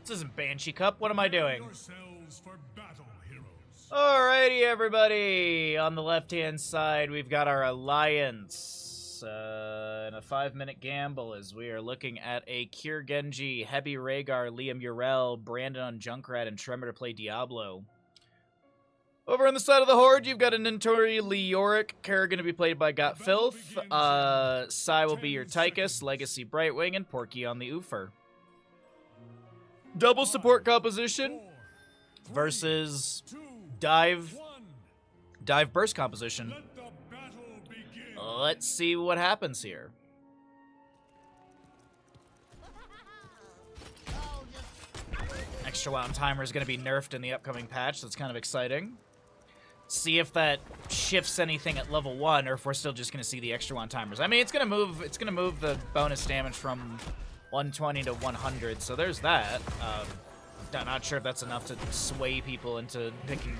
This isn't Banshee Cup. What am I doing? Alrighty, everybody. On the left-hand side, we've got our Alliance. And a 5-minute gamble as we are looking at a Kier Genji, Hebi Rhaegar, Liam Yrel, Brandon on Junkrat, and Tremor to play Diablo. Over on the side of the Horde, you've got a Nintori Leoric, Kerrigan to be played by Got Filth, Sai will be your Tychus, Legacy Brightwing, and Porky on the Oofer. Double support composition versus dive burst composition. Let's see what happens here. Extra wound timer is going to be nerfed in the upcoming patch. That's kind of exciting. See if that shifts anything at level 1, or if we're still just going to see the extra wound timers. I mean, it's going to move. It's going to move the bonus damage from 120 to 100. So there's that. I'm not sure if that's enough to sway people into picking.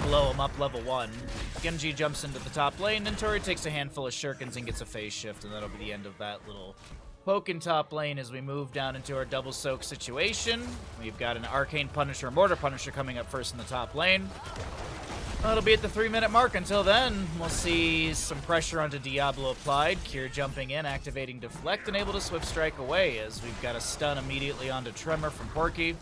Blow him up level 1. Genji jumps into the top lane. Nintori takes a handful of shurikens and gets a phase shift, and that'll be the end of that little poke in top lane as we move down into our double soak situation. We've got an Arcane Punisher, Mortar Punisher coming up first in the top lane. That'll be at the 3-minute mark. Until then, we'll see some pressure onto Diablo applied. Kier jumping in, activating Deflect, and able to Swift Strike away as we've got a stun immediately onto Tremor from Porky.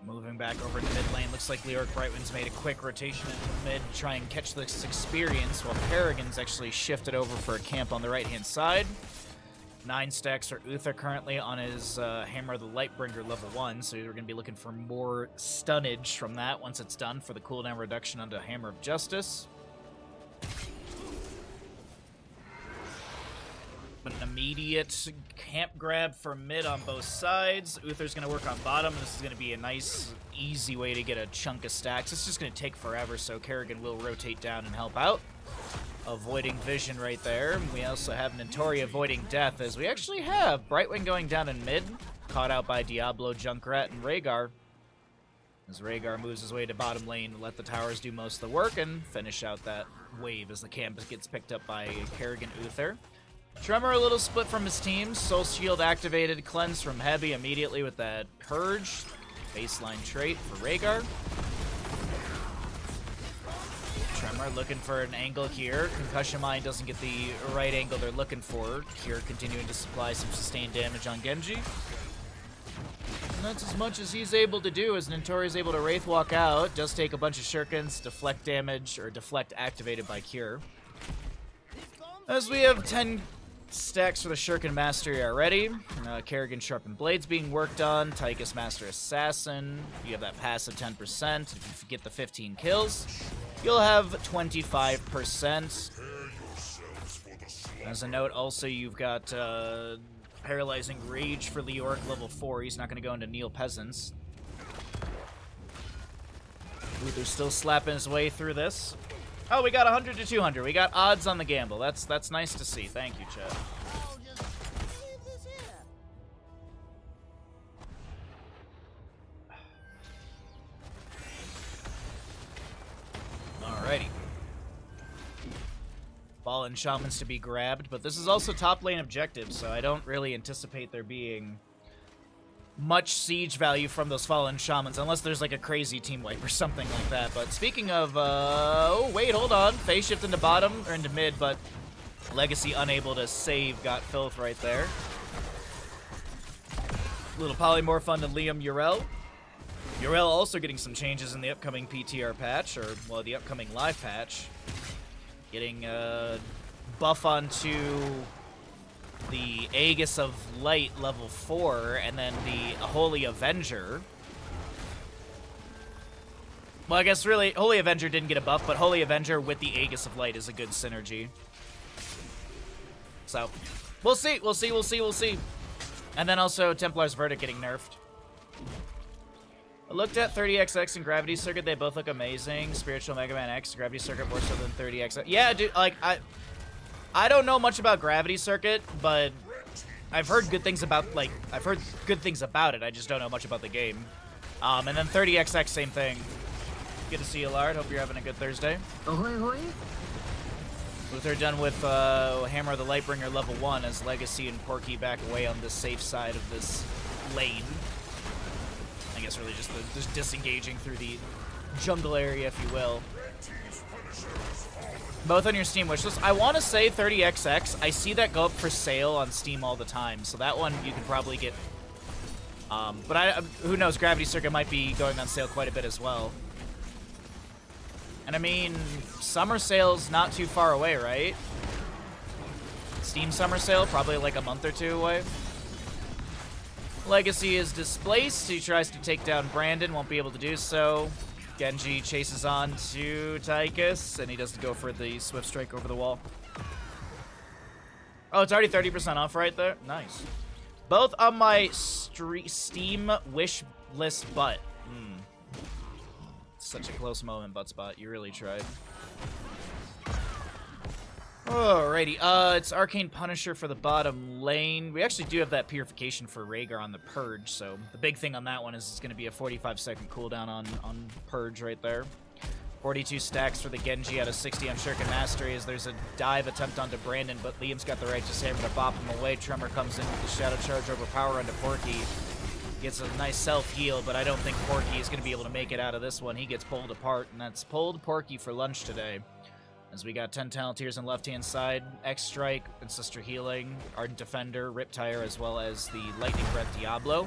Moving back over to mid lane, looks like Leoric Brightwing's made a quick rotation into mid to try and catch this experience, while Kerrigan's actually shifted over for a camp on the right-hand side. 9 stacks for Uther currently on his Hammer of the Lightbringer level 1, so we're going to be looking for more stunnage from that once it's done for the cooldown reduction onto Hammer of Justice. An immediate camp grab for mid on both sides. Uther's going to work on bottom. This is going to be a nice, easy way to get a chunk of stacks. It's just going to take forever, so Kerrigan will rotate down and help out. Avoiding vision right there. We also have Nintori avoiding death, as we actually have Brightwing going down in mid, caught out by Diablo, Junkrat, and Rhaegar. As Rhaegar moves his way to bottom lane to let the towers do most of the work and finish out that wave as the camp gets picked up by Kerrigan Uther. Tremor a little split from his team. Soul Shield activated, cleanse from Hebi immediately with that Purge. Baseline trait for Rhaegar. Tremor looking for an angle here. Concussion Mine doesn't get the right angle they're looking for. Kier continuing to supply some sustained damage on Genji. And that's as much as he's able to do as Nintori's able to Wraith Walk out. Does take a bunch of shurikens, deflect damage, or deflect activated by Kier. As we have 10 stacks for the Shuriken Mastery already. Kerrigan Sharpened Blades being worked on. Tychus Master Assassin. You have that passive 10%. If you get the 15 kills, you'll have 25%. As a note, also, you've got Paralyzing Rage for Leoric level 4. He's not going to go into Neil Peasants. Uther's still slapping his way through this. Oh, we got 100 to 200. We got odds on the gamble. That's nice to see. Thank you, Chad. Alrighty. Fallen Shamans to be grabbed, but this is also top lane objective, so I don't really anticipate there being much siege value from those Fallen Shamans, unless there's like a crazy team wipe or something like that. But speaking of, oh wait, hold on. Phase shift into bottom, or into mid, but Legacy unable to save Got Filth right there. Little polymorph onto Liam Yrel. Yrel also getting some changes in the upcoming PTR patch, or, well, the upcoming live patch. Getting a buff onto the Aegis of Light level 4, and then the Holy Avenger. Well, I guess really, Holy Avenger didn't get a buff, but Holy Avenger with the Aegis of Light is a good synergy. So, we'll see, we'll see, we'll see, we'll see. And then also Templar's Verdict getting nerfed. I looked at 30XX and Gravity Circuit, they both look amazing. Spiritual Mega Man X, Gravity Circuit more so than 30XX. Yeah, dude, like, I don't know much about Gravity Circuit, but I've heard good things about, like, I've heard good things about it. I just don't know much about the game. And then 30XX, same thing. Good to see you, Lard. Hope you're having a good Thursday. Ahoy, ahoy. Luther done with Hammer of the Lightbringer level 1 as Legacy and Porky back away on the safe side of this lane. I guess really just disengaging through the jungle area, if you will. Both on your Steam wishlist. I want to say 30XX. I see that go up for sale on Steam all the time, so that one you can probably get. But who knows? Gravity Circuit might be going on sale quite a bit as well. And I mean, summer sale's not too far away, right? Steam summer sale, probably like a month or two away. Legacy is displaced. He tries to take down Brandon, won't be able to do so. Genji chases on to Tychus, and he doesn't go for the Swift Strike over the wall. Oh, it's already 30% off right there? Nice. Both on my Steam wish list butt. Such a close moment, Buttspot. You really tried. Alrighty, it's Arcane Punisher for the bottom lane. We actually do have that Purification for Rhaegar on the Purge, so the big thing on that one is it's going to be a 45-second cooldown on Purge right there. 42 stacks for the Genji out of 60 on Shuriken Mastery as there's a dive attempt onto Brandon, but Liam's got the Righteous Hammer to bop him away. Tremor comes in with the Shadow Charge over power onto Porky. Gets a nice self-heal, but I don't think Porky is going to be able to make it out of this one. He gets pulled apart, and that's pulled Porky for lunch today. As we got 10 Talonteers on left-hand side, X-Strike, Ancestor Healing, Ardent Defender, Riptire, as well as the Lightning Breath Diablo.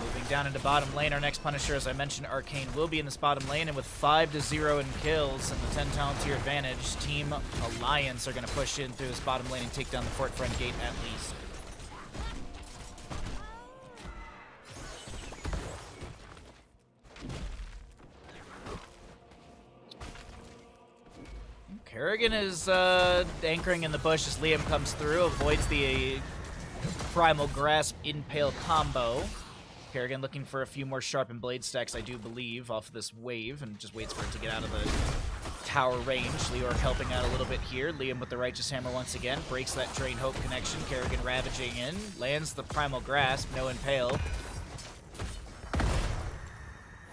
Moving down into bottom lane, our next Punisher, as I mentioned, Arcane, will be in this bottom lane, and with 5-0 in kills and the 10 Talonteer advantage, Team Alliance are going to push in through this bottom lane and take down the Fort Friend Gate at least. Kerrigan is anchoring in the bush as Liam comes through, avoids the Primal Grasp Impale combo. Kerrigan looking for a few more sharpened blade stacks, I do believe, off of this wave, and just waits for it to get out of the tower range. Leoric helping out a little bit here. Liam with the Righteous Hammer once again, breaks that Drain Hope connection. Kerrigan ravaging in, lands the Primal Grasp, no Impale.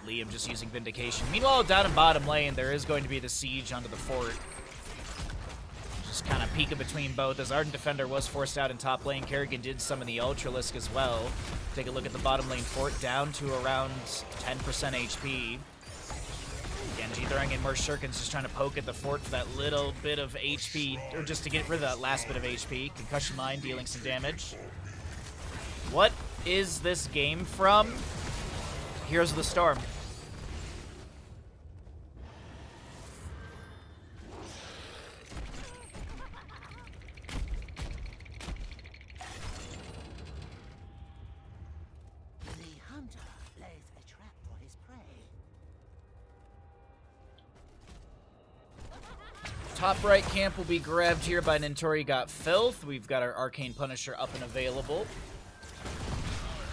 Liam just using Vindication. Meanwhile, down in bottom lane, there is going to be the siege onto the fort. Just kind of peeking between both, as Ardent Defender was forced out in top lane. Kerrigan did summon the Ultralisk as well. Take a look at the bottom lane fort, down to around 10% HP. Genji throwing in more shurikens, just trying to poke at the fort for that little bit of HP, or just to get rid of that last bit of HP. Concussion Mine dealing some damage. What is this game from? Heroes of the Storm. Top right camp will be grabbed here by Nintori Got Filth. We've got our Arcane Punisher up and available.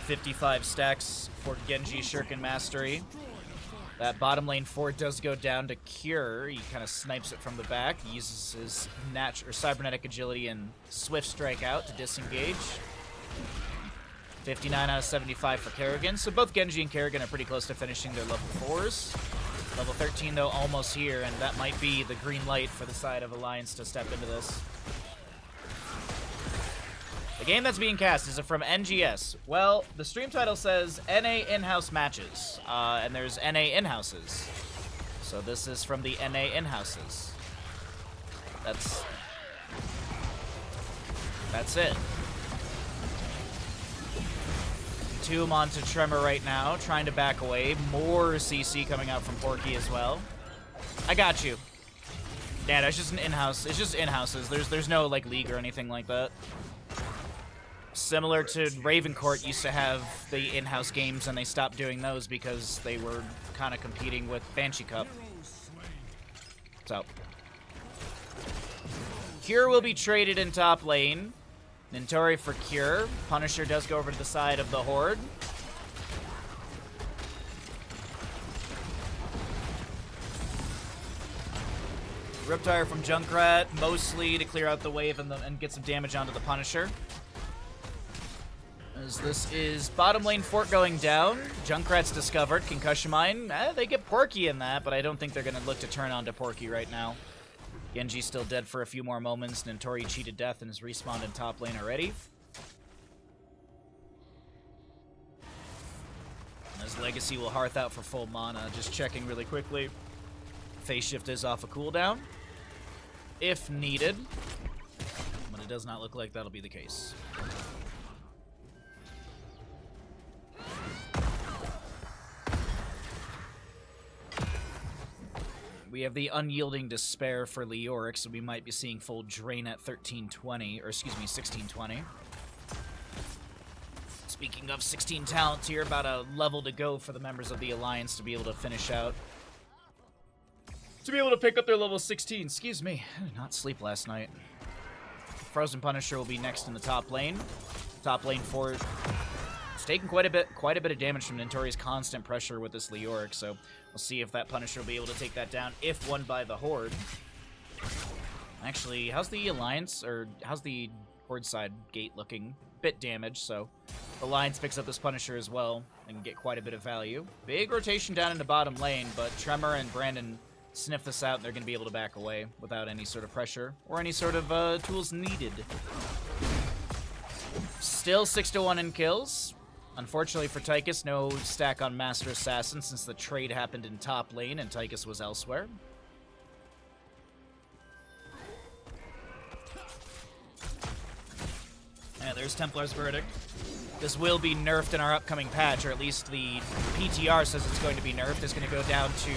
55 stacks for Genji Shuriken Mastery. That bottom lane fort does go down to Cure. He kind of snipes it from the back. He uses his Cybernetic Agility and Swift Strike out to disengage. 59 out of 75 for Kerrigan. So both Genji and Kerrigan are pretty close to finishing their level 4s. Level 13, though, almost here, and that might be the green light for the side of Alliance to step into this. The game that's being cast, is it from NGS? Well, the stream title says NA in-house matches, and there's NA in-houses. So this is from the NA in-houses. That's it. Tomb onto Tremor right now, trying to back away. More CC coming out from Porky as well. I got you. Yeah, that's just an in-house. It's just in-houses. There's no like league or anything like that. Similar to Ravencourt used to have the in-house games, and they stopped doing those because they were kind of competing with Banshee Cup. So Cure will be traded in top lane. Nintori for Cure. Punisher does go over to the side of the Horde. Riptire from Junkrat, mostly to clear out the wave and get some damage onto the Punisher. As this is bottom lane fort going down. Junkrat's discovered. Concussion Mine. They get Porky in that, but I don't think they're going to look to turn onto Porky right now. Genji's still dead for a few more moments. Nentori cheated death and has respawned in top lane already. As Legacy will Hearth out for full mana. Just checking really quickly. Phase Shift is off a cooldown, if needed. But it does not look like that'll be the case. We have the Unyielding Despair for Leoric, so we might be seeing full drain at 1320, or excuse me, 1620. Speaking of 16 talents here, about a level to go for the members of the Alliance to be able to finish out. To be able to pick up their level 16. Excuse me, I did not sleep last night. Frozen Punisher will be next in the top lane. Top lane for... It's taking quite a bit of damage from Nentori's constant pressure with this Leoric, so we'll see if that Punisher will be able to take that down if won by the Horde. Actually, how's the Alliance, or how's the Horde side gate looking? Bit damaged, so the Alliance picks up this Punisher as well and get quite a bit of value. Big rotation down into bottom lane, but Tremor and Brandon sniff this out and they're going to be able to back away without any sort of pressure or any sort of tools needed. Still 6-1 in kills. Unfortunately for Tychus, no stack on Master Assassin since the trade happened in top lane and Tychus was elsewhere. Yeah, there's Templar's Verdict. This will be nerfed in our upcoming patch, or at least the PTR says it's going to be nerfed. It's going to go down to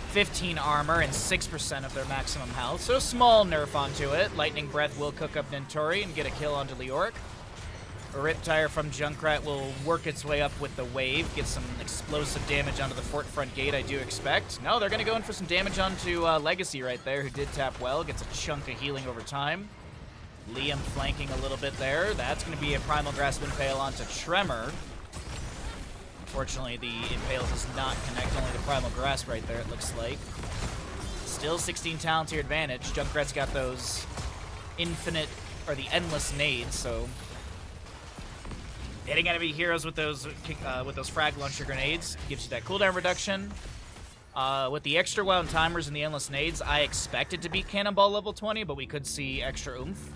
15 armor and 6% of their maximum health. So a small nerf onto it. Lightning Breath will cook up Nentori and get a kill onto Leoric. A Riptire from Junkrat will work its way up with the wave, get some explosive damage onto the fort front gate, I do expect. No, they're going to go in for some damage onto Legacy right there, who did tap well, gets a chunk of healing over time. Liam flanking a little bit there. That's going to be a Primal Grasp Impale onto Tremor. Unfortunately, the Impale does not connect, only the Primal Grasp right there, it looks like. Still 16 talent to your advantage. Junkrat's got those infinite, or the endless nades, so... hitting enemy heroes with those frag launcher grenades gives you that cooldown reduction. With the extra wound timers and the endless nades, I expect it to beat Cannonball level 20, but we could see extra oomph.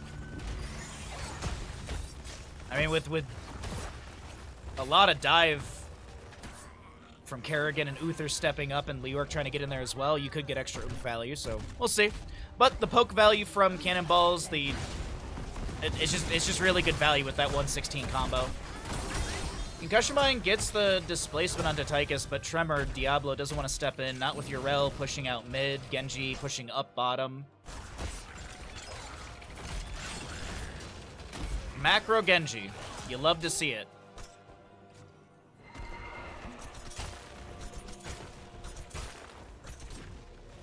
I mean, with a lot of dive from Kerrigan and Uther stepping up and Leoric trying to get in there as well, you could get extra oomph value, so we'll see. But the poke value from Cannonballs, it's just really good value with that 116 combo. Concussion Mine gets the displacement onto Tychus, but Tremor, Diablo doesn't want to step in. Not with Yrel pushing out mid, Genji pushing up bottom. Macro Genji. You love to see it.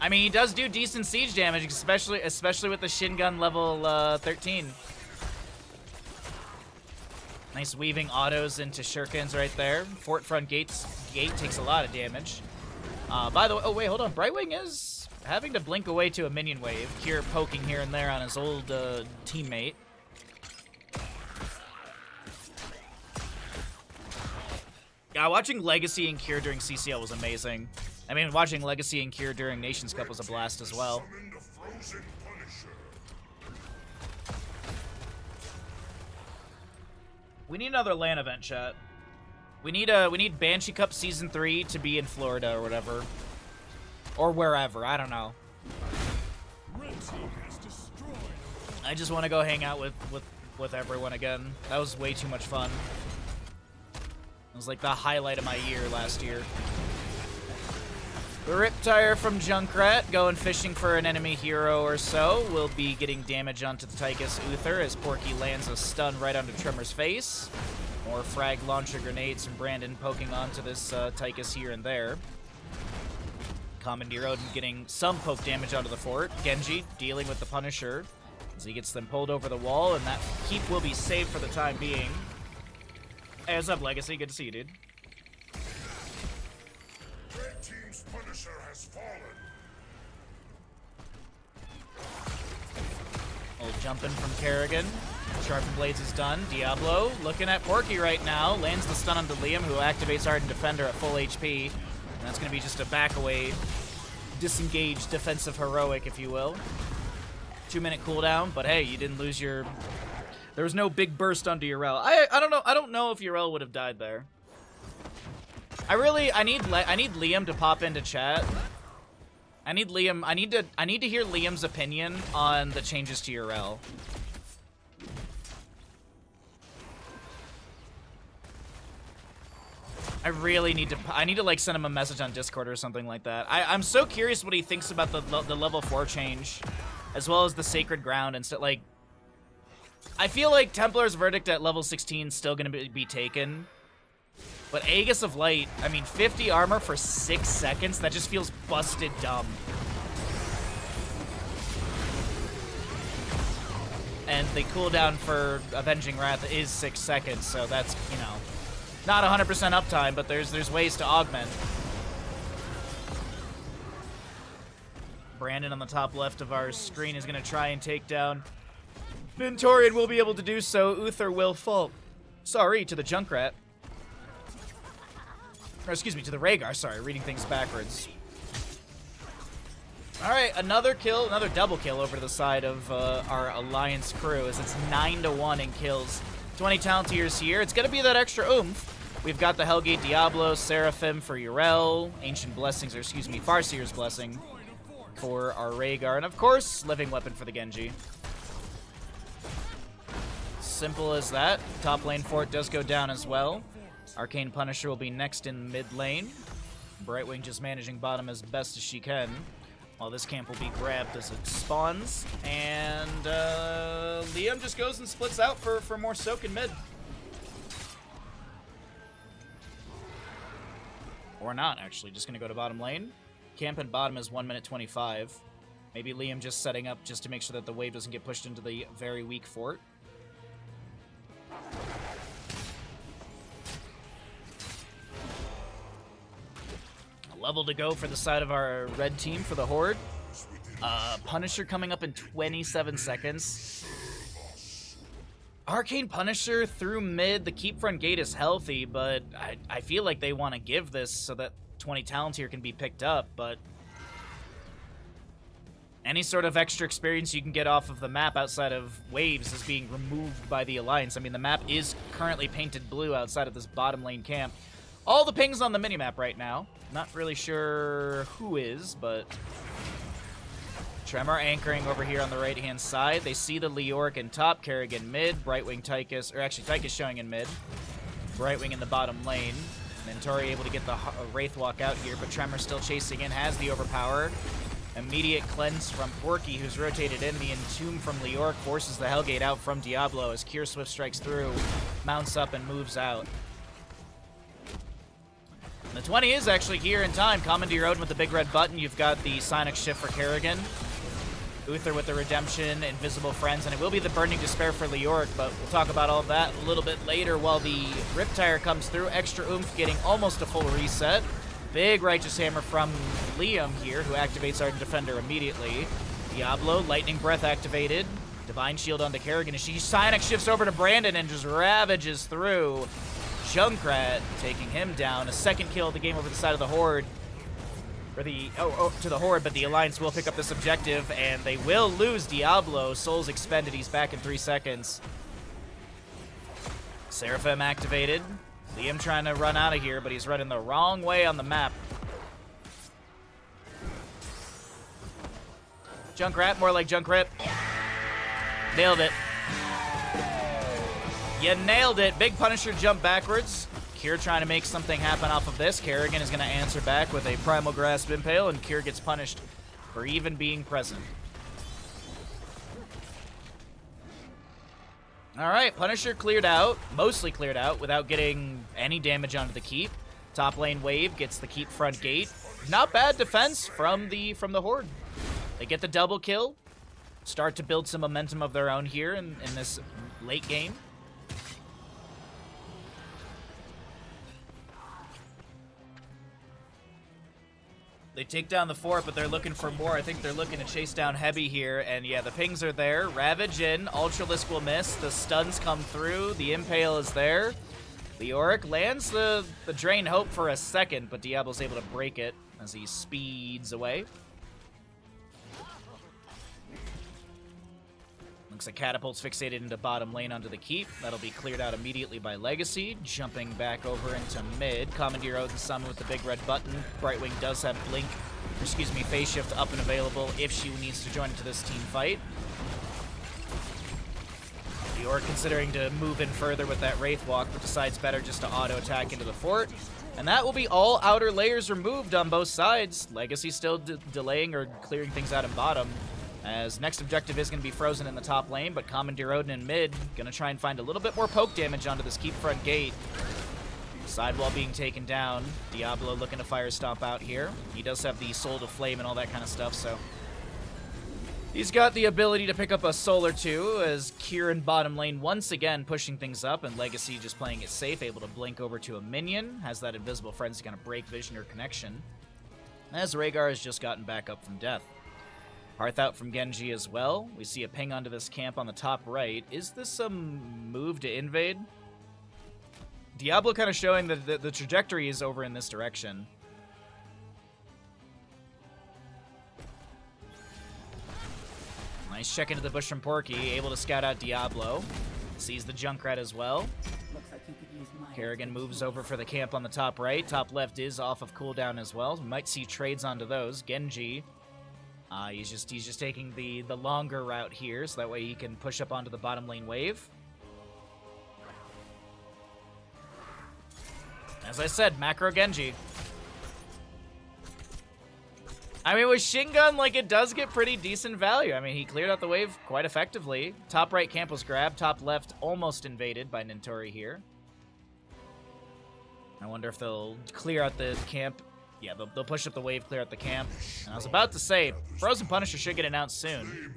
I mean, he does do decent siege damage, especially with the Shin Gun level 13. Nice weaving autos into Shurikens right there. Fort front gate takes a lot of damage. By the way, oh wait, hold on. Brightwing is having to blink away to a minion wave. Kier poking here and there on his old teammate. Yeah, watching Legacy and Kier during CCL was amazing. I mean, watching Legacy and Kier during Nations Cup was a blast as well. We need another LAN event, chat. We need Banshee Cup Season 3 to be in Florida or whatever. Or wherever, I don't know. I just want to go hang out with everyone again. That was way too much fun. It was like the highlight of my year last year. The Riptire from Junkrat going fishing for an enemy hero or so. Will be getting damage onto the Tychus Uther as Porky lands a stun right onto Tremor's face. More frag launcher grenades from Brandon poking onto this Tychus here and there. Commandeer Odin getting some poke damage onto the fort. Genji dealing with the Punisher as he gets them pulled over the wall, and that keep will be saved for the time being. Hey, what's up, Legacy? Good to see you, dude. Red team's Punisher has fallen. Old jumping from Kerrigan. Sharpened Blades is done. Diablo looking at Porky right now. Lands the stun onto Liam, who activates Ardent Defender at full HP. And that's going to be just a back away, disengaged defensive heroic, if you will. 2-minute cooldown, but hey, you didn't lose your... There was no big burst onto Urel. I don't know. I don't know if Urel would have died there. I need Liam to pop into chat. I need Liam. I need to hear Liam's opinion on the changes to Urel. I need to like send him a message on Discord or something like that. I'm so curious what he thinks about the level 4 change, as well as the Sacred Ground and stuff. Like, I feel like Templar's Verdict at level 16 is still gonna be taken, but Aegis of Light, I mean, 50 armor for 6 seconds, that just feels busted dumb. And the cooldown for Avenging Wrath is 6 seconds, so that's, you know, not 100% uptime, but there's ways to augment. Brandon on the top left of our screen is going to try and take down Mentorian. Will be able to do so. Uther will fall. Sorry, to the Junkrat. Or excuse me, to the Rhaegar. Sorry, reading things backwards. Alright, another kill, another double kill over to the side of our Alliance crew, as it's 9-1 in kills. 20 Talentiers here. It's going to be that extra oomph. We've got the Hellgate Diablo, Seraphim for Urel, Ancient Blessings, or excuse me, Farseer's Blessing for our Rhaegar, and of course, Living Weapon for the Genji. Simple as that. Top lane fort does go down as well. Arcane Punisher will be next in mid lane. Brightwing just managing bottom as best as she can, while this camp will be grabbed as it spawns. And Liam just goes and splits out for more soak in mid. Or not, actually. Just going to go to bottom lane. Camp and bottom is 1 minute 25. Maybe Liam just setting up just to make sure that the wave doesn't get pushed into the very weak fort. A level to go for the side of our red team for the Horde. Punisher coming up in 27 seconds. Arcane Punisher through mid. The keep front gate is healthy, but I feel like they want to give this so that 20 talents here can be picked up, but any sort of extra experience you can get off of the map outside of waves is being removed by the Alliance. I mean, the map is currently painted blue outside of this bottom lane camp. All the pings on the minimap right now. Not really sure who is, but Tremor anchoring over here on the right-hand side. They see the Leoric in top, Kerrigan mid, Brightwing Tychus, or actually Tychus showing in mid. Brightwing in the bottom lane. Mentori able to get the Wraith Walk out here, but Tremor still chasing in, has the Overpower. Immediate cleanse from Porky, who's rotated in. The Entomb from Leoric forces the Hellgate out from Diablo as Cure Swift strikes through, mounts up, and moves out. The 20 is actually here in time. Commandeer Odin with the big red button. You've got the Sonic Shift for Kerrigan. Uther with the Redemption, Invisible Friends, and it will be the Burning Despair for Leoric, but we'll talk about all that a little bit later while the Riptire comes through. Extra oomph getting almost a full reset. Big Righteous Hammer from Liam here, who activates Ardent Defender immediately. Diablo, Lightning Breath activated. Divine Shield onto Kerrigan as she Sonic shifts over to Brandon and just ravages through. Junkrat taking him down. A second kill of the game over the side of the Horde. Or the to the Horde, but the Alliance will pick up this objective, and they will lose Diablo. Souls expended. He's back in 3 seconds. Seraphim activated. Liam trying to run out of here, but he's running the wrong way on the map. Junkrat, more like Junkrip. Nailed it. You nailed it. Big Punisher jump backwards. Cure trying to make something happen off of this. Kerrigan is going to answer back with a Primal Grasp Impale, and Cure gets punished for even being present. Alright, Punisher cleared out, mostly cleared out, without getting any damage onto the keep. Top lane wave gets the keep front gate. Not bad defense from the Horde. They get the double kill, start to build some momentum of their own here in this late game. They take down the fort, but they're looking for more. I think they're looking to chase down Heavy here. And yeah, the pings are there. Ravage in. Ultralisk will miss. The stuns come through. The Impale is there. Leoric lands the Drain Hope for a second, but Diablo's able to break it as he speeds away. Looks like Catapult's fixated into bottom lane onto the keep. That'll be cleared out immediately by Legacy. Jumping back over into mid. Commandeer Odin Summon with the big red button. Brightwing does have Blink, or excuse me, Phase Shift up and available if she needs to join into this team fight. Leoric considering to move in further with that Wraith Walk, but decides better just to auto-attack into the fort. And that will be all outer layers removed on both sides. Legacy still delaying or clearing things out in bottom. As next objective is going to be frozen in the top lane, but Commandeer Odin in mid going to try and find a little bit more poke damage onto this keep front gate. Sidewall being taken down. Diablo looking to fire stomp out here. He does have the Soul to Flame and all that kind of stuff, so he's got the ability to pick up a soul or two, as Kieran bottom lane once again pushing things up, and Legacy just playing it safe, able to blink over to a minion. Has that Invisible Frenzy kind of break vision or connection. As Rhaegar has just gotten back up from death. Hearth out from Genji as well. We see a ping onto this camp on the top right. Is this a move to invade? Diablo kind of showing that the trajectory is over in this direction. Nice check into the bush from Porky, able to scout out Diablo. Sees the Junkrat as well. Kerrigan moves over for the camp on the top right. Top left is off of cooldown as well. We might see trades onto those. Genji, he's just taking the longer route here, so that way he can push up onto the bottom lane wave. As I said, macro Genji. I mean, with Shingun, like, it does get pretty decent value. I mean, he cleared out the wave quite effectively. Top right camp was grabbed. Top left almost invaded by Nintori here. I wonder if they'll clear out the camp. Yeah, they'll push up the wave, clear out the camp. And I was about to say, Frozen Punisher should get announced soon.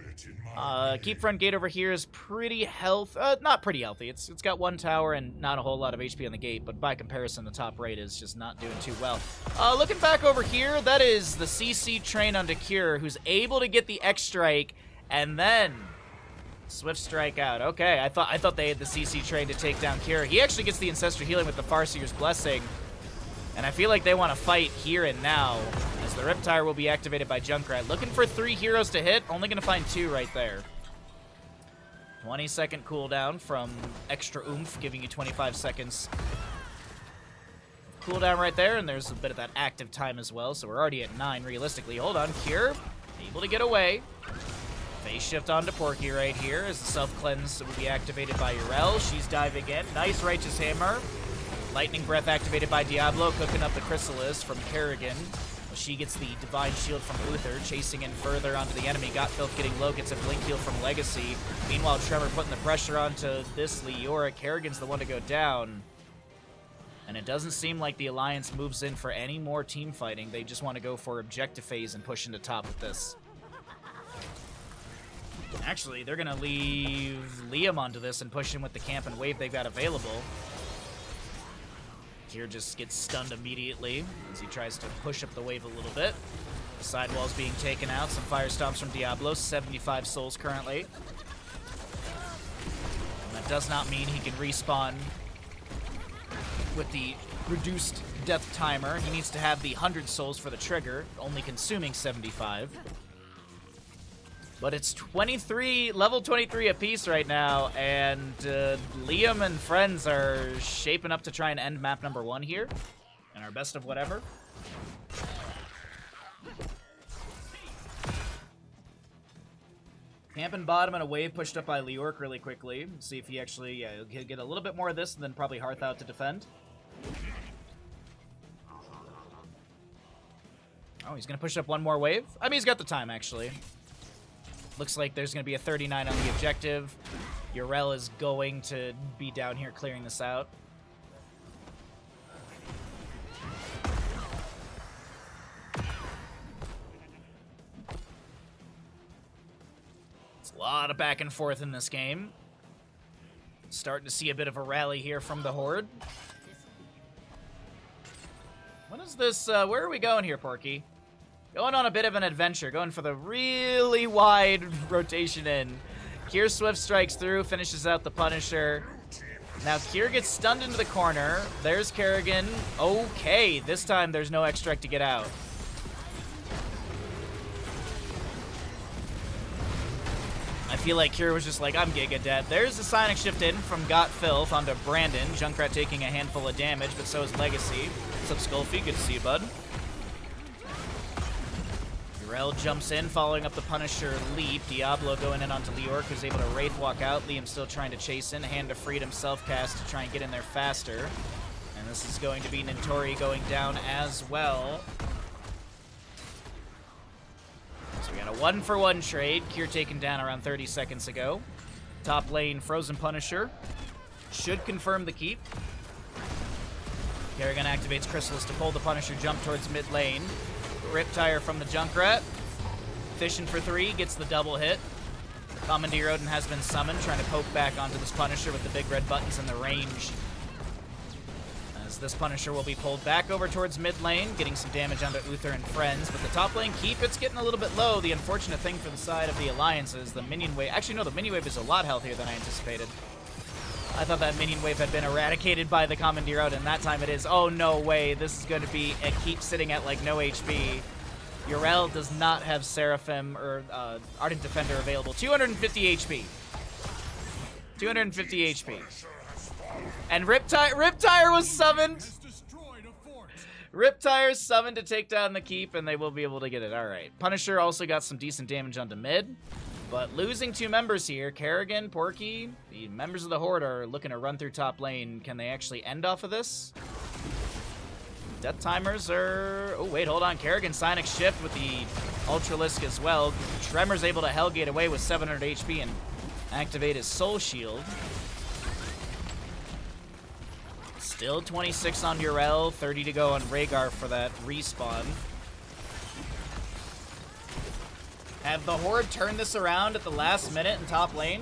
Keep front gate over here is pretty not pretty healthy. It's got one tower and not a whole lot of HP on the gate, but by comparison, the top right is just not doing too well. Looking back over here, that is the CC train onto Cure, who's able to get the X strike and then Swift strike out. Okay, I thought they had the CC train to take down Cure. He actually gets the Ancestral Healing with the Farseer's Blessing. And I feel like they want to fight here and now, as the Riptire will be activated by Junkrat. Looking for 3 heroes to hit, only going to find 2 right there. 20-second cooldown from Extra Oomph, giving you 25 seconds cooldown right there, and there's a bit of that active time as well, so we're already at 9 realistically. Hold on, Cure, able to get away. Phase shift onto Porky right here, as the self-cleanse will be activated by Urel. She's diving in. Nice Righteous Hammer. Lightning Breath activated by Diablo, cooking up the Chrysalis from Kerrigan. She gets the Divine Shield from Uther, chasing in further onto the enemy. Got Filth getting low, gets a Blink Heal from Legacy. Meanwhile, Tremor putting the pressure onto this Leoric. Kerrigan's the one to go down. And it doesn't seem like the Alliance moves in for any more team fighting. They just want to go for objective phase and push into top with this. Actually, they're going to leave Liam onto this and push him with the camp and wave they've got available. Here just gets stunned immediately as he tries to push up the wave a little bit. The sidewall's being taken out. Some fire stomps from Diablo. 75 souls currently. And that does not mean he can respawn with the reduced death timer. He needs to have the 100 souls for the trigger, only consuming 75. But it's level 23 apiece right now, and Liam and friends are shaping up to try and end map number 1 here, in our best of whatever. Camping bottom and a wave pushed up by Leoric really quickly. See if he actually, he'll get a little bit more of this and then probably Hearth out to defend. Oh, he's going to push up one more wave? I mean, he's got the time, actually. Looks like there's going to be a 39 on the objective. Urel is going to be down here clearing this out. It's a lot of back and forth in this game. Starting to see a bit of a rally here from the Horde. What is this? Where are we going here, Porky? Going on a bit of an adventure, going for the really wide rotation in. Kier Swift strikes through, finishes out the Punisher. Now Kier gets stunned into the corner. There's Kerrigan. Okay, this time there's no extract to get out. I feel like Kira was just like, I'm Giga dead. There's a Sonic Shift in from Got Filth onto Brandon. Junkrat taking a handful of damage, but so is Legacy. What's up, Skullfy? Good to see you, bud. Urel jumps in, following up the Punisher leap. Diablo going in onto Leoric, who's able to Wraith walk out. Liam still trying to chase in. Hand of Freedom self-cast to try and get in there faster. And this is going to be Nintori going down as well. So we got a 1-for-1 trade. Kier taken down around 30 seconds ago. Top lane, Frozen Punisher. Should confirm the keep. Kerrigan activates Chrysalis to pull the Punisher jump towards mid lane. Riptire from the Junkrat. Fishing for 3, gets the double hit. Commandeer Odin has been summoned, trying to poke back onto this Punisher with the big red buttons in the range. As this Punisher will be pulled back over towards mid lane, getting some damage onto Uther and friends. But the top lane keep, it's getting a little bit low. The unfortunate thing for the side of the Alliance is the minion wave. Actually, no, the minion wave is a lot healthier than I anticipated. I thought that minion wave had been eradicated by the Commandeer Odin. That time it is. Oh, no way. This is going to be a keep sitting at, like, no HP. Urel does not have Seraphim or Ardent Defender available. 250 HP. 250 HP. And Riptire was summoned. Riptire's summoned to take down the keep, and they will be able to get it. All right. Punisher also got some decent damage onto mid. But losing 2 members here, Kerrigan, Porky, the members of the Horde are looking to run through top lane. Can they actually end off of this? Death timers are... Oh, wait, hold on. Kerrigan, Sonic Shift with the Ultralisk as well. Tremor's able to Hellgate away with 700 HP and activate his Soul Shield. Still 26 on Urel, 30 to go on Rhaegar for that respawn. Have the Horde turned this around at the last minute in top lane?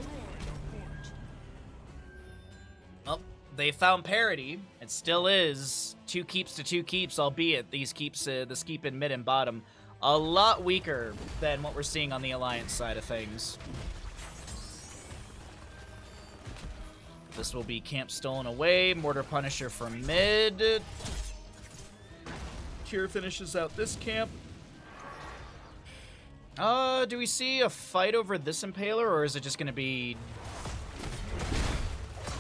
Oh, they found parity. It still is 2 keeps to 2 keeps, albeit these keeps, this keep in mid and bottom, a lot weaker than what we're seeing on the Alliance side of things. This will be camp stolen away. Mortar Punisher from mid. Cure finishes out this camp. Do we see a fight over this Impaler, or is it just going to be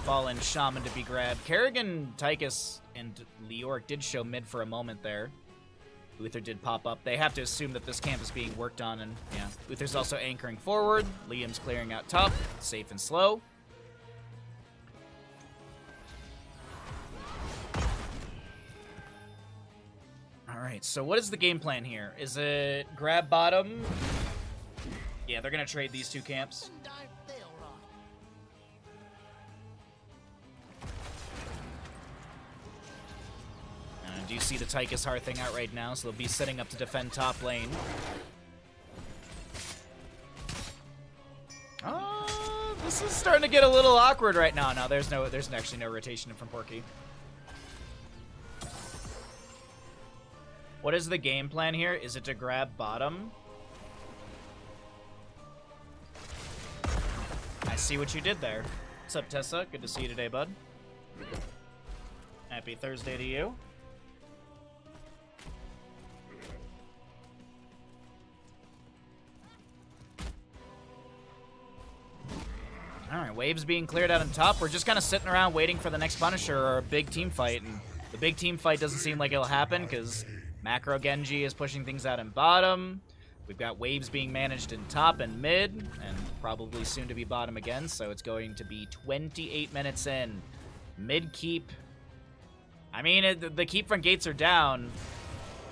Fallen Shaman to be grabbed? Kerrigan, Tychus, and Leoric did show mid for a moment there. Uther did pop up. They have to assume that this camp is being worked on, and yeah. Uther's also anchoring forward. Liam's clearing out top, safe and slow. Alright, so what is the game plan here? Is it grab bottom? Yeah, they're gonna trade these 2 camps. And I do see the Tychus Hearthing out right now, so they'll be setting up to defend top lane. This is starting to get a little awkward right now. No, there's actually no rotation from Porky. What is the game plan here? Is it to grab bottom? I see what you did there. What's up, Tessa? Good to see you today, bud. Happy Thursday to you. Alright, waves being cleared out on top. We're just kind of sitting around waiting for the next Punisher or a big team fight. And the big team fight doesn't seem like it'll happen because Macro Genji is pushing things out in bottom. We've got waves being managed in top and mid, and probably soon to be bottom again, so it's going to be 28 minutes in. Mid keep. I mean, the keep front gates are down.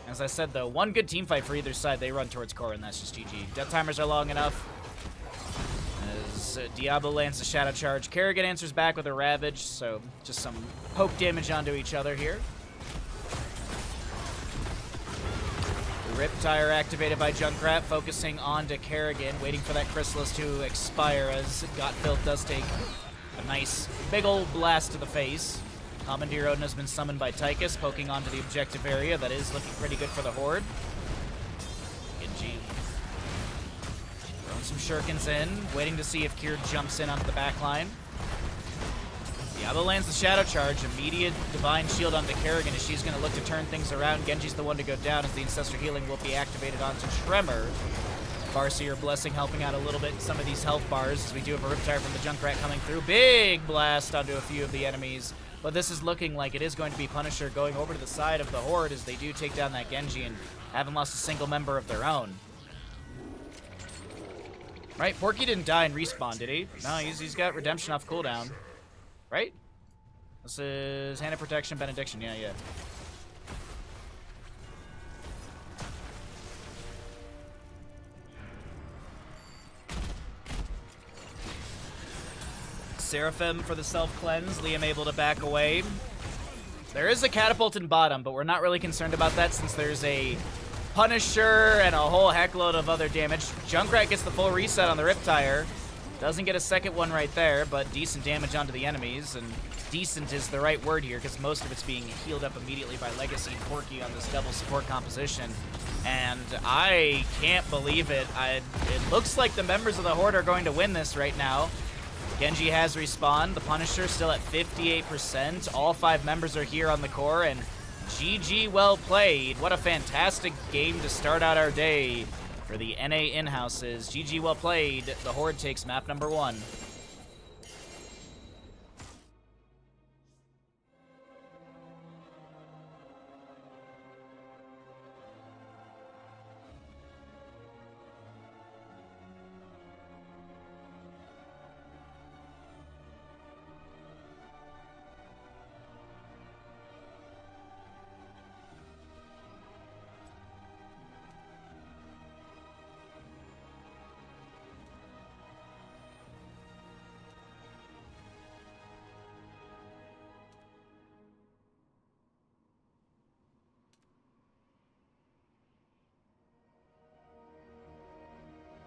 As I said, though, one good team fight for either side. They run towards core, and that's just GG. Death timers are long enough. As Diablo lands the Shadow Charge, Kerrigan answers back with a Ravage, so just some poke damage onto each other here. Riptire activated by Junkrat, focusing on to Kerrigan, waiting for that Chrysalis to expire as Got Filth does take a nice big old blast to the face. Commandeer Odin has been summoned by Tychus, poking onto the objective area. That is looking pretty good for the Horde. Genji throwing some shurikens in, waiting to see if Kier jumps in onto the back line. Diablo lands the Shadow Charge, immediate Divine Shield onto Kerrigan as she's going to look to turn things around. Genji's the one to go down as the Ancestor Healing will be activated onto Tremor. Farseer Blessing helping out a little bit in some of these health bars, as we do have a Riptire from the Junkrat coming through. Big blast onto a few of the enemies. But this is looking like it is going to be Punisher going over to the side of the Horde as they do take down that Genji and haven't lost a single member of their own. Right? Porky didn't die and respawn, did he? No, he's got Redemption off cooldown. Right? This is Hand of Protection, Benediction. Yeah, yeah. Seraphim for the self-cleanse. Liam able to back away. There is a catapult in bottom, but we're not really concerned about that since there's a Punisher and a whole heckload of other damage. Junkrat gets the full reset on the Riptire. Doesn't get a second one right there, but decent damage onto the enemies. And decent is the right word here because most of it's being healed up immediately by Legacy and Porky on this double support composition. And I can't believe it. It looks like the members of the Horde are going to win this right now. Genji has respawned. The Punisher still at 58%. All 5 members are here on the core, and GG, well played. What a fantastic game to start out our day for the NA in-houses. GG, well played. The Horde takes map number 1.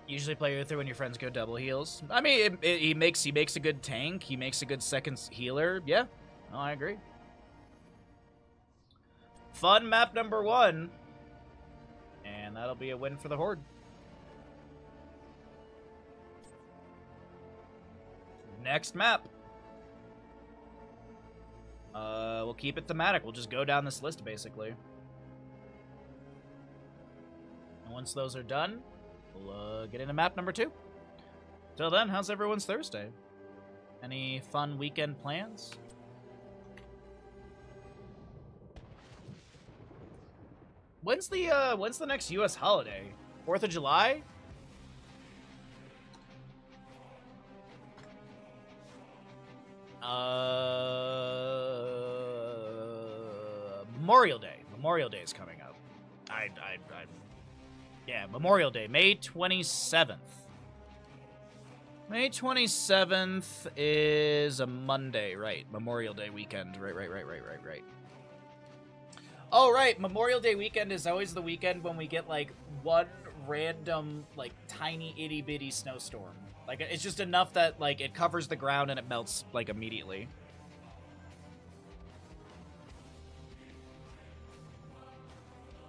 Usually play Uther when your friends go double heals. I mean, he makes a good tank. He makes a good second healer. Yeah, no, I agree. Fun map number 1. And that'll be a win for the Horde. Next map. We'll keep it thematic. We'll just go down this list, basically. And once those are done, we'll get into map number 2. Till then, how's everyone's Thursday? Any fun weekend plans? When's the next U.S. holiday? 4th of July? Memorial Day. Memorial Day is coming up. Yeah, Memorial Day, May 27th. May 27th is a Monday, right? Memorial Day weekend. Right. Oh, right. Memorial Day weekend is always the weekend when we get, like, one random, like, tiny itty-bitty snowstorm. Like, it's just enough that, like, it covers the ground and it melts, like, immediately.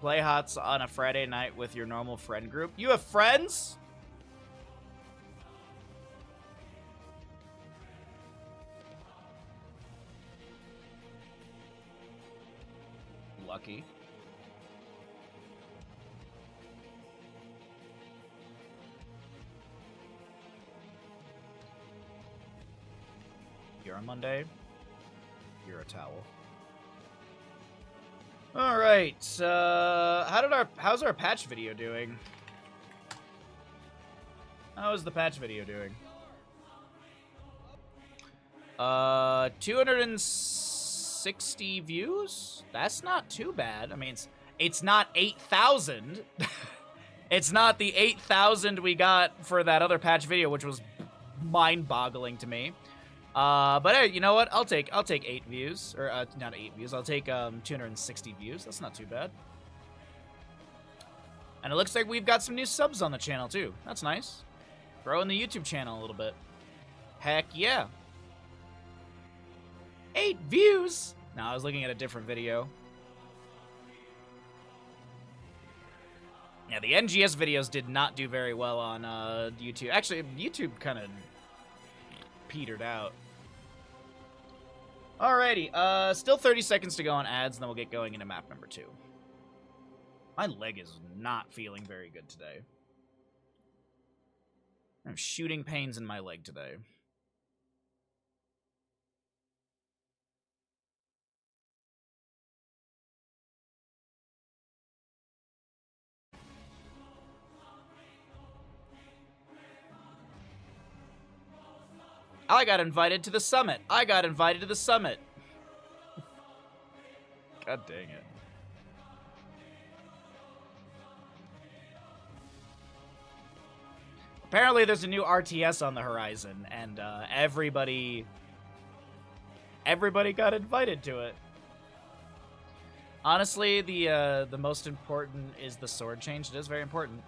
Play HOTS on a Friday night with your normal friend group. You have friends? Lucky. You're on Monday. You're a towel. All right. How's our patch video doing? How's the patch video doing? 260 views? That's not too bad. I mean, it's not 8,000. It's not the 8,000 we got for that other patch video, which was mind-boggling to me. But hey, you know what? I'll take 8 views, or not 8 views. I'll take 260 views. That's not too bad. And it looks like we've got some new subs on the channel too. That's nice. Growing the YouTube channel a little bit. Heck yeah. 8 views. No, I was looking at a different video. Yeah, the NGS videos did not do very well on YouTube. Actually, YouTube kind of petered out. Alrighty, still 30 seconds to go on ads, and then we'll get going into map number 2. My leg is not feeling very good today. I'm shooting pains in my leg today. I got invited to the summit. I got invited to the summit. God dang it. Apparently there's a new RTS on the horizon, and everybody got invited to it. Honestly, the most important is the sword change. It is very important.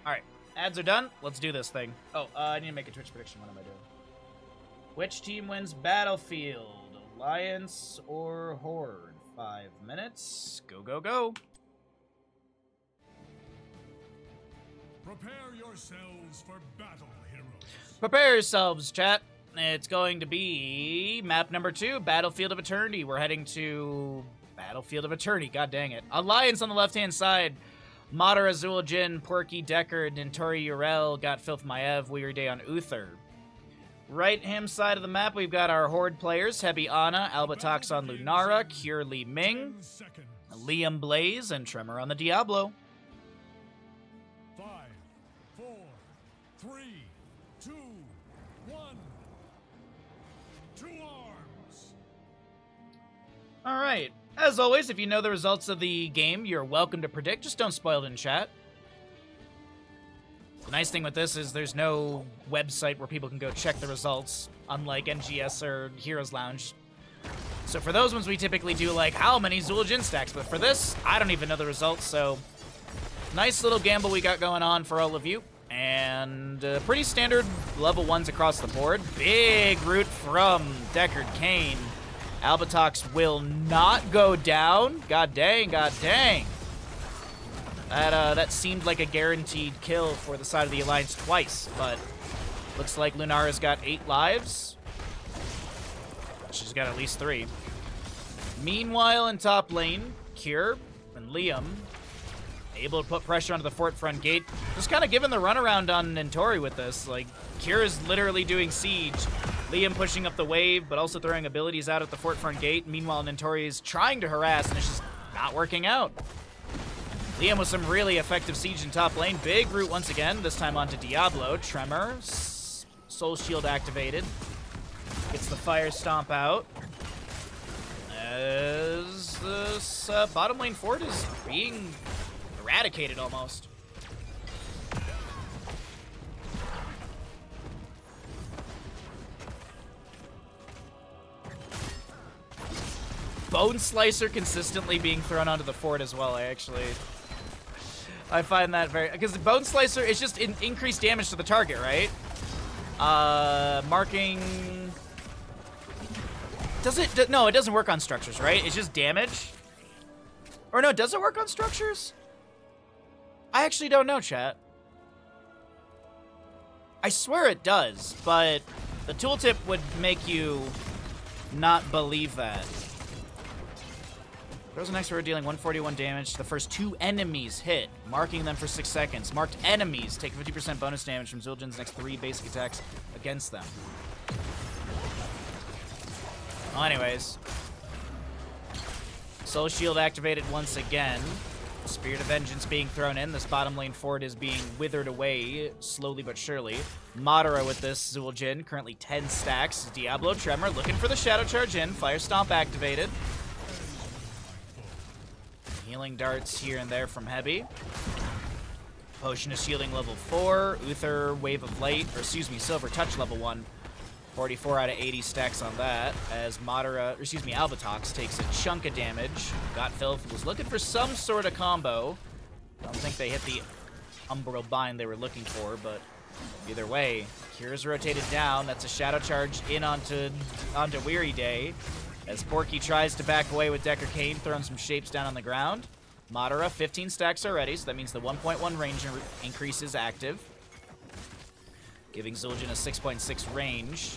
Alright, ads are done. Let's do this thing. Oh, I need to make a Twitch prediction. What am I doing? Which team wins Battlefield? Alliance or Horde? 5 minutes. Go, go, go. Prepare yourselves for battle, heroes. Prepare yourselves, chat. It's going to be map number 2, Battlefield of Eternity. We're heading to Battlefield of Eternity. God dang it. Alliance on the left-hand side. Madara, Azul Jin, Porky, Deckard, Nintori, Urel, Got Filth, Maev, Weary Day on Uther. Right-hand side of the map, we've got our Horde players, Hebi Ana, Albatox on Lunara, Cure Li Ming, Liam Blaze, and Tremor on the Diablo. 5, 4, 3, 2, 1. To arms! Alright. As always, if you know the results of the game, you're welcome to predict. Just don't spoil it in chat. The nice thing with this is there's no website where people can go check the results, unlike NGS or Heroes Lounge. So for those ones, we typically do, like, how many Zul'jin stacks? But for this, I don't even know the results, so nice little gamble we got going on for all of you. And pretty standard level 1s across the board. Big root from Deckard Cain. Albatox will not go down. God dang, god dang. That seemed like a guaranteed kill for the side of the Alliance twice, but looks like Lunara's got 8 lives. She's got at least 3. Meanwhile, in top lane, Cure and Liam able to put pressure onto the fort front gate. Just kind of giving the runaround on Nintori with this. Like, Cure is literally doing siege. Liam pushing up the wave, but also throwing abilities out at the fort front gate. Meanwhile, Nintori is trying to harass, and it's just not working out. Liam with some really effective siege in top lane. Big root once again, this time onto Diablo. Tremor, Soul Shield activated. Gets the Fire Stomp out. As this bottom lane fort is being eradicated almost. Bone Slicer consistently being thrown onto the fort as well, I find that very... Because the Bone Slicer is just increased damage to the target, right? Marking... Does it... No, it doesn't work on structures, right? It's just damage? Or no, does it work on structures? I actually don't know, chat. I swear it does, but the tooltip would make you not believe that. Throws an extra dealing 141 damage to the first 2 enemies hit, marking them for 6 seconds. Marked enemies take 50% bonus damage from Zul'jin's next 3 basic attacks against them. Well, anyways. Soul Shield activated once again. Spirit of Vengeance being thrown in. This bottom lane fort is being withered away, slowly but surely. Madara with this Zul'jin, currently 10 stacks. Diablo Tremor looking for the Shadow Charge in. Fire Stomp activated. Healing darts here and there from Hebi. Potion of Shielding level 4. Uther Wave of Light, or excuse me, Silver Touch level 1. 44 out of 80 stacks on that, as Albatox takes a chunk of damage. Got Filth was looking for some sort of combo. Don't think they hit the Umbral Bind they were looking for, but either way, Cure's rotated down. That's a Shadow Charge in onto Weary Day. As Porky tries to back away with Deckard Cain, throwing some shapes down on the ground. Madara, 15 stacks already, so that means the 1.1 range increase is active. giving Zul'jin a 6.6 range.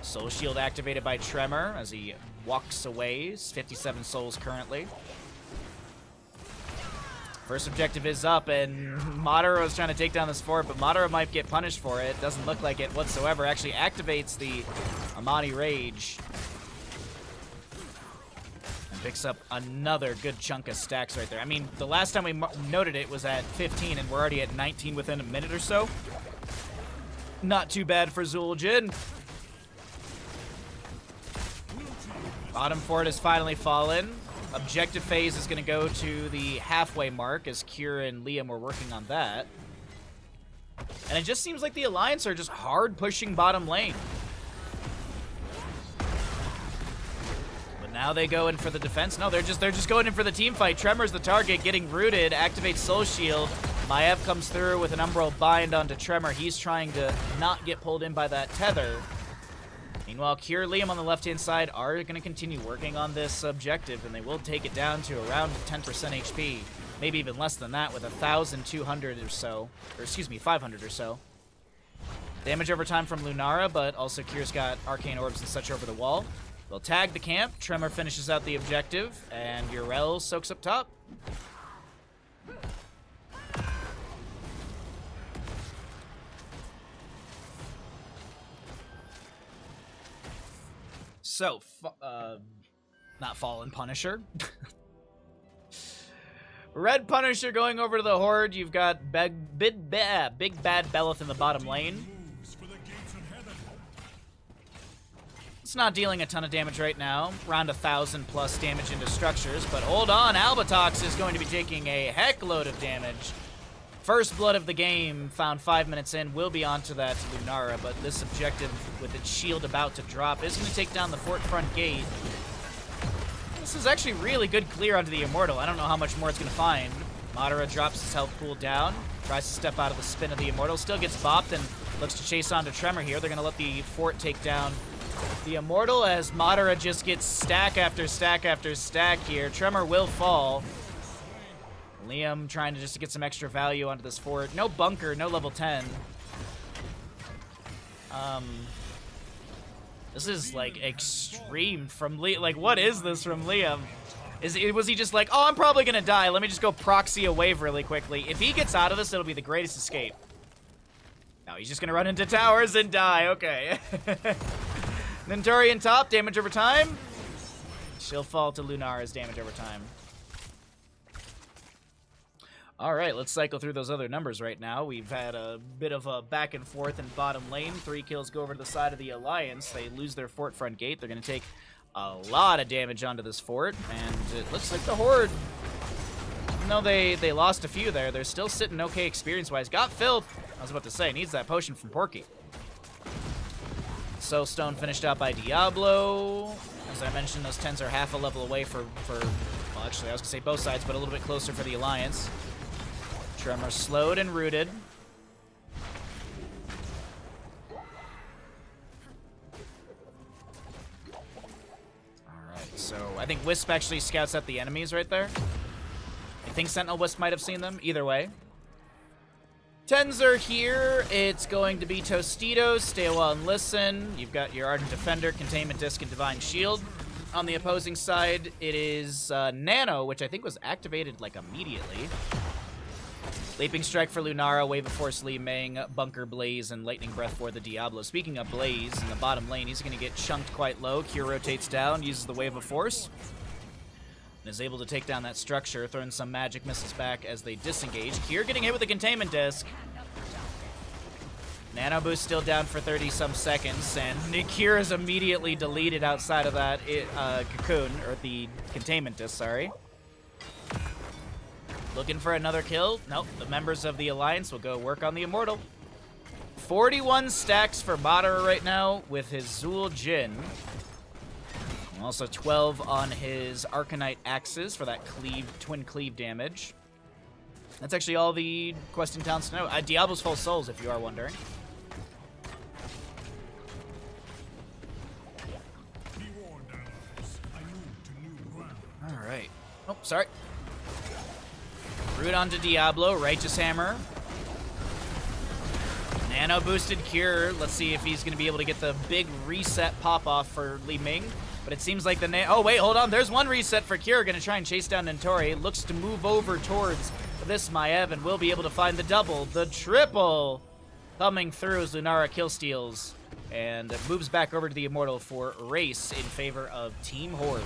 Soul Shield activated by Tremor as he walks away. 57 souls currently. First objective is up, and Madara is trying to take down this fort, but Madara might get punished for it. Doesn't look like it whatsoever. Actually activates the Amani Rage. And picks up another good chunk of stacks right there. I mean, the last time we noted it was at 15, and we're already at 19 within a minute or so. Not too bad for Zul'jin. Bottom fort has finally fallen. Objective phase is going to go to the halfway mark as Kira and Liam were working on that. And it just seems like the Alliance are just hard pushing bottom lane. But now they go in for the defense. No, they're just going in for the team fight. Tremor's the target, getting rooted, activates Soul Shield. Maiev comes through with an Umbral Bind onto Tremor. He's trying to not get pulled in by that tether. Meanwhile, Kira and Liam on the left-hand side are going to continue working on this objective, and they will take it down to around 10% HP. Maybe even less than that with 1,200 or so. Or excuse me, 500 or so. Damage over time from Lunara, but also Kira's got Arcane Orbs and such over the wall. They'll tag the camp. Tremor finishes out the objective, and Yrel soaks up top. So, not Fallen Punisher. Red Punisher going over to the Horde. You've got Big Bad Belith in the bottom lane. It's not dealing a ton of damage right now. Around 1,000 plus damage into structures. But hold on, Albatox is going to be taking a heck load of damage. First blood of the game, found 5 minutes in, will be onto that Lunara, but this objective with its shield about to drop is going to take down the fort front gate. This is actually really good clear onto the Immortal. I don't know how much more it's going to find. Madara drops his health pool down, tries to step out of the spin of the Immortal, still gets bopped and looks to chase onto Tremor here. They're going to let the fort take down the Immortal as Madara just gets stack after stack after stack here. Tremor will fall. Liam trying to just get some extra value onto this fort. No bunker, no level 10. This is like extreme from Liam. Like, what is this from Liam? Was he just like, oh, I'm probably gonna die. Let me just go proxy a wave really quickly. If he gets out of this, it'll be the greatest escape. No, he's just gonna run into towers and die. Okay. Ninturian top, damage over time. She'll fall to Lunara's damage over time. All right, let's cycle through those other numbers right now. We've had a bit of a back and forth in bottom lane. 3 kills go over to the side of the Alliance. They lose their fort front gate. They're going to take a lot of damage onto this fort. And it looks like the Horde, even though they lost a few there, they're still sitting okay experience-wise. Got Filth. I was about to say, needs that potion from Porky. Soulstone finished out by Diablo. As I mentioned, those 10s are half a level away for well, actually, I was going to say both sides, but a little bit closer for the Alliance. Tremor slowed and rooted. Alright, so I think Wisp actually scouts out the enemies right there. I think Sentinel Wisp might have seen them. Either way. 10s are here. It's going to be Tostitos, Stay a While and Listen. You've got your Ardent Defender, Containment Disc, and Divine Shield. On the opposing side, it is Nano, which I think was activated like immediately. Leaping Strike for Lunara, Wave of Force Li Ming, Bunker Blaze, and Lightning Breath for the Diablo. Speaking of Blaze, in the bottom lane, he's going to get chunked quite low. Cure rotates down, uses the Wave of Force, and is able to take down that structure, throwing some magic missiles back as they disengage. Cure getting hit with a Containment Disc. Nano Boost still down for 30-some seconds, and Cure is immediately deleted outside of that cocoon, or the Containment Disc, sorry. Looking for another kill. Nope, the members of the Alliance will go work on the Immortal. 41 stacks for Madara right now with his Zul'jin. Also 12 on his Arcanite axes for that twin cleave damage. That's actually all the questing talents to know. Diablo's full souls, if you are wondering. All right. Oh, sorry. Root onto Diablo, Righteous Hammer. Nano boosted Cure. Let's see if he's going to be able to get the big reset pop-off for Li Ming. But it seems like the oh, wait, hold on. There's one reset for Cure. Going to try and chase down Nentori. Looks to move over towards this Maiev and will be able to find the double. The triple coming through as Lunara kill steals. And moves back over to the Immortal for race in favor of Team Horde.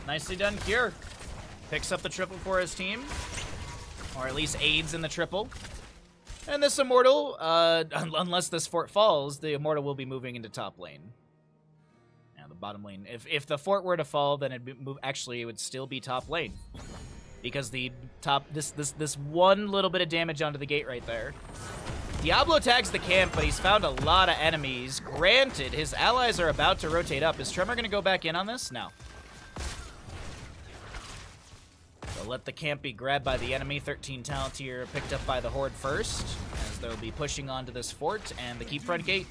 Nicely done, Cure. Picks up the triple for his team. Or at least aids in the triple. And this Immortal, unless this fort falls, the Immortal will be moving into top lane. Now the bottom lane. If the fort were to fall, then it would still be top lane. Because the top, this one little bit of damage onto the gate right there. Diablo tags the camp, but he's found a lot of enemies. Granted, his allies are about to rotate up. Is Tremor going to go back in on this? No. So let the camp be grabbed by the enemy. 13 talent here picked up by the Horde first, as they'll be pushing onto this fort and the keep front gate.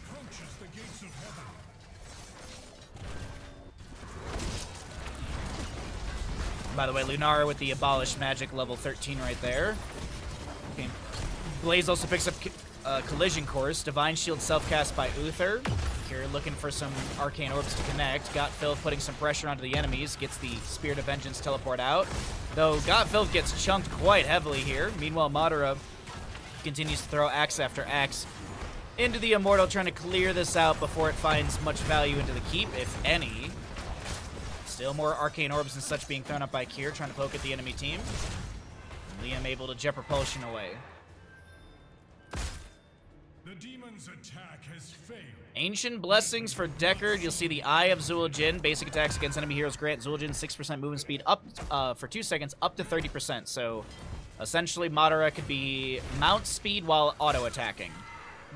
By the way, Lunara with the abolished magic level 13 right there. Okay. Blaze also picks up Collision Course. Divine Shield self-cast by Uther. Here looking for some Arcane Orbs to connect. Gotfilth putting some pressure onto the enemies. Gets the Spirit of Vengeance teleport out. Though Gotfilth gets chunked quite heavily here. Meanwhile, Madara continues to throw axe after axe into the Immortal, trying to clear this out before it finds much value into the keep, if any. Still more Arcane Orbs and such being thrown up by Kier, trying to poke at the enemy team. Liam able to jet propulsion away. The demon's attack has failed. Ancient Blessings for Deckard. You'll see the Eye of Zul'jin. Basic attacks against enemy heroes grant Zul'jin 6% movement speed up for 2 seconds, up to 30%. So essentially, Madara could be mount speed while auto attacking.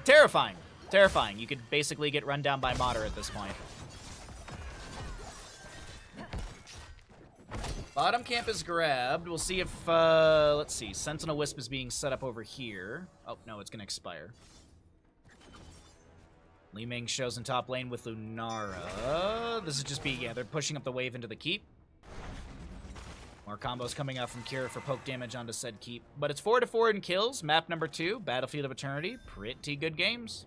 Terrifying. Terrifying. You could basically get run down by Madara at this point. Bottom camp is grabbed. We'll see if, let's see. Sentinel Wisp is being set up over here. Oh, no, it's going to expire. Li Ming shows in top lane with Lunara. This is just yeah, they're pushing up the wave into the keep. More combos coming out from Kira for poke damage onto said keep. But it's 4-4 in kills. Map number 2, Battlefield of Eternity. Pretty good games.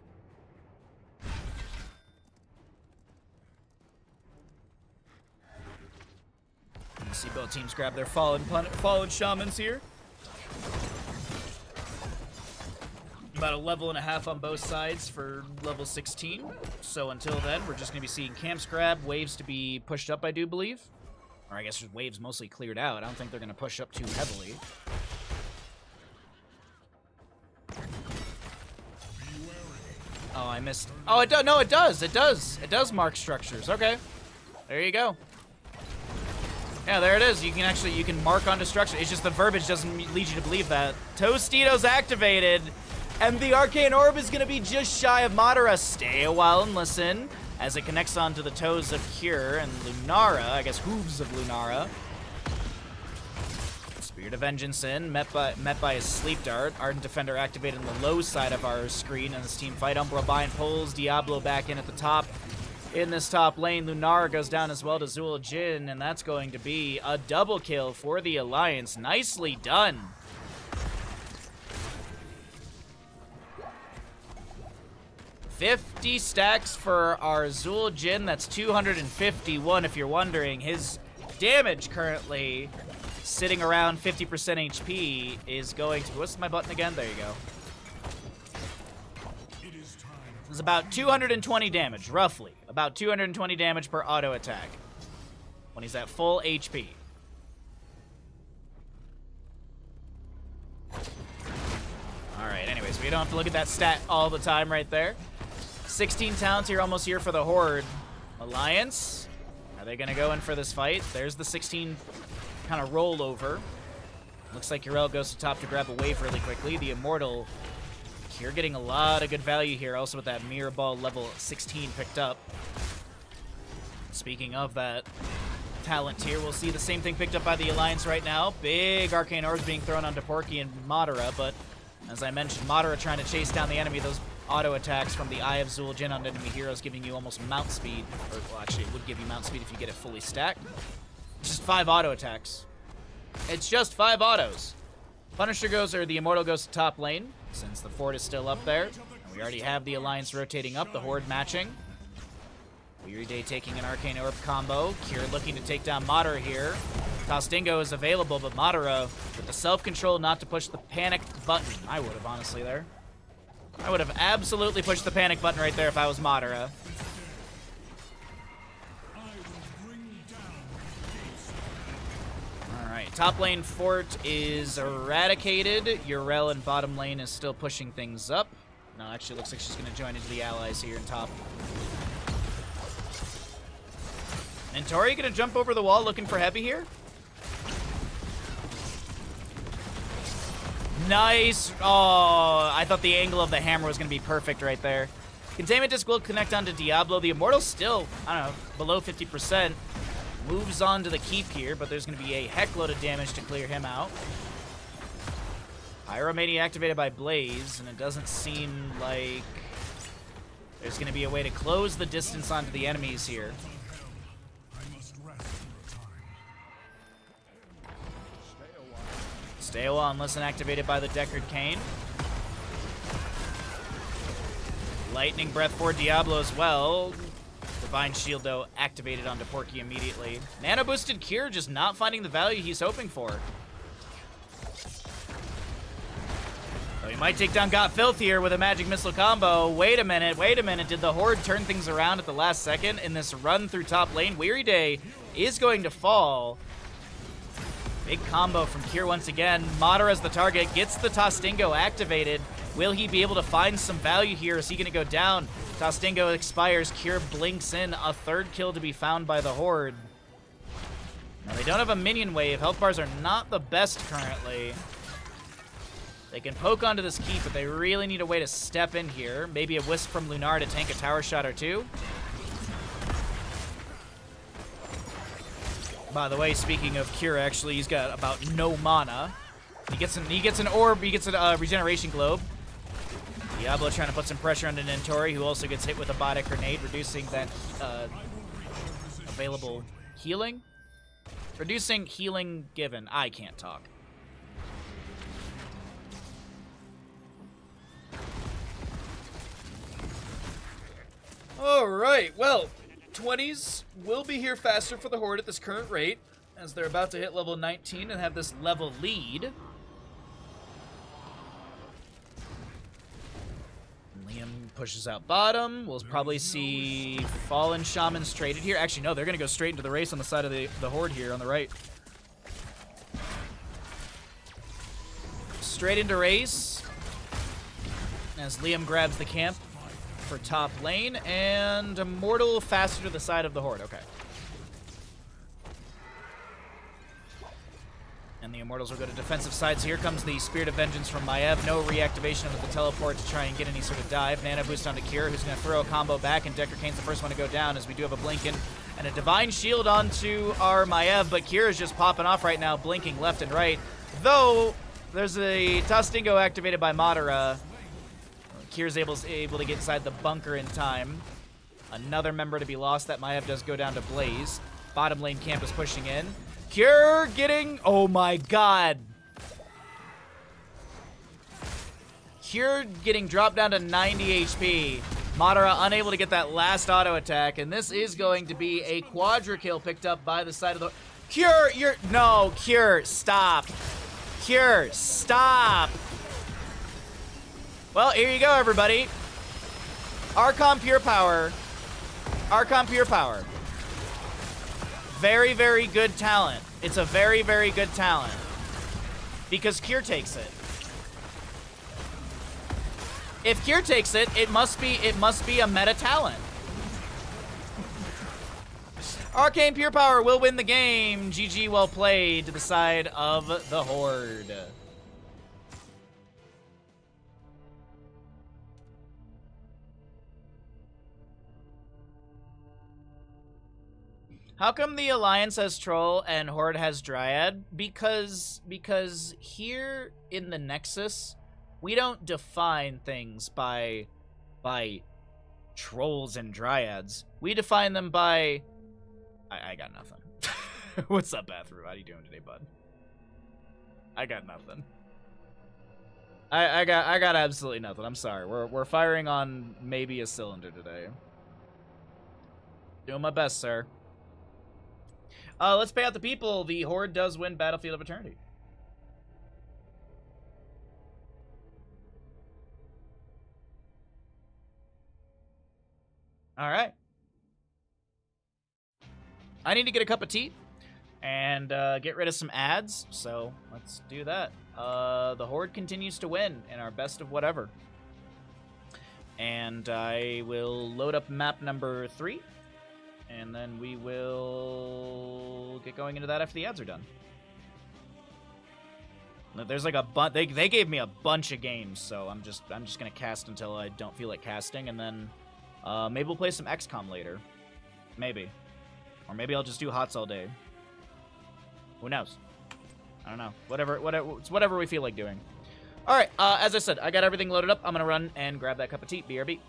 You see both teams grab their fallen shamans here. About a level and a half on both sides for level 16. So until then, we're just going to be seeing camps grab, waves to be pushed up, I do believe. Or I guess just waves mostly cleared out. I don't think they're going to push up too heavily. Oh, I missed. Oh, it does. No, it does. It does. It does mark structures. Okay. There you go. Yeah, there it is. You can mark onto structure. It's just the verbiage doesn't lead you to believe that. Tostitos activated. And the Arcane Orb is going to be just shy of Madara. Stay a while and listen as it connects onto the toes of Cure and Lunara. I guess hooves of Lunara. Spirit of Vengeance in, met by his Sleep Dart. Ardent Defender activated on the low side of our screen in this team fight. Umbral Bind pulls Diablo back in at the top. In this top lane, Lunara goes down as well to Zul'jin, and that's going to be a double kill for the Alliance. Nicely done. $50 stacks for our Zul'jin. That's 251 if you're wondering. His damage currently sitting around 50% HP is going to... What's my button again? There you go. It's about 220 damage, roughly. About 220 damage per auto attack when he's at full HP. Alright, anyways, we don't have to look at that stat all the time right there. 16 talents here, almost here for the Horde. Alliance, are they going to go in for this fight? There's the 16 kind of rollover. Looks like Yrel goes to top to grab a wave really quickly. The Immortal... You're getting a lot of good value here, also with that Mirror Ball level 16 picked up. Speaking of that talent tier, we'll see the same thing picked up by the Alliance right now. Big Arcane Orbs being thrown onto Porky and Madara, but as I mentioned, Madara trying to chase down the enemy. Those auto attacks from the Eye of Zul'jin on enemy heroes giving you almost mount speed. Or, well, actually, it would give you mount speed if you get it fully stacked. It's just 5 auto attacks. It's just 5 autos. Punisher goes, or the Immortal goes to top lane, since the fort is still up there. And we already have the Alliance rotating up, the Horde matching. Weary Day taking an Arcane Orb combo. Cure looking to take down Madara here. Tostingo is available, but Madara with the self-control not to push the panic button. I would have, honestly, there. I would have absolutely pushed the panic button right there if I was Madara. Alright, top lane fort is eradicated. Yrel in bottom lane is still pushing things up. No, actually looks like she's going to join into the allies here in top. And Tori going to jump over the wall looking for Heavy here? Nice. Oh, I thought the angle of the hammer was going to be perfect right there. Containment Disc will connect onto Diablo. The Immortal's still, I don't know, below 50%. Moves on to the keep here, but there's going to be a heckload of damage to clear him out. Pyromania activated by Blaze, and it doesn't seem like there's going to be a way to close the distance onto the enemies here. Stay a while unless activated by the Deckard Cain. Lightning Breath for Diablo as well. Divine Shield, though, activated onto Porky immediately. Nano boosted Cure, just not finding the value he's hoping for. So he might take down Got Filth here with a Magic Missile combo. Wait a minute, wait a minute. Did the Horde turn things around at the last second in this run through top lane? Weary Day is going to fall. Big combo from Cure once again. Madara as the target, gets the Tostingo activated. Will he be able to find some value here? Is he going to go down? Tostingo expires, Cure blinks in. A third kill to be found by the Horde. Now they don't have a minion wave. Health bars are not the best currently. They can poke onto this keep, but they really need a way to step in here. Maybe a Wisp from Lunar to tank a tower shot or two. By the way, speaking of Cure, actually, he's got about no mana. He gets an orb, he gets a regeneration globe. Diablo trying to put some pressure on Nentori, who also gets hit with a Bodic Grenade, reducing that available healing. Reducing healing given. I can't talk. Alright, well, 20s will be here faster for the Horde at this current rate, as they're about to hit level 19 and have this level lead. Liam pushes out bottom. We'll probably see Fallen Shamans traded here. Actually, no, they're going to go straight into the race on the side of the Horde here on the right. Straight into race as Liam grabs the camp for top lane, and Immortal faster to the side of the Horde. Okay. And the Immortals will go to defensive sides. Here comes the Spirit of Vengeance from Maiev. No reactivation of the teleport to try and get any sort of dive. Nano boost onto Cure, who's going to throw a combo back, and Deckard Cain's the first one to go down, as we do have a Blinken and a Divine Shield onto our Maiev, but Cure is just popping off right now, blinking left and right. Though, there's a Tostingo activated by Madara. Cure's able to get inside the bunker in time. Another member to be lost. That Maiev does go down to Blaze. Bottom lane camp is pushing in. Cure getting... Oh my god. Cure getting dropped down to 90 HP. Madara unable to get that last auto attack. And this is going to be a quadra kill picked up by the side of the... Cure, you're... No, Cure, stop. Cure, stop. Well, here you go, everybody. Archon Pure Power. Archon Pure Power. Very, very good talent. It's a very, very good talent. Because Cure takes it. If Cure takes it, it must be a meta talent. Arcane Pure Power will win the game. GG, well played to the side of the Horde. How come the Alliance has Troll and Horde has Dryad? Because here in the Nexus, we don't define things by Trolls and Dryads. We define them by... I got nothing. What's up, Bathroom? How you doing today, bud? I got nothing. I got absolutely nothing. I'm sorry. We're firing on maybe a cylinder today. Doing my best, sir. Let's pay out the people. The Horde does win Battlefield of Eternity. All right. I need to get a cup of tea and get rid of some ads, so let's do that. The Horde continues to win in our best of whatever. And I will load up map number 3, and then we will get going into that after the ads are done. There's like a they gave me a bunch of games, so I'm just gonna cast until I don't feel like casting, and then maybe we'll play some XCOM later, maybe, or maybe I'll just do HOTS all day. Who knows? I don't know. It's whatever we feel like doing. All right. As I said, I got everything loaded up. I'm gonna run and grab that cup of tea. BRB.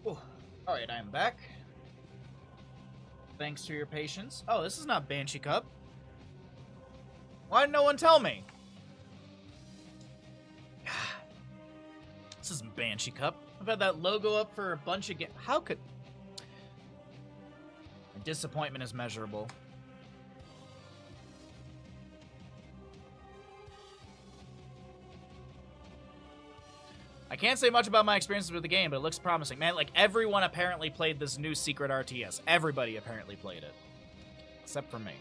Oh, all right, I am back. Thanks for your patience. Oh, this is not Banshee Cup. Why did no one tell me? This isn't Banshee Cup. I've had that logo up for a bunch of games. How could... My disappointment is measurable. I can't say much about my experiences with the game, but it looks promising. Man, like, everyone apparently played this new secret RTS. Everybody apparently played it. Except for me.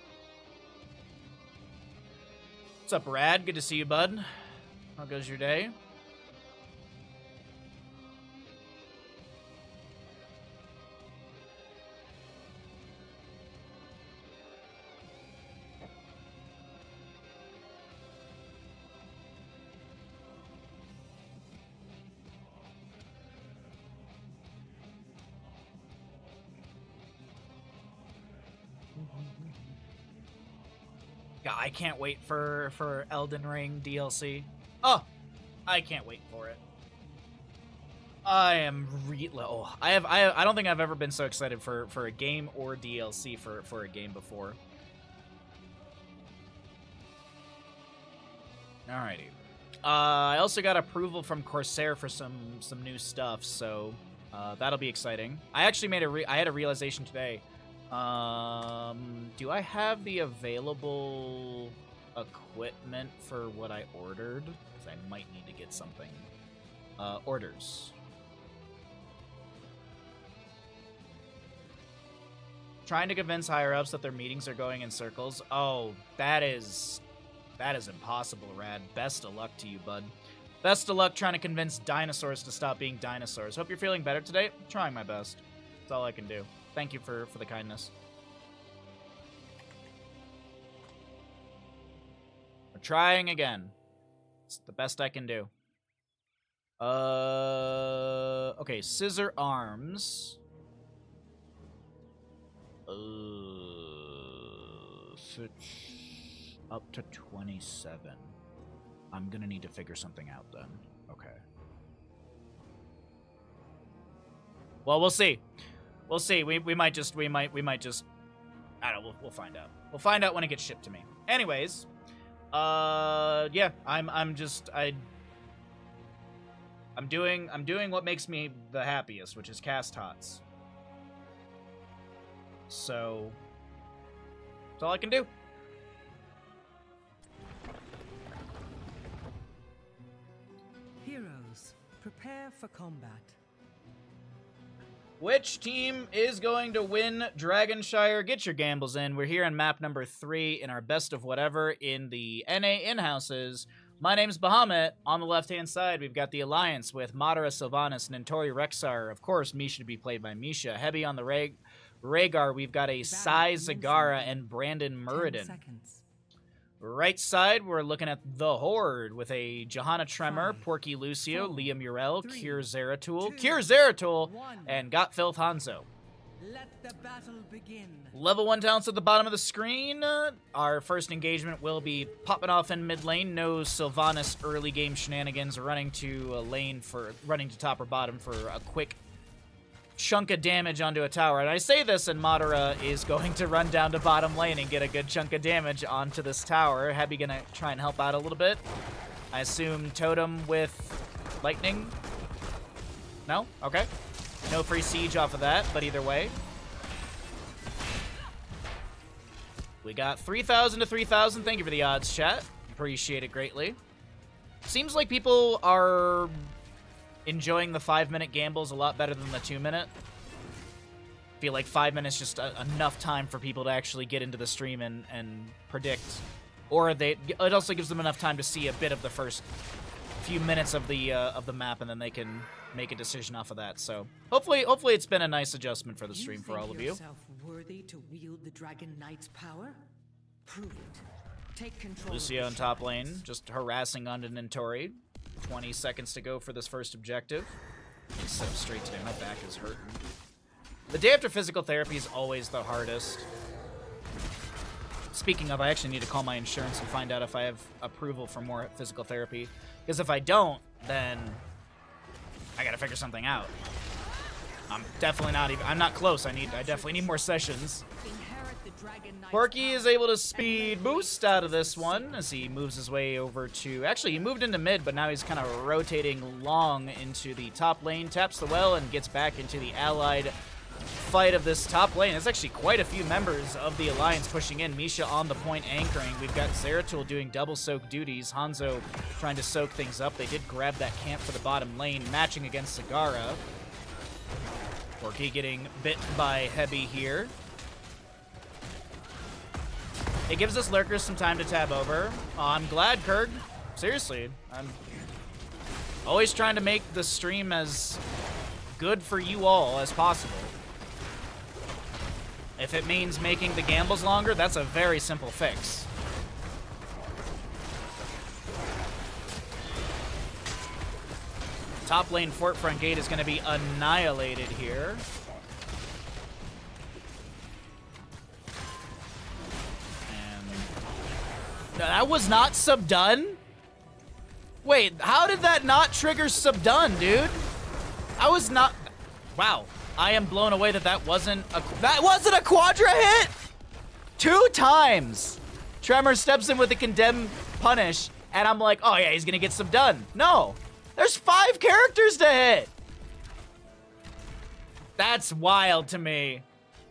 What's up, Rad? Good to see you, bud. How goes your day? God, I can't wait for Elden Ring DLC. Oh, I can't wait for it. I am I don't think I've ever been so excited for a game or DLC for a game before. Alrighty. I also got approval from Corsair for some new stuff, so that'll be exciting. I actually made I had a realization today. Do I have the available equipment for what I ordered? Because I might need to get something. Orders. Trying to convince higher-ups that their meetings are going in circles. Oh, that is impossible, Rad. Best of luck to you, bud. Best of luck trying to convince dinosaurs to stop being dinosaurs. Hope you're feeling better today. I'm trying my best. That's all I can do. Thank you for the kindness. We're trying again. It's the best I can do. Okay, scissor arms. It's up to 27. I'm gonna need to figure something out then. Okay. Well, we'll see. We'll see. We might just I don't know, we'll find out. We'll find out when it gets shipped to me. Anyways, yeah, I'm doing what makes me the happiest, which is cast HOTS. So that's all I can do. Heroes, prepare for combat. Which team is going to win Dragonshire? Get your gambles in. We're here on map number 3 in our best of whatever in the NA in-houses. My name's Bahamut. On the left-hand side, we've got the Alliance with Madara, Sylvanas, Nintori, Rexar. Of course, Misha to be played by Misha. Heavy on the Rhaegar, we've got a Sai Zagara and Brandon Muradin. Right side, we're looking at the Horde with a Johanna Tremor, Porky Lucio, Leah Murel, Kier Zeratul, and Gottfilth Hanzo. Let the battle begin. Level 1 talents at the bottom of the screen. Our first engagement will be popping off in mid lane. No Sylvanas early game shenanigans, running to top or bottom for a quick chunk of damage onto a tower. And I say this, and Madara is going to run down to bottom lane and get a good chunk of damage onto this tower. Heavy gonna try and help out a little bit. I assume Totem with Lightning? No? Okay. No free siege off of that, but either way. We got 3,000 to 3,000. Thank you for the odds, chat. Appreciate it greatly. Seems like people are enjoying the 5-minute gambles a lot better than the 2-minute. Feel like 5 minutes just enough time for people to actually get into the stream and predict. Or it also gives them enough time to see a bit of the first few minutes of the map, and then they can make a decision off of that. So hopefully it's been a nice adjustment for the stream for all of you. Worthy to wield the Dragon Knight's power? Prove it. Take control. Lucio in top lane, just harassing onto Nintori. 20 seconds to go for this first objective. He's so straight today. My back is hurting. The day after physical therapy is always the hardest. Speaking of, I actually need to call my insurance and find out if I have approval for more physical therapy. Because if I don't, then I gotta figure something out. I'm definitely not even. I'm not close. I definitely need more sessions. Porky is able to speed boost out of this one as he moves his way over to... Actually, he moved into mid, but now he's kind of rotating long into the top lane, taps the well, and gets back into the allied fight of this top lane. There's actually quite a few members of the Alliance pushing in. Misha on the point anchoring. We've got Zeratul doing double soak duties. Hanzo trying to soak things up. They did grab that camp for the bottom lane, matching against Zagara. Porky getting bit by Heavy here. It gives us lurkers some time to tab over. I'm glad, Kurg. Seriously, I'm always trying to make the stream as good for you all as possible. If it means making the gambles longer, that's a very simple fix. Top lane fort front gate is going to be annihilated here. That was not subdone? Wait, how did that not trigger subdone, dude? I was not... Wow. I am blown away that wasn't a quadra hit? 2 times. Tremor steps in with a condemn punish, and I'm like, oh yeah, he's gonna get subdone. No. There's 5 characters to hit. That's wild to me.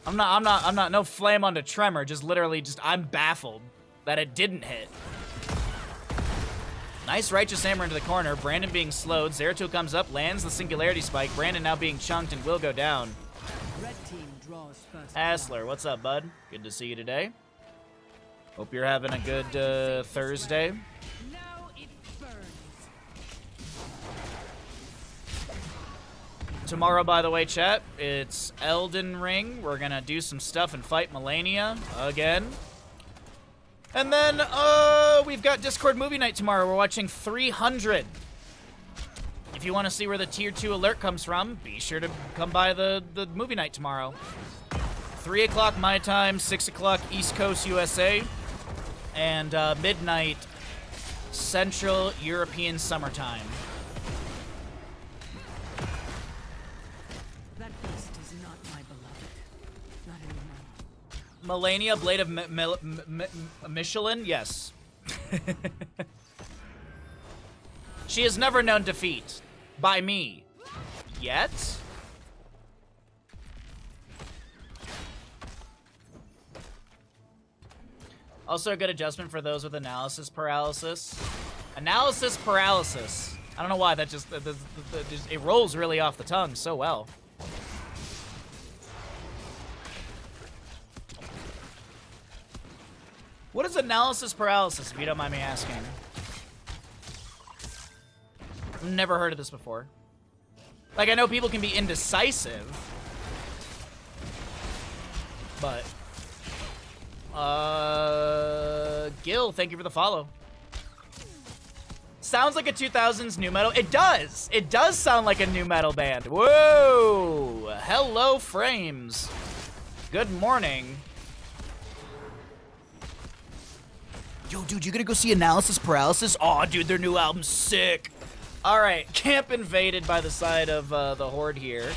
I'm not, no flame onto Tremor, just literally I'm baffled that it didn't hit. Nice righteous hammer into the corner. Brandon being slowed. Zeratul comes up, lands the singularity spike. Brandon now being chunked and will go down. Red team draws first. Hassler, what's up, bud? Good to see you today. Hope you're having a good Thursday. Now it burns. Tomorrow, by the way, chat, it's Elden Ring. We're gonna do some stuff and fight Melania again. And then, we've got Discord movie night tomorrow. We're watching 300. If you want to see where the tier 2 alert comes from, be sure to come by the movie night tomorrow. 3 o'clock my time, 6 o'clock East Coast USA, and midnight Central European summertime. That beast is not my beloved. Not anymore. Melania, Blade of Michelin? Yes. She has never known defeat. By me. Yet? Also a good adjustment for those with analysis paralysis. Analysis paralysis. I don't know why, that just it rolls really off the tongue so well. What is analysis paralysis, if you don't mind me asking? Never heard of this before. Like, I know people can be indecisive, but Gil, thank you for the follow. Sounds like a 2000s new metal. It does. It does sound like a new metal band. Whoa. Hello, Frames. Good morning. Yo, dude, you gonna go see Analysis Paralysis? Aw, dude, their new album's sick. All right, camp invaded by the side of the Horde here.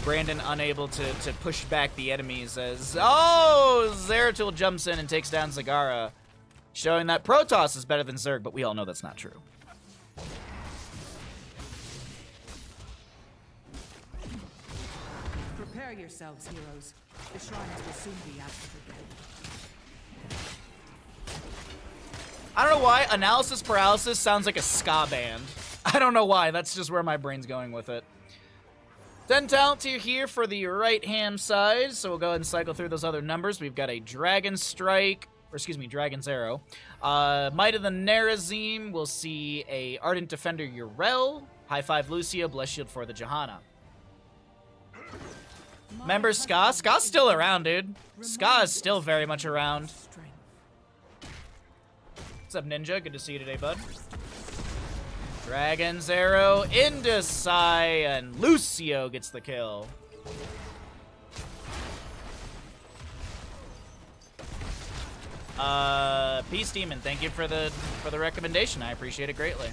Brandon unable to push back the enemies as... Oh, Zeratul jumps in and takes down Zagara, showing that Protoss is better than Zerg, but we all know that's not true. Prepare yourselves, heroes. The shrines will soon be active again. I don't know why, Analysis Paralysis sounds like a ska band. I don't know why, that's just where my brain's going with it. 10 talent tier here for the right-hand side, so we'll go ahead and cycle through those other numbers. We've got a Dragon Strike, or excuse me, Dragon's Arrow. Might of the Nerazim, we'll see a Ardent Defender Yrel, High Five Lucio, Bless Shield for the Johanna. Remember Ska? Ska's still around, dude. Ska is still very much around. What's up, Ninja? Good to see you today, bud. Dragon's Arrow into Sai, and Lucio gets the kill. Peace Demon, thank you for the recommendation. I appreciate it greatly.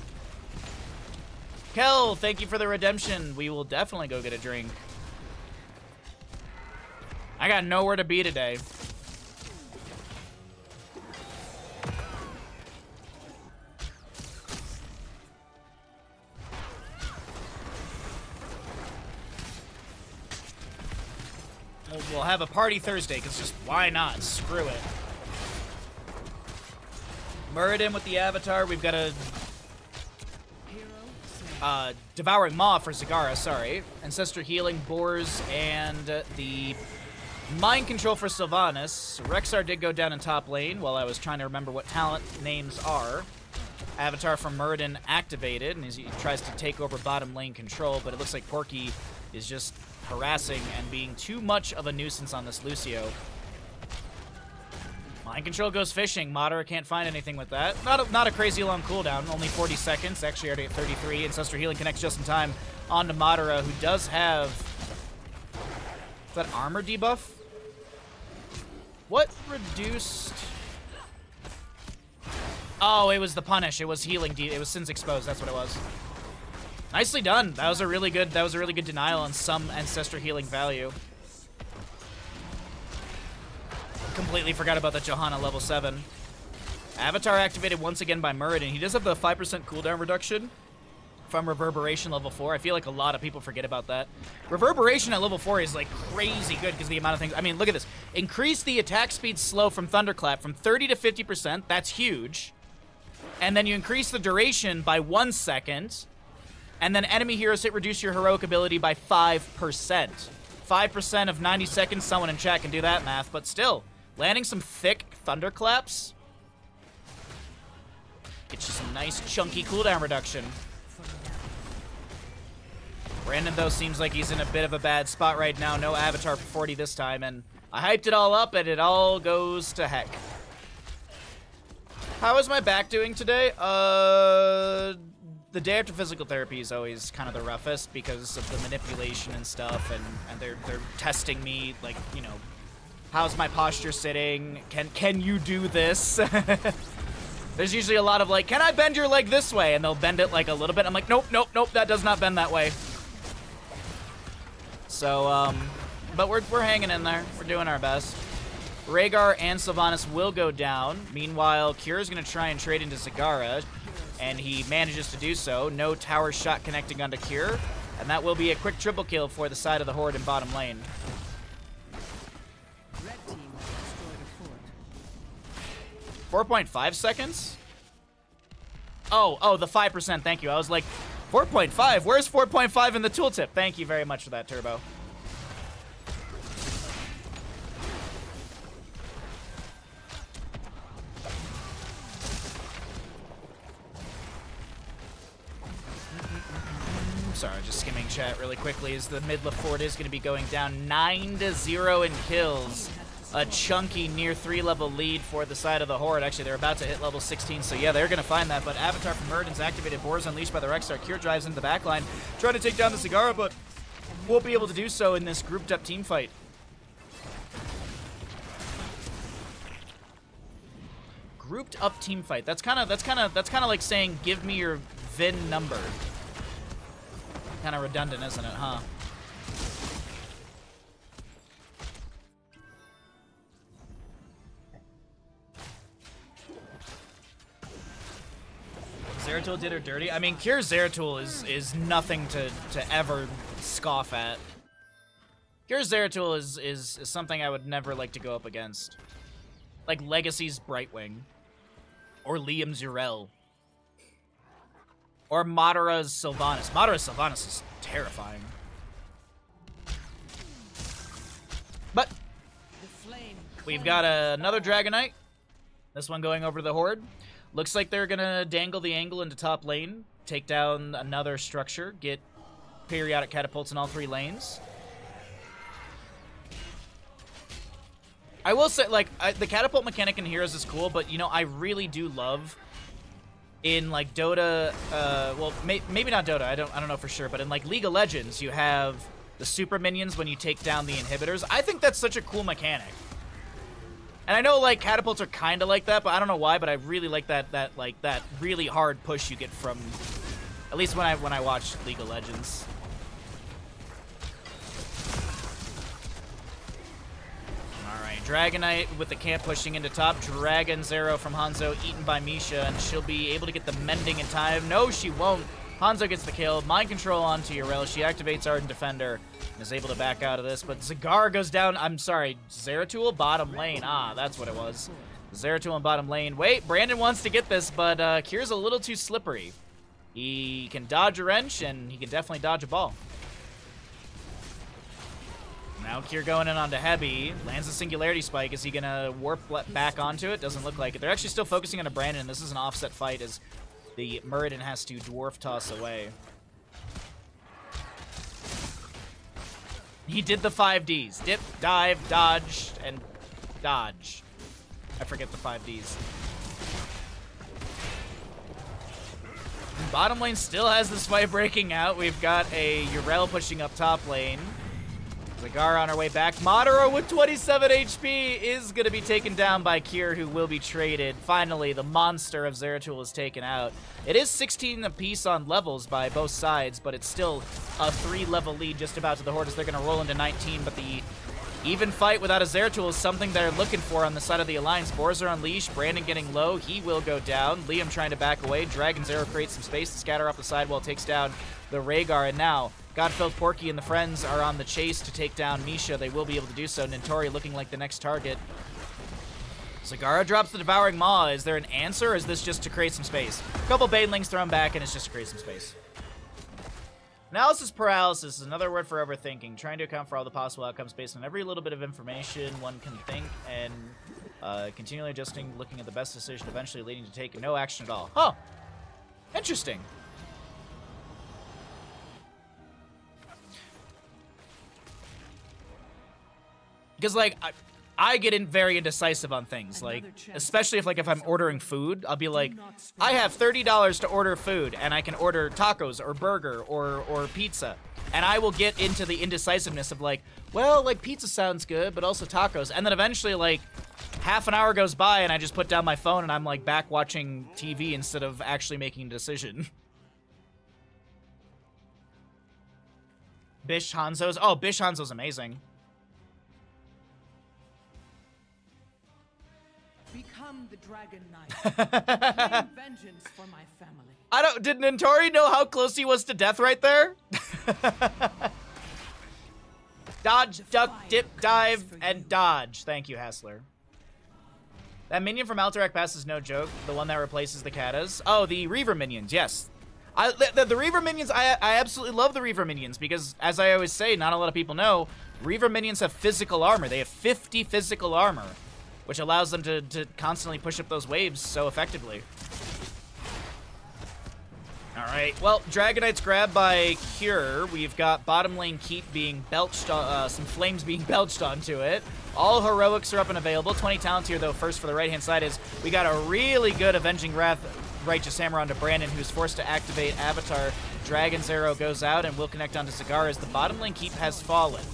Kel, thank you for the redemption. We will definitely go get a drink. I got nowhere to be today. We'll have a party Thursday, because just why not? Screw it. Muradin with the Avatar. We've got a Devouring Maw for Zagara, sorry. Ancestor Healing, Boars, and the Mind Control for Sylvanas. Rexar did go down in top lane while I was trying to remember what talent names are. Avatar from Muradin activated, and he tries to take over bottom lane control, but it looks like Porky is just harassing and being too much of a nuisance on this Lucio. Mind Control goes fishing. Madara can't find anything with that. Not a crazy long cooldown, only 40 seconds. Actually already at 33. Ancestor Healing connects just in time onto Madara, who does have... Is that armor debuff? What reduced... Oh, it was the punish. It was healing. It was Sins Exposed. That's what it was. Nicely done. That was a really good denial on some Ancestor Healing value. Completely forgot about that Johanna level 7. Avatar activated once again by Muradin. He does have the 5% cooldown reduction from Reverberation level 4. I feel like a lot of people forget about that. Reverberation at level 4 is like crazy good because the amount of things... I mean, look at this. Increase the attack speed slow from Thunderclap from 30 to 50%. That's huge. And then you increase the duration by 1 second. And then enemy heroes hit reduce your heroic ability by 5%. 5% of 90 seconds. Someone in chat can do that math, but still. Landing some thick Thunderclaps. Gets you some nice chunky cooldown reduction. Brandon, though, seems like he's in a bit of a bad spot right now. No Avatar for 40 this time, and I hyped it all up, and it all goes to heck. How is my back doing today? The day after physical therapy is always kind of the roughest because of the manipulation and stuff, and they're testing me, like, you know, How's my posture sitting? Can you do this? There's usually a lot of like, can I bend your leg this way? And they'll bend it like a little bit. I'm like, nope, nope, nope, that does not bend that way. So, but we're hanging in there. We're doing our best. Rhaegar and Sylvanas will go down. Meanwhile, Kyr's going to try and trade into Zagara, and he manages to do so. No tower shot connecting onto Kyr, and that will be a quick triple kill for the side of the Horde in bottom lane. Red team destroyed a fort. 4.5 seconds? Oh, the 5%, thank you. I was like, 4.5? Where's 4.5 in the tooltip? Thank you very much for that, Turbo. Sorry, just skimming chat really quickly as the mid fort is going to be going down 9-0 in kills. A chunky near 3-level lead for the side of the Horde. Actually, they're about to hit level 16, so yeah, they're going to find that. But Avatar from Murden's activated. Boar's unleashed by the Rexstar. Kyr drives into the backline, trying to take down the Zagara, but won't be able to do so in this grouped up team fight. Grouped up team fight. That's kind of like saying, give me your VIN number. Kind of redundant, isn't it, huh? Zeratul did her dirty. I mean, Kyr's Zeratul is nothing to ever scoff at. Kyr's Zeratul is something I would never like to go up against. Like Legacy's Brightwing. Or Liam's Yrel. Or Madara's Sylvanas. Madara's Sylvanas is terrifying. But we've got another Dragonite. This one going over to the Horde. Looks like they're going to dangle the angle into top lane. Take down another structure. Get periodic catapults in all 3 lanes. I will say, like, the catapult mechanic in Heroes is cool, but, you know, I really do love... In like Dota, well, maybe not Dota. I don't know for sure. But in like League of Legends, you have the super minions when you take down the inhibitors. I think that's such a cool mechanic. And I know like catapults are kind of like that, but I don't know why. But I really like that really hard push you get from, at least when I watch League of Legends. Dragonite with the camp pushing into top. Dragon Zero from Hanzo eaten by Misha, and she'll be able to get the mending in time. No, she won't. Hanzo gets the kill. Mind control onto Yrel. She activates Ardent Defender and is able to back out of this. But Zagara goes down. I'm sorry, Zeratul bottom lane. Ah, that's what it was. Zeratul in bottom lane. Wait, Brandon wants to get this, but Kyr's a little too slippery. He can dodge a wrench, and he can definitely dodge a ball. Now Kyr going in onto Heavy. Lands a Singularity Spike. Is he going to warp back onto it? Doesn't look like it. They're actually still focusing on a Brandon. This is an offset fight as the Muradin has to Dwarf Toss away. He did the 5Ds. Dip, dive, dodge, and dodge. I forget the 5Ds. Bottom lane still has this fight breaking out. We've got a Yrel pushing up top lane. Zagara on her way back. Madara with 27 HP is going to be taken down by Kyr, who will be traded. Finally, the monster of Zeratul is taken out. It is 16 apiece on levels by both sides, but it's still a 3-level lead just about to the Horde as they're going to roll into 19. But the even fight without a Zeratul is something they're looking for on the side of the Alliance. Boars are unleashed. Brandon getting low. He will go down. Liam trying to back away. Dragon Zero creates some space to scatter off the sidewall. Takes down the Rhaegar. And now Godfelled Porky and the friends are on the chase to take down Misha. They will be able to do so. Nintori looking like the next target. Zagara drops the Devouring Maw. Is there an answer, or is this just to create some space? A couple Banelings thrown back, and it's just to create some space. Analysis paralysis is another word for overthinking. Trying to account for all the possible outcomes based on every little bit of information one can think, and continually adjusting, looking at the best decision, eventually leading to take no action at all. Huh. Interesting. Because, like, I get very indecisive on things, like, especially if I'm ordering food, I'll be like, I have $30 to order food, and I can order tacos or burger or pizza. And I will get into the indecisiveness of like, well, like pizza sounds good, but also tacos. And then eventually like half an hour goes by and I just put down my phone and I'm like back watching TV instead of actually making a decision. Bish Hanzo's. Oh, Bish Hanzo's amazing. Become the Dragon Knight. Claim vengeance for my family. I don't. Did Nintori know how close he was to death right there? Dodge, duck, dip, dive, and dodge. Thank you, Hassler. That minion from Alterac Pass is no joke. The one that replaces the Katas. Oh, the Reaver minions. Yes. The Reaver minions, I absolutely love the Reaver minions because, as I always say, not a lot of people know, Reaver minions have physical armor. They have 50 physical armor, which allows them to constantly push up those waves so effectively. Alright, well, Dragonite's grabbed by Cure. We've got bottom lane Keep being belched, some flames being belched onto it. All heroics are up and available. 20 talents here, though. First for the right-hand side is we got a really good Avenging Wrath Righteous Hammer onto Brandon, who's forced to activate Avatar. Dragon's Arrow goes out and will connect onto Cigar as the bottom lane Keep has fallen.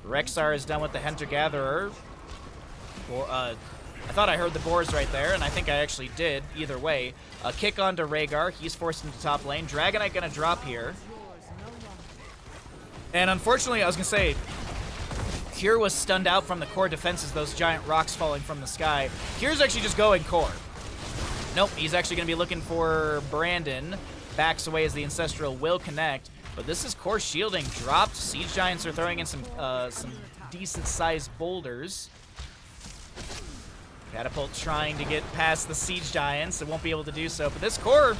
Rexar is done with the Hunter-Gatherer. I thought I heard the Boars right there, and I think I actually did. Either way. A kick onto Rhaegar. He's forced into top lane. Dragonite gonna drop here. And unfortunately, I was gonna say, Cure was stunned out from the core defenses, those giant rocks falling from the sky. Cure's actually just going core. Nope, he's actually gonna be looking for Brandon. Backs away as the Ancestral will connect. But this is core shielding dropped. Siege Giants are throwing in some decent-sized boulders. Catapult trying to get past the Siege Giants. It won't be able to do so. But this core,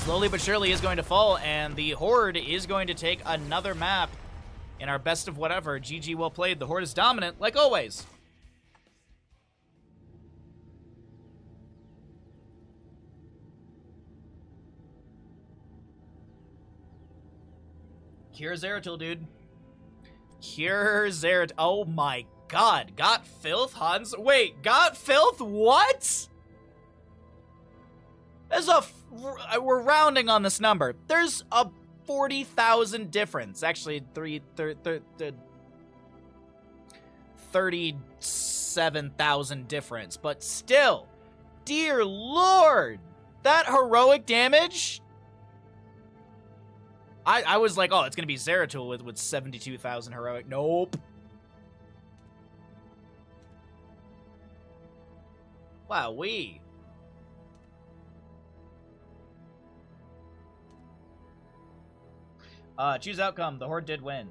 slowly but surely, is going to fall. And the Horde is going to take another map in our best of whatever. GG, well played. The Horde is dominant, like always. Cure Zeratul, dude. Cure Zeratul. Oh my God. Got Filth, Hans? Wait, Got Filth? What? There's we're rounding on this number. There's a 40,000 difference. Actually, 37,000 difference. But still, dear Lord, that heroic damage. I was like, oh, it's gonna be Zeratul with 72,000 heroic. Nope. Wowee. Choose outcome. The Horde did win.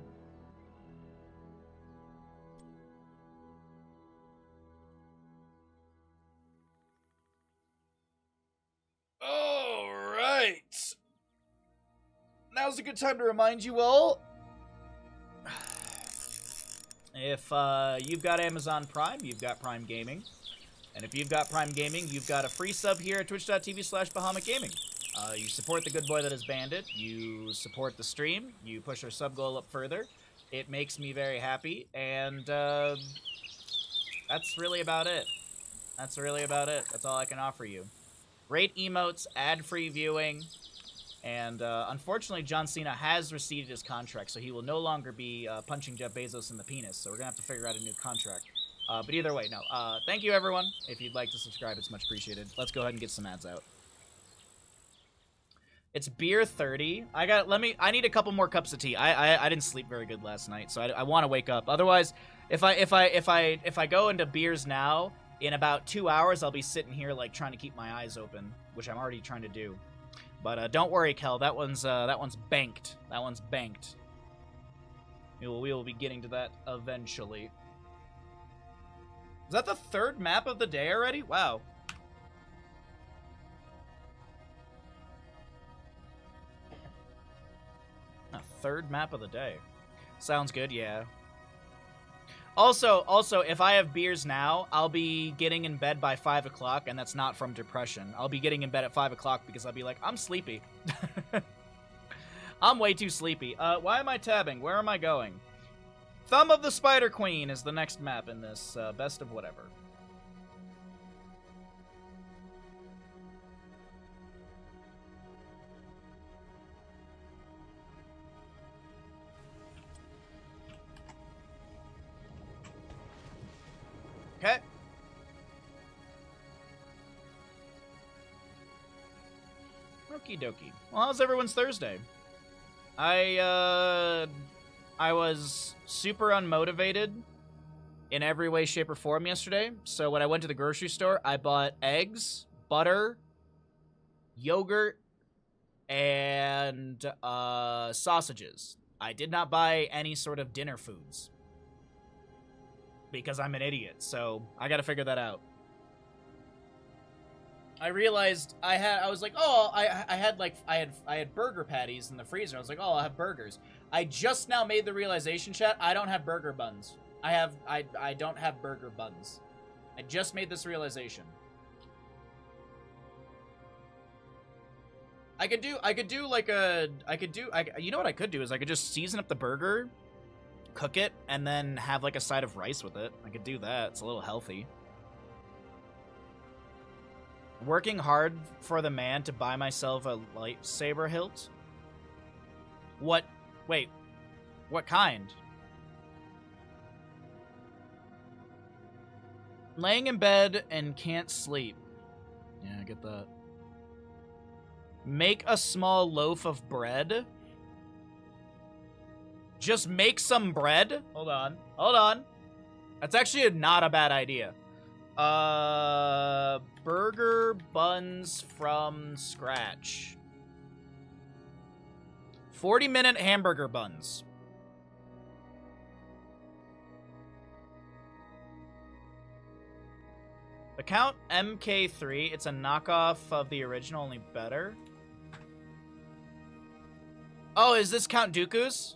All right. Now's a good time to remind you all. If you've got Amazon Prime, you've got Prime Gaming. And if you've got Prime Gaming, you've got a free sub here at twitch.tv/Bahamut Gaming. You support the good boy that is Bandit. You support the stream. You push our sub goal up further. It makes me very happy. And that's really about it. That's really about it. That's all I can offer you. Great emotes, ad-free viewing. And unfortunately, John Cena has rescinded his contract, so he will no longer be punching Jeff Bezos in the penis. So we're going to have to figure out a new contract. But either way, no. Thank you, everyone. If you'd like to subscribe, it's much appreciated. Let's go ahead and get some ads out. It's beer 30. I need a couple more cups of tea. I didn't sleep very good last night, so I want to wake up. Otherwise, if I go into beers now, in about 2 hours, I'll be sitting here like trying to keep my eyes open, which I'm already trying to do. But don't worry, Kel. That one's banked. That one's banked. We will be getting to that eventually. Is that the third map of the day already? Wow. A third map of the day. Sounds good, yeah. Also, if I have beers now, I'll be getting in bed by 5 o'clock, and that's not from depression. I'll be getting in bed at 5 o'clock because I'll be like, I'm sleepy. I'm way too sleepy. Why am I tabbing? Where am I going? Thumb of the Spider Queen is the next map in this best of whatever. Okie dokie. Well, how's everyone's Thursday? I was super unmotivated in every way, shape, or form yesterday. So when I went to the grocery store, I bought eggs, butter, yogurt, and sausages. I did not buy any sort of dinner foods because I'm an idiot. So I got to figure that out. I realized I had burger patties in the freezer. I was like, oh, I'll have burgers. I just now made the realization, chat, I don't have burger buns. I don't have burger buns. I just made this realization. You know what I could do is I could just season up the burger, cook it, and then have like a side of rice with it. I could do that. It's a little healthy. Working hard for the man to buy myself a lightsaber hilt? What? Wait. What kind? Laying in bed and can't sleep. Yeah, I get that. Make a small loaf of bread. Just make some bread? Hold on. Hold on. That's actually not a bad idea. Burger buns from scratch. 40-minute hamburger buns. Account MK3. It's a knockoff of the original, only better. Oh, is this Count Dooku's?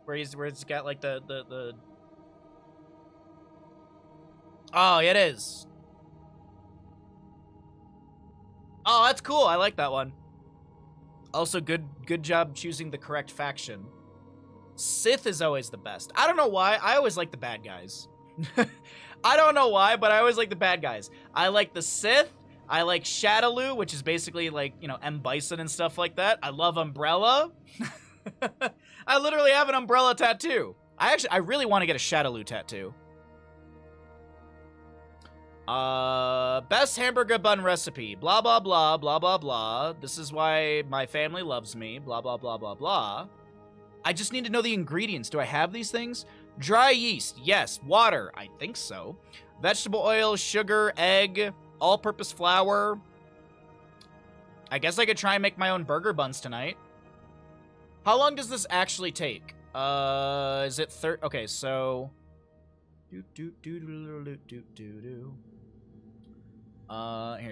Where it's got like the Oh, it is. Oh, that's cool. I like that one. Also, good job choosing the correct faction. Sith is always the best. I don't know why. I always like the bad guys. I don't know why, but I always like the bad guys. I like the Sith. I like Shadaloo, which is basically like, you know, M. Bison and stuff like that. I love Umbrella. I literally have an Umbrella tattoo. I really want to get a Shadaloo tattoo. Best hamburger bun recipe. Blah, blah, blah, blah, blah, blah. This is why my family loves me. Blah, blah, blah, blah, blah. I just need to know the ingredients. Do I have these things? Dry yeast. Yes. Water. I think so. Vegetable oil, sugar, egg, all-purpose flour. I guess I could try and make my own burger buns tonight. How long does this actually take? Is it okay, so... Here,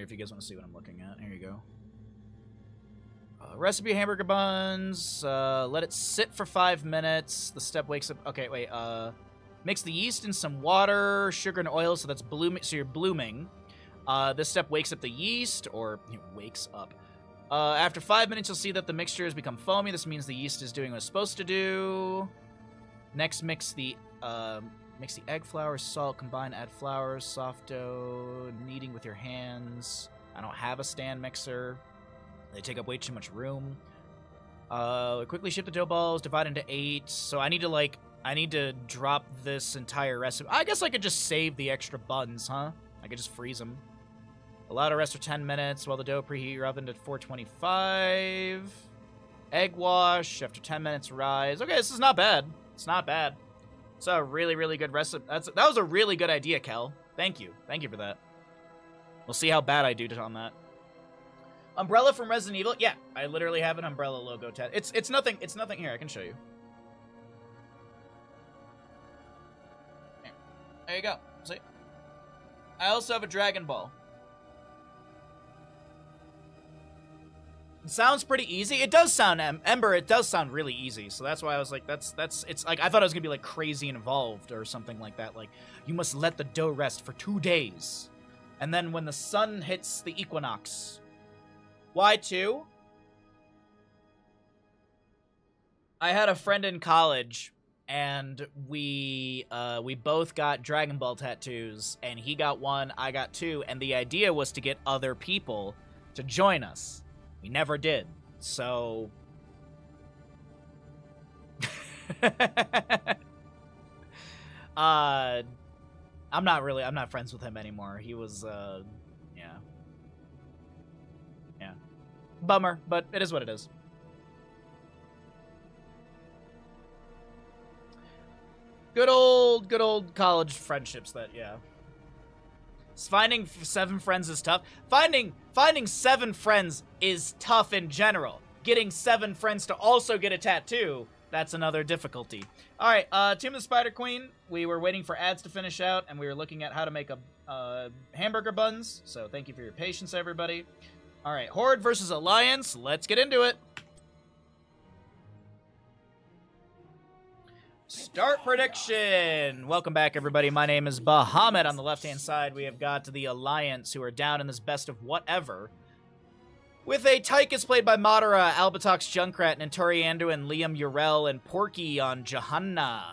if you guys want to see what I'm looking at. Here you go. Recipe hamburger buns. Let it sit for 5 minutes. The step wakes up. Okay, wait. Mix the yeast in some water, sugar, and oil, so that's blooming. So you're blooming. This step wakes up the yeast, or wakes up. After 5 minutes, you'll see that the mixture has become foamy. This means the yeast is doing what it's supposed to do. Next, mix the egg flour, salt, combine, add flour, soft dough, kneading with your hands. I don't have a stand mixer. They take up way too much room. Quickly ship the dough balls, divide into 8. So I need to drop this entire recipe. I guess I could just save the extra buns, huh? I could just freeze them. Allow to rest for 10 minutes while the dough preheat your oven to 425. Egg wash. After 10 minutes, rise. Okay, this is not bad. It's not bad. It's a really, really good recipe. That was a really good idea, Kel. Thank you. Thank you for that. We'll see how bad I do on that. Umbrella from Resident Evil. Yeah, I literally have an Umbrella logo tat. It's nothing. It's nothing. Here, I can show you. Here. There you go. See? I also have a Dragon Ball. It sounds pretty easy. It does sound, Ember, it does sound really easy. So that's why I was like, it's like, I thought it was going to be like crazy involved or something like that. Like, you must let the dough rest for 2 days. And then when the sun hits the equinox. Why 2? I had a friend in college, and we both got Dragon Ball tattoos, and he got 1, I got 2, and the idea was to get other people to join us. We never did, so... I'm not friends with him anymore. He was, yeah. Bummer, but it is what it is. Good old college friendships that, yeah. Finding 7 friends is tough. Finding 7 friends is tough in general. Getting 7 friends to also get a tattoo, that's another difficulty. All right, Tomb of the Spider Queen. We were waiting for ads to finish out, and we were looking at how to make a hamburger buns. So thank you for your patience, everybody. All right, Horde versus Alliance. Let's get into it. Start prediction! Welcome back, everybody. My name is Bahamut. On the left-hand side, we have got the Alliance, who are down in this best of whatever. With a Tychus played by Madara, Albatox Junkrat, Nantori Anduin, Liam Urel, and Porky on Johanna.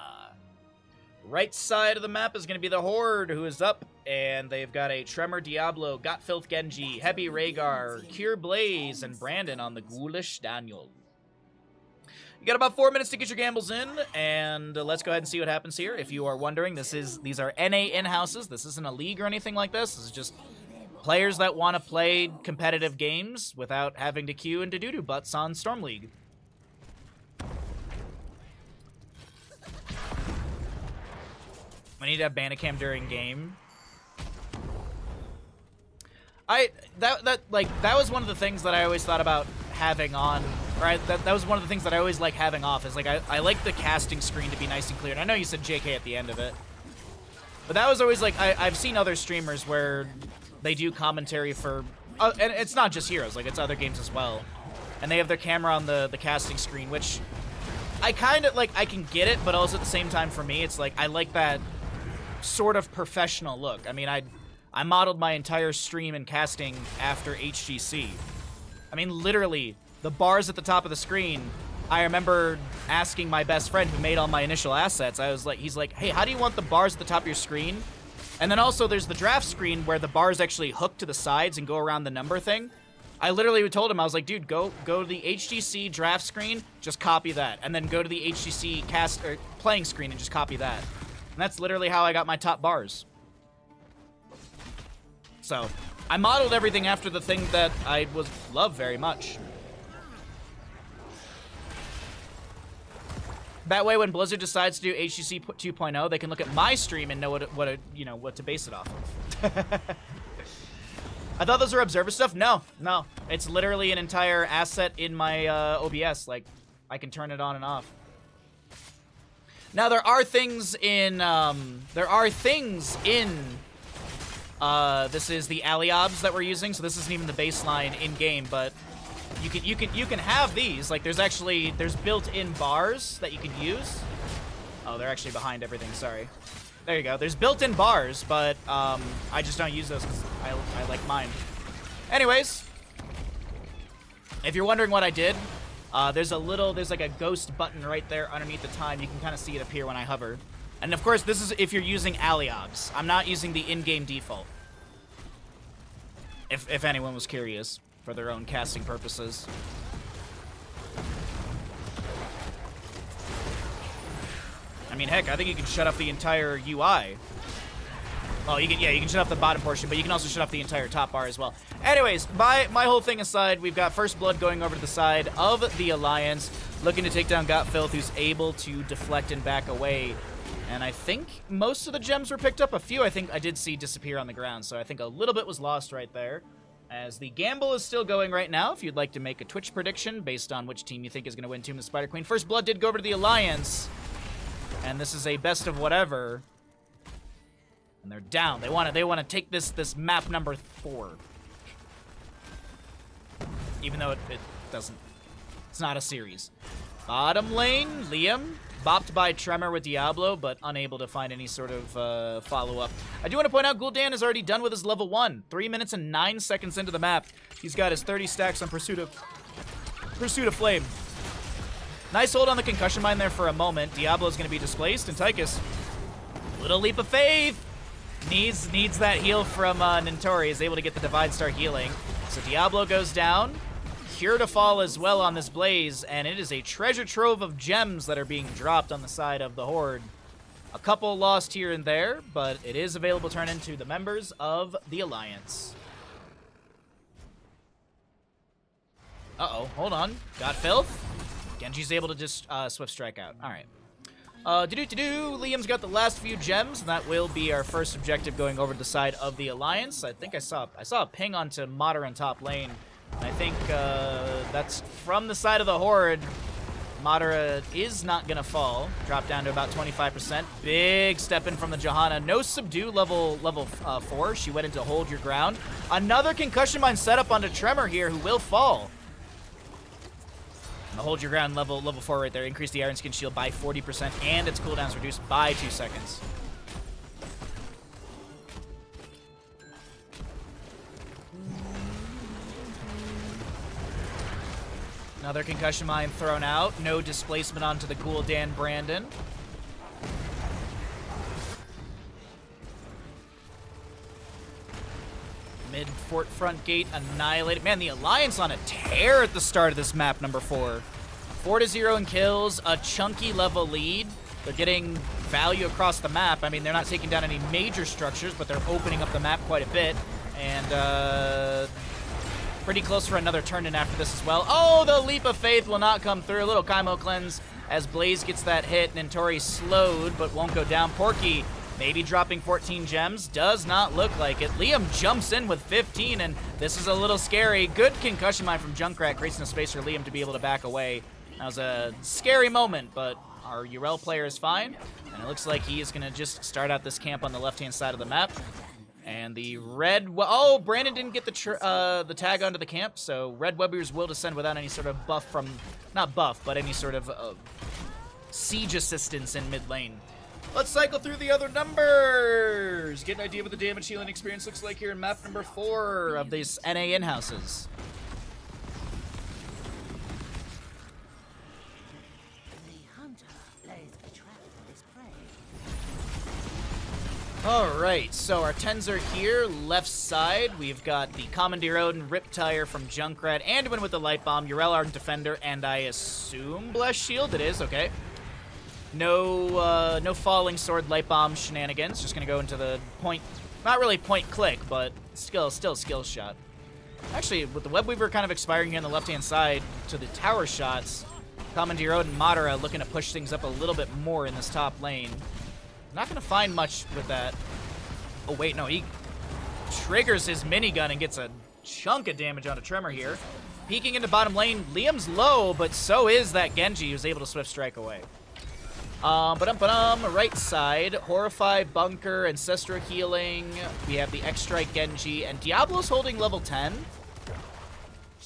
Right side of the map is going to be the Horde, who is up, and they've got a Tremor Diablo, Got Filth Genji, Heavy Rhaegar, Cure Blaze, and Brandon on the Ghoulish Daniel. You got about 4 minutes to get your gambles in, and let's go ahead and see what happens here. If you are wondering, these are NA in-houses. This isn't a league or anything like this. This is just players that want to play competitive games without having to queue into doo-doo butts on Storm League. We need to have Bandicam during game. That was one of the things that I always thought about having on. Right, that was one of the things that I always like having off, is like I like the casting screen to be nice and clear. And I know you said JK at the end of it, but that was always like, I've seen other streamers where they do commentary for, and it's not just Heroes, like it's other games as well, and they have their camera on the casting screen, which I kind of like. I can get it, but also at the same time, for me, it's like I like that sort of professional look. I mean, I modeled my entire stream and casting after HGC. I mean, literally. The bars at the top of the screen, I remember asking my best friend who made all my initial assets, he's like, hey, how do you want the bars at the top of your screen? And then also there's the draft screen where the bars actually hook to the sides and go around the number thing. I literally told him, I was like, dude, go to the HGC draft screen, just copy that. And then go to the HGC playing screen and just copy that. And that's literally how I got my top bars. So, I modeled everything after the thing that I love very much. That way, when Blizzard decides to do HGC 2.0, they can look at my stream and know what to base it off of. I thought those were observer stuff. No, it's literally an entire asset in my OBS. Like, I can turn it on and off. Now there are things in this is the Aliobs that we're using, so this isn't even the baseline in game, but. You can have these. Like there's built-in bars that you can use. Oh, they're actually behind everything. Sorry. There you go. There's built-in bars, but I just don't use those because I like mine. Anyways, if you're wondering what I did, there's like a ghost button right there underneath the time. You can kind of see it appear when I hover. And of course, this is if you're using Aliobs. I'm not using the in-game default. If anyone was curious. For their own casting purposes. I mean, heck, I think you can shut off the entire UI. Well, you can shut off the bottom portion, but you can also shut off the entire top bar as well. Anyways, my whole thing aside, we've got First Blood going over to the side of the Alliance, looking to take down Got Filth, who's able to deflect and back away. And I think most of the gems were picked up. A few I think I did see disappear on the ground, so I think a little bit was lost right there. As the gamble is still going right now, if you'd like to make a Twitch prediction based on which team you think is going to win Tomb of the Spider Queen. First Blood did go over to the Alliance, and this is a best of whatever. And they're down. They want to take this map number 4, even though it doesn't. It's not a series. Bottom lane, Liam. Bopped by Tremor with Diablo, but unable to find any sort of follow-up. I do want to point out Gul'dan is already done with his level 1. 3 minutes and 9 seconds into the map. He's got his 30 stacks on Pursuit of Flame. Nice hold on the concussion mine there for a moment. Diablo's going to be displaced, and Tychus, little leap of faith. Needs that heal from Nantori. Is able to get the Divine Star healing. So Diablo goes down. Cure to fall as well on this Blaze, and it is a treasure trove of gems that are being dropped on the side of the Horde. A couple lost here and there, but it is available to turn into the members of the Alliance. Uh-oh, hold on. Got filth. Genji's able to just swift strike out. All right. Liam's got the last few gems, and that will be our first objective going over to the side of the Alliance. I think I saw a ping onto Madara in top lane. And I think that's from the side of the Horde. Madara is not going to fall. Drop down to about 25%. Big step in from the Johanna. No subdue level 4. She went into hold your ground. Another concussion mine setup onto Tremor here, who will fall. And the hold your ground level 4 right there. Increase the Iron Skin shield by 40%, and its cooldown's reduced by 2 seconds. Another concussion mine thrown out. No displacement onto the Gul'dan Brandon. Mid fort front gate annihilated. Man, the Alliance on a tear at the start of this map, number 4. 4-0 in kills, a chunky level lead. They're getting value across the map. I mean, they're not taking down any major structures, but they're opening up the map quite a bit. And, pretty close for another turn in after this as well. Oh, the Leap of Faith will not come through. A little Kaimo Cleanse as Blaze gets that hit. Nintori slowed, but won't go down. Porky maybe dropping 14 gems. Does not look like it. Liam jumps in with 15, and this is a little scary. Good concussion mine from Junkrat. Creates enough space for Liam to be able to back away. That was a scary moment, but our Yrel player is fine. And it looks like he is going to just start out this camp on the left-hand side of the map. And the red... Oh, Brandon didn't get the tag onto the camp, so Red Webbers will descend without any sort of buff from... Not buff, but any sort of siege assistance in mid lane. Let's cycle through the other numbers! Get an idea what the damage healing experience looks like here in map number 4 of these NA in-houses. Alright, so our 10s are here, left side. We've got the Commandeer Odin, Riptire from Junkrat, Anduin with the Light Bomb, Yrel Ardent Defender, and I assume Blessed Shield. It is, okay. No Falling Sword Light Bomb shenanigans. Just gonna go into the point, not really point click, but still skill shot. Actually, with the Webweaver kind of expiring here on the left-hand side to the tower shots, Commandeer Odin, Madara looking to push things up a little bit more in this top lane. Not going to find much with that. Oh, wait, no, he triggers his minigun and gets a chunk of damage onto Tremor here. Peeking into bottom lane, Liam's low, but so is that Genji, who's able to swift strike away. Right side, Horrify, Bunker, Ancestral Healing. We have the X-Strike Genji, and Diablo's holding level 10.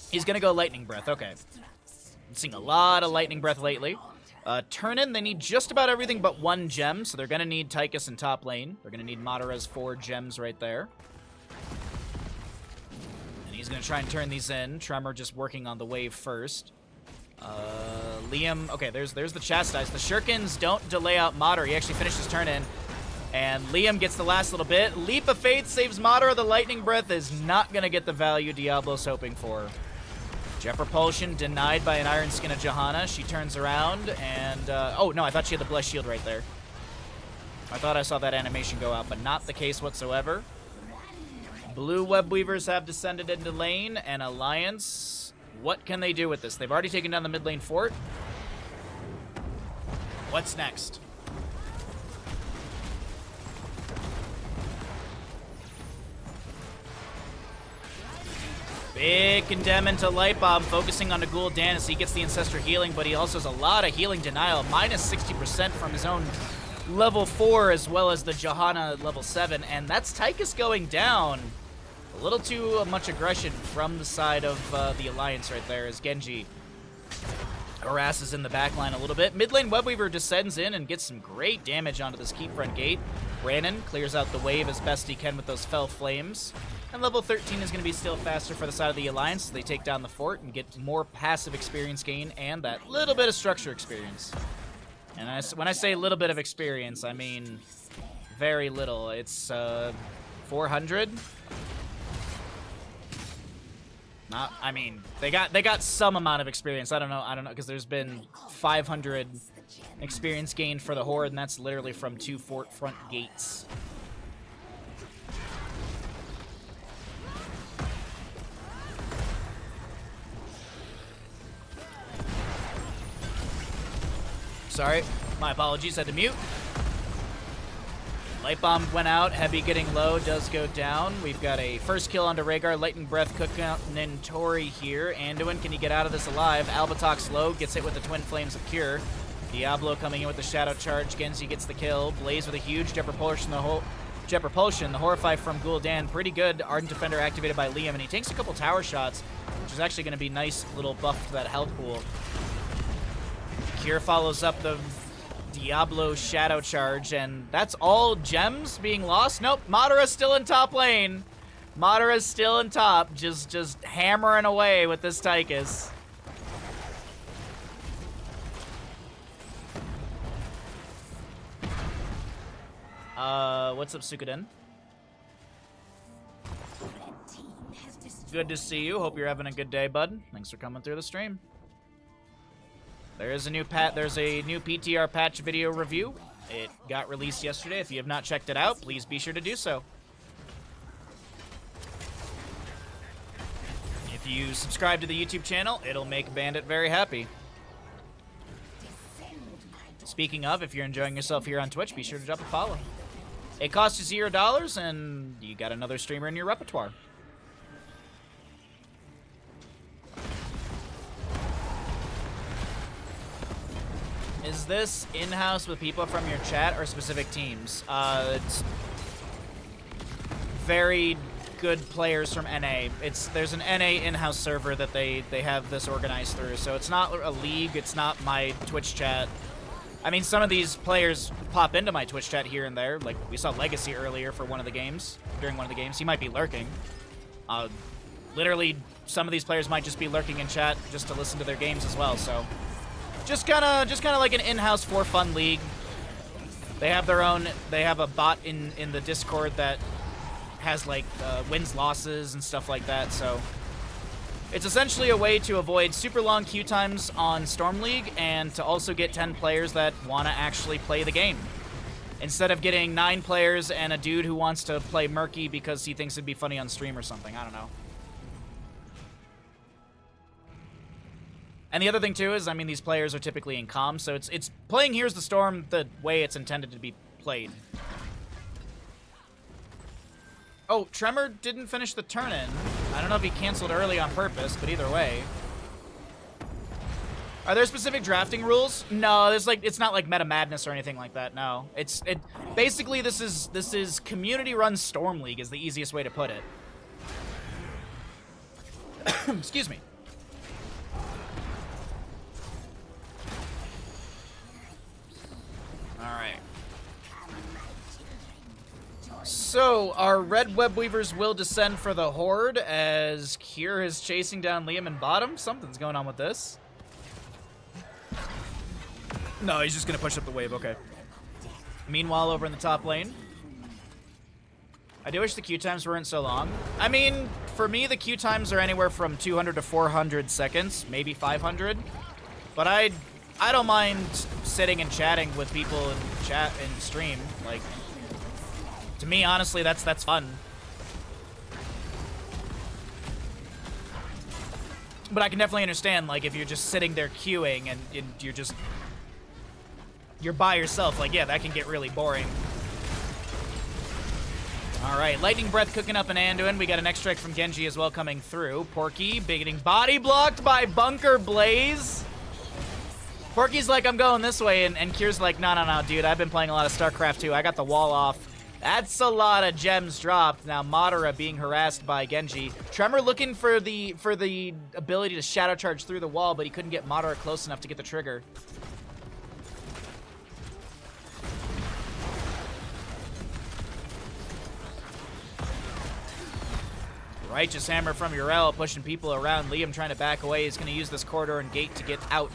He's going to go Lightning Breath, okay. I'm seeing a lot of Lightning Breath lately. Turn in, they need just about everything but 1 gem, so they're going to need Tychus in top lane. They're going to need Madara's 4 gems right there. And he's going to try and turn these in. Tremor just working on the wave first. Liam, okay, there's the Chastise. The Shurikens don't delay out Madara. He actually finished his turn in. And Liam gets the last little bit. Leap of Faith saves Madara. The Lightning Breath is not going to get the value Diablo's hoping for. Jet Propulsion denied by an Iron Skin of Johanna. She turns around and... oh, no, I thought she had the Blessed Shield right there. I thought I saw that animation go out, but not the case whatsoever. Blue Webweavers have descended into lane, and Alliance, what can they do with this? They've already taken down the mid lane fort. What's next? Big Condemn into Light Bomb, focusing on the Gul'dan as he gets the Ancestor healing, but he also has a lot of healing denial, minus 60% from his own level 4 as well as the Johanna level 7, and that's Tychus going down. A little too much aggression from the side of the Alliance right there as Genji harasses in the backline a little bit. Mid lane Webweaver descends in and gets some great damage onto this keep front gate. Brandon clears out the wave as best he can with those Fell Flames. And level 13 is going to be still faster for the side of the Alliance as they take down the fort and get more passive experience gain and that little bit of structure experience. And when I say little bit of experience, I mean very little. It's 400. Not, I mean, they got some amount of experience. I don't know, because there's been 500 experience gained for the Horde, and that's literally from 2 fort front gates. Sorry, my apologies, had to mute. Light Bomb went out, Heavy getting low, does go down. We've got a first kill onto Rhaegar, Lightning Breath cooking out Nintori here. Anduin, can he get out of this alive? Albatox low, gets hit with the Twin Flames of Cure. Diablo coming in with the Shadow Charge, Genji gets the kill. Blaze with a huge Jet Propulsion, the Horrify from Gul'dan, pretty good. Ardent Defender activated by Liam, and he takes a couple tower shots, which is actually going to be nice little buff to that health pool. Cure follows up the Diablo Shadow Charge, and that's all gems being lost. Nope, Madara's still in top lane. Madara's still in top, just hammering away with this Tychus. What's up, Suikoden? Good to see you. Hope you're having a good day, bud. Thanks for coming through the stream. There's a new PTR patch video review. It got released yesterday. If you have not checked it out, please be sure to do so. If you subscribe to the YouTube channel, it'll make Bandit very happy. Speaking of, if you're enjoying yourself here on Twitch, be sure to drop a follow. It costs you $0, and you got another streamer in your repertoire. Is this in-house with people from your chat or specific teams? It's very good players from NA. There's an NA in-house server that they have this organized through, so it's not a league, it's not my Twitch chat. I mean, some of these players pop into my Twitch chat here and there. Like, we saw Legacy earlier for one of the games, during one of the games. He might be lurking. Literally, some of these players might just be lurking in chat just to listen to their games as well, so... Just kind of like an in-house for fun league. They have their own, they have a bot in the Discord that has like wins, losses, and stuff like that, so it's essentially a way to avoid super long queue times on Storm League and to also get 10 players that want to actually play the game. Instead of getting 9 players and a dude who wants to play Murky because he thinks it'd be funny on stream or something, I don't know. And the other thing, too, is, I mean, these players are typically in comms, so it's playing Here's the Storm the way it's intended to be played. Oh, Tremor didn't finish the turn-in. I don't know if he canceled early on purpose, but either way. Are there specific drafting rules? No, there's like, it's not like Meta Madness or anything like that, no. Basically, this is community-run Storm League is the easiest way to put it. Excuse me. Alright. So, our red web weavers will descend for the Horde as Cure is chasing down Liam in bottom. Something's going on with this. No, he's just gonna push up the wave, okay. Meanwhile, over in the top lane. I do wish the queue times weren't so long. I mean, for me, the queue times are anywhere from 200 to 400 seconds, maybe 500. But I don't mind sitting and chatting with people in chat and stream. Like, to me, honestly, that's fun. But I can definitely understand, like, if you're just sitting there queuing and you're by yourself, like, yeah, that can get really boring. All right, Lightning Breath cooking up an Anduin. We got an X-Strike from Genji as well coming through. Porky getting body blocked by Bunker Blaze. Porky's like, I'm going this way, and Cure's like, no, dude, I've been playing a lot of StarCraft 2. I got the wall off. That's a lot of gems dropped. Now Madara being harassed by Genji. Tremor looking for the ability to shadow charge through the wall, but he couldn't get Madara close enough to get the trigger. Righteous Hammer from Yrel pushing people around. Liam trying to back away. He's going to use this corridor and gate to get out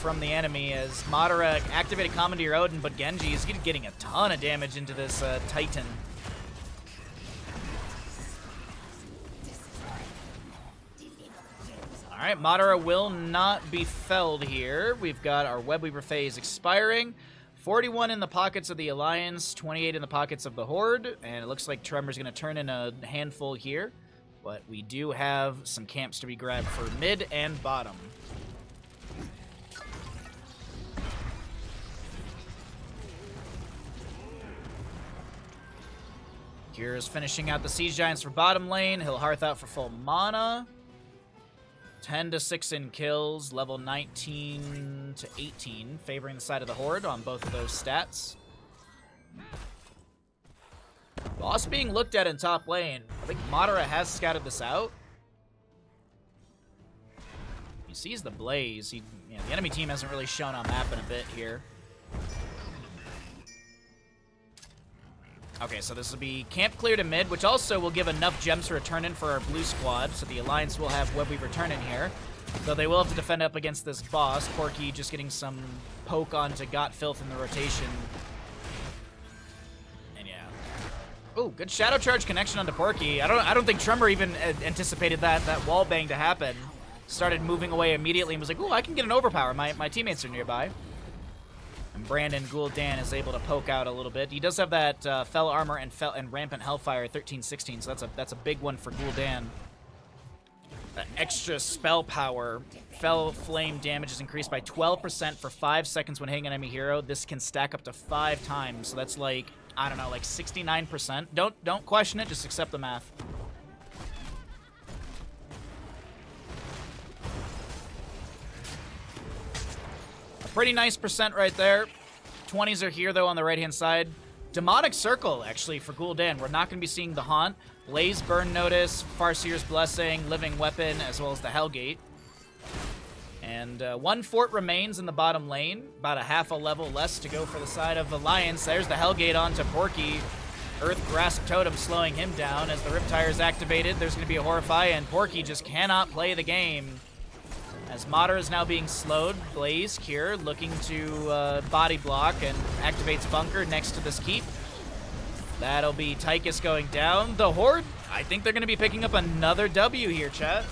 from the enemy as Madara activated Commandeer Odin, but Genji is getting a ton of damage into this Titan. Alright, Madara will not be felled here. We've got our Webweaver phase expiring. 41 in the pockets of the Alliance, 28 in the pockets of the Horde, and it looks like Tremor's going to turn in a handful here. But we do have some camps to be grabbed for mid and bottom. Kira's finishing out the Siege Giants for bottom lane. He'll Hearth out for full mana. 10 to 6 in kills, level 19 to 18, favoring the side of the Horde on both of those stats. Boss being looked at in top lane. I think Madara has scouted this out. He sees the Blaze. The enemy team hasn't really shown on map in a bit here. Okay, so this will be camp clear to mid, which also will give enough gems to return in for our blue squad, so the Alliance will have Webweave return in here. Though they will have to defend up against this boss. Porky just getting some poke onto Got Filth in the rotation. And yeah. Ooh, good Shadow Charge connection onto Porky. I don't think Tremor even anticipated that wall bang to happen. Started moving away immediately and was like, ooh, I can get an overpower. My teammates are nearby. And Brandon Gul'dan is able to poke out a little bit. He does have that Fell Armor and Rampant Hellfire 13-16, so that's a big one for Gul'dan. That extra spell power. Fell Flame damage is increased by 12% for 5 seconds when hitting an enemy hero. This can stack up to 5 times, so that's like, I don't know, like 69%. Don't question it, just accept the math. Pretty nice percent right there. 20s are here, though, on the right-hand side. Demonic Circle, actually, for Gul'dan. We're not going to be seeing the Haunt. Blaze Burn Notice, Farseer's Blessing, Living Weapon, as well as the Hellgate. And 1 fort remains in the bottom lane. About a half a level less to go for the side of Alliance. There's the Hellgate onto Porky. Earth Grasp Totem slowing him down. As the Riptire is activated, there's going to be a Horrify, and Porky just cannot play the game. As Madara is now being slowed, Blaze, Cure, looking to body block and activates Bunker next to this keep. That'll be Tychus going down. The Horde, I think they're going to be picking up another W here, chat.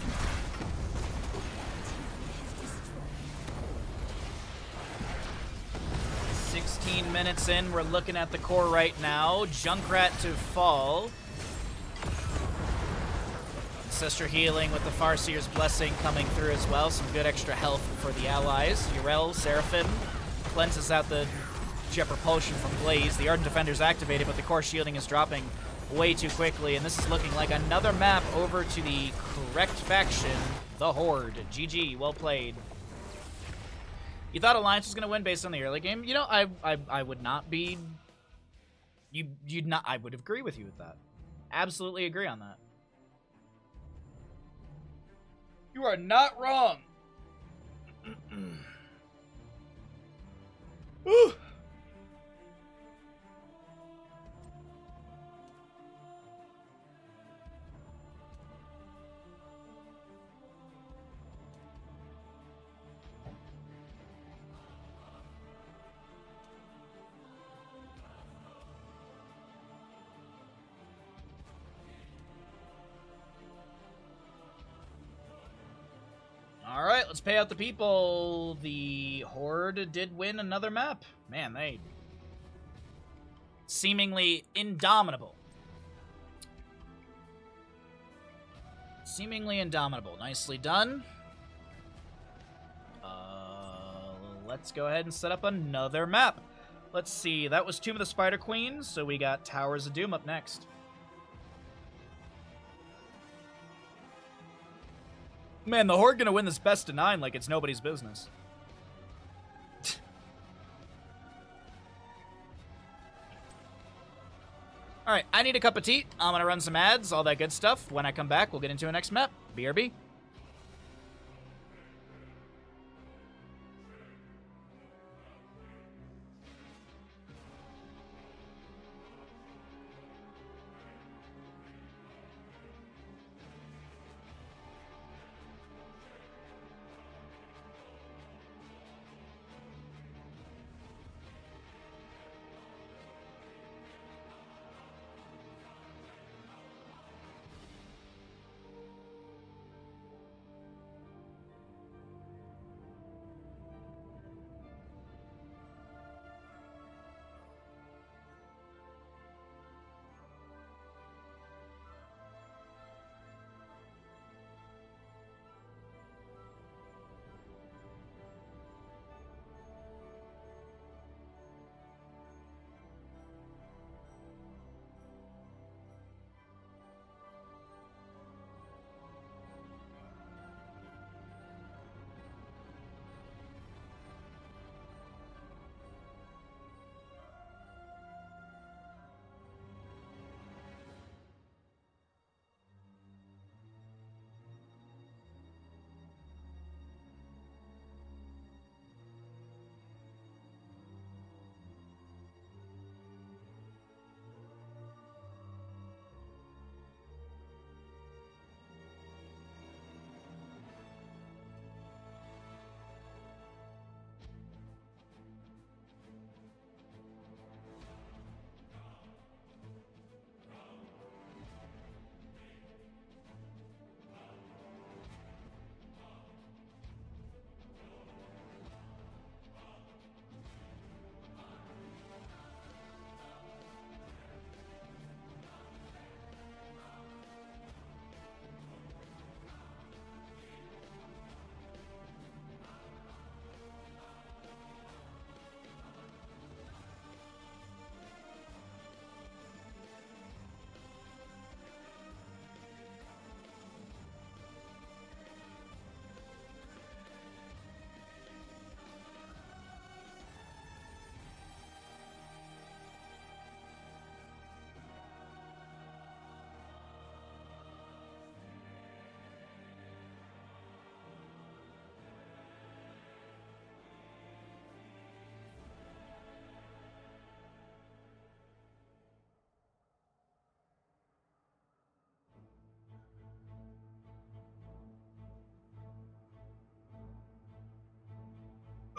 Minutes in, we're looking at the core right now. Junkrat to fall. Ancestor healing with the Farseer's Blessing coming through as well. Some good extra health for the allies. Yrel, Seraphim cleanses out the Jet Propulsion from Blaze. The Ardent Defender's activated, but the core shielding is dropping way too quickly, and this is looking like another map over to the correct faction, the Horde. GG, well played. You thought Alliance was going to win based on the early game? You know, I would not be... You'd not... I would agree with you with that. Absolutely agree on that. You are not wrong. Woo! All right, let's pay out the people. The Horde did win another map. Man, they... seemingly indomitable. Seemingly indomitable. Nicely done. Let's go ahead and set up another map. Let's see. That was Tomb of the Spider Queen, so we got Towers of Doom up next. Man, the Horde gonna win this best of 9 like it's nobody's business. Alright, I need a cup of tea. I'm gonna run some ads, all that good stuff. When I come back, we'll get into a next map. BRB.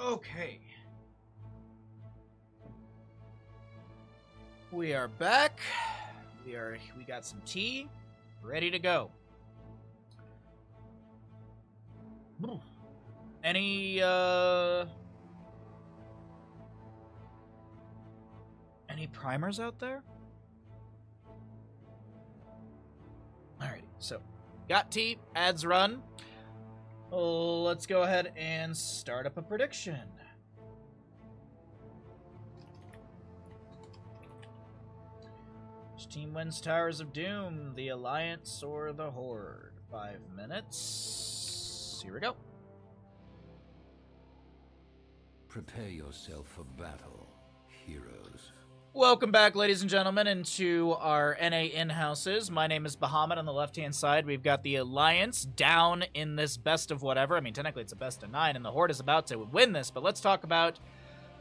Okay. We are back. We got some tea. Ready to go. Any primers out there? Alrighty, so got tea, ads run. Let's go ahead and start up a prediction. Which team wins Towers of Doom? The Alliance or the Horde? 5 minutes. Here we go. Prepare yourself for battle, heroes. Welcome back, ladies and gentlemen, into our NA in-houses. My name is Bahamut. On the left-hand side, we've got the Alliance down in this best of whatever. I mean, technically it's a best of 9, and the Horde is about to win this, but let's talk about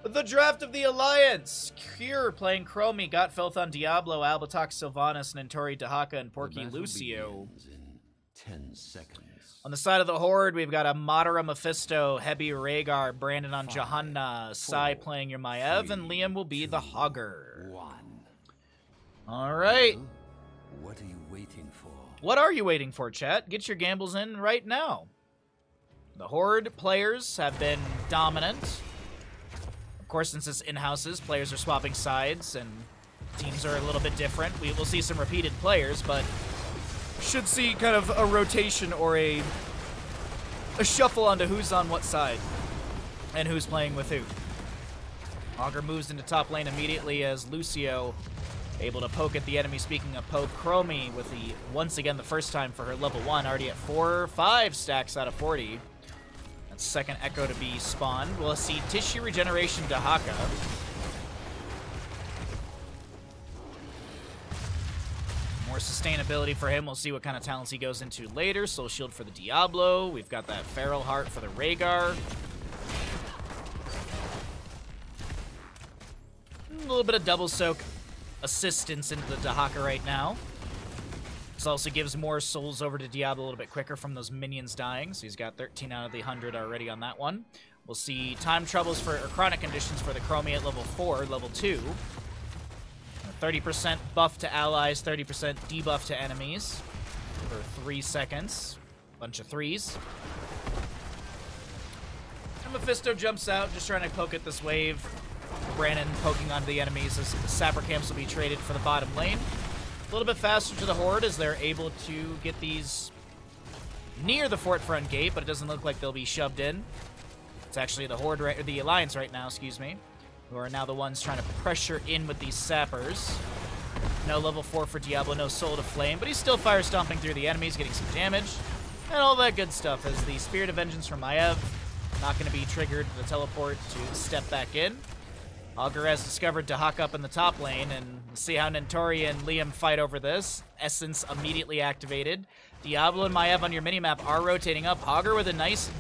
the draft of the Alliance. Cure playing Chromie, Got Filth on Diablo, Albatox, Sylvanas, Nentori, Dahaka, and Porky Lucio. In 10 seconds. On the side of the Horde, we've got a Madara Mephisto, Hebi Rhaegar, Brandon on 5, Johanna, Sai 4, playing your Maiev, 3, and Liam will be the 2, Hogger. 1. All right. What are you waiting for? What are you waiting for, chat? Get your gambles in right now. The Horde players have been dominant. Of course, since it's in-houses, players are swapping sides, and teams are a little bit different. We will see some repeated players, but should see kind of a rotation or a shuffle onto who's on what side and who's playing with who. Augur moves into top lane immediately as Lucio able to poke at the enemy. Speaking of poke, Chromie with the, once again, the first time for her level 1, already at 5 stacks out of 40. That's second Echo to be spawned. We'll see Tissue Regeneration Dahaka. More sustainability for him. We'll see what kind of talents he goes into later. Soul Shield for the Diablo. We've got that Feral Heart for the Rhaegar. A little bit of double soak assistance into the Dahaka right now. This also gives more souls over to Diablo a little bit quicker from those minions dying. So he's got 13 out of the 100 already on that one. We'll see time troubles for, or chronic conditions for the Chromie at level 4, level 2. 30% buff to allies, 30% debuff to enemies for 3 seconds. Bunch of 3s. And Mephisto jumps out, just trying to poke at this wave. Brandon poking onto the enemies as the Sapper Camps will be traded for the bottom lane. A little bit faster to the Horde as they're able to get these near the fort front gate, but it doesn't look like they'll be shoved in. It's actually the Horde, or the Alliance right now, excuse me, who are now the ones trying to pressure in with these sappers. No level 4 for Diablo, no Soul to Flame, but he's still fire stomping through the enemies, getting some damage, and all that good stuff as the Spirit of Vengeance from Maiev, not going to be triggered to teleport to step back in. Augur has discovered Dahaka up in the top lane, and we'll see how Nentori and Liam fight over this. Essence immediately activated. Diablo and Maiev on your minimap are rotating up. Augur with a nice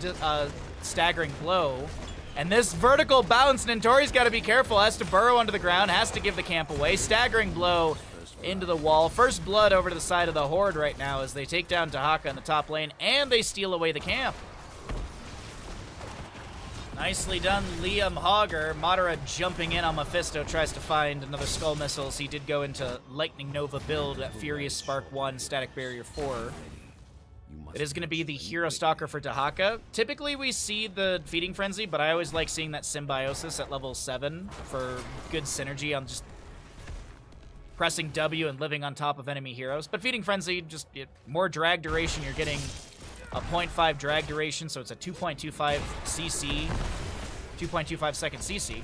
staggering blow. And this vertical bounce, Nentori's got to be careful. Has to burrow under the ground, has to give the camp away. Staggering blow into the wall. First blood over to the side of the Horde right now as they take down Dahaka in the top lane, and they steal away the camp. Nicely done, Liam Hogger. Madara jumping in on Mephisto, tries to find another Skull Missiles. He did go into Lightning Nova build at Furious Spark 1, Static Barrier 4. It is going to be the Hero Stalker for Dahaka. Typically, we see the Feeding Frenzy, but I always like seeing that Symbiosis at level 7 for good synergy on just pressing W and living on top of enemy heroes. But Feeding Frenzy, just more drag duration. You're getting a 0.5 drag duration, so it's a 2.25 CC, 2.25 second CC.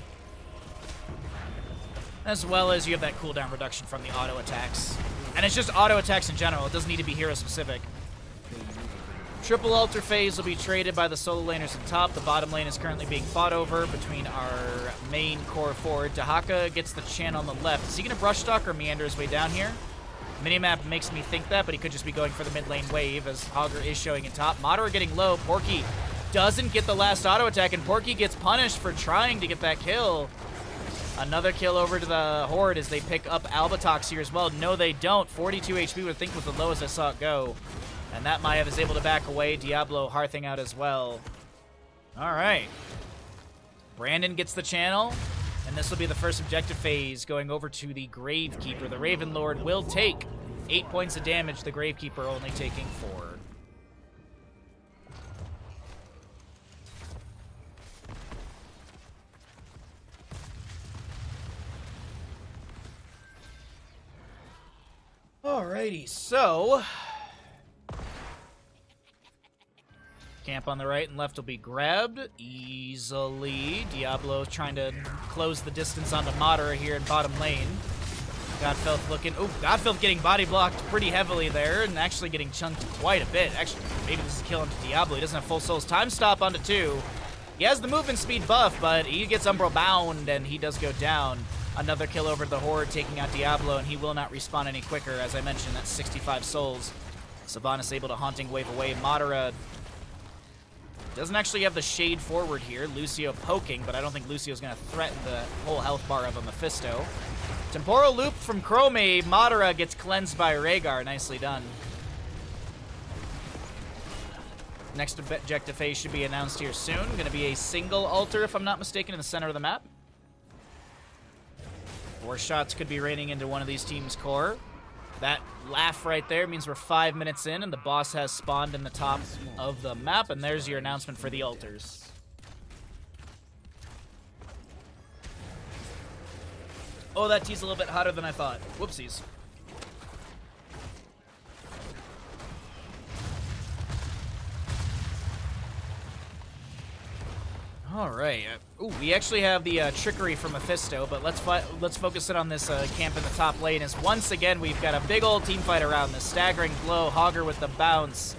As well as you have that cooldown reduction from the auto attacks. And it's just auto attacks in general. It doesn't need to be hero specific. Triple Altar Phase will be traded by the solo laners in top. The bottom lane is currently being fought over between our main core forward. Dahaka gets the channel on the left. Is he going to brush stalk or meander his way down here? Minimap makes me think that, but he could just be going for the mid lane wave as Augur is showing in top. Madara getting low. Porky doesn't get the last auto attack, and Porky gets punished for trying to get that kill. Another kill over to the Horde as they pick up Albatox here as well. No, they don't. 42 HP would think was the lowest I saw it go. And that Maiev is able to back away. Diablo hearthing out as well. All right. Brandon gets the channel, and this will be the first objective phase going over to the Gravekeeper. The Raven Lord will take 8 points of damage, the Gravekeeper only taking 4. Alrighty, so camp on the right and left will be grabbed easily. Diablo trying to close the distance onto Madara here in bottom lane. Godfilth looking... Oh, Godfilth getting body blocked pretty heavily there and actually getting chunked quite a bit. Actually, maybe this is killing Diablo. He doesn't have full souls. Time stop onto 2. He has the movement speed buff, but he gets Umbral bound and he does go down. Another kill over the Horde, taking out Diablo, and he will not respawn any quicker. As I mentioned, that's 65 souls. Sylvanas able to Haunting Wave away. Madara doesn't actually have the shade forward here. Lucio poking, but I don't think Lucio's going to threaten the whole health bar of a Mephisto. Temporal Loop from Chrome. Madara gets cleansed by Rhaegar. Nicely done. Next objective phase should be announced here soon. Going to be a single altar, if I'm not mistaken, in the center of the map. 4 shots could be raining into one of these teams' core. That laugh right there means we're 5 minutes in, and the boss has spawned in the top of the map, and there's your announcement for the altars. Oh, that tea's a little bit hotter than I thought. Whoopsies. All right. Ooh, we actually have the trickery from Mephisto, but let's focus it on this camp in the top lane. As once again we've got a big old team fight around this staggering blow. Hogger with the bounce.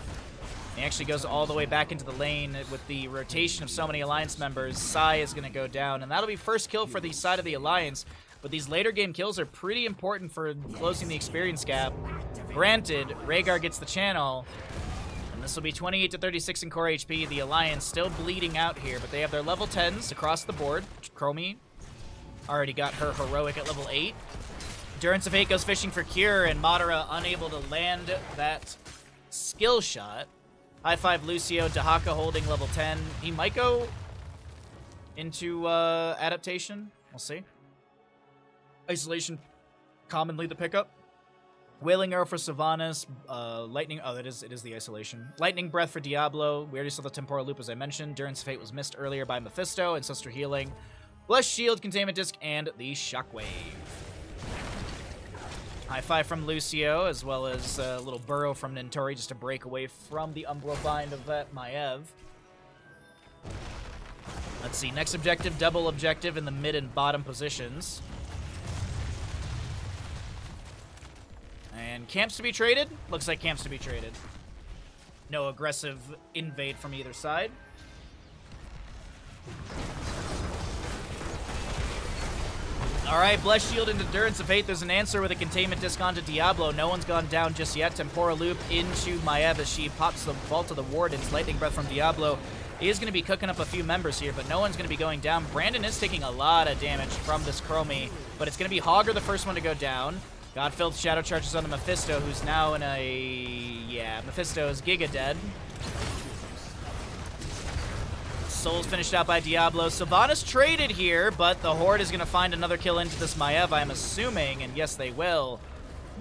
He actually goes all the way back into the lane with the rotation of so many Alliance members. Sai is going to go down, and that'll be first kill for the side of the Alliance. But these later game kills are pretty important for closing the experience gap. Granted, Rhaegar gets the channel. This will be 28 to 36 in core HP. The Alliance still bleeding out here, but they have their level 10s across the board. Chromie already got her heroic at level 8. Durance of Hate goes fishing for Cure, and Madara unable to land that skill shot. High five Lucio, Dahaka holding level 10. He might go into adaptation. We'll see. Isolation, commonly the pickup. Wailing Arrow for Sylvanas, Lightning... Oh, it is the Isolation. Lightning Breath for Diablo. We already saw the Temporal Loop, as I mentioned. Durance of Fate was missed earlier by Mephisto. Ancestor Healing. Blessed Shield, Containment Disc, and the Shockwave. High five from Lucio, as well as a little burrow from Nintori just to break away from the Umbral Bind of that Maiev. Let's see, next objective, double objective in the mid and bottom positions. And camps to be traded? Looks like camps to be traded. No aggressive invade from either side. Alright, Blessed Shield into Durance of Fate. There's an answer with a Containment Disc onto Diablo. No one's gone down just yet. Temporal Loop into Maiev as she pops the vault of the Wardens. Lightning Breath from Diablo is going to be cooking up a few members here, but no one's going to be going down. Brandon is taking a lot of damage from this Chromie, but it's going to be Hogger the first one to go down. Godfilled Shadow charges on the Mephisto, who's now in a... Yeah, Mephisto's Giga dead. Soul's finished out by Diablo. Sylvanas traded here, but the Horde is going to find another kill into this Maiev, I'm assuming, and yes, they will.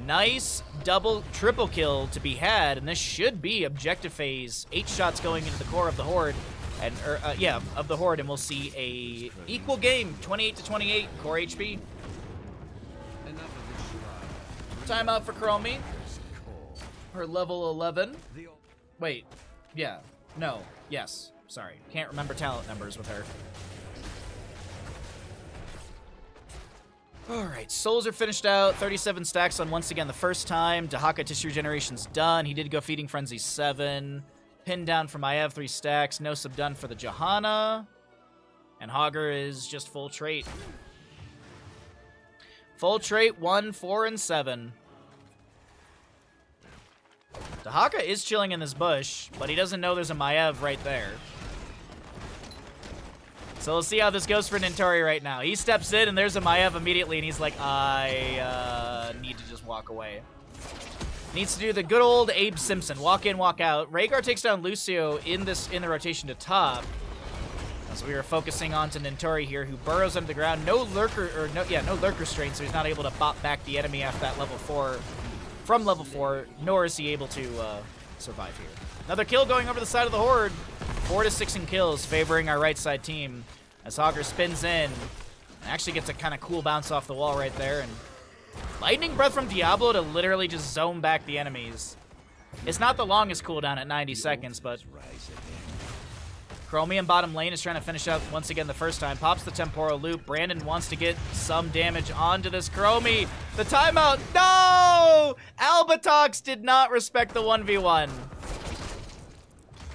Nice triple kill to be had, and this should be objective phase. 8 shots going into the core of the Horde, and of the Horde, and we'll see a equal game, 28 to 28, core HP. Timeout for Chromie. Her level 11. Wait. Yeah. No. Yes. Sorry. Can't remember talent numbers with her. Alright. Souls are finished out. 37 stacks on once again the first time. Dahaka Tissue Regeneration's done. He did go Feeding Frenzy 7. Pinned down for Maiev 3 stacks. No sub done for the Johanna. And Hogger is just full trait. Full trait 1, 4, and 7. Dahaka is chilling in this bush, but he doesn't know there's a Maiev right there. So we'll see how this goes for Nintori right now. He steps in, and there's a Maiev immediately, and he's like, I need to just walk away. Needs to do the good old Abe Simpson. Walk in, walk out. Rhaegar takes down Lucio in the rotation to top. Now As we were focusing on to Nintori here, who burrows under the ground. No lurker strain, so he's not able to bop back the enemy after that level 4. From level 4, nor is he able to survive here. Another kill going over the side of the Horde. 4 to 6 in kills, favoring our right side team. As Hogger spins in, and actually gets a kind of cool bounce off the wall right there. And Lightning Breath from Diablo to literally just zone back the enemies. It's not the longest cooldown at 90 seconds, but Chromium bottom lane is trying to finish up once again the first time. Pops the temporal loop. Brandon wants to get some damage onto this Chromie. The timeout. No! Albatox did not respect the 1v1.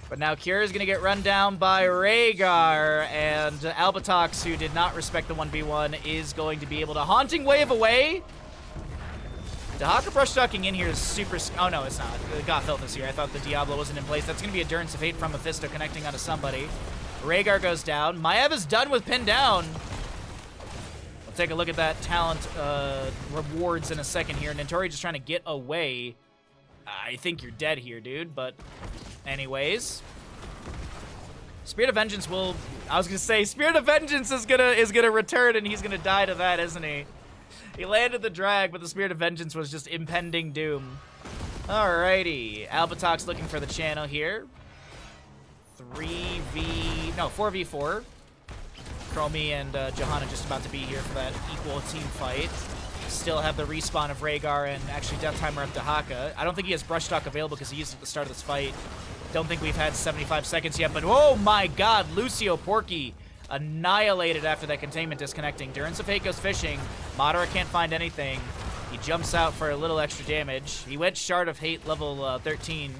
But now Cure is going to get run down by Rhaegar, and Albatox, who did not respect the 1v1, is going to be able to Haunting Wave away. Dahaka brush talking in here is super... Oh, no, it's not. God felt this here. I thought the Diablo wasn't in place. That's going to be Endurance of Hate from Mephisto connecting onto somebody. Rhaegar goes down. Maiev is done with pin down. We'll take a look at that talent rewards in a second here. Nintori just trying to get away. I think you're dead here, dude, but anyways. Spirit of Vengeance will... I was going to say, Spirit of Vengeance is gonna return, and he's going to die to that, isn't he? He landed the drag, but the Spirit of Vengeance was just impending doom. Alrighty. Albatox looking for the channel here. 4v4. Chromie and Johanna just about to be here for that equal team fight. Still have the respawn of Rhaegar and actually Death Timer of Dahaka. I don't think he has Brush Talk available because he used it at the start of this fight. Don't think we've had 75 seconds yet, but oh my god, Lucio Porky annihilated after that containment disconnecting. Endurance of Hate goes fishing. Madara can't find anything. He jumps out for a little extra damage. He went Shard of Hate level 13.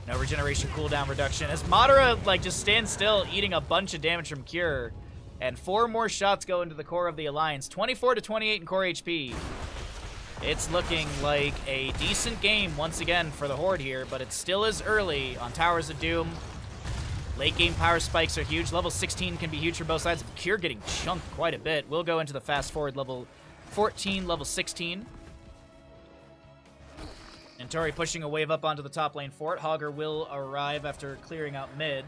No regeneration cooldown reduction. As Madara like just stands still, eating a bunch of damage from Cure. And 4 more shots go into the core of the Alliance. 24 to 28 in core HP. It's looking like a decent game once again for the Horde here, but it still is early on Towers of Doom. Late game power spikes are huge. Level 16 can be huge for both sides. Cure getting chunked quite a bit. We'll go into the fast forward level 14, level 16. And Tori pushing a wave up onto the top lane fort. Hogger will arrive after clearing out mid.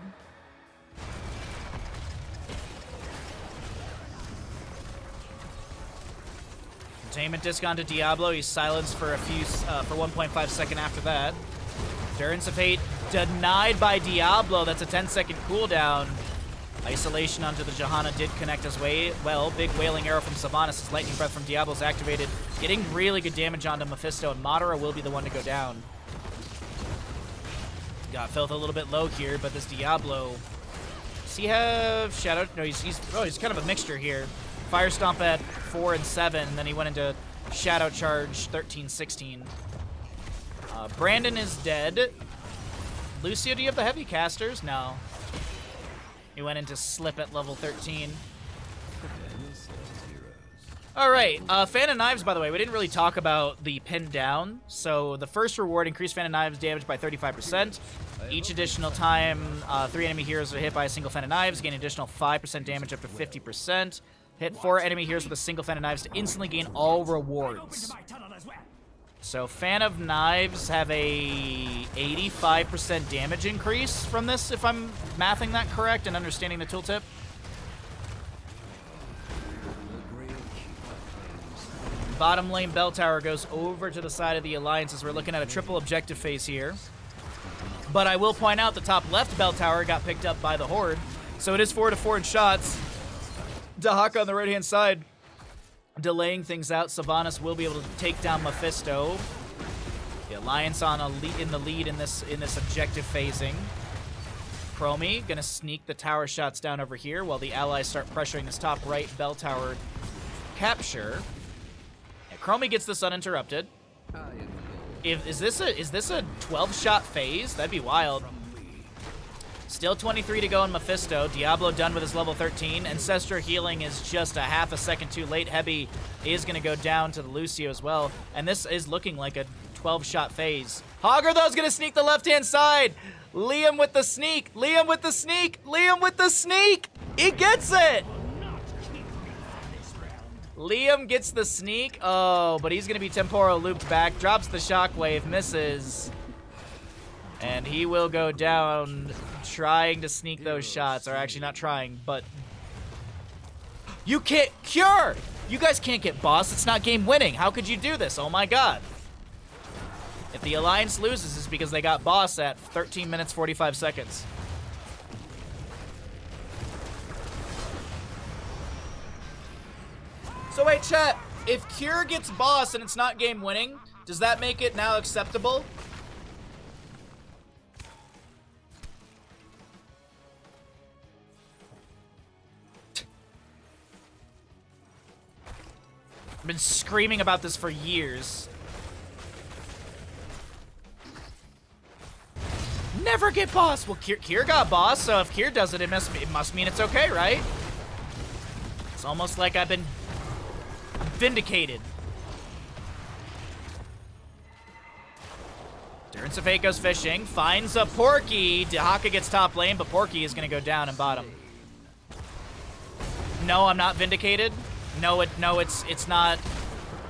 Containment disc onto Diablo. He's silenced for for 1.5 seconds after that. Endurance of Hate denied by Diablo. That's a 10-second cooldown. Isolation onto the Johanna did connect as well. Big Wailing Arrow from Sylvanas. His Lightning Breath from Diablo is activated. Getting really good damage onto Mephisto, and Madara will be the one to go down. Got Filth a little bit low here, but this Diablo... Does he have Shadow? No, he's kind of a mixture here. Fire Stomp at 4 and 7, and then he went into Shadow Charge 13, 16. Brandon is dead. Lucio, do you have the heavy casters? No. He went into Slip at level 13. Alright, Fan of Knives, by the way, we didn't really talk about the pin down. So the first reward, increased Fan of Knives damage by 35%. Each additional time 3 enemy heroes are hit by a single Fan of Knives, gain additional 5% damage up to 50%. Hit 4 enemy heroes with a single Fan of Knives to instantly gain all rewards. So Fan of Knives have a 85% damage increase from this, if I'm mathing that correct and understanding the tooltip. Bottom lane Bell Tower goes over to the side of the Alliance as we're looking at a triple objective phase here. But I will point out the top left Bell Tower got picked up by the Horde. So it is 4 to 4 in shots. Dahaka on the right-hand side delaying things out. Sylvanas will be able to take down Mephisto. The Alliance in the lead in this objective phasing. Chromie gonna sneak the tower shots down over here while the allies start pressuring this top right Bell Tower capture. And Chromie gets this uninterrupted. Is this a 12-shot phase? That'd be wild. Still 23 to go in Mephisto. Diablo done with his level 13. Ancestral Healing is just a half a second too late. Heavy is going to go down to the Lucio as well. And this is looking like a 12-shot phase. Hogger, though, is going to sneak the left-hand side. Liam with the sneak. Liam with the sneak. Liam with the sneak. He gets it. Liam gets the sneak. Oh, but he's going to be temporal looped back. Drops the shockwave. Misses. And he will go down trying to sneak those shots. Or actually not trying, but... You can't... Cure! You guys can't get boss. It's not game winning. How could you do this? Oh my god. If the Alliance loses, it's because they got boss at 13 minutes 45 seconds. So wait, chat. If Cure gets boss and it's not game winning, does that make it now acceptable? I've been screaming about this for years. Never get boss. Well, Kier got boss, so if Kier does it, it must mean it's okay, right? It's almost like I'm vindicated. Durance goes fishing, finds a Porky. Dehaka gets top lane, but Porky is gonna go down and bottom. No, I'm not vindicated. No, it's not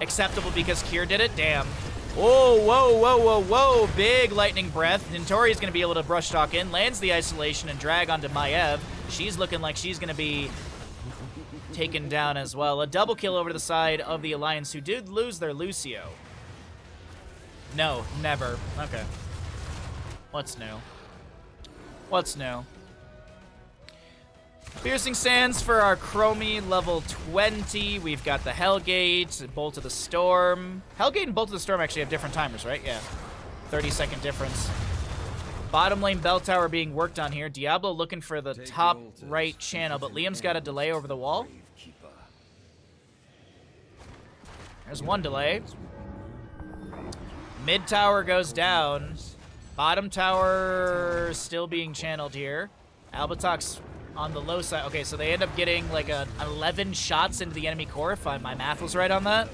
acceptable because Kier did it. Damn. Whoa, whoa, whoa, whoa, whoa. Big lightning breath. Nintori is going to be able to brush talk in, lands the isolation and drag onto Maiev. She's looking like she's going to be taken down as well. A double kill over to the side of the Alliance, who did lose their Lucio. No, never. Okay. What's new? What's new? Piercing Sands for our Chromie, level 20. We've got the Hellgate, Bolt of the Storm. Hellgate and Bolt of the Storm actually have different timers, right? Yeah. 30-second difference. Bottom lane bell tower being worked on here. Diablo looking for the top right channel, but Liam's got a delay over the wall. There's one delay. Mid tower goes down. Bottom tower still being channeled here. Albatox on the low side. Okay, so they end up getting like 11 shots into the enemy core, if my math was right on that.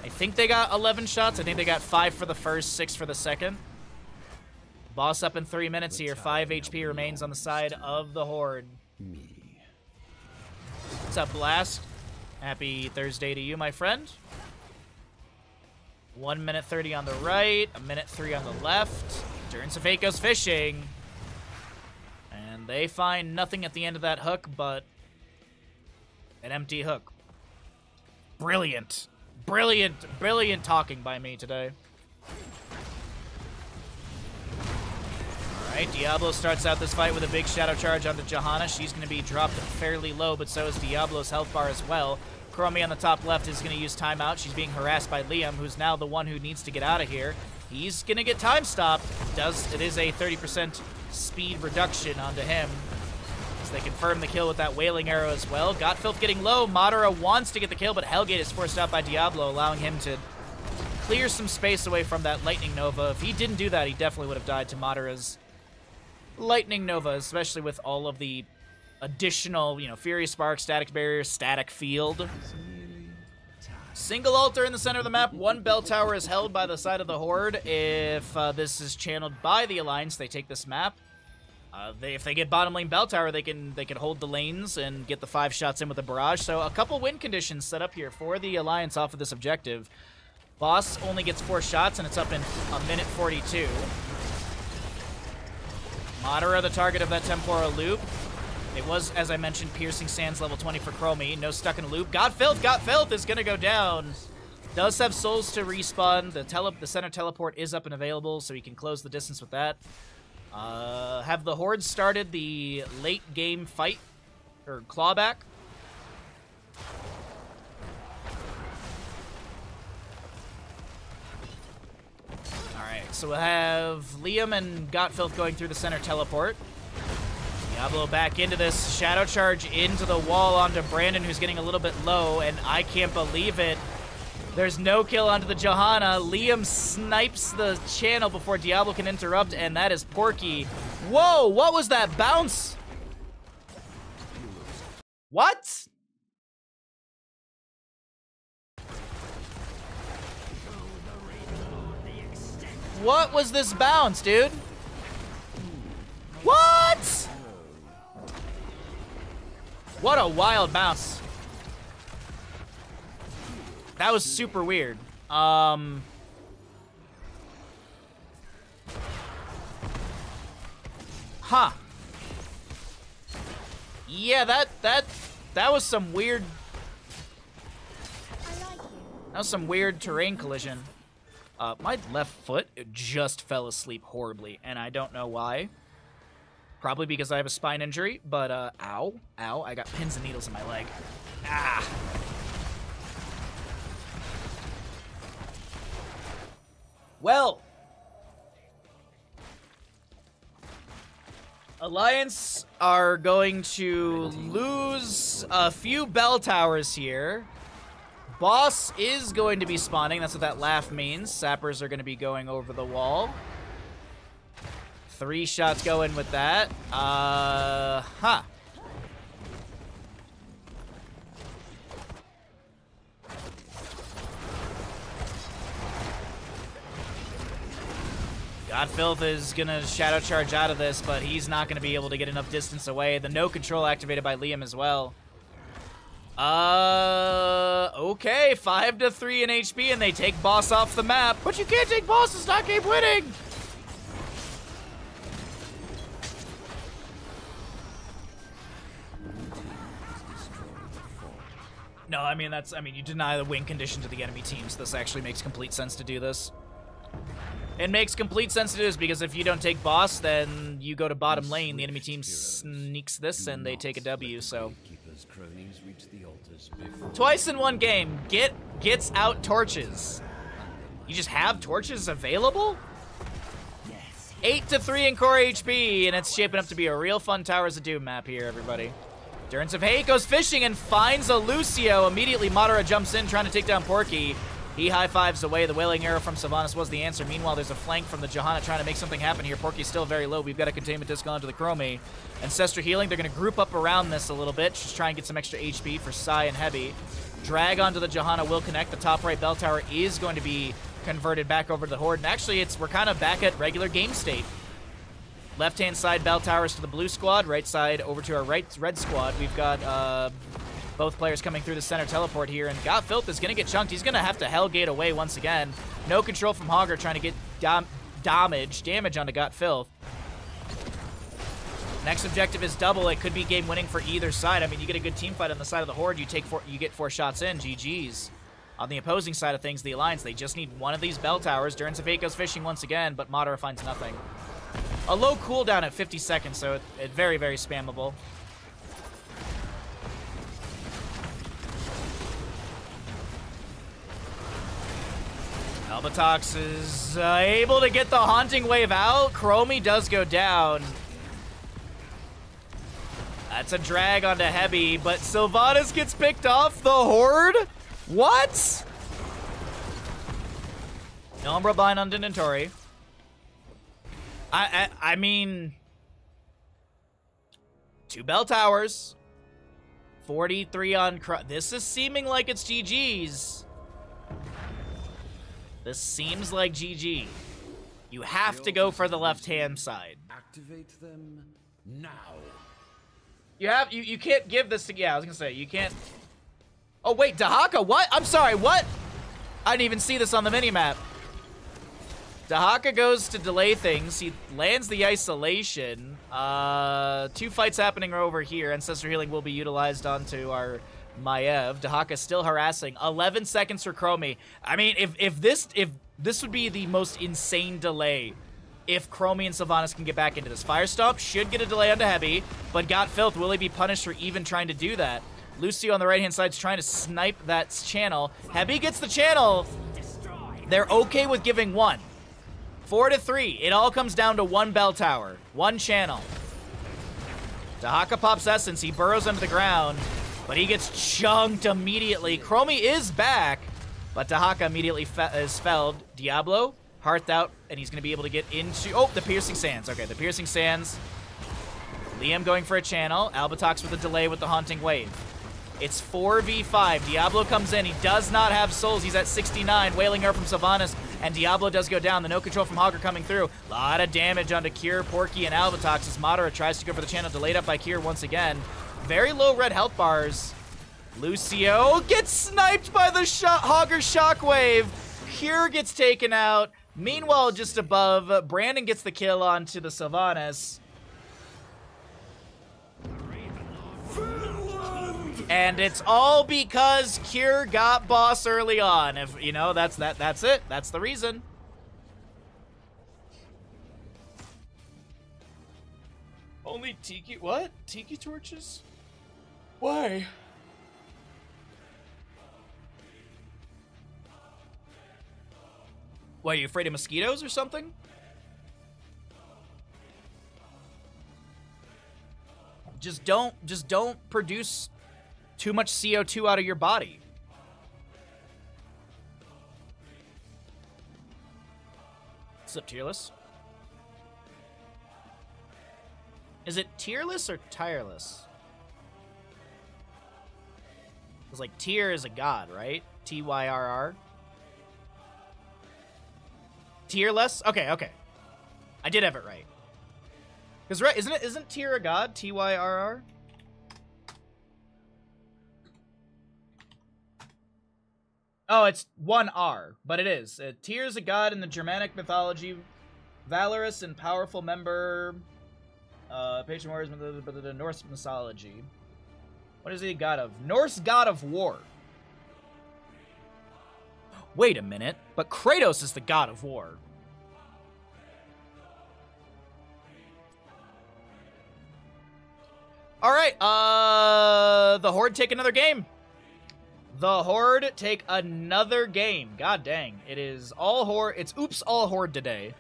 I think they got 11 shots. I think they got 5 for the first, 6 for the second. Boss up in 3 minutes here. 5 HP remains on the side of the Horde. What's up, Blast? Happy Thursday to you, my friend. 1 minute 30 on the right, a minute 3 on the left. Durance goes fishing. And they find nothing at the end of that hook but an empty hook. Brilliant. Brilliant, brilliant talking by me today. Alright, Diablo starts out this fight with a big shadow charge onto Johanna. She's going to be dropped fairly low, but so is Diablo's health bar as well. Chromie on the top left is going to use timeout. She's being harassed by Liam, who's now the one who needs to get out of here. He's going to get time stopped. It is a 30% speed reduction onto him. As they confirm the kill with that Wailing Arrow as well. Gotfilth getting low. Madara wants to get the kill, but Hellgate is forced out by Diablo, allowing him to clear some space away from that Lightning Nova. If he didn't do that, he definitely would have died to Madara's Lightning Nova, especially with all of the additional, Fury Spark, Static Barrier, Static Field. Single altar in the center of the map. One bell tower is held by the side of the Horde. If this is channeled by the Alliance, they take this map. If they get bottom lane bell tower, they can hold the lanes and get the 5 shots in with the barrage. So a couple win conditions set up here for the Alliance off of this objective. Boss only gets 4 shots, and it's up in a minute 42. Madara, the target of that temporal loop. It was, as I mentioned, Piercing Sands level 20 for Chromie. No stuck in a loop. Gotfilth is going to go down. Does have souls to respawn. The center teleport is up and available, so he can close the distance with that. Have the Horde started the late game fight, or clawback? Alright, so we'll have Liam and Gotfilth going through the center teleport. Diablo back into this shadow charge into the wall onto Brandon, who's getting a little bit low, and I can't believe it. There's no kill onto the Johanna. Liam snipes the channel before Diablo can interrupt, and that is Porky. Whoa, what was that bounce? What? What was this bounce, dude? What? What a wild bounce. That was super weird. Huh. Yeah, that was some weird... That was some weird terrain collision. My left foot just fell asleep horribly, and I don't know why. Probably because I have a spine injury, but, ow, I got pins and needles in my leg. Ah. Well. Alliance are going to lose a few bell towers here. Boss is going to be spawning. That's what that laugh means. Sappers are going to be going over the wall. 3 shots go in with that. Huh. Godfilth is going to shadow charge out of this, but he's not going to be able to get enough distance away. The no control activated by Liam as well. Okay, 5-3 in HP, and they take Boss off the map. But you can't take Boss, it's not game winning! No, I mean, you deny the win condition to the enemy team, so this actually makes complete sense to do this. It makes complete sense to do this because if you don't take Boss, then you go to bottom lane, the enemy team sneaks this, and they take a W, so... Twice in one game, gets out torches. You just have torches available? 8-3 in core HP, and it's shaping up to be a real fun Towers of Doom map here, everybody. Durance of Hate goes fishing and finds a Lucio. Immediately, Madara jumps in, trying to take down Porky. He high-fives away. The Wailing Arrow from Sylvanas was the answer. Meanwhile, there's a flank from the Johanna trying to make something happen here. Porky's still very low. We've got a Containment Disc onto the Chromie. Ancestral Healing, they're going to group up around this a little bit. Just try and get some extra HP for Sai and Heavy. Drag onto the Johanna will connect. The top right bell tower is going to be converted back over to the Horde. And actually, we're kind of back at regular game state. Left-hand side bell towers to the blue squad. Right side over to our red squad. We've got... both players coming through the center teleport here, and Godfilth is going to get chunked. He's going to have to Hellgate away once again. No control from Hogger trying to get damage onto Godfilth. Next objective is double. It could be game winning for either side. I mean, you get a good team fight on the side of the Horde. You get 4 shots in. GG's. On the opposing side of things, the Alliance, they just need one of these bell towers. Durance of Fate goes fishing once again, but Madara finds nothing. A low cooldown at 50 seconds, so it's very, very spammable. Albatox is able to get the Haunting Wave out. Chromie does go down. That's a drag onto Heavy, but Sylvanas gets picked off the Horde? What? No Umbra Bind on Dinatori. I mean... 2 bell towers. 43 on... This is seeming like it's GG's. This seems like GG. You have to go for the left-hand side. Activate them now. You can't give this to... Yeah, I was gonna say, you can't... Oh, wait, Dahaka, what? I'm sorry, what? I didn't even see this on the minimap. Dahaka goes to delay things. He lands the isolation. 2 fights happening over here. Ancestor Healing will be utilized onto our... Maiev. Dahaka still harassing. 11 seconds for Chromie. I mean, if this would be the most insane delay if Chromie and Sylvanas can get back into this. Fire Stomp should get a delay onto Heavy, but Godfilth, will he be punished for even trying to do that? Lucio on the right-hand side is trying to snipe that channel. Heavy gets the channel. They're okay with giving 1. 4-3. It all comes down to 1 bell tower. 1 channel. Dahaka pops Essence. He burrows under the ground. But he gets chunked immediately. Chromie is back, but Dahaka immediately is felled. Diablo, Hearth out, and he's going to be able to get into... Oh, the Piercing Sands. Okay, the Piercing Sands. Liam going for a channel. Albatox with a delay with the Haunting Wave. It's 4v5. Diablo comes in. He does not have souls. He's at 69. Wailing Arrow from Sylvanas, and Diablo does go down. The no control from Hogger coming through. A lot of damage onto Cure, Porky, and Albatox as Madara tries to go for the channel. Delayed up by Cure once again. Very low red health bars. Lucio gets sniped by the Hogger Shockwave. Cure gets taken out. Meanwhile, just above, Brandon gets the kill onto the Sylvanas. And it's all because Cure got boss early on. If you know, that's it. That's the reason. Only tiki what? Tiki torches? Why? What, are you afraid of mosquitoes or something? Just don't produce too much CO2 out of your body. What's up, Tearless? Is it Tearless or Tireless? It's like Tyr is a god, right? Tyrr. Tearless? Okay. I did have it right. Because right, isn't Tyr a god? Tyrr? Oh, it's one R, but it is. Tyr is a god in the Germanic mythology, valorous and powerful member. Patron warriors, the Norse mythology. What is he a god of? Norse god of war. Wait a minute, but Kratos is the god of war. All right, the Horde take another game. The Horde take another game. God dang, it is all Horde. It's oops all Horde today.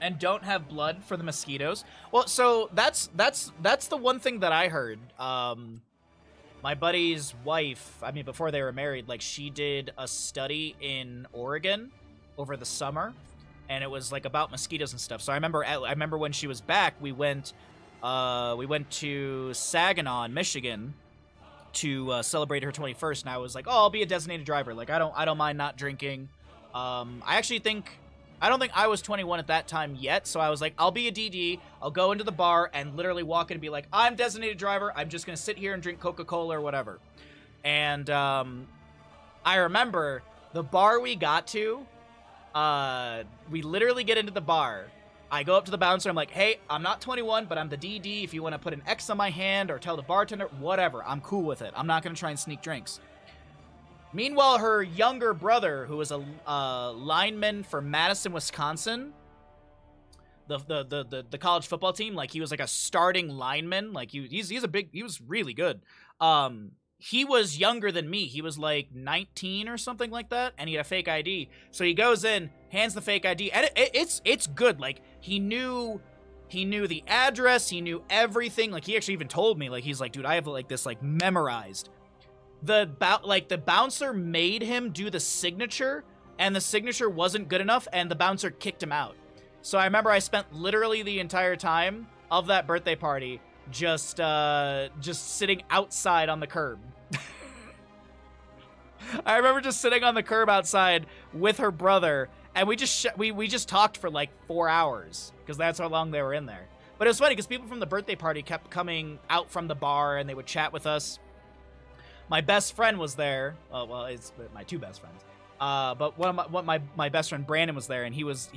And don't have blood for the mosquitoes. Well, so that's the one thing that I heard. My buddy's wife, I mean, before they were married, like, she did a study in Oregon over the summer, and it was like about mosquitoes and stuff. So I remember when she was back, we went to Saginaw, Michigan, to celebrate her 21st, and I was like, oh, I'll be a designated driver. Like, I don't mind not drinking. I don't think I was 21 at that time yet, so I was like, I'll be a DD, I'll go into the bar and literally walk in and be like, I'm designated driver, I'm just going to sit here and drink Coca-Cola or whatever. And I remember the bar we got to, we literally get into the bar. I go up to the bouncer, I'm like, hey, I'm not 21, but I'm the DD. If you want to put an X on my hand or tell the bartender, whatever, I'm cool with it. I'm not going to try and sneak drinks. Meanwhile, her younger brother, who was a lineman for Madison, Wisconsin, the college football team, like, he was like a starting lineman, like, he was really good. He was younger than me. He was like 19 or something like that, and he had a fake ID. So he goes in, hands the fake ID, and it's good. Like, he knew the address, he knew everything. Like, he actually even told me, like, he's like, dude, I have like this like memorized. The bouncer made him do the signature, and the signature wasn't good enough, and the bouncer kicked him out. So I remember I spent literally the entire time of that birthday party just sitting outside on the curb. I remember just sitting on the curb outside with her brother, and we just talked for like 4 hours, because that's how long they were in there. But it was funny, because people from the birthday party kept coming out from the bar, and they would chat with us. My best friend was there. Well, it's my two best friends. But my best friend Brandon was there, and he was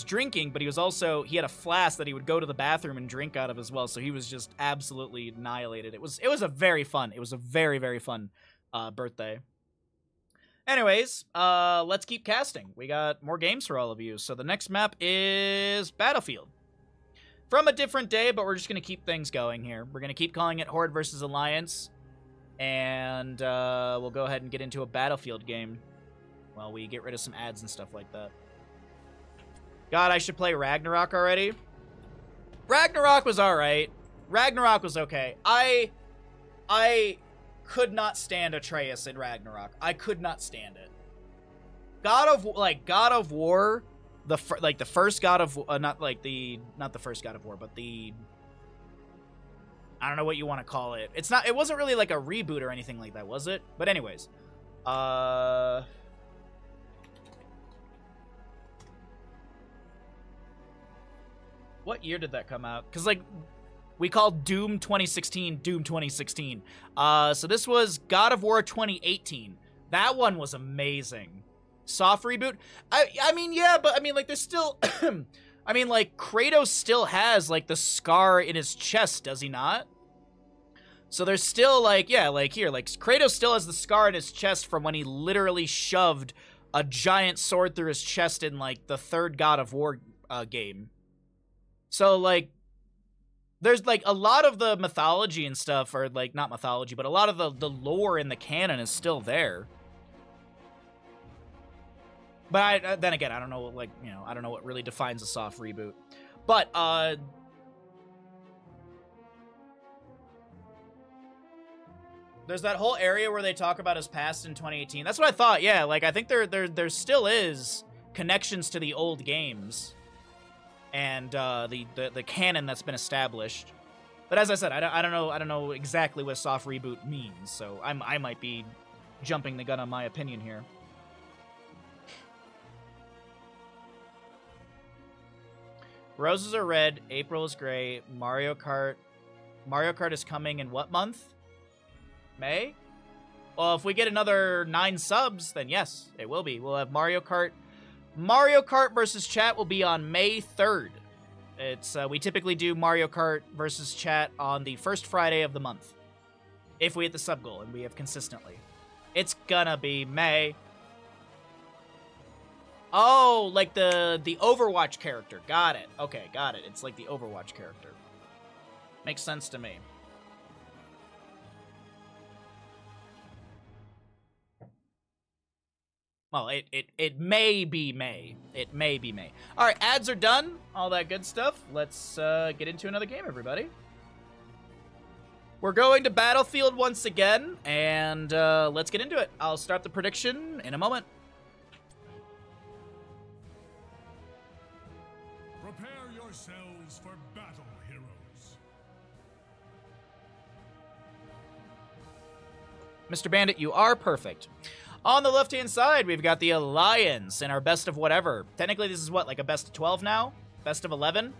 drinking, but he had a flask that he would go to the bathroom and drink out of as well. So he was just absolutely annihilated. It was a very very fun birthday. Anyways, let's keep casting. We got more games for all of you. So the next map is Battlefield. From a different day, but we're just gonna keep things going here. We're gonna keep calling it Horde versus Alliance. And we'll go ahead and get into a Battlefield game while we get rid of some ads and stuff like that. God, I should play Ragnarok already. Ragnarok was alright. Ragnarok was okay. I could not stand Atreus in Ragnarok. I could not stand it. God of War, the first God of not the first God of War, but the, I don't know what you want to call it. It wasn't really like a reboot or anything like that, was it? But anyways. What year did that come out? Because, like, we called Doom 2016 Doom 2016. So this was God of War 2018. That one was amazing. Soft reboot? I mean, yeah, but I mean, like, there's still... I mean, like, Kratos still has, like, the scar in his chest, does he not? So there's still, like, yeah, like, here, like, Kratos still has the scar in his chest from when he literally shoved a giant sword through his chest in, like, the third God of War game. So, like, there's, like, a lot of the mythology and stuff, or, like, not mythology, but a lot of the lore in the canon is still there. But then again, I don't know, like, you know, I don't know what really defines a soft reboot. But, there's that whole area where they talk about his past in 2018. That's what I thought, yeah. Like, I think there still is connections to the old games. And, the canon that's been established. But as I said, I don't know exactly what soft reboot means. So, I might be jumping the gun on my opinion here. Roses are red, April is gray, Mario Kart is coming in what month? May? Well, if we get another 9 subs, then yes, it will be. We'll have Mario Kart. Mario Kart versus chat will be on May 3rd. It's we typically do Mario Kart versus chat on the first Friday of the month. If we hit the sub goal, and we have consistently. It's gonna be May. Oh, like the Overwatch character. Got it. Okay, got it. It's like the Overwatch character. Makes sense to me. Well, it may be May. It may be May. All right, ads are done. All that good stuff. Let's get into another game, everybody. We're going to Battlefield once again, and let's get into it. I'll start the prediction in a moment. Prepare yourselves for battle, heroes. Mr. Bandit, you are perfect. On the left-hand side, we've got the Alliance in our best of whatever. Technically, this is what, like a best of 12 now? Best of 11?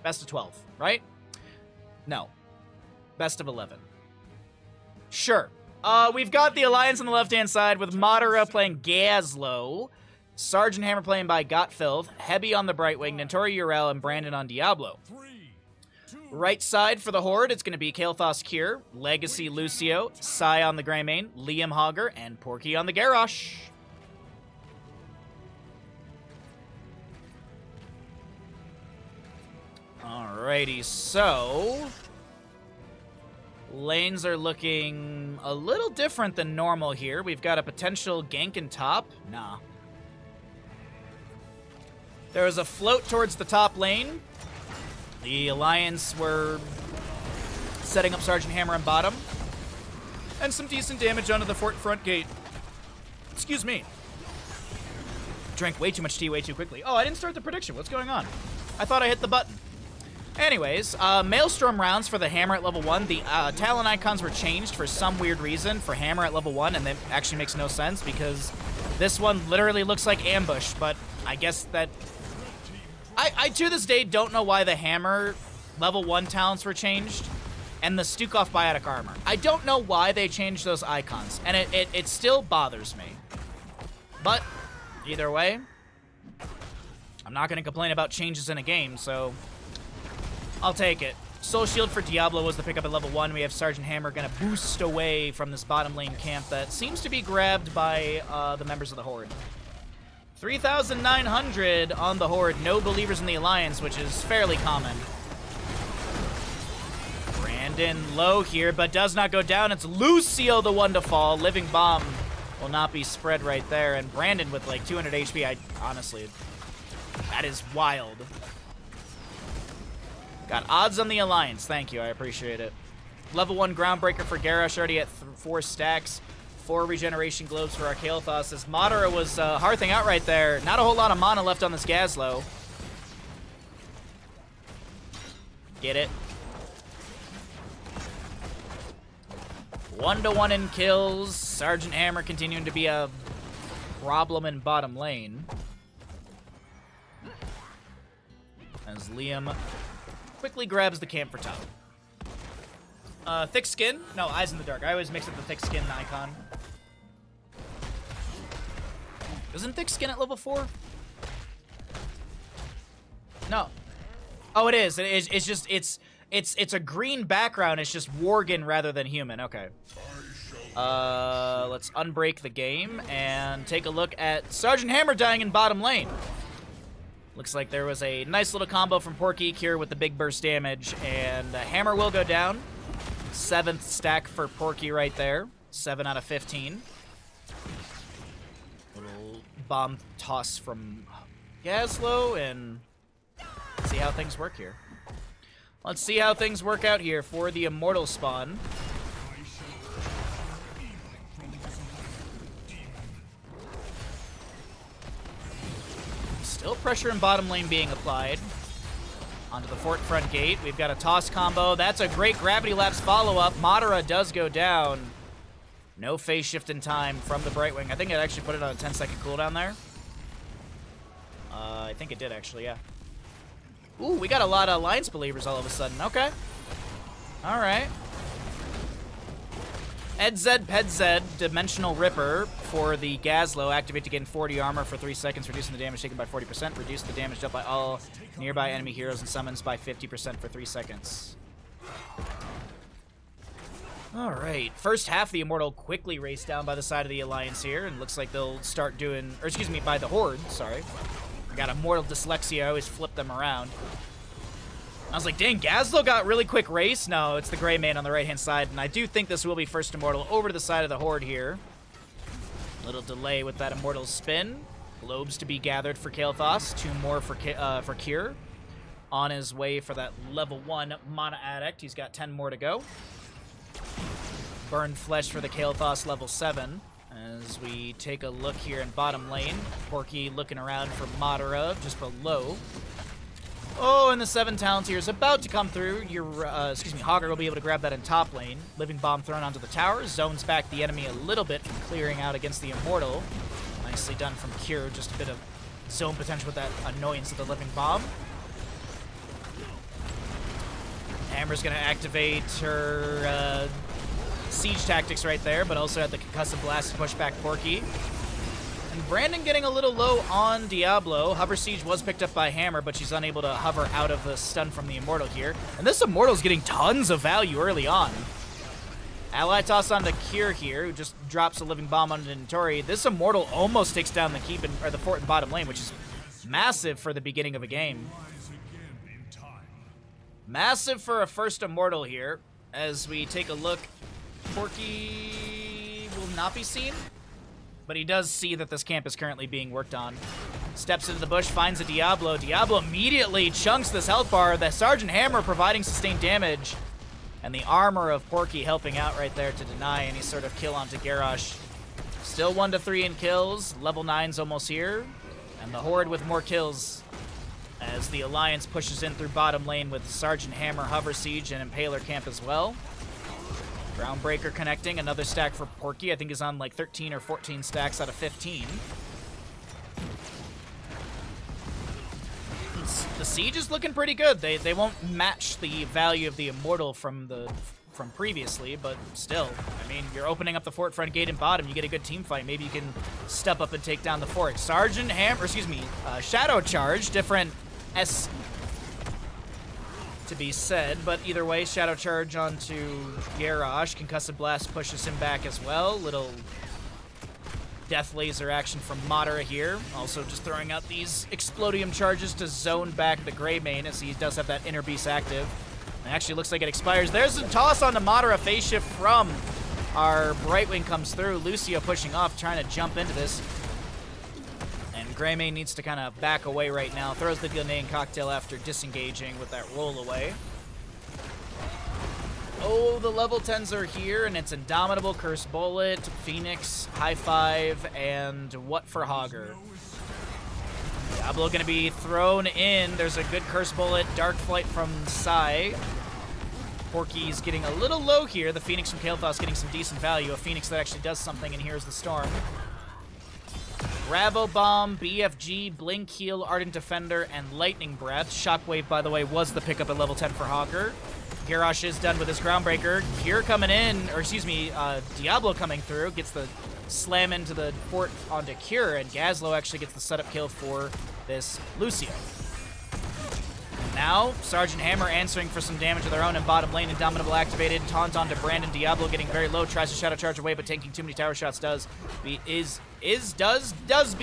Best of 12, right? No. Best of 11. Sure. We've got the Alliance on the left-hand side with Madara playing Gazlo, Sergeant Hammer playing by Gottfilth, Hebi on the Brightwing, Notori Uriel, and Brandon on Diablo. Right side for the Horde, it's going to be Kael'thas Kier, Legacy Lucio, Sai on the Greymane, Liam Hogger, and Porky on the Garrosh. Alrighty, so... lanes are looking a little different than normal here. We've got a potential gank in top. Nah. There was a float towards the top lane. The Alliance were setting up Sergeant Hammer on bottom. And some decent damage onto the fort front gate. Excuse me. Drank way too much tea way too quickly. Oh, I didn't start the prediction. What's going on? I thought I hit the button. Anyways, Maelstrom rounds for the Hammer at level 1. The Talon icons were changed for some weird reason for Hammer at level 1, and that actually makes no sense because this one literally looks like Ambush, but I guess that... I to this day don't know why the Hammer level 1 talents were changed and the Stukov Biotic Armor. I don't know why they changed those icons, and it still bothers me. But, either way, I'm not going to complain about changes in a game, so I'll take it. Soul Shield for Diablo was the pickup at level 1. We have Sergeant Hammer going to boost away from this bottom lane camp that seems to be grabbed by the members of the Horde. 3,900 on the Horde. No believers in the Alliance, which is fairly common. Brandon low here, but does not go down. It's Lucio the one to fall. Living Bomb will not be spread right there. And Brandon with like 200 HP, honestly, that is wild. Got odds on the Alliance. Thank you. I appreciate it. Level 1 Groundbreaker for Garrosh, already at 4 stacks. 4 regeneration globes for our Kael'thas, as Madara was hearthing out right there. Not a whole lot of mana left on this Gazlo. Get it? 1-to-1 in kills. Sergeant Hammer continuing to be a problem in bottom lane. As Liam quickly grabs the camp for top. Thick Skin? No, Eyes in the Dark. I always mix up the Thick Skin icon. Isn't thick skin at level 4? No. Oh, it is. It is. It's just it's a green background. It's just Worgen rather than human. Okay. Let's unbreak the game and take a look at Sergeant Hammer dying in bottom lane. Looks like there was a nice little combo from Porky here with the big burst damage, and Hammer will go down. 7th stack for Porky right there. 7 out of 15. Little bomb toss from Gaslow, and see how things work here. Let's see how things work out here for the Immortal spawn. Still pressure in bottom lane being applied. Onto the fort front gate. We've got a toss combo. That's a great gravity lapse follow-up. Madara does go down. No phase shift in time from the Brightwing. I think it actually put it on a 10-second cooldown there. I think it did, actually, yeah. Ooh, we got a lot of Alliance believers all of a sudden. Okay. All right. EdZ, PedZ, Dimensional Ripper for the Gaslow. Activate to gain 40 armor for 3 seconds, reducing the damage taken by 40%. Reduce the damage dealt by all nearby enemy heroes and summons by 50% for 3 seconds. All right. First half, the Immortal quickly raced down by the side of the Alliance here, and looks like they'll start doing, or excuse me, by the Horde, sorry. I got Immortal dyslexia, I always flip them around. I was like, dang, Gaslow got really quick race? No, it's the Gray Man on the right-hand side, and I do think this will be first Immortal over to the side of the Horde here. Little delay with that Immortal spin. Globes to be gathered for Kael'thas, 2 more for Kier. On his way for that level 1 Mana Addict. He's got 10 more to go. Burned Flesh for the Kael'thas level 7. As we take a look here in bottom lane, Porky looking around for Madara just below. Oh, and the 7 talents here is about to come through. Hogger will be able to grab that in top lane. Living Bomb thrown onto the tower, zones back the enemy a little bit from clearing out against the Immortal. Nicely done from Cure, just a bit of zone potential with that annoyance of the Living Bomb. Hammer's gonna activate her siege tactics right there, but also had the concussive blast to push back Porky. And Brandon getting a little low on Diablo. Hover Siege was picked up by Hammer, but she's unable to hover out of the stun from the Immortal here. And this Immortal's getting tons of value early on. Ally toss onto Cure here, who just drops a Living Bomb onto Notori. This Immortal almost takes down the the fort in bottom lane, which is massive for the beginning of a game. Massive for a first Immortal here. As we take a look, Porky will not be seen, but he does see that this camp is currently being worked on. Steps into the bush, finds a Diablo. Diablo immediately chunks this health bar. The Sergeant Hammer providing sustained damage. And the armor of Porky helping out right there to deny any sort of kill onto Garrosh. Still 1 to 3 in kills. Level 9's almost here. And the Horde with more kills as the Alliance pushes in through bottom lane with Sergeant Hammer, Hover Siege, and Impaler camp as well. Groundbreaker connecting, another stack for Porky. I think is on like 13 or 14 stacks out of 15. The Siege is looking pretty good. They won't match the value of the Immortal from previously, but still, I mean, you're opening up the fort front gate and bottom. You get a good team fight. Maybe you can step up and take down the fort. Sergeant Hammer, Shadow Charge, different S to be said, but either way, Shadow Charge onto Garrosh. Concussive Blast pushes him back as well. Little Death Laser action from Madara here. Also just throwing out these Explodium charges to zone back the Grey Mane, as he does have that Inner Beast active. It actually looks like it expires. There's a toss onto Madara. Phase shift from our Brightwing comes through. Lucio pushing off, trying to jump into this. And Greymane needs to kind of back away right now. Throws the Grenade Cocktail after disengaging with that roll away. Oh, the level 10s are here, and it's Indomitable, Curse Bullet, Phoenix, High Five, and what for Hogger? Diablo going to be thrown in. There's a good Curse Bullet, Dark Flight from Sai. Porky's getting a little low here. The Phoenix from Kael'thas getting some decent value. A Phoenix that actually does something, and here's the Storm. Ravo Bomb, BFG, Blink Heal, Ardent Defender, and Lightning Breath. Shockwave, by the way, was the pickup at level 10 for Hogger. Garrosh is done with his Groundbreaker. Cure coming in, or excuse me, Diablo coming through, gets the slam into the fort onto Cure, and Gazlo actually gets the setup kill for this Lucio. Now, Sergeant Hammer answering for some damage of their own in bottom lane. Indomitable activated. Taunt onto Brandon. Diablo getting very low. Tries to shadow charge away, but taking too many tower shots does be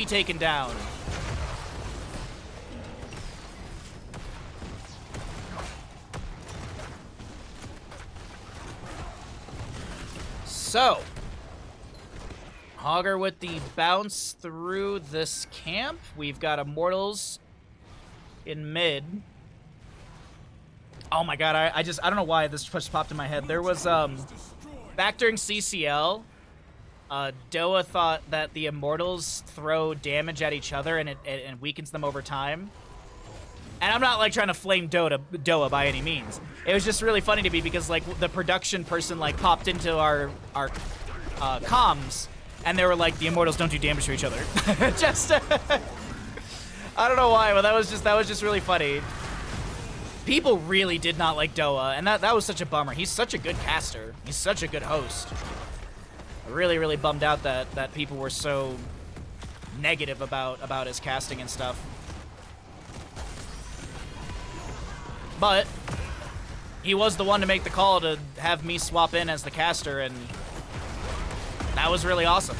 taken down. So, Hogger with the bounce through this camp. We've got Immortals in mid. Oh my god, I don't know why this just popped in my head. There was, back during CCL, Doa thought that the Immortals throw damage at each other and it weakens them over time. And I'm not, like, trying to flame Doa by any means. It was just really funny to me because, like, the production person, like, popped into our comms, and they were like, the Immortals don't do damage to each other. Just, I don't know why, but that was just really funny. People really did not like Doa, and that was such a bummer. He's such a good caster. He's such a good host. Really, really bummed out that people were so negative about his casting and stuff. But he was the one to make the call to have me swap in as the caster, and that was really awesome.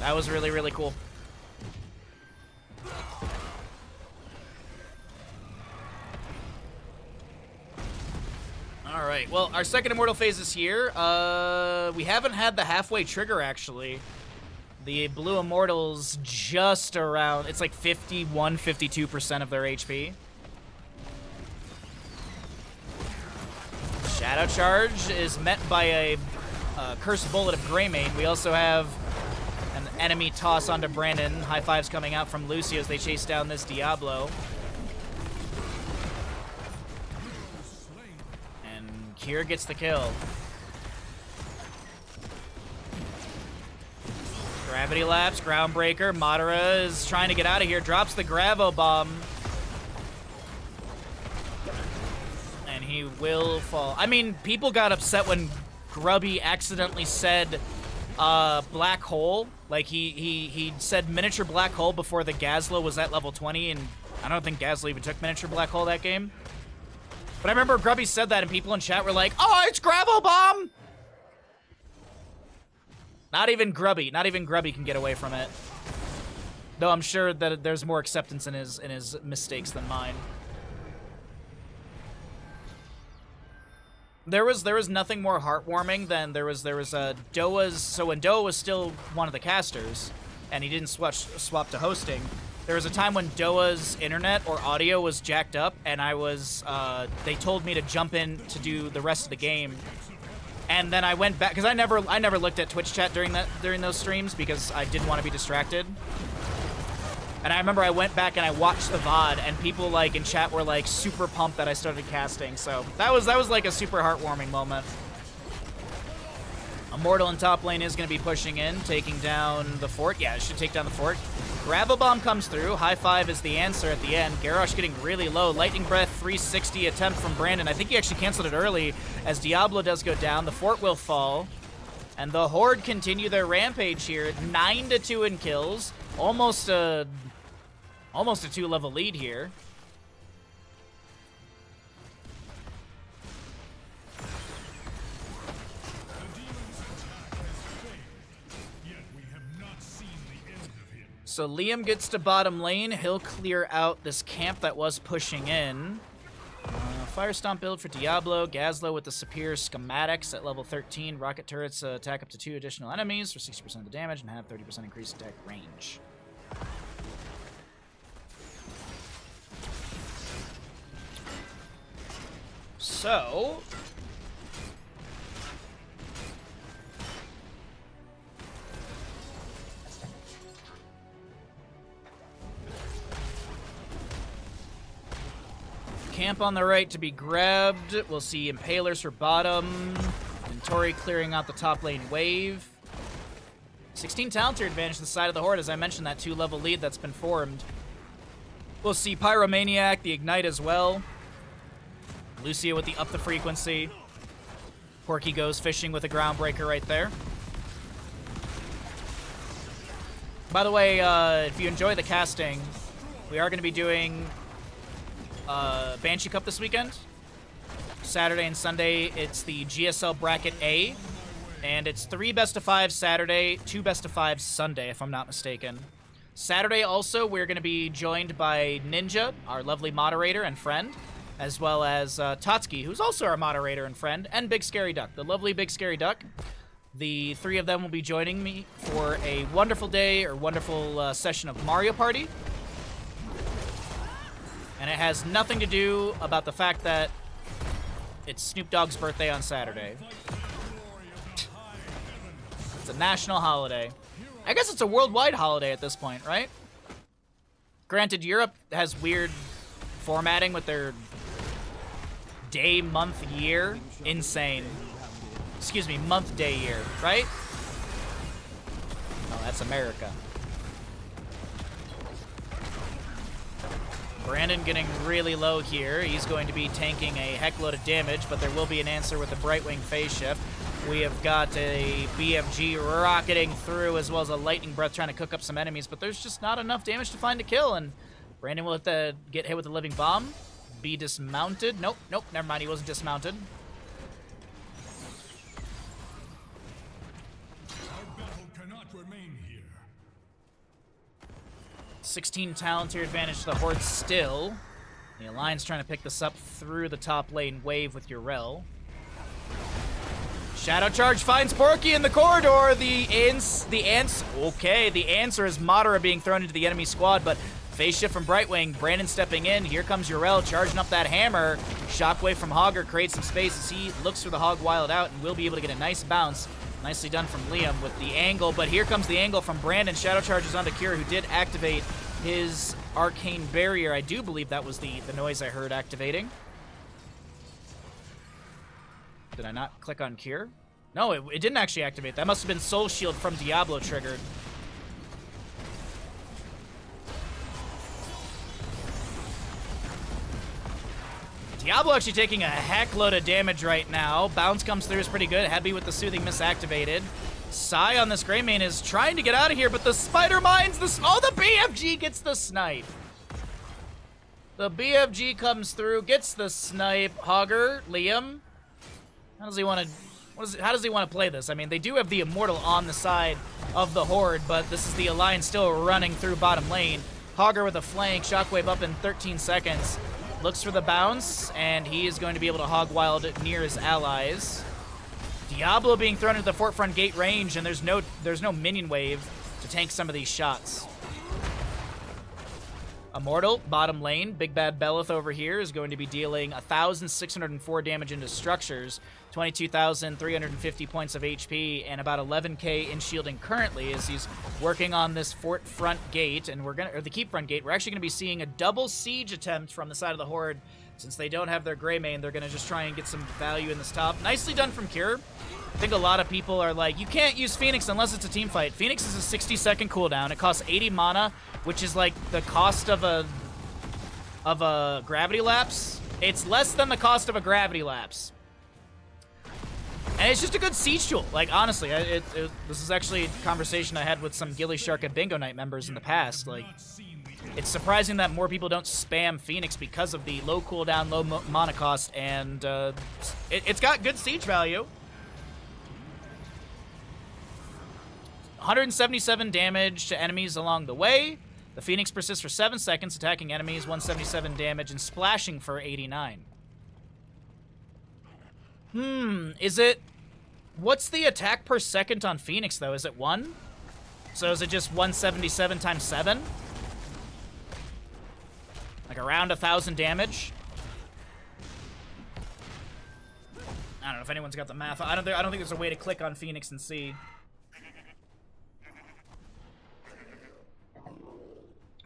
That was really, really cool. All right, well, our second Immortal phase is here. We haven't had the halfway trigger, actually. The blue Immortals just around, it's like 51, 52% of their HP. Shadow Charge is met by a Cursed Bullet of Greymane. We also have an enemy toss onto Brandon. High fives coming out from Lucio as they chase down this Diablo. And Kier gets the kill. Gravity Lapse, Groundbreaker. Madara is trying to get out of here. Drops the Gravo Bomb. He will fall. I mean, people got upset when Grubby accidentally said black hole. Like, he said miniature black hole before the Gazlo was at level 20, and I don't think Gazlo even took miniature black hole that game. But I remember Grubby said that, and people in chat were like, oh, it's Gravel Bomb! Not even Grubby can get away from it. Though I'm sure that there's more acceptance in his mistakes than mine. There was nothing more heartwarming than there was Doa's. So when Doa was still one of the casters, and he didn't swap to hosting, there was a time when Doa's internet or audio was jacked up, and they told me to jump in to do the rest of the game, and then I went back because I never looked at Twitch chat during those streams because I didn't want to be distracted. And I remember I went back and I watched the VOD, and people like in chat were like super pumped that I started casting. So that was like a super heartwarming moment. Immortal in top lane is going to be pushing in, taking down the fort. Yeah, it should take down the fort. Gravel Bomb comes through. High five is the answer at the end. Garrosh getting really low. Lightning Breath 360 attempt from Brandon. I think he actually canceled it early as Diablo does go down. The fort will fall. And the Horde continue their rampage here. 9-2 in kills. Almost a 2-level lead here. So Liam gets to bottom lane. He'll clear out this camp that was pushing in. Fire Stomp build for Diablo. Gazlo with the superior schematics at level 13. Rocket turrets attack up to 2 additional enemies for 60% of the damage and have 30% increased attack range. So, camp on the right to be grabbed. We'll see Impalers for bottom. And Tori clearing out the top lane wave. 16 talent tier advantage to the side of the Horde, as I mentioned, that 2-level lead that's been formed. We'll see Pyromaniac, the Ignite as well. Lucio with the up the frequency. Porky goes fishing with a Groundbreaker right there. By the way, if you enjoy the casting, we are going to be doing Banshee Cup this weekend. Saturday and Sunday, it's the GSL Bracket A. And it's 3 best-of-5 Saturday, 2 best-of-5 Sunday, if I'm not mistaken. Saturday also, we're going to be joined by Ninja, our lovely moderator and friend, as well as Tatsuki, who's also our moderator and friend, and Big Scary Duck, the lovely Big Scary Duck. The 3 of them will be joining me for a wonderful day or wonderful session of Mario Party. And it has nothing to do about the fact that it's Snoop Dogg's birthday on Saturday. It's a national holiday. I guess it's a worldwide holiday at this point, right? Granted, Europe has weird formatting with their day, month, year. Insane. Excuse me, month, day, year, right? No, that's America. Brandon getting really low here. He's going to be tanking a heckload of damage, but there will be an answer with a Brightwing phase shift. We have got a BFG rocketing through, as well as a Lightning Breath trying to cook up some enemies, but there's just not enough damage to find a kill, and Brandon will get hit with a Living Bomb, be dismounted. Nope, never mind, he wasn't dismounted. Our battle cannot remain here. 16 talent tier advantage to the Horde still. The Alliance trying to pick this up through the top lane wave with Yrel. Shadow Charge finds Porky in the corridor. The answer is Madara being thrown into the enemy squad, but phase shift from Brightwing. Brandon stepping in. Here comes Yrel charging up that hammer. Shockwave from Hogger creates some space as he looks for the Hog Wild out and will be able to get a nice bounce. Nicely done from Liam with the angle, but here comes the angle from Brandon. Shadow Charges onto Kira, who did activate his Arcane Barrier. I do believe that was the noise I heard activating. Did I not click on Cure? No, it didn't actually activate. That must have been Soul Shield from Diablo triggered. Diablo actually taking a heck load of damage right now. Bounce comes through is pretty good. Heavy with the Soothing Mist activated. Sai on this Greymane is trying to get out of here, but the Spider Mines, the BFG gets the snipe. The BFG comes through, gets the snipe. Hogger, Liam, how does he want to play this? I mean, they do have the Immortal on the side of the Horde, but this is the Alliance still running through bottom lane. Hogger with a flank, Shockwave up in 13 seconds. Looks for the bounce, and he is going to be able to Hog Wild near his allies. Diablo being thrown into the fort front gate range, and there's no minion wave to tank some of these shots. Immortal, bottom lane. Big Bad Belith over here is going to be dealing 1,604 damage into structures, 22,350 points of HP, and about 11k in shielding currently as he's working on this fort front gate, and the keep front gate. We're actually going to be seeing a double siege attempt from the side of the Horde. Since they don't have their Greymane, they're going to just try and get some value in this top. Nicely done from Cure. I think a lot of people are like, you can't use Phoenix unless it's a team fight. Phoenix is a 60-second cooldown. It costs 80 mana, which is like the cost of a Gravity Lapse. It's less than the cost of a Gravity Lapse. And it's just a good siege tool. Like, honestly, this is actually a conversation I had with some Gilly Shark and Bingo Night members in the past. Like, it's surprising that more people don't spam Phoenix because of the low cooldown, low mana cost, and it's got good siege value. 177 damage to enemies along the way. The Phoenix persists for 7 seconds, attacking enemies, 177 damage, and splashing for 89. Is it... What's the attack per second on Phoenix, though? Is it 1? So is it just 177 times 7? Like around 1,000 damage? I don't know if anyone's got the math. I don't think there's a way to click on Phoenix and see.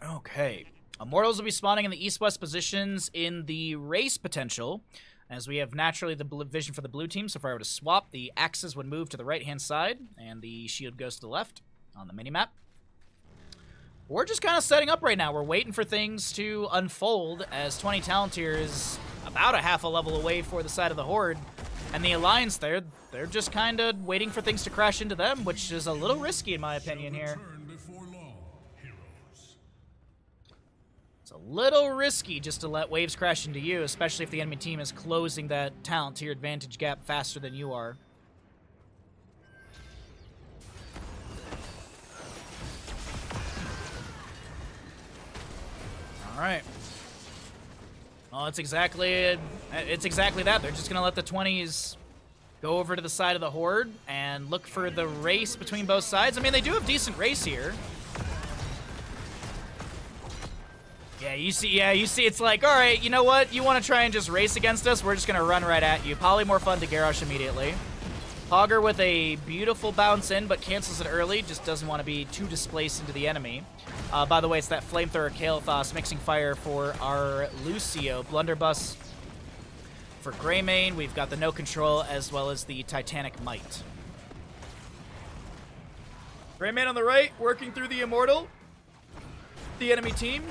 Okay. Immortals will be spawning in the east-west positions in the race potential, as we have naturally the vision for the blue team. So if I were to swap, the axes would move to the right-hand side, and the shield goes to the left on the minimap. We're just kind of setting up right now. We're waiting for things to unfold, as 20 talent tier is about a half a level away for the side of the Horde. And the Alliance, they're just kind of waiting for things to crash into them, which is a little risky in my opinion here. Before long. It's a little risky just to let waves crash into you, especially if the enemy team is closing that talent to your advantage gap faster than you are. All right. Well, it's exactly that. They're just gonna let the 20s go over to the side of the Horde and look for the race between both sides. I mean, they do have decent race here. Yeah, you see, it's like, all right, you know what? You want to try and just race against us? We're just going to run right at you. Polymorph onto Garrosh immediately. Hogger with a beautiful bounce in, but cancels it early. Just doesn't want to be too displaced into the enemy. By the way, it's that Flamethrower Kael'thas mixing fire for our Lucio. Blunderbuss for Greymane. We've got the No Control as well as the Titanic Might. Greymane on the right, working through the Immortal. The enemy team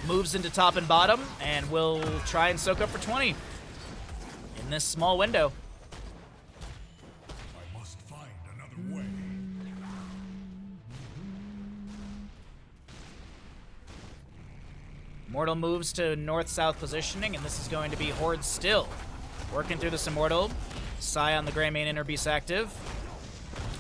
moves into top and bottom, and will try and soak up for 20 in this small window. I must find another way. Immortal moves to north-south positioning, and this is going to be Horde still. Working through this Immortal. Psy on the Greymane Inner Beast active.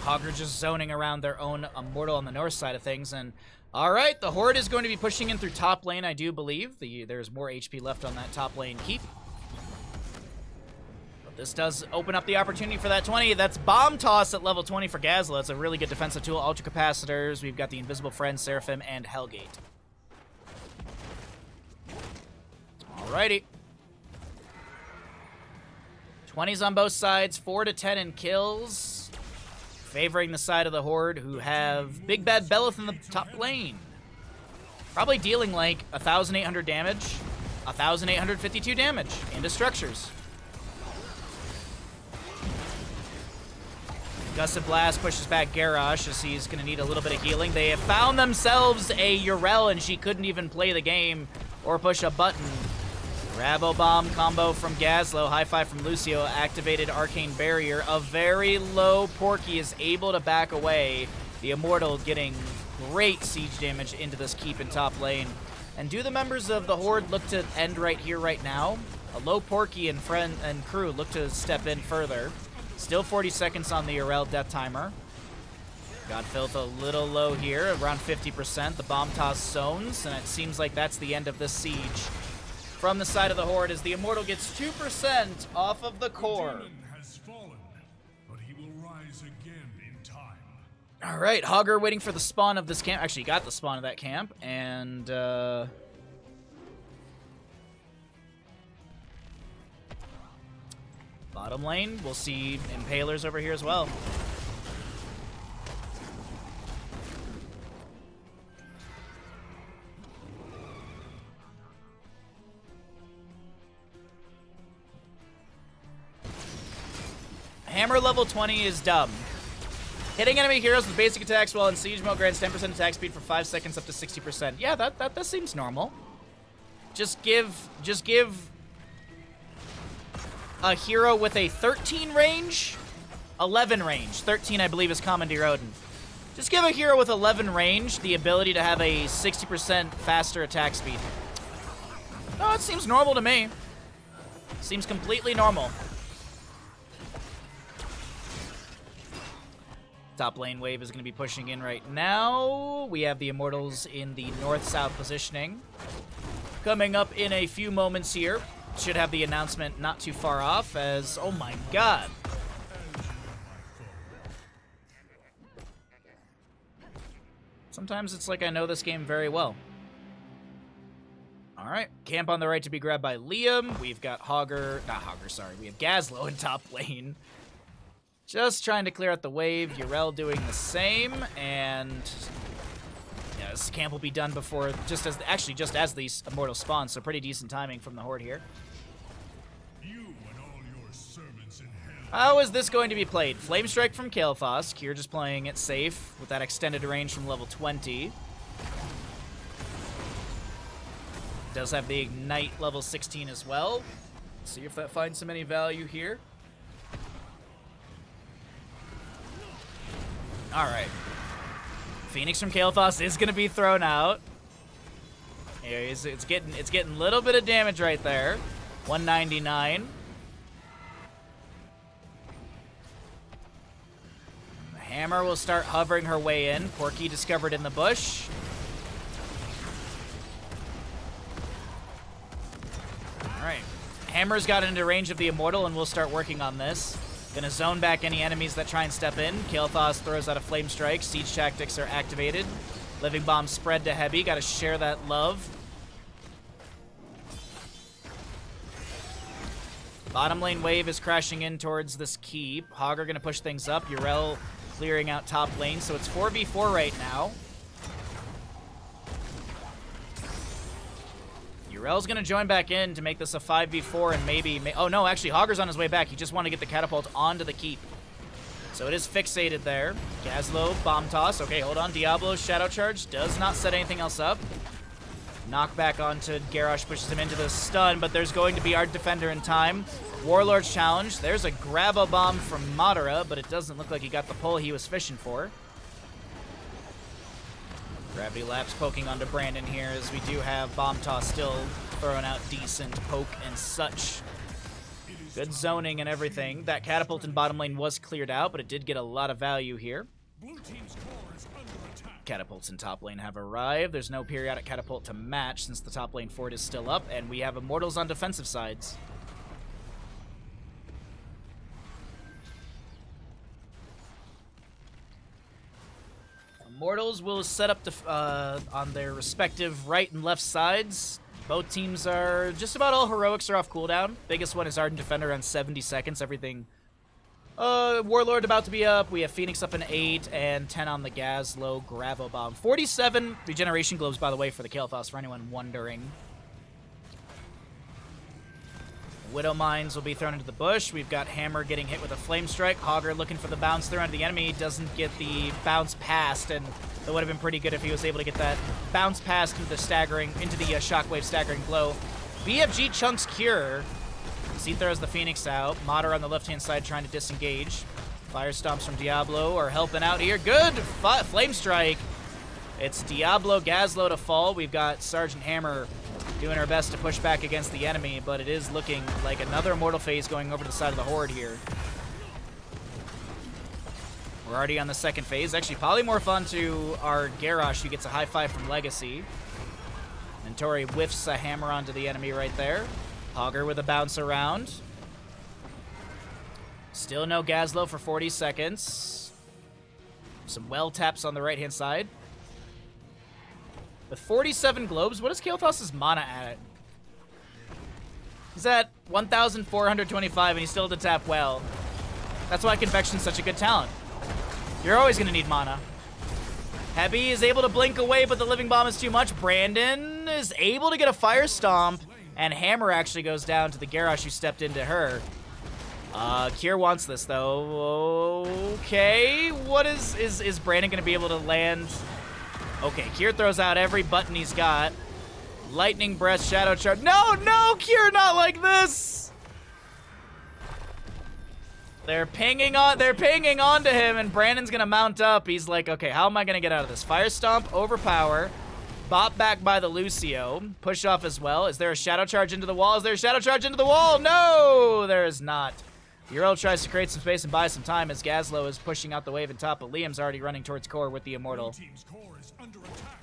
Hogger just zoning around their own Immortal on the north side of things, and alright, the Horde is going to be pushing in through top lane, I do believe. There's more HP left on that top lane keep. But this does open up the opportunity for that 20. That's Bomb Toss at level 20 for Gazla. It's a really good defensive tool. Ultra Capacitors, we've got the Invisible Friend, Seraphim, and Hellgate. Alrighty. 20s on both sides, 4 to 10 in kills. Favoring the side of the Horde, who have Big Bad Belith in the top lane. Probably dealing like 1,800 damage, 1,852 damage into structures. Gusted Blast pushes back Garrosh as he's going to need a little bit of healing. They have found themselves a Yrel, and she couldn't even play the game or push a button. Rabo Bomb combo from Gazlo, high five from Lucio, activated Arcane Barrier. A very low Porky is able to back away. The Immortal getting great siege damage into this keep in top lane. And do the members of the Horde look to end right here, right now? A low Porky and friend and crew look to step in further. Still 40 seconds on the Yrel death timer. Godfilth a little low here, around 50%. The Bomb Toss zones, and it seems like that's the end of this siege. From the side of the Horde as the Immortal gets 2% off of the core. The demon has fallen, but he will rise again in time. All right, Hogger waiting for the spawn of this camp. Actually, he got the spawn of that camp, and bottom lane, we'll see Impalers over here as well. Hammer level 20 is dumb. Hitting enemy heroes with basic attacks while in siege mode grants 10% attack speed for 5 seconds up to 60%. Yeah, that seems normal. Just give a hero with a 13 range, 11 range. 13, I believe, is Commandeer Odin. Just give a hero with 11 range the ability to have a 60% faster attack speed. No, it seems normal to me. Seems completely normal. Top lane wave is going to be pushing in right now. We have the Immortals in the north-south positioning. Coming up in a few moments here. Should have the announcement not too far off as, oh my god. Sometimes it's like I know this game very well. Alright, camp on the right to be grabbed by Liam. We've got we have Gazlo in top lane. Just trying to clear out the wave. Yrel doing the same, and yeah, this camp will be done before, just as these Immortals spawn, so pretty decent timing from the Horde here. You and all your servants in hell. How is this going to be played? Flame Strike from Kael'thas. Kier just playing it safe with that extended range from level 20. Does have the Ignite level 16 as well. See if that finds some any value here. Alright. Phoenix from Kael'thas is going to be thrown out. Yeah, it's getting a little bit of damage right there. 199. The hammer will start hovering her way in. Porky discovered in the bush. Alright. Hammer's got into range of the Immortal, and we'll start working on this. Gonna zone back any enemies that try and step in. Kael'thas throws out a Flame Strike. Siege tactics are activated. Living Bomb spread to Heavy. Gotta share that love. Bottom lane wave is crashing in towards this keep. Hogger gonna push things up. Yrel clearing out top lane, so it's 4v4 right now. Yrel's gonna join back in to make this a 5v4 and maybe... oh no, actually Hogger's on his way back. He just wanted to get the catapult onto the keep. So it is fixated there. Gazlo, bomb toss. Okay, hold on. Diablo, shadow charge. Does not set anything else up. Knockback onto Garrosh, pushes him into the stun, but there's going to be our defender in time. Warlord's challenge. There's a grab-a-bomb from Madara, but it doesn't look like he got the pull he was fishing for. Gravity Lapse poking onto Brandon here, as we do have Bomb Toss still throwing out decent poke and such. Good zoning and everything. That catapult in bottom lane was cleared out, but it did get a lot of value here. Blue team's core is under attack. Catapults in top lane have arrived. There's no periodic catapult to match since the top lane fort is still up, and we have Immortals on defensive sides. Immortals will set up on their respective right and left sides. Both teams are... just about all heroics are off cooldown. Biggest one is Ardent Defender on 70 seconds. Everything... Warlord about to be up. We have Phoenix up in 8 and 10 on the Gazlo Gravo Bomb. 47 regeneration globes, by the way, for the Kael'thas, for anyone wondering. Widow Mines will be thrown into the bush. We've got Hammer getting hit with a Flame Strike. Hogger looking for the bounce thrown into the enemy. Doesn't get the bounce past, and that would have been pretty good if he was able to get that bounce past into the Shockwave staggering blow. BFG chunks Cure. He throws the Phoenix out. Madara on the left-hand side trying to disengage. Fire Stomps from Diablo are helping out here. Good! Flame Strike. It's Diablo Gazlo to fall. We've got Sergeant Hammer doing her best to push back against the enemy, but it is looking like another Immortal phase going over to the side of the Horde here. We're already on the second phase. Actually, polymorph onto our Garrosh, who gets a high five from Legacy. Mentori whiffs a hammer onto the enemy right there. Hogger with a bounce around. Still no Gazlo for 40 seconds. Some well taps on the right-hand side. With 47 globes, what is Kael'thas' mana at? He's at 1,425 and he's still to tap well. That's why Convection's such a good talent. You're always going to need mana. Heavy is able to blink away, but the Living Bomb is too much. Brandon is able to get a Fire Stomp, and Hammer actually goes down to the Garrosh who stepped into her. Kier wants this, though. Okay, what is Brandon going to be able to land? Okay, Kier throws out every button he's got. Lightning Breath, Shadow Charge. No, Kier, not like this! They're pinging onto him, and Brandon's gonna mount up. He's like, okay, how am I gonna get out of this? Fire Stomp, Overpower, bop back by the Lucio, push off as well. Is there a Shadow Charge into the wall? Is there a Shadow Charge into the wall? No, there is not. Yrel tries to create some space and buy some time as Gazlo is pushing out the wave in top, but Liam's already running towards core with the Immortal. Blue team's core is under attack.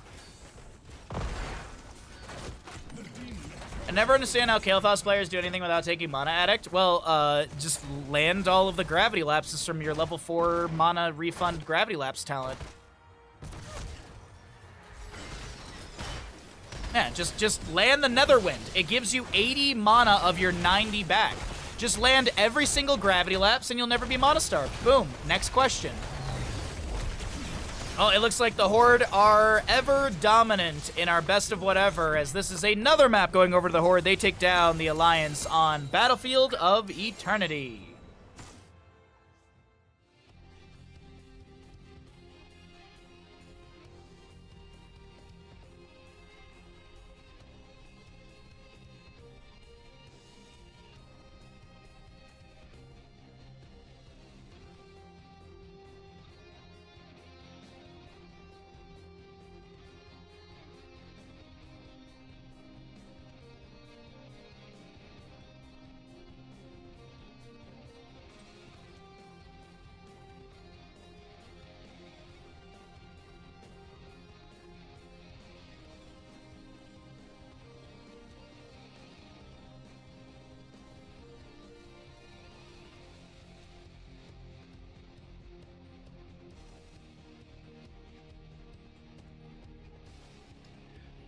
I never understand how Kael'thas players do anything without taking Mana Addict. Well, just land all of the Gravity Lapses from your level 4 Mana Refund Gravity Lapse talent. Yeah, just land the Netherwind. It gives you 80 mana of your 90 back. Just land every single Gravity Lapse and you'll never be Mana Starved. Boom. Next question. Oh, it looks like the Horde are ever dominant in our best of whatever, as this is another map going over to the Horde. They take down the Alliance on Battlefield of Eternity.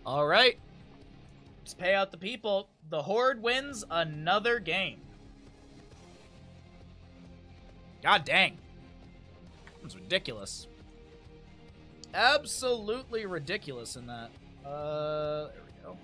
All right. Let's pay out the people. The Horde wins another game. God dang. It's ridiculous. Absolutely ridiculous in that. There we go.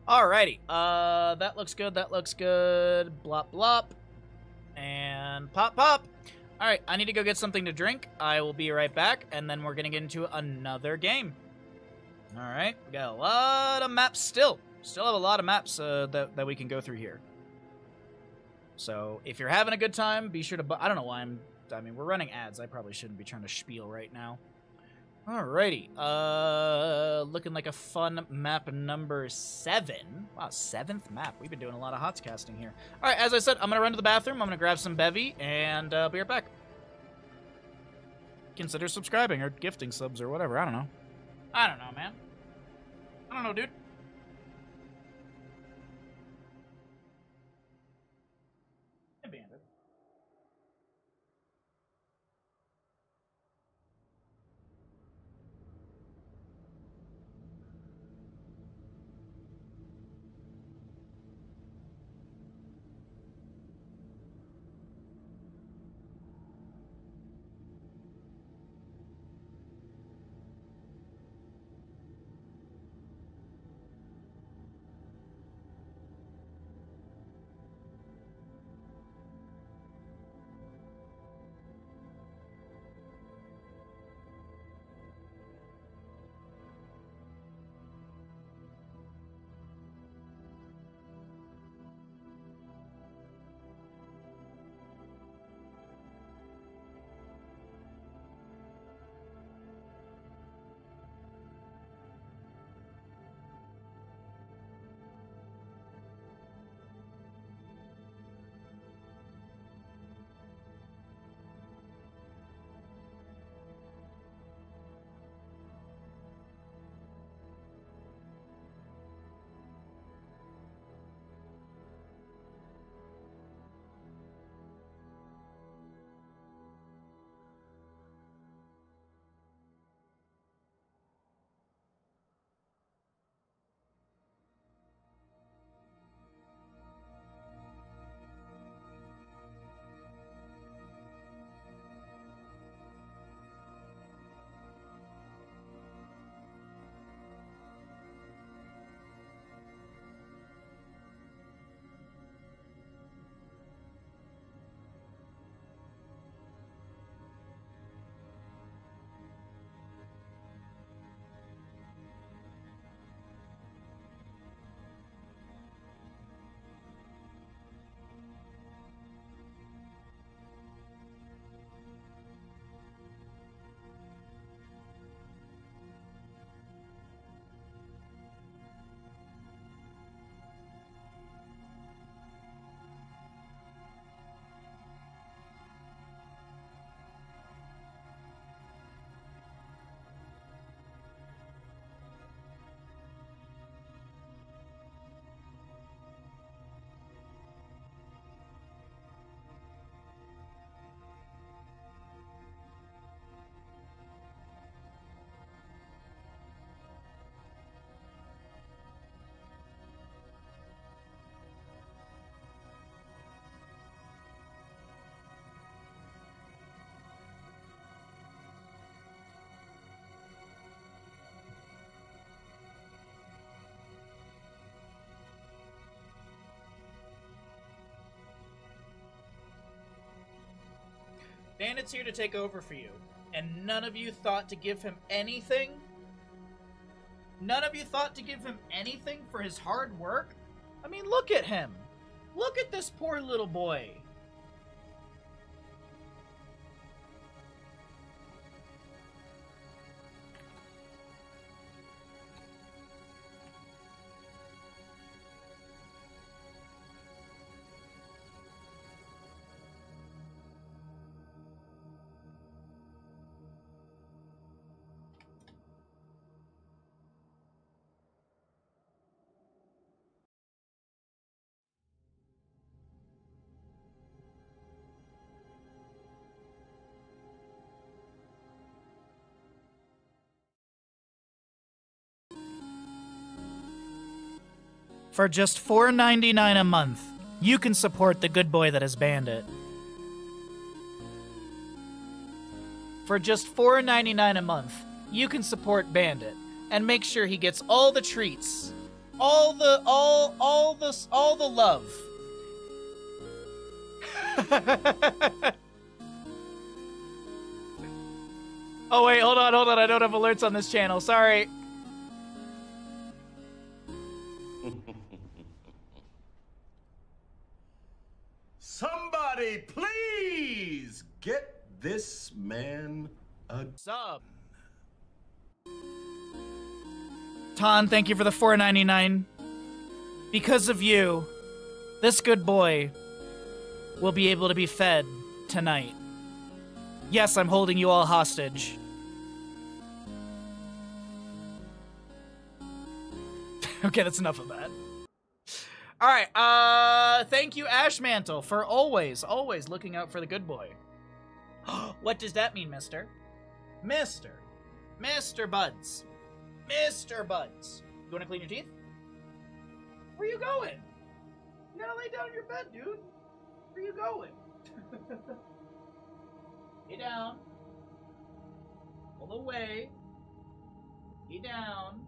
Alrighty, that looks good, that looks good. Blop, blop. And pop, pop. Alright, I need to go get something to drink. I will be right back, and then we're gonna get into another game. Alright, we got a lot of maps still. Still have a lot of maps that we can go through here. So, if you're having a good time, be sure to... I don't know why I mean, we're running ads. I probably shouldn't be trying to spiel right now. Alrighty. Looking like a fun map number 7. Wow, 7th map. We've been doing a lot of HOTS casting here. Alright, as I said, I'm going to run to the bathroom. I'm going to grab some bevy, and be right back. Consider subscribing or gifting subs or whatever. I don't know. I don't know, man. I don't know, dude. Abandoned. Bandit's here to take over for you, and none of you thought to give him anything? None of you thought to give him anything for his hard work? I mean, look at him. Look at this poor little boy. For just $4.99 a month, you can support the good boy that is Bandit. For just $4.99 a month, you can support Bandit and make sure he gets all the treats, all the love. Oh wait, hold on. I don't have alerts on this channel. Sorry. Somebody please get this man a Sub. Ton, thank you for the $4.99. Because of you, this good boy will be able to be fed tonight. Yes, I'm holding you all hostage. Okay, that's enough of that. All right, thank you, Ashmantle, for always looking out for the good boy. What does that mean, mister? Mr. Buds. Mr. Buds. You want to clean your teeth? Where you going? You gotta lay down in your bed, dude. Where you going? Lay down. All the way. Lay down.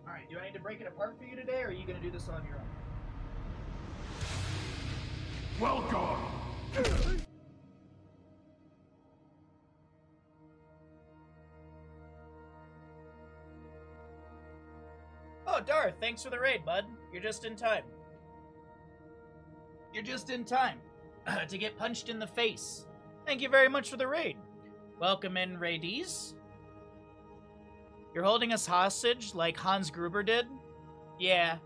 Alright, do I need to break it apart for you today, or are you gonna do this on your own? Welcome! Oh, Darth, thanks for the raid, bud. You're just in time. You're just in time to get punched in the face. Thank you very much for the raid. Welcome in, raidees. You're holding us hostage like Hans Gruber did? Yeah.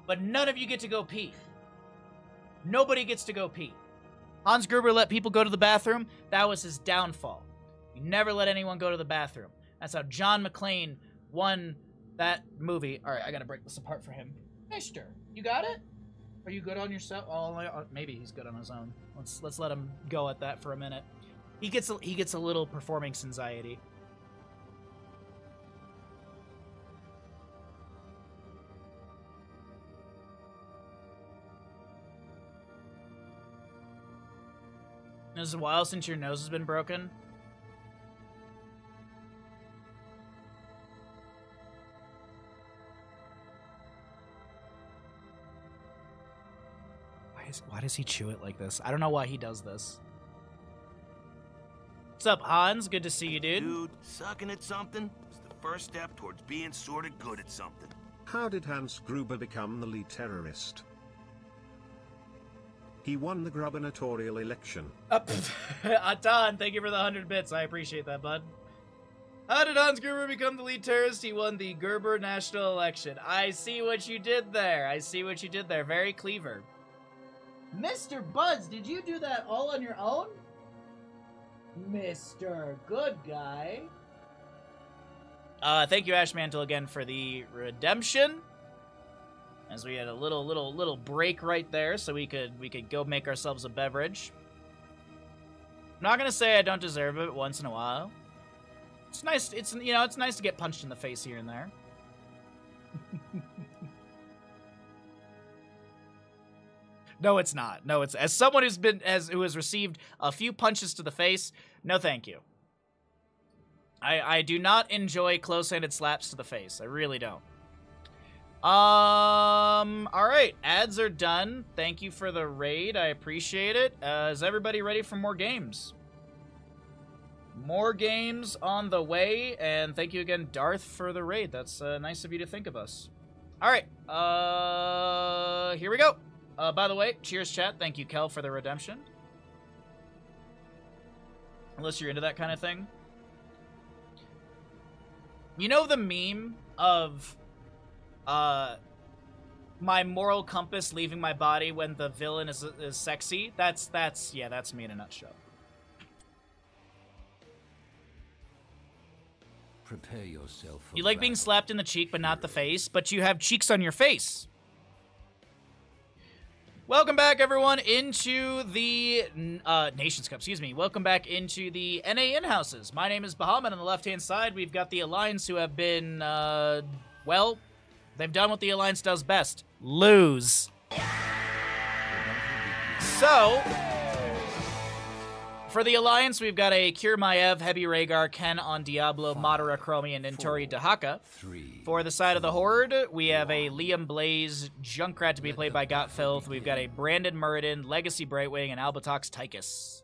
But none of you get to go pee. Nobody gets to go pee. Hans Gruber let people go to the bathroom. That was his downfall. You never let anyone go to the bathroom. That's how John McClane won that movie. All right, I gotta break this apart for him. Mister, you got it? Are you good on yourself? Oh, maybe he's good on his own. Let's let him go at that for a minute. He gets a little performance anxiety. It's a while since your nose has been broken. Why does he chew it like this? I don't know why he does this. What's up, Hans? Good to see you, dude. Dude, sucking at something is the first step towards being sort of good at something. How did Hans Gruber become the lead terrorist? He won the gubernatorial election. Atan, thank you for the 100 bits. I appreciate that, bud. How did Hans Gruber become the lead terrorist? He won the Gerber national election. I see what you did there. I see what you did there. Very clever. Mr. Buds, did you do that all on your own? Mr. Good Guy. Thank you, Ashmantle, again for the redemption. As we had a little break right there, so we could go make ourselves a beverage. I'm not gonna say I don't deserve it once in a while. It's nice. It's nice to get punched in the face here and there. No, it's not. No, it's as someone who has received a few punches to the face. No, thank you. I do not enjoy close-handed slaps to the face. I really don't. All right. Ads are done. Thank you for the raid. I appreciate it. Is everybody ready for more games? More games on the way, and thank you again, Darth, for the raid. That's nice of you to think of us. All right. Here we go. By the way, cheers, chat. Thank you, Kel, for the redemption. Unless you're into that kind of thing. You know the meme of my moral compass leaving my body when the villain is sexy? That's me in a nutshell. Prepare yourself for You like being slapped in the cheek but not the face, but you have cheeks on your face. Welcome back, everyone, into the Nations Cup. Excuse me. Welcome back into the NA in-houses. My name is Bahamut. On the left-hand side, we've got the Alliance, who have been, well, they've done what the Alliance does best: lose. So, for the Alliance, we've got a Kir Maev, Heavy Rhaegar, Ken on Diablo, Madara, Chromie, and Nintori Dahaka. For the side of the Horde, we have a Liam Blaze, Junkrat to be played by Gotfilth. We've got a Brandon Muradin, Legacy Brightwing, and Albatox Tychus.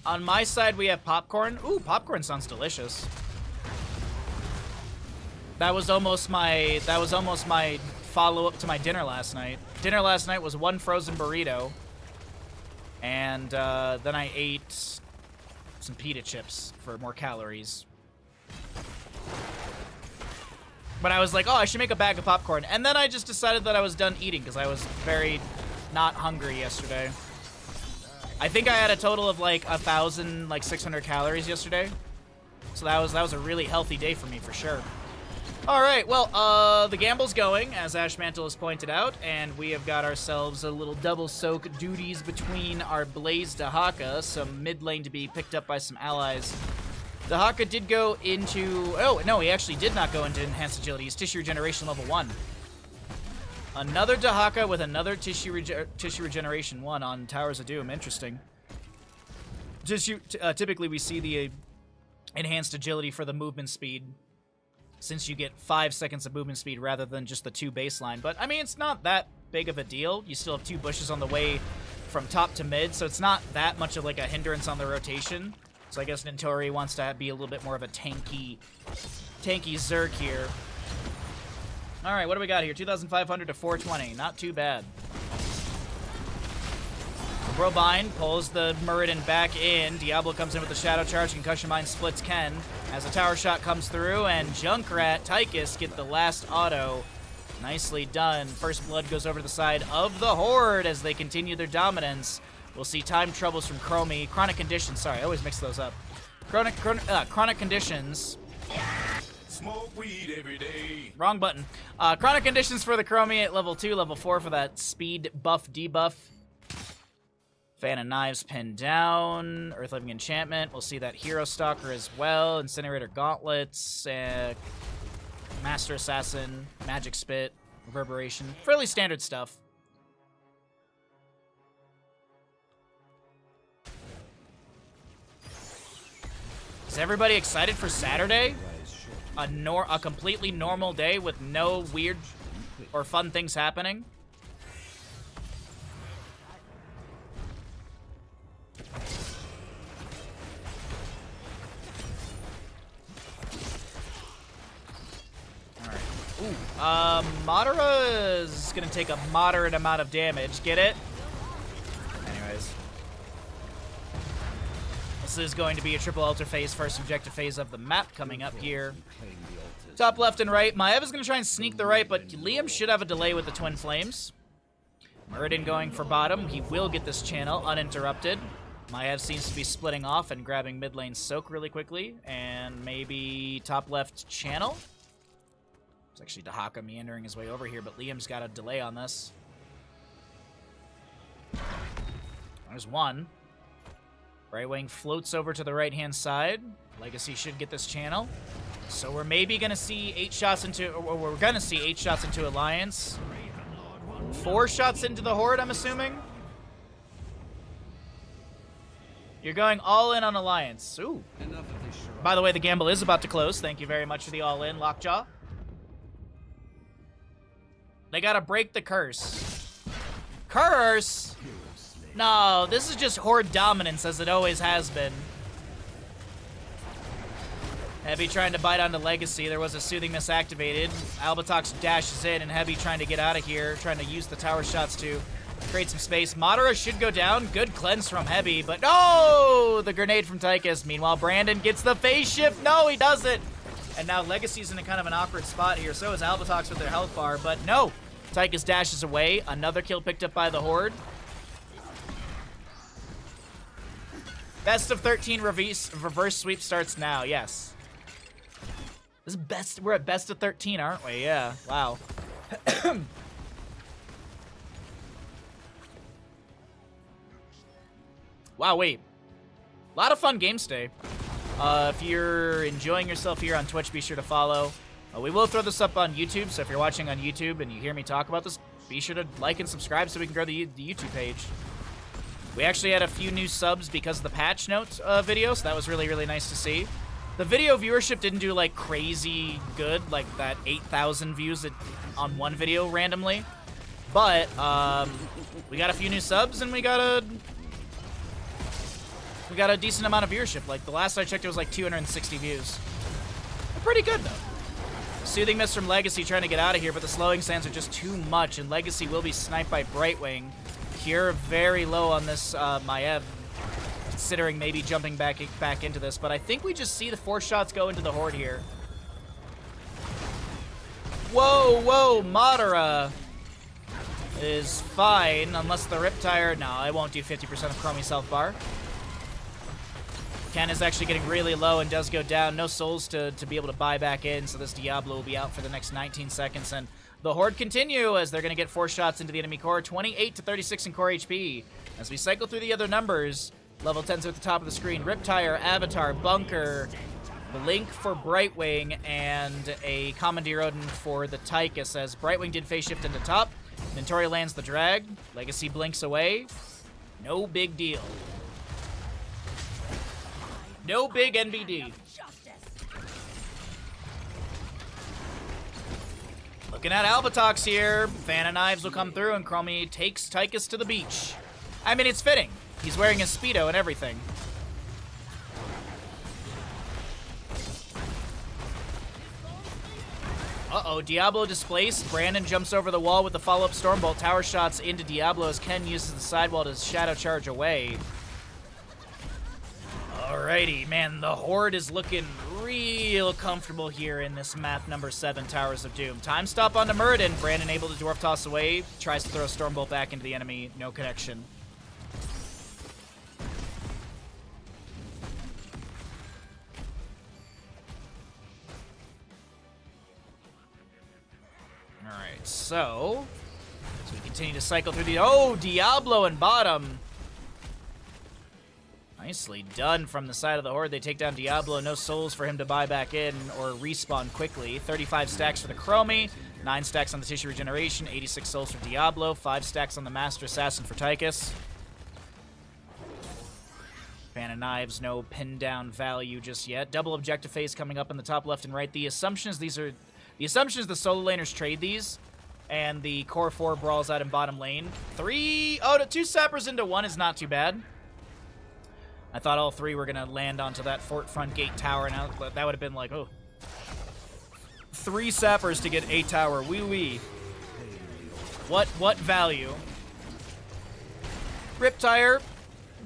On my side, we have Popcorn. Ooh, Popcorn sounds delicious. That was almost my follow-up to my dinner last night. Dinner last night was one frozen burrito, and then I ate some pita chips for more calories. But I was like, oh, I should make a bag of popcorn. And then I just decided that I was done eating because I was very not hungry yesterday. I think I had a total of like 1,600 calories yesterday. So that was a really healthy day for me for sure. All right, well, the gamble's going, as Ashmantle has pointed out, and we have got ourselves a little double soak duties between our Blaze Dahaka, some mid lane to be picked up by some allies. Dahaka did go into... Oh, no, he actually did not go into Enhanced Agility. He's Tissue Regeneration level 1. Another Dahaka with another Tissue Regeneration 1 on Towers of Doom. Interesting. Typically, we see the Enhanced Agility for the movement speed, since you get 5 seconds of movement speed rather than just the 2 baseline. But, I mean, it's not that big of a deal. You still have 2 bushes on the way from top to mid, so it's not that much of, like, a hindrance on the rotation. So I guess Nintori wants to be a little bit more of a tanky Zerg here. All right, what do we got here? 2,500 to 420. Not too bad. Robine pulls the Muradin back in. Diablo comes in with the Shadow Charge. Concussion Mine splits Ken as a tower shot comes through, and Junkrat, Tychus get the last auto. Nicely done. First blood goes over to the side of the Horde as they continue their dominance. We'll see time troubles from Chromie. Chronic Conditions, sorry, I always mix those up. Chronic Conditions. Smoke weed every day. Wrong button. Chronic Conditions for the Chromie at level 2, level 4 for that speed buff debuff. Fan of Knives pinned down. Earth-Living Enchantment. We'll see that Hero Stalker as well. Incinerator Gauntlets. Master Assassin. Magic Spit. Reverberation. Fairly standard stuff. Is everybody excited for Saturday? A completely normal day with no weird or fun things happening? Madara is going to take a moderate amount of damage. Get it? Anyways. This is going to be a triple altar phase, first objective phase of the map coming up here. Top left and right. Maev is going to try and sneak the right, but Liam should have a delay with the Twin Flames. Muradin going for bottom. He will get this channel uninterrupted. Maev seems to be splitting off and grabbing mid lane soak really quickly. And maybe top left channel. It's actually Dahaka meandering his way over here, but Liam's got a delay on this. There's one. Right wing floats over to the right-hand side. Legacy should get this channel. So we're maybe going to see 8 shots into... Or we're going to see 8 shots into Alliance. 4 shots into the Horde, I'm assuming. You're going all in on Alliance. Ooh. By the way, the gamble is about to close. Thank you very much for the all-in, Lockjaw. They gotta break the curse. Curse? No, this is just Horde dominance as it always has been. Heavy trying to bite onto Legacy. There was a Soothing Mist activated. Albatox dashes in, and Heavy trying to get out of here, trying to use the tower shots to create some space. Madara should go down. Good cleanse from Heavy, but no! The grenade from Tychus. Meanwhile, Brandon gets the phase shift. No, he doesn't. And now Legacy's in a kind of an awkward spot here. So is Albatox with their health bar, but no. Tychus dashes away. Another kill picked up by the Horde. Best of 13 reverse sweep starts now, yes. We're at best of 13, aren't we? Yeah. Wow. Wow, wait. A lot of fun games today. If you're enjoying yourself here on Twitch, be sure to follow. We will throw this up on YouTube, so if you're watching on YouTube and you hear me talk about this, be sure to like and subscribe so we can grow the YouTube page. We actually had a few new subs because of the patch notes video, so that was really, really nice to see. The video viewership didn't do, like, crazy good, like that 8,000 views on one video randomly. But, we got a few new subs, and we got a decent amount of viewership. Like, the last I checked, it was like 260 views. Pretty good, though. Soothing Mist from Legacy trying to get out of here, but the slowing sands are just too much, and Legacy will be sniped by Brightwing. Cure very low on this Maev, considering maybe jumping back into this, but I think we just see the 4 shots go into the Horde here. Whoa, whoa, Madara is fine, unless the Riptire... No, I won't do 50% of Chromie's health bar. Ken is actually getting really low and does go down. No souls to be able to buy back in, so this Diablo will be out for the next 19 seconds. And the Horde continue as they're going to get 4 shots into the enemy core. 28 to 36 in core HP. As we cycle through the other numbers, level 10's at the top of the screen. Riptire, Avatar, Bunker, Blink for Brightwing, and a Commandeer Odin for the Tychus. As Brightwing did phase shift into top, Mentoria lands the drag. Legacy blinks away. No big deal. No big NBD. Looking at Albatox here. Fan of Knives will come through, and Chromie takes Tychus to the beach. I mean, it's fitting. He's wearing a Speedo and everything. Uh-oh, Diablo displaced. Brandon jumps over the wall with the follow-up Stormbolt. Tower shots into Diablo as Ken uses the sidewall to shadow charge away. Alrighty, man, the Horde is looking real comfortable here in this map number 7, Towers of Doom. Time stop onto Muradin. Brandon able to Dwarf Toss away. Tries to throw a Stormbolt back into the enemy. No connection. Alright, so we continue to cycle through the... Oh, Diablo and bottom. Nicely done from the side of the Horde. They take down Diablo. No souls for him to buy back in or respawn quickly. 35 stacks for the Chromie. 9 stacks on the Tissue Regeneration. 86 souls for Diablo. 5 stacks on the Master Assassin for Tychus. Fan of Knives, no pin down value just yet. Double objective phase coming up in the top left and right. The assumption is the solo laners trade these, and the core 4 brawls out in bottom lane. 2 sappers into 1 is not too bad. I thought all 3 were going to land onto that fort front gate tower, and that would have been like, oh. 3 sappers to get a tower. Wee-wee. What value? Riptire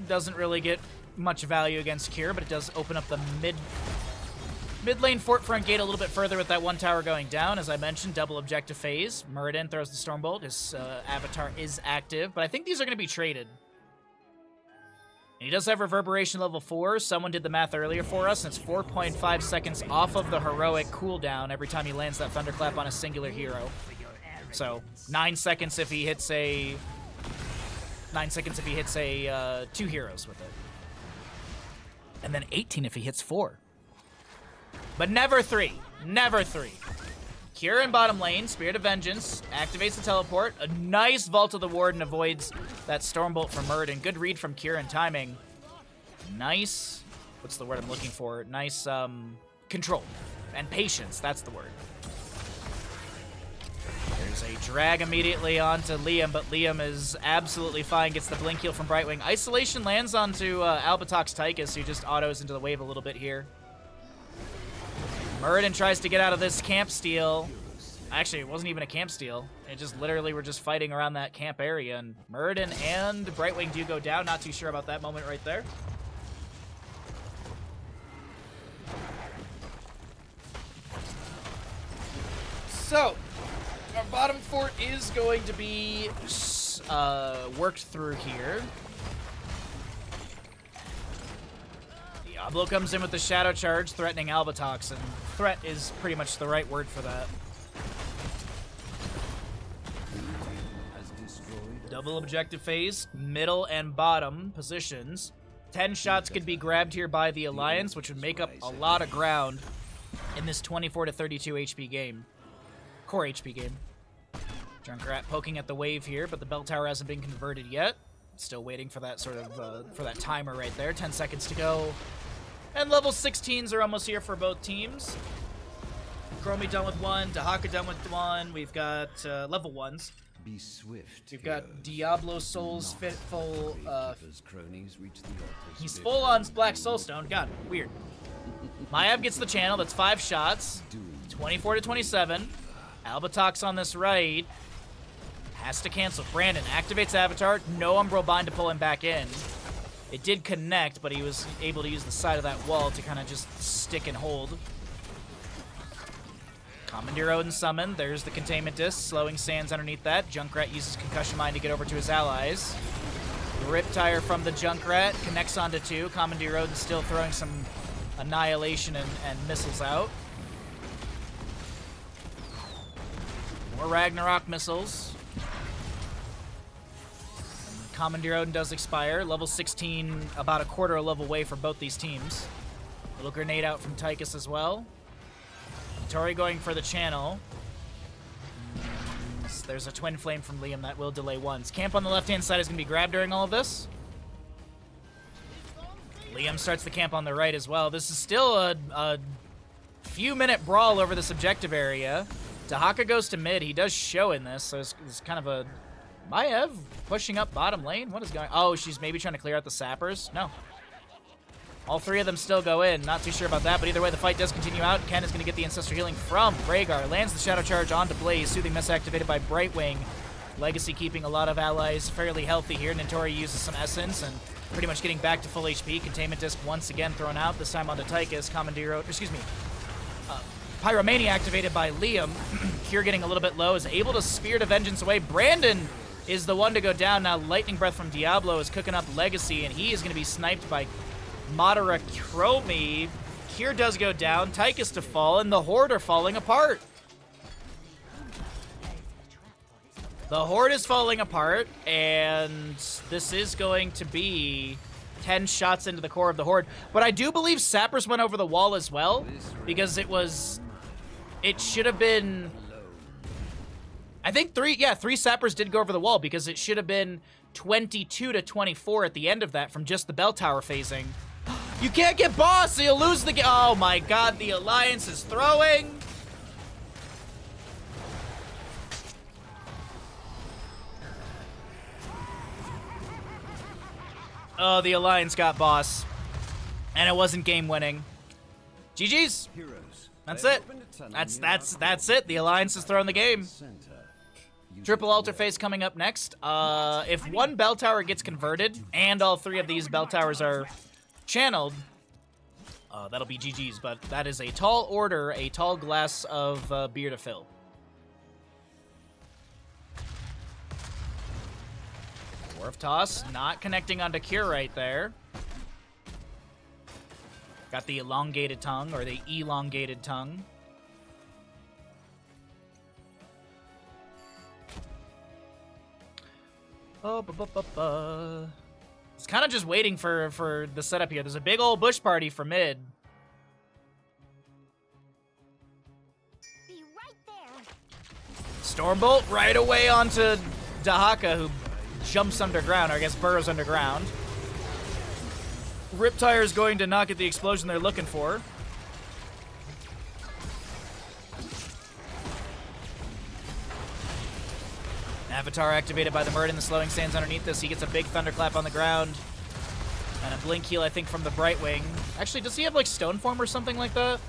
doesn't really get much value against Cure, but it does open up the mid lane fort front gate a little bit further with that 1 tower going down. As I mentioned, double objective phase. Muradin throws the Stormbolt. His Avatar is active, but I think these are going to be traded. And he does have Reverberation level 4. Someone did the math earlier for us, and it's 4.5 seconds off of the heroic cooldown every time he lands that Thunderclap on a singular hero. So 9 seconds if he hits a 2 heroes with it. And then 18 if he hits 4. But never 3. Never 3. Cure in bottom lane, Spirit of Vengeance, activates the teleport. A nice Vault of the Warden avoids that Stormbolt from Muradin. Good read from Cure and timing. Nice, what's the word I'm looking for? Nice control and patience, that's the word. There's a drag immediately onto Liam, but Liam is absolutely fine. Gets the blink heal from Brightwing. Isolation lands onto Albatox Tychus, who just autos into the wave a little bit here. Muradin tries to get out of this camp steal. Actually, it wasn't even a camp steal. It just literally were just fighting around that camp area, and Muradin and Brightwing do go down. Not too sure about that moment right there. So, our bottom fort is going to be worked through here. The Diablo comes in with the Shadow Charge, threatening Albatox, and threat is pretty much the right word for that. Double objective phase, middle and bottom positions. 10 shots could be grabbed here by the Alliance, which would make up a lot of ground in this 24 to 32 HP game. Core HP game. Junkrat poking at the wave here, but the bell tower hasn't been converted yet. Still waiting for that sort of, for that timer right there. 10 seconds to go. And level 16s are almost here for both teams. Chromie done with one, Dahaka done with one. We've got level 1s. Be swift. We've got Diablo Souls full. He's He's full on Black Soulstone. God, weird. Maiev gets the channel. That's 5 shots. 24 to 27. Albatox on this right. Has to cancel. Brandon activates Avatar. No Umbral Bind to pull him back in. It did connect, but he was able to use the side of that wall to kind of just stick and hold. Commandeer Odin summoned. There's the containment disc. Slowing Sands underneath that. Junkrat uses Concussion Mine to get over to his allies. Riptire from the Junkrat. Connects onto 2. Commandeer Odin still throwing some Annihilation and missiles out. More Ragnarok missiles. Commandeer Odin does expire. Level 16, about a quarter a level away for both these teams. Little grenade out from Tychus as well. Tori going for the channel. There's a twin flame from Liam that will delay once. Camp on the left-hand side is going to be grabbed during all of this. Liam starts the camp on the right as well. This is still a few-minute brawl over this objective area. Dahaka goes to mid. He does show in this, so it's kind of a... Maiev pushing up bottom lane? What is going... Oh, she's maybe trying to clear out the sappers? No. All 3 of them still go in. Not too sure about that, but either way, the fight does continue out. Ken is going to get the Ancestor Healing from Rhaegar. Lands the Shadow Charge onto Blaze. Soothing Mist activated by Brightwing. Legacy keeping a lot of allies fairly healthy here. Nintori uses some Essence and pretty much getting back to full HP. Containment Disc once again thrown out, this time onto Tychus. Pyromania activated by Liam. Cure getting a little bit low, is able to Spirit of Vengeance away. Brandon is the one to go down. Now Lightning Breath from Diablo is cooking up Legacy, and he is going to be sniped by Madara Chromie. Cure does go down, Tychus to fall, and the Horde are falling apart. The Horde is falling apart, and this is going to be 10 shots into the core of the Horde. But I do believe Sappers went over the wall as well, because it should have been... I think 3 Sappers did go over the wall, because it should have been 22 to 24 at the end of that from just the bell tower phasing. You can't get boss, so you'll lose the game. Oh my god, the Alliance is throwing. Oh, the Alliance got boss. And it wasn't game winning. GG's. That's it. That's it. The Alliance has thrown the game. Triple altar phase coming up next. If one bell tower gets converted and all 3 of these bell towers are channeled, that'll be GG's, but that is a tall order, a tall glass of beer to fill. Dwarf Toss, not connecting onto Cure right there. Got the elongated tongue, or the elongated tongue. It's kind of just waiting for the setup here. There's a big old bush party for mid. Be right there. Stormbolt right away onto Dahaka, who jumps underground, or I guess burrows underground. Riptire is going to not get the explosion they're looking for. Avatar activated by the Murden. The Slowing Sands underneath this. He gets a big Thunderclap on the ground. And a Blink Heal, I think, from the Brightwing. Actually, does he have, like, Stone Form or something like that?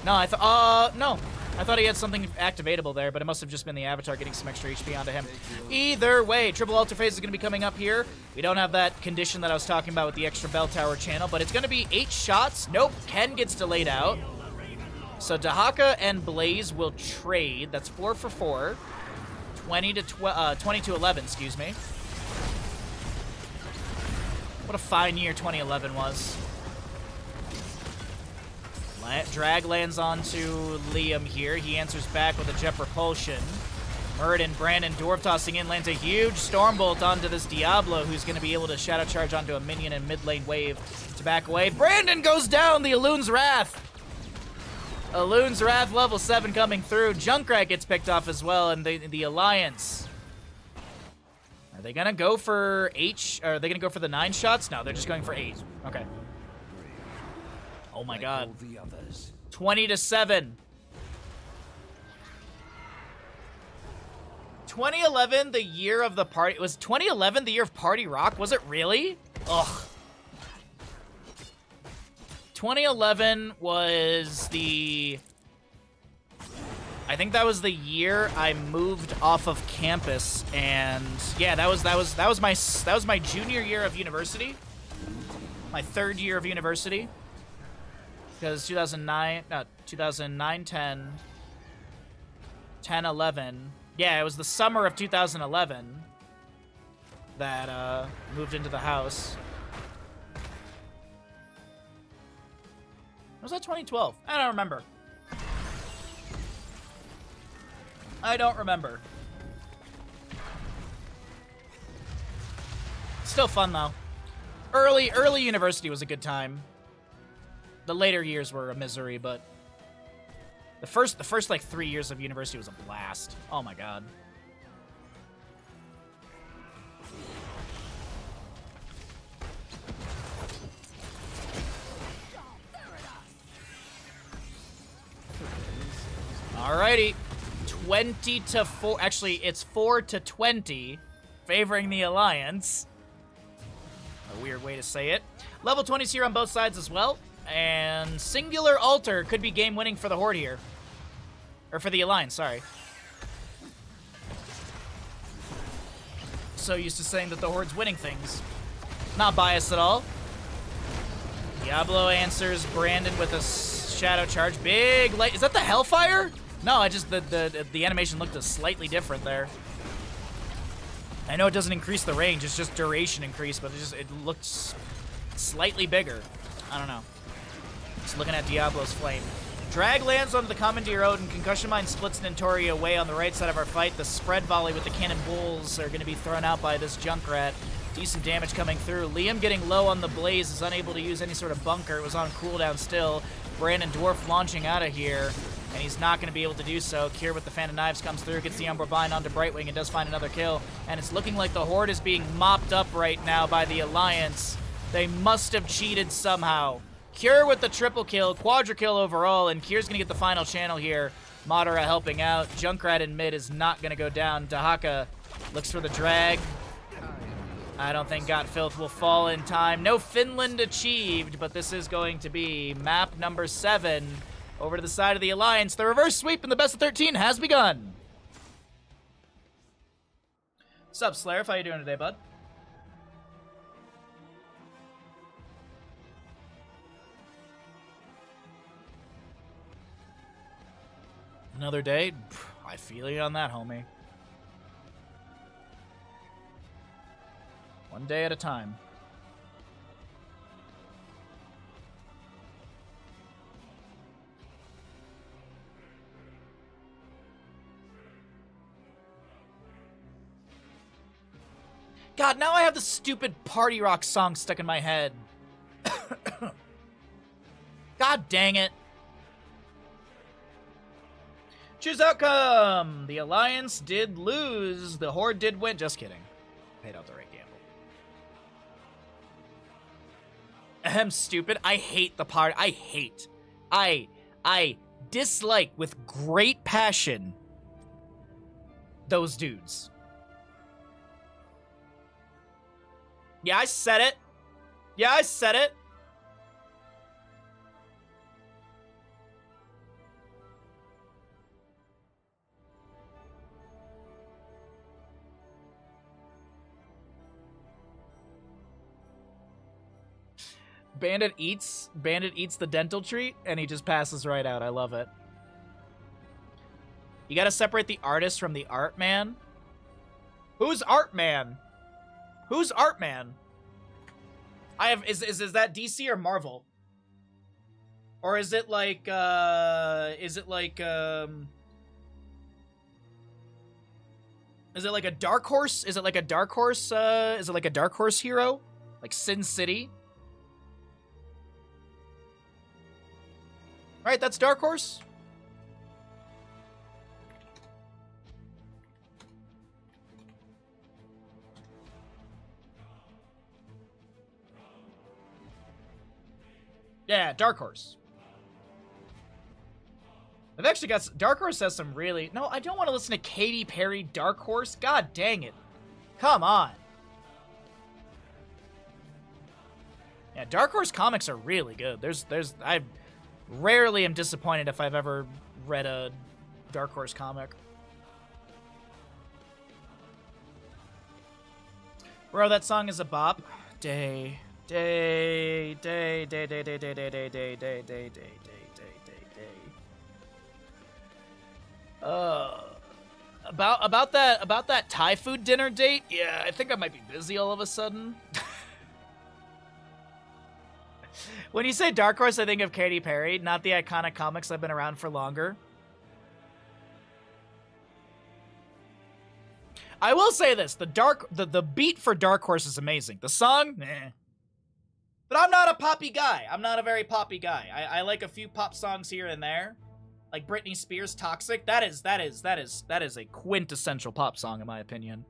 No, I thought... no. I thought he had something activatable there, but it must have just been the Avatar getting some extra HP onto him. Either way, Triple Altar Phase is going to be coming up here. We don't have that condition that I was talking about with the extra Bell Tower channel, but it's going to be 8 shots. Nope, Ken gets delayed out. So Dahaka and Blaze will trade. That's 4 for 4. 20 to 11, excuse me. What a fine year 2011 was. Drag lands onto Liam here. He answers back with a Jet Propulsion. Murden, Brandon, Dwarf tossing in, lands a huge Stormbolt onto this Diablo, who's going to be able to Shadow Charge onto a minion in mid lane wave to back away. Brandon goes down, the Elun's Wrath. Elun's Wrath level 7 coming through. Junkrat gets picked off as well, and the Alliance. Are they going to go for H? Are they going to go for the 9 shots? No, they're just going for 8. Okay. Oh my god. 20-7. 2011, the year of the party. Was 2011 the year of Party Rock? Was it really? Ugh. 2011 was the... I think that was the year I moved off of campus, and yeah, that was my junior year of university. My 3rd year of university. Because 2009, 10, 11. Yeah, it was the summer of 2011 that moved into the house. Or was that 2012? I don't remember. I don't remember. Still fun though. Early university was a good time. The later years were a misery, but the first like 3 years of university was a blast. Oh my god. Alrighty. 20-4. Actually, it's 4-20, favoring the Alliance. A weird way to say it. Level 20s here on both sides as well. And Singular Altar could be game-winning for the Horde here. Or for the Alliance, sorry. So used to saying that the Horde's winning things. Not biased at all. Diablo answers Brandon with a Shadow Charge. Big light. Is that the Hellfire? No, I just, the animation looked slightly different there. I know it doesn't increase the range, it's just duration increase, but it looks slightly bigger. I don't know. Just looking at Diablo's Flame. Drag lands onto the Commandeer Odin. Concussion Mine splits Nentori away on the right side of our fight. The spread volley with the Cannon Bulls are going to be thrown out by this Junkrat. Decent damage coming through. Liam getting low on the Blaze is unable to use any sort of bunker. It was on cooldown still. Brandon Dwarf launching out of here, and he's not going to be able to do so. Kier with the Fan of Knives comes through, gets the Umbra Bind onto Brightwing, and does find another kill. And it's looking like the Horde is being mopped up right now by the Alliance. They must have cheated somehow. Kier with the triple kill, quadra kill overall, and Kier's going to get the final channel here. Madara helping out. Junkrat in mid is not going to go down. Dahaka looks for the drag. I don't think Got Filth will fall in time. No Finland achieved, but this is going to be map number 7 over to the side of the Alliance. The reverse sweep in the best of 13 has begun. Sup, Slayer? How you doing today, bud? Another day? I feel you on that, homie. One day at a time. God, now I have the stupid Party Rock song stuck in my head. God dang it. Choose outcome. The Alliance did lose. The Horde did win. Just kidding. Paid out the right gamble. Ahem, stupid. I hate the part. I dislike with great passion those dudes. Yeah, I said it. Yeah, I said it. Bandit eats the dental treat, and he just passes right out. I love it. You gotta separate the artist from the art man. Who's art man? Who's art man? Is that DC or Marvel? Or is it like, is it like a Dark Horse? Is it like a Dark Horse, is it like a Dark Horse hero? Like Sin City? Right, that's Dark Horse? Yeah, Dark Horse. I've actually got... Dark Horse has some really... No, I don't want to listen to Katy Perry Dark Horse. God dang it. Come on. Yeah, Dark Horse comics are really good. I rarely am disappointed if I've ever read a Dark Horse comic. Bro, that song is a bop. Day. About that Thai food dinner date, yeah, I think I might be busy all of a sudden. When you say Dark Horse, I think of Katy Perry, not the iconic comics that have been around for longer. I will say this, the beat for Dark Horse is amazing. The song, eh. But I'm not a poppy guy. I'm not a very poppy guy. I like a few pop songs here and there. Like Britney Spears' Toxic. That is a quintessential pop song in my opinion.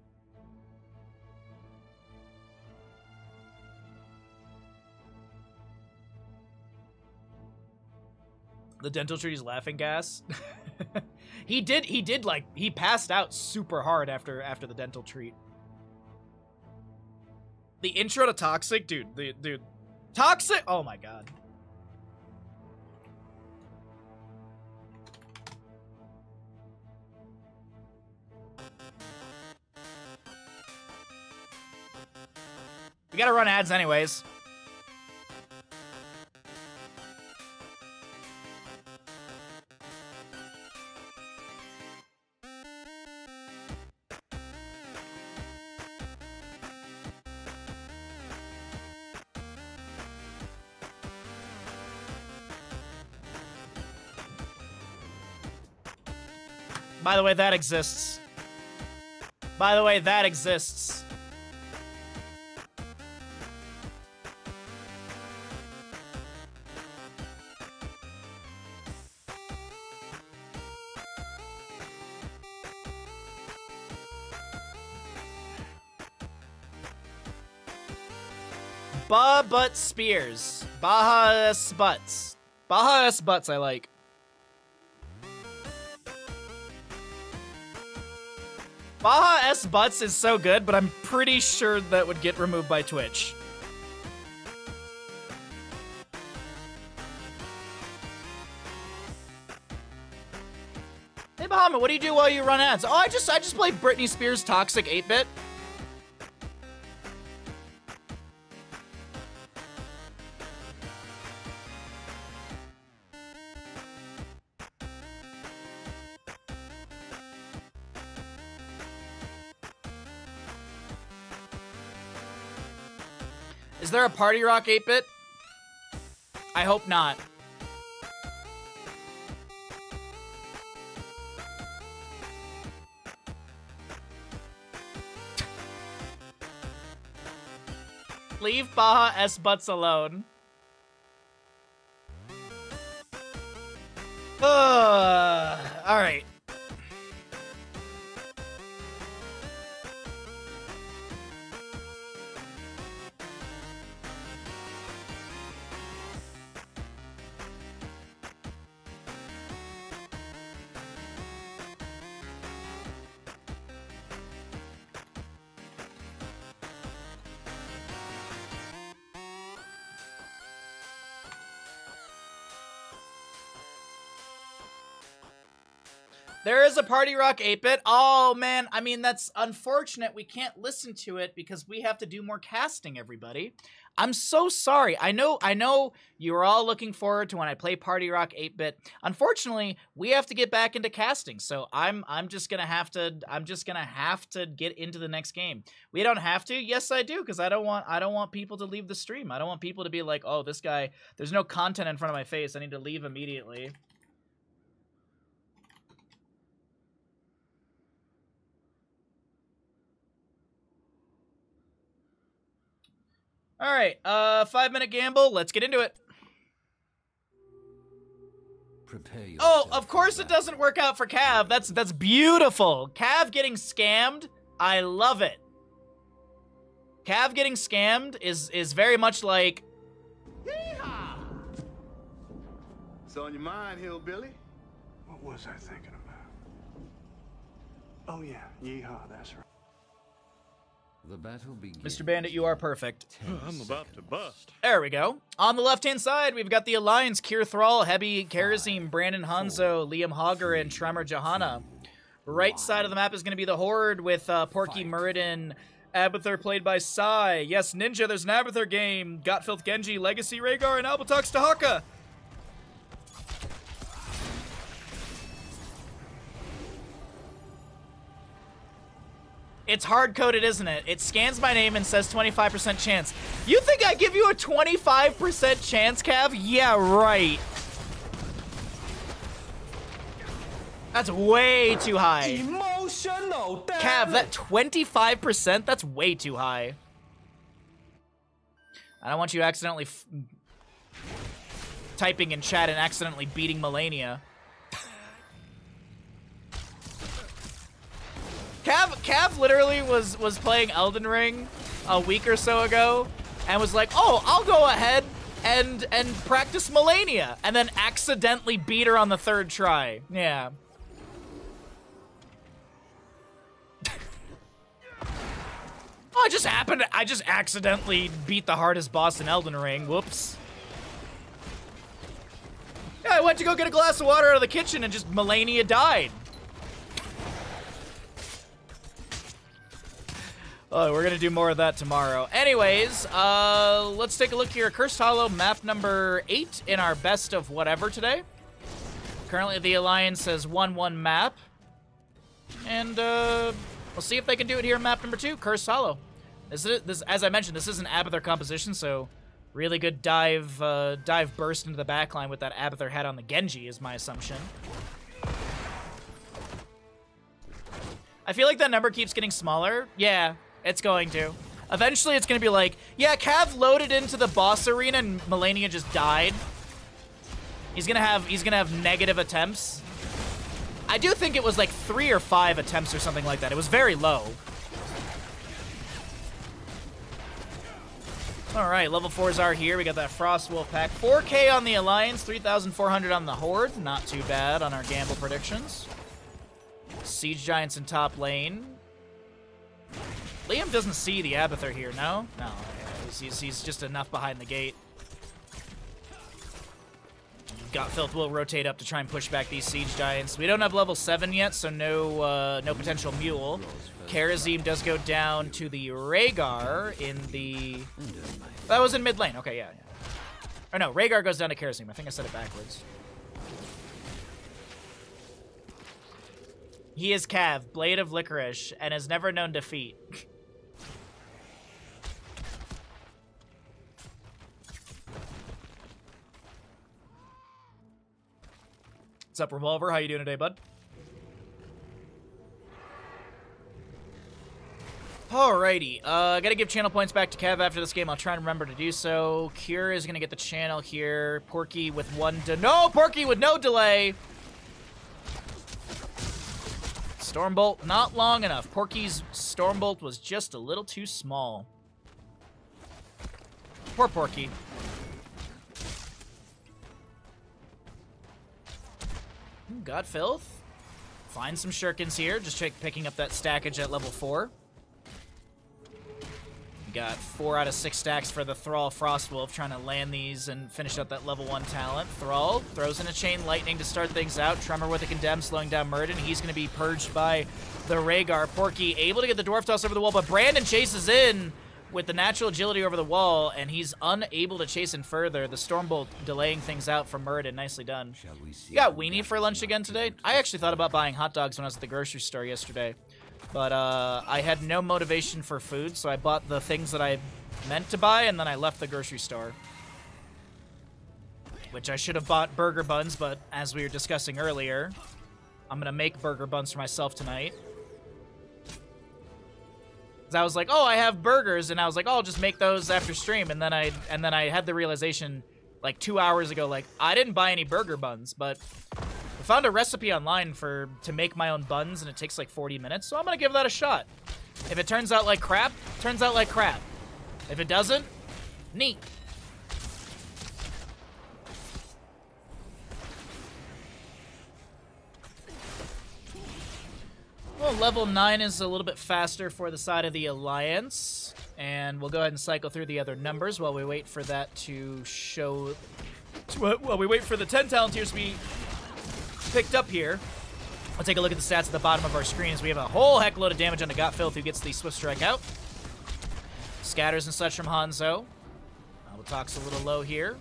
The dental tree's laughing gas. he passed out super hard after the dental treat. The intro to Toxic, dude. Toxic! Oh my god. We gotta run ads anyways. By the way, that exists. By the way, that exists. Butt Spears. Baha S Butts. Baha S Butts I like. Baha S Butts is so good, but I'm pretty sure that would get removed by Twitch. Hey Bahamut, what do you do while you run ads? Oh, I just play Britney Spears' Toxic 8-Bit. Is there a Party Rock 8-Bit? I hope not. Leave Baha S Butts alone. Alright. There is a Party Rock 8-bit. Oh, man. I mean, that's unfortunate. We can't listen to it because we have to do more casting, everybody. I'm so sorry. I know you were all looking forward to when I play Party Rock 8-bit. Unfortunately, we have to get back into casting. So I'm just going to have to get into the next game. We don't have to. Yes, I do, because I don't want people to leave the stream. I don't want people to be like, "Oh, this guy, there's no content in front of my face. I need to leave immediately." All right, 5-minute gamble. Let's get into it. Prepare Oh, yourself of course it doesn't work out for Cav. That's beautiful. Cav getting scammed. I love it. Cav getting scammed is very much like. Yeehaw! What's on your mind, hillbilly? What was I thinking about? Oh yeah, yeehaw, that's right. The battle begins. Mr. Bandit, you are perfect. I'm about to bust. There we go. On the left-hand side, we've got the Alliance, Kier Thrall, Hebi, Karazim, Brandon Hanzo, Liam Hogger, and Tremor Johanna. Right side of the map is going to be the Horde with Porky Muradin, Abathur played by Sai. Yes, Ninja, there's an Abathur game. Gotfilth Genji, Legacy Rhaegar, and Albutox Tahaka. It's hard-coded, isn't it? It scans my name and says 25% chance. You think I give you a 25% chance, Cav? Yeah, right. That's way too high. Emotional, Cav, that 25%? That's way too high. I don't want you accidentally typing in chat and accidentally beating Melania. Cav literally was playing Elden Ring a week or so ago and was like, "Oh, I'll go ahead and practice Melania," and then accidentally beat her on the 3rd try. Yeah. Oh, I just accidentally beat the hardest boss in Elden Ring. Whoops. Yeah, I went to go get a glass of water out of the kitchen and just Melania died. Oh, we're gonna do more of that tomorrow. Anyways, let's take a look here. Cursed Hollow, map number 8 in our best of whatever today. Currently, the Alliance has 1-1 map. And, we'll see if they can do it here in map number 2, Cursed Hollow. This, as I mentioned, this is an Abathur composition, so really good dive burst into the backline with that Abathur head on the Genji is my assumption. I feel like that number keeps getting smaller. Yeah. It's going to. Eventually, it's going to be like, yeah, Cav loaded into the boss arena and Melania just died. He's gonna have negative attempts. I do think it was like 3 or 5 attempts or something like that. It was very low. All right, level 4s are here. We got that Frost Wolf pack. 4K on the Alliance, 3,400 on the Horde. Not too bad on our gamble predictions. Siege Giants in top lane. Liam doesn't see the Abathur here, no? No, okay. He's just enough behind the gate. Gotfilth will rotate up to try and push back these Siege Giants. We don't have level 7 yet, so no potential Mule. Karazim does go down to the Rhaegar in the... That was in mid lane. Okay, yeah. Or no, Rhaegar goes down to Karazim. I think I said it backwards. He is Cav, Blade of Licorice, and has never known defeat. What's up, Revolver? How you doing today, bud? Alrighty, gotta give channel points back to Kev after this game. I'll try and remember to do so. Cure is gonna get the channel here. Porky with Porky with no delay. Stormbolt, not long enough. Porky's Stormbolt was just a little too small. Poor Porky. Got filth. Find some shurikens here. Just picking up that stackage at level 4. Got 4 out of 6 stacks for the Thrall Frostwolf, trying to land these and finish out that level 1 talent. Thrall throws in a Chain Lightning to start things out. Tremor with a Condemn, slowing down Murden. He's going to be purged by the Rhaegar. Porky able to get the Dwarf Toss over the wall, but Brandon chases in with the natural agility over the wall, and he's unable to chase in further. The Stormbolt delaying things out from Murden. Nicely done. You got weenie for lunch again today? I actually thought about buying hot dogs when I was at the grocery store yesterday. But I had no motivation for food, so I bought the things that I meant to buy, and then I left the grocery store. Which I should have bought burger buns, but as we were discussing earlier, I'm going to make burger buns for myself tonight. Because I was like, oh, I have burgers, and I was like, oh, I'll just make those after stream. And then I had the realization, like 2 hours ago, like, I didn't buy any burger buns, but I found a recipe online to make my own buns, and it takes like 40 minutes, so I'm gonna give that a shot. If it turns out like crap, turns out like crap. If it doesn't, neat. Well, level 9 is a little bit faster for the side of the Alliance, and we'll go ahead and cycle through the other numbers while we wait for that to show. While we wait for the 10 talent tiers to be picked up here. I'll take a look at the stats at the bottom of our screen as we have a whole heck load of damage on the Got Filth, who gets the Swift Strike out. Scatters and such from Hanzo. Talks a little low here.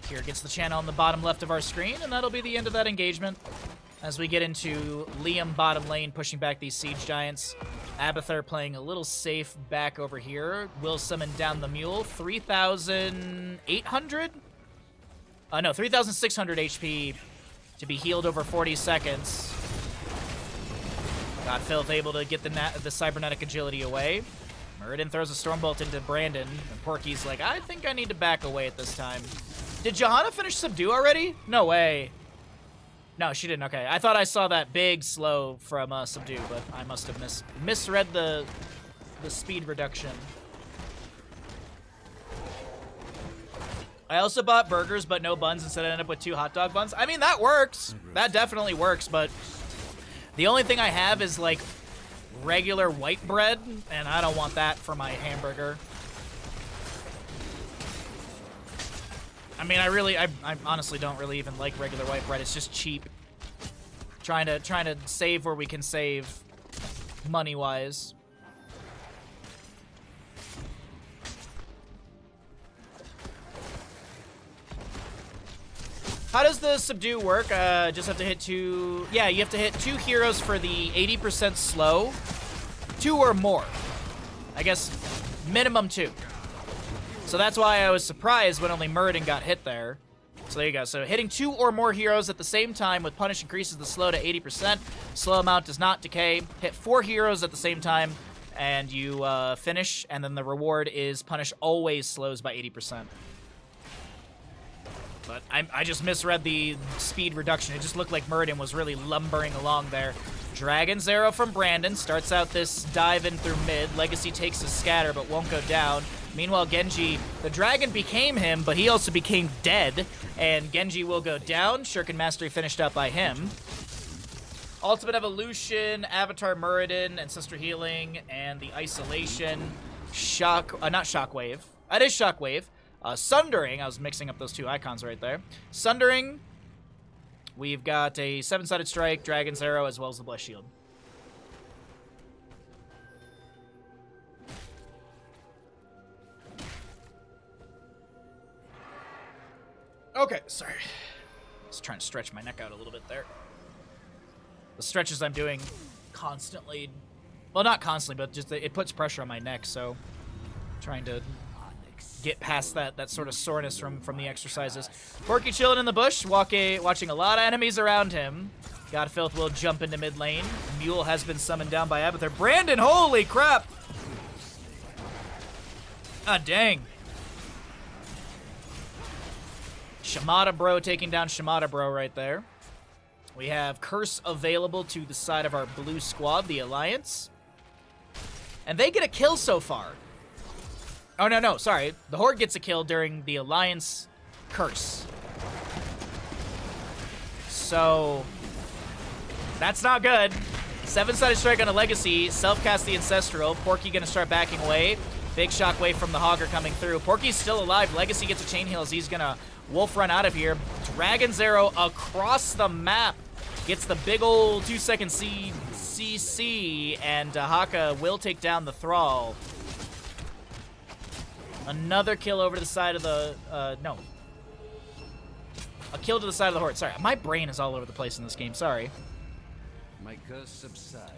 Here gets the channel on the bottom left of our screen, and that'll be the end of that engagement. As we get into Liam bottom lane, pushing back these Siege Giants. Abathur playing a little safe back over here. Will summon down the Mule. 3,800? No, 3,600 HP to be healed over 40 seconds. Got Filth able to get the cybernetic agility away. Muradin throws a Stormbolt into Brandon, and Porky's like, I think I need to back away at this time. Did Johanna finish Subdue already? No way. No, she didn't. Okay, I thought I saw that big slow from Subdue, but I must have misread the speed reduction. I also bought burgers, but no buns. Instead, I ended up with 2 hot dog buns. I mean, that works. That definitely works, but the only thing I have is, like, regular white bread, and I don't want that for my hamburger. I mean, I honestly don't really even like regular white bread. It's just cheap. Trying to save where we can save money-wise. How does the Subdue work? Just have to hit 2... Yeah, you have to hit 2 heroes for the 80% slow. 2 or more. I guess minimum 2. So that's why I was surprised when only Muradin got hit there. So there you go. So hitting 2 or more heroes at the same time with Punish increases the slow to 80%. Slow amount does not decay. Hit 4 heroes at the same time, and you finish, and then the reward is Punish always slows by 80%. But I just misread the speed reduction. It just looked like Muradin was really lumbering along there. Dragon's Arrow from Brandon starts out this dive in through mid. Legacy takes a scatter but won't go down. Meanwhile, Genji, the dragon became him, but he also became dead. And Genji will go down. Shuriken Mastery finished up by him. Ultimate Evolution, Avatar Muradin, Ancestor Healing, and the Isolation. Not Shockwave. That is Shockwave. Sundering, I was mixing up those 2 icons right there. Sundering, we've got a 7-sided strike, Dragon's Arrow, as well as the Blessed Shield. Okay, sorry. Just trying to stretch my neck out a little bit there. The stretches I'm doing constantly, well, not constantly, but just it puts pressure on my neck, so trying to get past that sort of soreness from the exercises. Porky chilling in the bush, watching a lot of enemies around him. Godfilth will jump into mid lane. Mule has been summoned down by Abathur. Brandon, holy crap! Ah, dang. Shimada Bro taking down Shimada Bro right there. We have Curse available to the side of our blue squad, the Alliance. And they get a kill so far. Oh, no, sorry. The Horde gets a kill during the Alliance Curse. So, that's not good. 7-sided strike on a Legacy. Self-cast the Ancestral. Porky gonna start backing away. Big shockwave from the Hogger coming through. Porky's still alive. Legacy gets a chain heal as he's gonna wolf run out of here. Dragon's Arrow across the map. Gets the big old 2-second CC, and Dahaka will take down the Thrall. Another kill over to the side of the, no. A kill to the side of the Horde. Sorry, my brain is all over the place in this game, sorry. My curse subsides.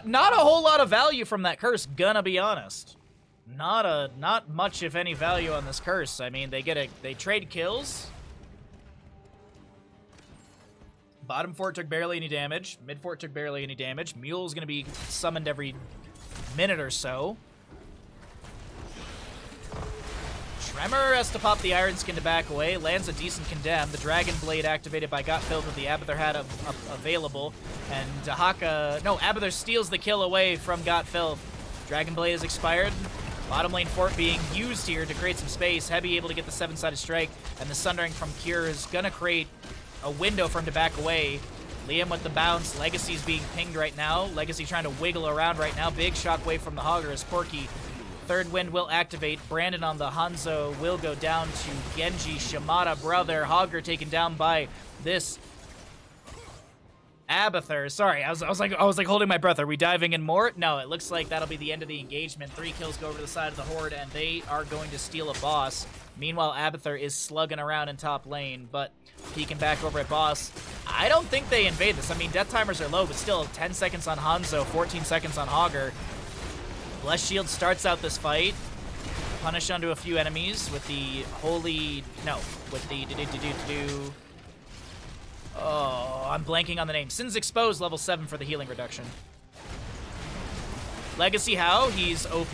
Not a whole lot of value from that curse, gonna be honest. Not much, if any, value on this curse. I mean, they trade kills. Bottom fort took barely any damage. Mid fort took barely any damage. Mule's gonna be summoned every minute or so. Tremor has to pop the Iron Skin to back away. Lands a decent condemn. The Dragon Blade activated by Gotfilled with the Abathur hat available. And Dahaka... No, Abathur steals the kill away from Gotfilled. Dragon Blade has expired. Bottom lane fort being used here to create some space. Heavy able to get the 7-sided strike. And the Sundering from Cure is going to create a window for him to back away. Liam with the bounce. Legacy's being pinged right now. Legacy trying to wiggle around right now. Big shockwave from the Hogger as Porky... Third wind will activate. Brandon on the Hanzo will go down to Genji. Shimada brother. Hogger taken down by this Abathur. Sorry, I was like holding my breath. Are we diving in more? No, it looks like that'll be the end of the engagement. 3 kills go over to the side of the Horde, and they are going to steal a boss. Meanwhile, Abathur is slugging around in top lane, but peeking back over at boss. I don't think they invade this. I mean, death timers are low, but still 10 seconds on Hanzo, 14 seconds on Hogger. Blessed Shield starts out this fight. Punish onto a few enemies with the holy... No, with the... Oh, I'm blanking on the name. Sin's Exposed, level 7 for the healing reduction. Legacy how? He's OP.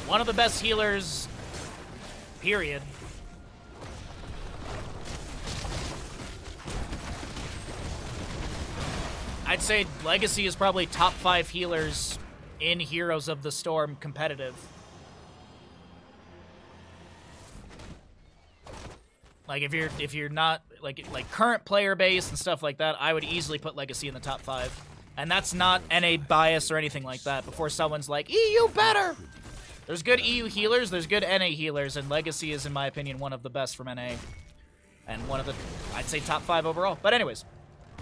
One of the best healers, period. I'd say Legacy is probably top 5 healers in Heroes of the Storm competitive. Like if you're not like current player base and stuff like that, I would easily put Legacy in the top 5. And that's not NA bias or anything like that. Before someone's like, EU better. There's good EU healers, there's good NA healers, and Legacy is, in my opinion, one of the best from NA. And one of the, I'd say, top 5 overall. But anyways,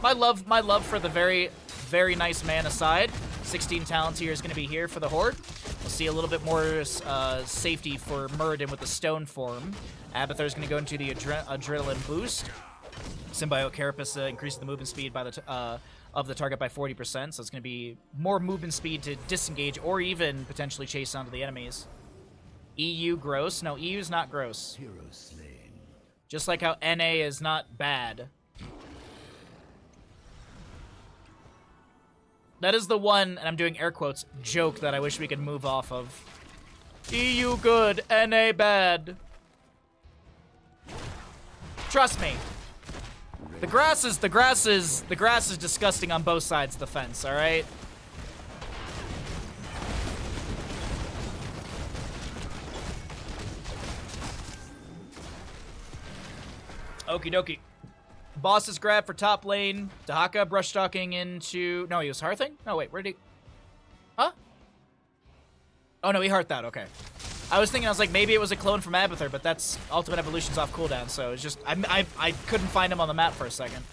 my love for the very, very nice man aside, 16 talents here is going to be here for the Horde. We'll see a little bit more safety for Muradin with the stone form. Abathur is going to go into the adrenaline boost. Symbiote Carapace increases the movement speed by the of the target by 40%, so it's going to be more movement speed to disengage or even potentially chase onto the enemies. EU gross? No, EU's not gross. Hero slain. Just like how NA is not bad. That is the one, and I'm doing air quotes, joke that I wish we could move off of. EU good, NA bad. Trust me. The grass is disgusting on both sides of the fence, all right? Okie dokie. Boss is grabbed for top lane. Dahaka brush stalking into... No, he was Hearthing? No, wait, where did he... Huh? Oh, no, he hearthed out, okay. I was thinking, I was like, maybe it was a clone from Abathur, but that's Ultimate Evolution's off cooldown, so it's just... I couldn't find him on the map for a second.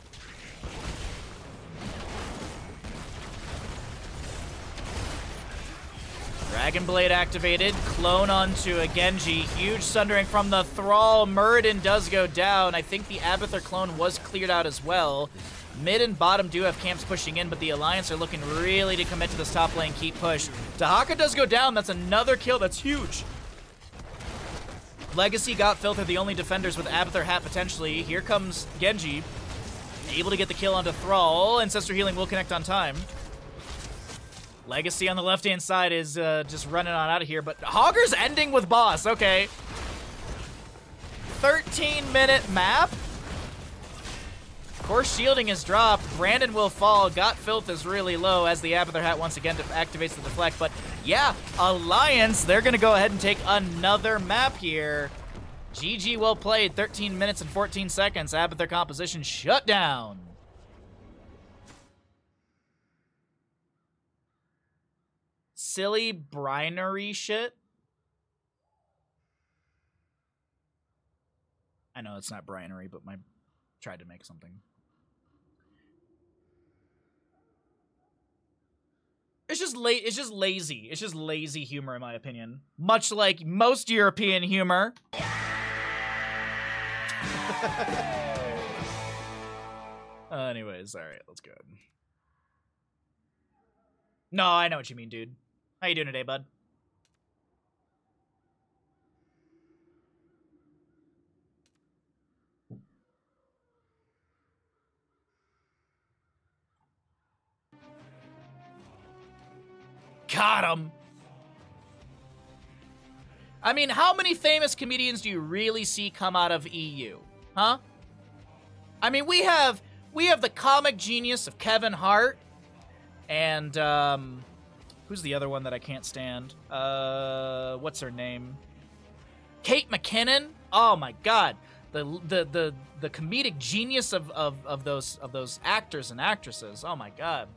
Dragon Blade activated. Clone onto a Genji. Huge sundering from the Thrall. Muradin does go down. I think the Abathur clone was cleared out as well. Mid and bottom do have camps pushing in, but the Alliance are looking really to commit to this top lane, keep push. Dahaka does go down. That's another kill. That's huge. Legacy got Filth are the only defenders with Abathur hat potentially. Here comes Genji. Able to get the kill onto Thrall. Ancestor Healing will connect on time. Legacy on the left-hand side is just running on out of here, but Hogger's ending with boss. Okay. 13-minute map. Of course, shielding is dropped. Brandon will fall. Got Filth is really low as the Abathur hat once again activates the deflect. But yeah, Alliance, they're going to go ahead and take another map here. GG, well played. 13 minutes and 14 seconds. Abathur composition shut down. silly brinery shit. I know it's not brinery, but I tried to make something. It's just lazy. It's just lazy humor, in my opinion. Much like most European humor. Anyways, all right, let's go. No, I know what you mean, dude. How you doing today, bud? Got him. I mean, how many famous comedians do you really see come out of EU? Huh? I mean, we have the comic genius of Kevin Hart, and who's the other one that I can't stand? What's her name? Kate McKinnon. Oh my God, the comedic genius of those actors and actresses. Oh my God.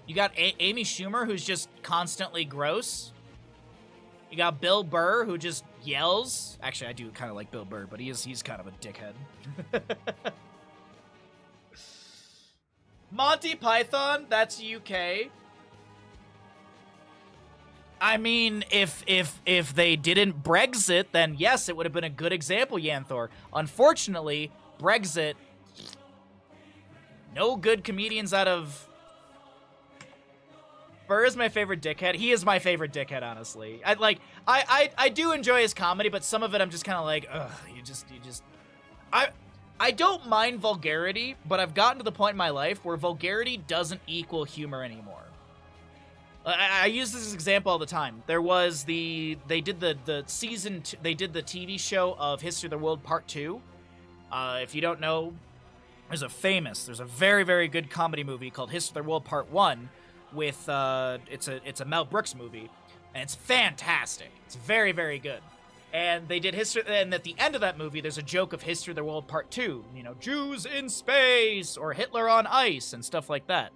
You got Amy Schumer, who's just constantly gross. You got Bill Burr, who just yells. Actually, I do kind of like Bill Burr, but he's kind of a dickhead. Monty Python, that's UK. I mean, if they didn't Brexit, then yes, it would have been a good example, Yanthor. Unfortunately, Brexit, no good comedians out of... Burr is my favorite dickhead. He is my favorite dickhead, honestly. I do enjoy his comedy, but some of it I'm just kind of like, ugh, you just... I don't mind vulgarity, but I've gotten to the point in my life where vulgarity doesn't equal humor anymore. I use this as an example all the time. There was they did the TV show of History of the World Part 2. If you don't know, there's a very, very good comedy movie called History of the World Part 1 with, it's a Mel Brooks movie, and it's fantastic. It's very, very good. And they did history, and at the end of that movie, there's a joke of History of the World Part 2. You know, Jews in space, or Hitler on ice, and stuff like that.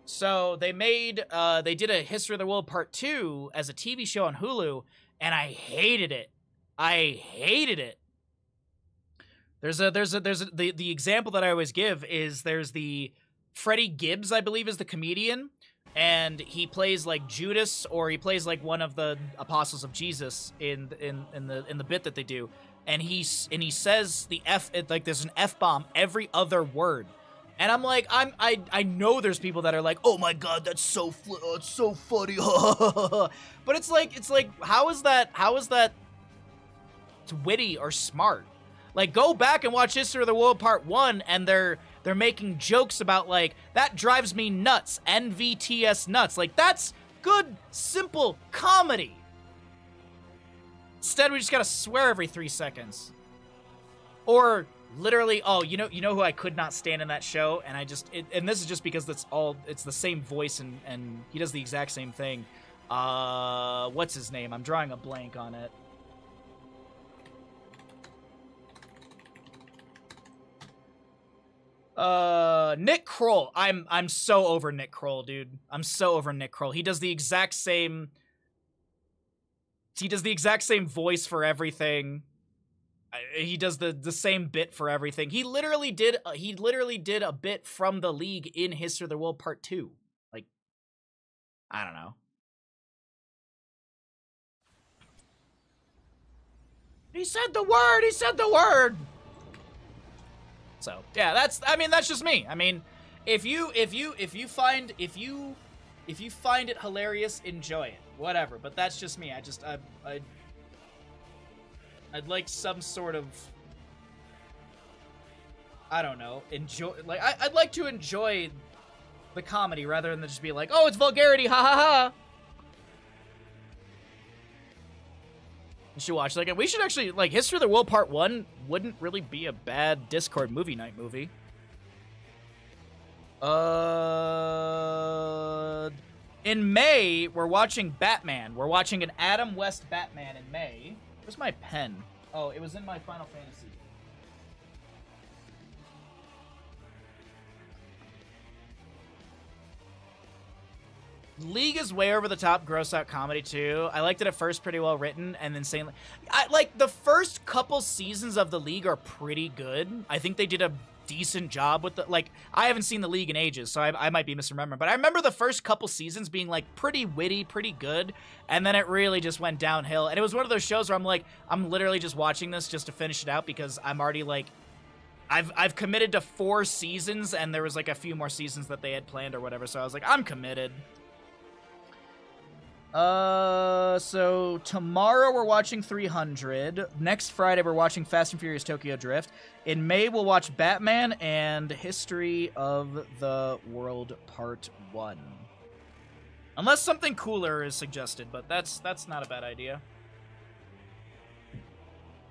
So they did a History of the World Part 2 as a TV show on Hulu, and I hated it. I hated it. The example that I always give is there's the Freddie Gibbs, I believe, is the comedian, and he plays like Judas, or he plays like one of the apostles of Jesus in the bit that they do, and he says the F, like there's an F-bomb every other word. And I'm like, I know there's people that are like, oh my God, that's so it's so funny. But it's like, how is that witty or smart? Like, go back and watch History of the World Part 1, and they're making jokes about, like, that drives me nuts, NVTS nuts. Like, that's good, simple comedy. Instead, we just gotta swear every 3 seconds. Or literally, oh, you know who I could not stand in that show, and and this is just because it's the same voice, and he does the exact same thing. What's his name? I'm drawing a blank on it. Nick Kroll. I'm so over Nick Kroll, dude. I'm so over Nick Kroll. He does the exact same voice for everything. He does the same bit for everything. He literally did a bit from the League in History of the World Part 2. Like, I don't know. He said the word. So, yeah, that's just me. I mean, if you find it hilarious, enjoy it. Whatever, but that's just me. I'd like some sort of, I don't know, I'd like to enjoy the comedy rather than just be like, oh, it's vulgarity, ha ha ha. You should watch, like, we should actually, like, History of the World Part 1 wouldn't really be a bad Discord movie night movie. In May, we're watching Batman. We're watching an Adam West Batman in May. Where's my pen? Oh, it was in my Final Fantasy. League is way over the top, gross out comedy too. I liked it at first, pretty well written, and insanely. Like the first couple seasons of the League are pretty good. I think they did a decent job with the like. I haven't seen the League in ages, so I might be misremembering. But I remember the first couple seasons being like pretty witty, pretty good, and then it really just went downhill. And it was one of those shows where I'm like, I'm literally just watching this just to finish it out because I'm already like. I've committed to 4 seasons, and there was like a few more seasons that they had planned or whatever, so I was like, I'm committed. So tomorrow we're watching 300. Next Friday we're watching Fast and Furious Tokyo Drift. In May we'll watch Batman and History of the World Part 1. Unless something cooler is suggested, but that's not a bad idea.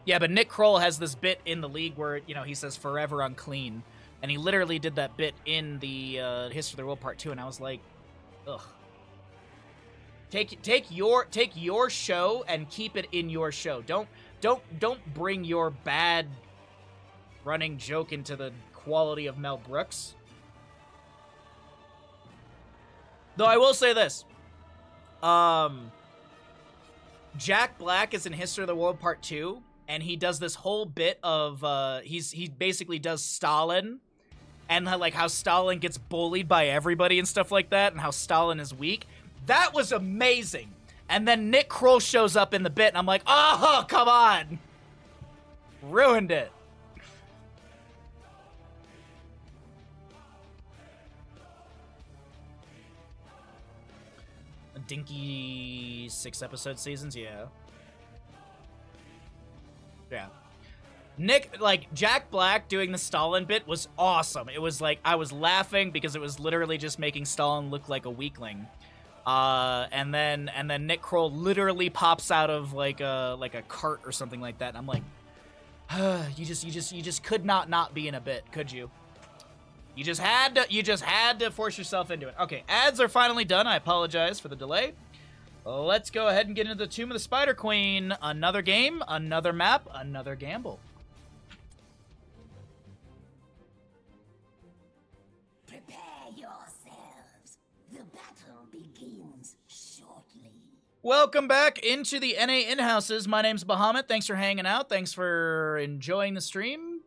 Yeah, but Nick Kroll has this bit in the League where, you know, he says forever unclean. And he literally did that bit in the History of the World Part 2, and I was like, ugh. Take your show and keep it in your show. Don't bring your bad running joke into the quality of Mel Brooks. Though I will say this. Jack Black is in History of the World Part 2, and he does this whole bit of he basically does Stalin and like how Stalin gets bullied by everybody and stuff like that, and how Stalin is weak. That was amazing. And then Nick Kroll shows up in the bit, and I'm like, oh, come on. Ruined it. A dinky 6-episode seasons, yeah. Yeah. Nick, like, Jack Black doing the Stalin bit was awesome. It was like, I was laughing because it was literally just making Stalin look like a weakling. And then Nick Kroll literally pops out of like a cart or something like that. And I'm like, you just could not be in a bit, could you? You just had to force yourself into it. Okay, ads are finally done. I apologize for the delay. Let's go ahead and get into the Tomb of the Spider Queen. Another game, another map, another gamble. Welcome back into the NA In-Houses. My name's Bahamut. Thanks for hanging out. Thanks for enjoying the stream.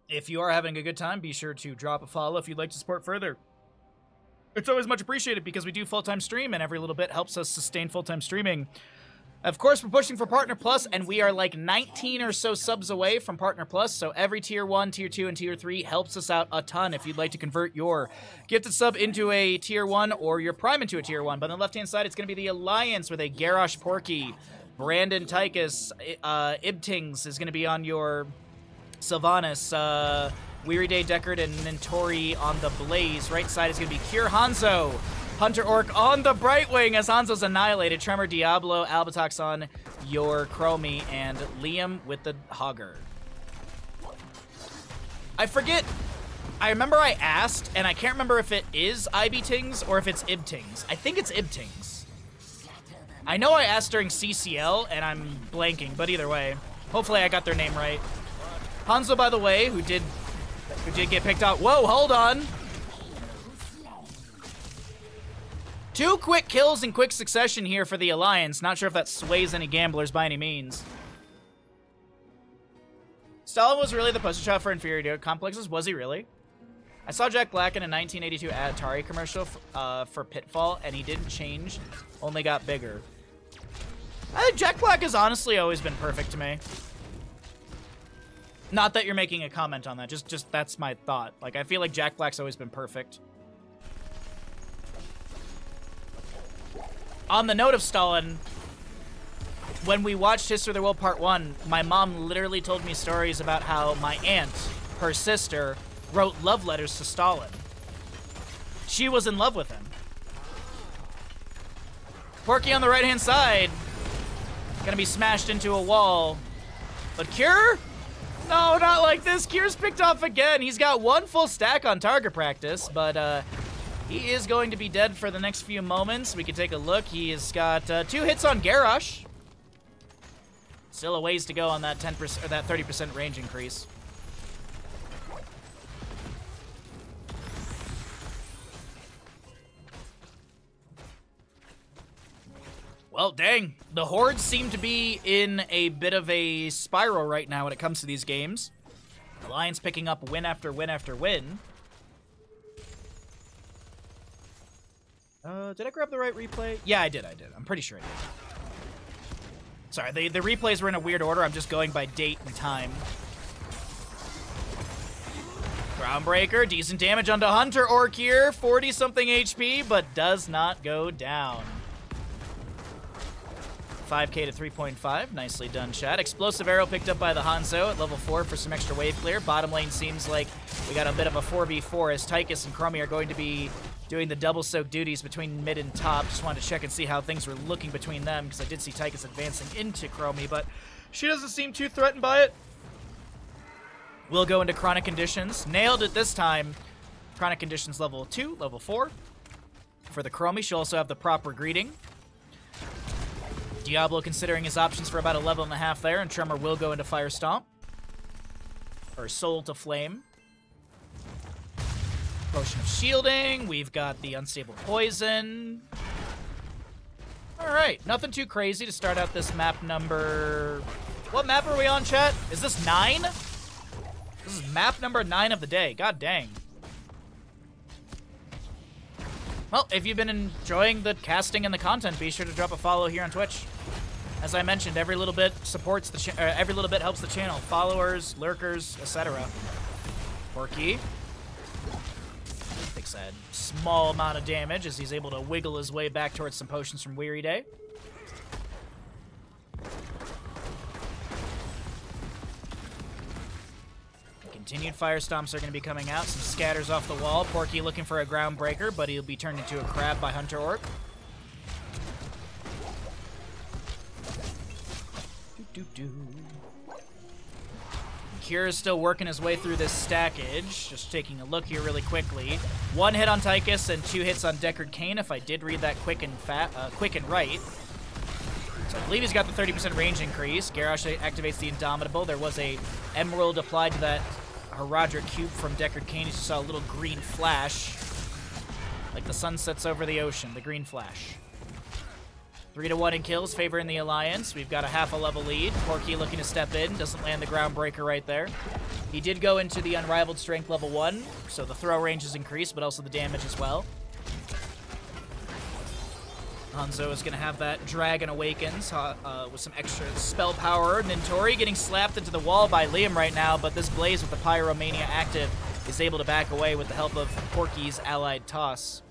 If you are having a good time, be sure to drop a follow if you'd like to support further. It's always much appreciated because we do full-time stream, and every little bit helps us sustain full-time streaming. Of course, we're pushing for Partner Plus, and we are like 19 or so subs away from Partner Plus, so every Tier 1, Tier 2, and Tier 3 helps us out a ton if you'd like to convert your gifted sub into a Tier 1 or your Prime into a Tier 1. But on the left-hand side, it's going to be the Alliance with a Garrosh Porky, Brandon Tychus, Ibtings is going to be on your Sylvanas, Weary Day Deckard, and Nintori on the Blaze. Right side is going to be Cure Hanzo, Hunter Orc on the Brightwing as Hanzo's annihilated, Tremor Diablo, Albatox on your Chromie, and Liam with the Hogger. I forget. I remember I asked, and I can't remember if it is Ibtings or if it's Ibtings. I think it's Ibtings. I know I asked during CCL, and I'm blanking, but either way. Hopefully I got their name right. Hanzo, by the way, who did get picked out. Whoa, hold on. 2 quick kills in quick succession here for the Alliance. Not sure if that sways any gamblers by any means. Stalin was really the poster child for inferiority complexes. Was he really? I saw Jack Black in a 1982 Atari commercial for Pitfall, and he didn't change, only got bigger. I think Jack Black has honestly always been perfect to me. Not that you're making a comment on that, just that's my thought. Like, I feel like Jack Black's always been perfect. On the note of Stalin, when we watched History of the World Part 1, my mom literally told me stories about how my aunt, her sister, wrote love letters to Stalin. She was in love with him. Porky on the right-hand side, gonna be smashed into a wall. But Cure? No, not like this. Cure's picked off again. He's got 1 full stack on target practice, but he is going to be dead for the next few moments. We can take a look. He has got 2 hits on Garrosh. Still a ways to go on that 10% or that 30% range increase. Well, dang. The Horde seem to be in a bit of a spiral right now when it comes to these games. Alliance picking up win after win after win. Did I grab the right replay? Yeah, I did. I'm pretty sure I did. Sorry, the replays were in a weird order. I'm just going by date and time. Groundbreaker, decent damage onto Hunter Orc here. 40-something HP, but does not go down. 5k to 3.5. Nicely done, chat. Explosive Arrow picked up by the Hanzo at level 4 for some extra wave clear. Bottom lane seems like we got a bit of a 4v4 as Tychus and Chromie are going to be doing the double soak duties between mid and top. Just wanted to check and see how things were looking between them because I did see Tychus advancing into Chromie, but she doesn't seem too threatened by it. We'll go into Chronic Conditions. Nailed it this time. Chronic Conditions level 2, level 4. For the Chromie, she'll also have the proper greeting. Diablo considering his options for about a level and a half there, and Tremor will go into Fire Stomp. Or Soul to Flame. Potion of Shielding. We've got the Unstable Poison. Alright, nothing too crazy to start out this map number... What map are we on, chat? Is this 9? This is map number 9 of the day. God dang. Well, if you've been enjoying the casting and the content, be sure to drop a follow here on Twitch. As I mentioned, every little bit supports the every little bit helps the channel. Followers, lurkers, etc. Porky takes a small amount of damage as he's able to wiggle his way back towards some potions from Weary Day. Continued Fire Stomps are going to be coming out. Some scatters off the wall. Porky looking for a Groundbreaker, but he'll be turned into a crab by Hunter Orc. Kira is still working his way through this stackage. Just taking a look here really quickly. 1 hit on Tychus and 2 hits on Deckard Cain, if I did read that quick and right. So I believe he's got the 30% range increase. Garrosh activates the Indomitable. There was a Emerald applied to that Herodric Cube from Deckard Cain. You saw a little green flash. Like the sun sets over the ocean, the green flash. 3-1 in kills, favoring the Alliance. We've got a half a level lead. Porky looking to step in. Doesn't land the Groundbreaker right there. He did go into the Unrivaled Strength level 1, so the throw range is increased, but also the damage as well. Hanzo is going to have that Dragon Awakens with some extra spell power. Nintori getting slapped into the wall by Liam right now, but this Blaze with the Pyromania active is able to back away with the help of Porky's allied toss.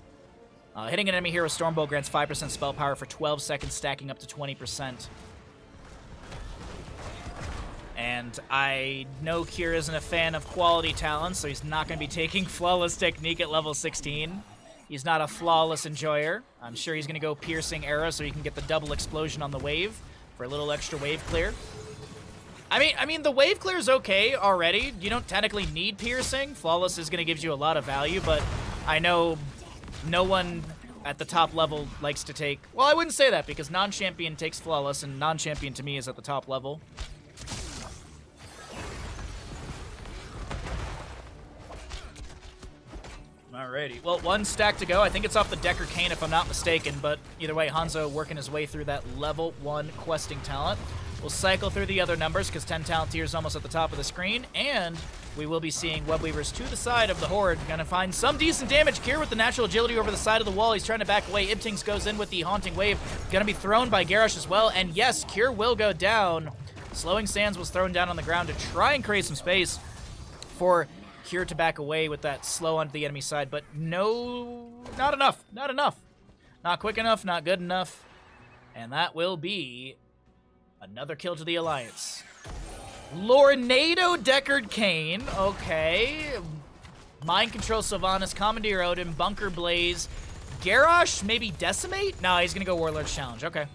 Hitting an enemy here with Stormbolt grants 5% spell power for 12 seconds, stacking up to 20%. And I know Kier isn't a fan of quality talents, so he's not going to be taking Flawless Technique at level 16. He's not a flawless enjoyer. I'm sure he's going to go Piercing Arrow so he can get the double explosion on the wave for a little extra wave clear. I mean, the wave clear is okay already. You don't technically need Piercing. Flawless is going to give you a lot of value, but I know no one at the top level likes to take... Well, I wouldn't say that because non-champion takes Flawless, and non-champion to me is at the top level. Alrighty. Well, 1 stack to go. I think it's off the Deckard Cain if I'm not mistaken, but either way, Hanzo working his way through that level 1 questing talent. We'll cycle through the other numbers because 10 talent tier is almost at the top of the screen, and we will be seeing Webweavers to the side of the Horde. Gonna find some decent damage. Kier with the natural agility over the side of the wall. He's trying to back away. Ibtings goes in with the Haunting Wave. Gonna be thrown by Garrosh as well, and yes, Kier will go down. Slowing Sands was thrown down on the ground to try and create some space for Kier to back away with that slow onto the enemy side, but no, not enough, not enough. Not quick enough, not good enough. And that will be another kill to the Alliance. Lornado Deckard Cain, okay. Mind Control Sylvanas, Commandeer Odin, Bunker Blaze. Garrosh, maybe Decimate? No, he's gonna go Warlord's Challenge, okay.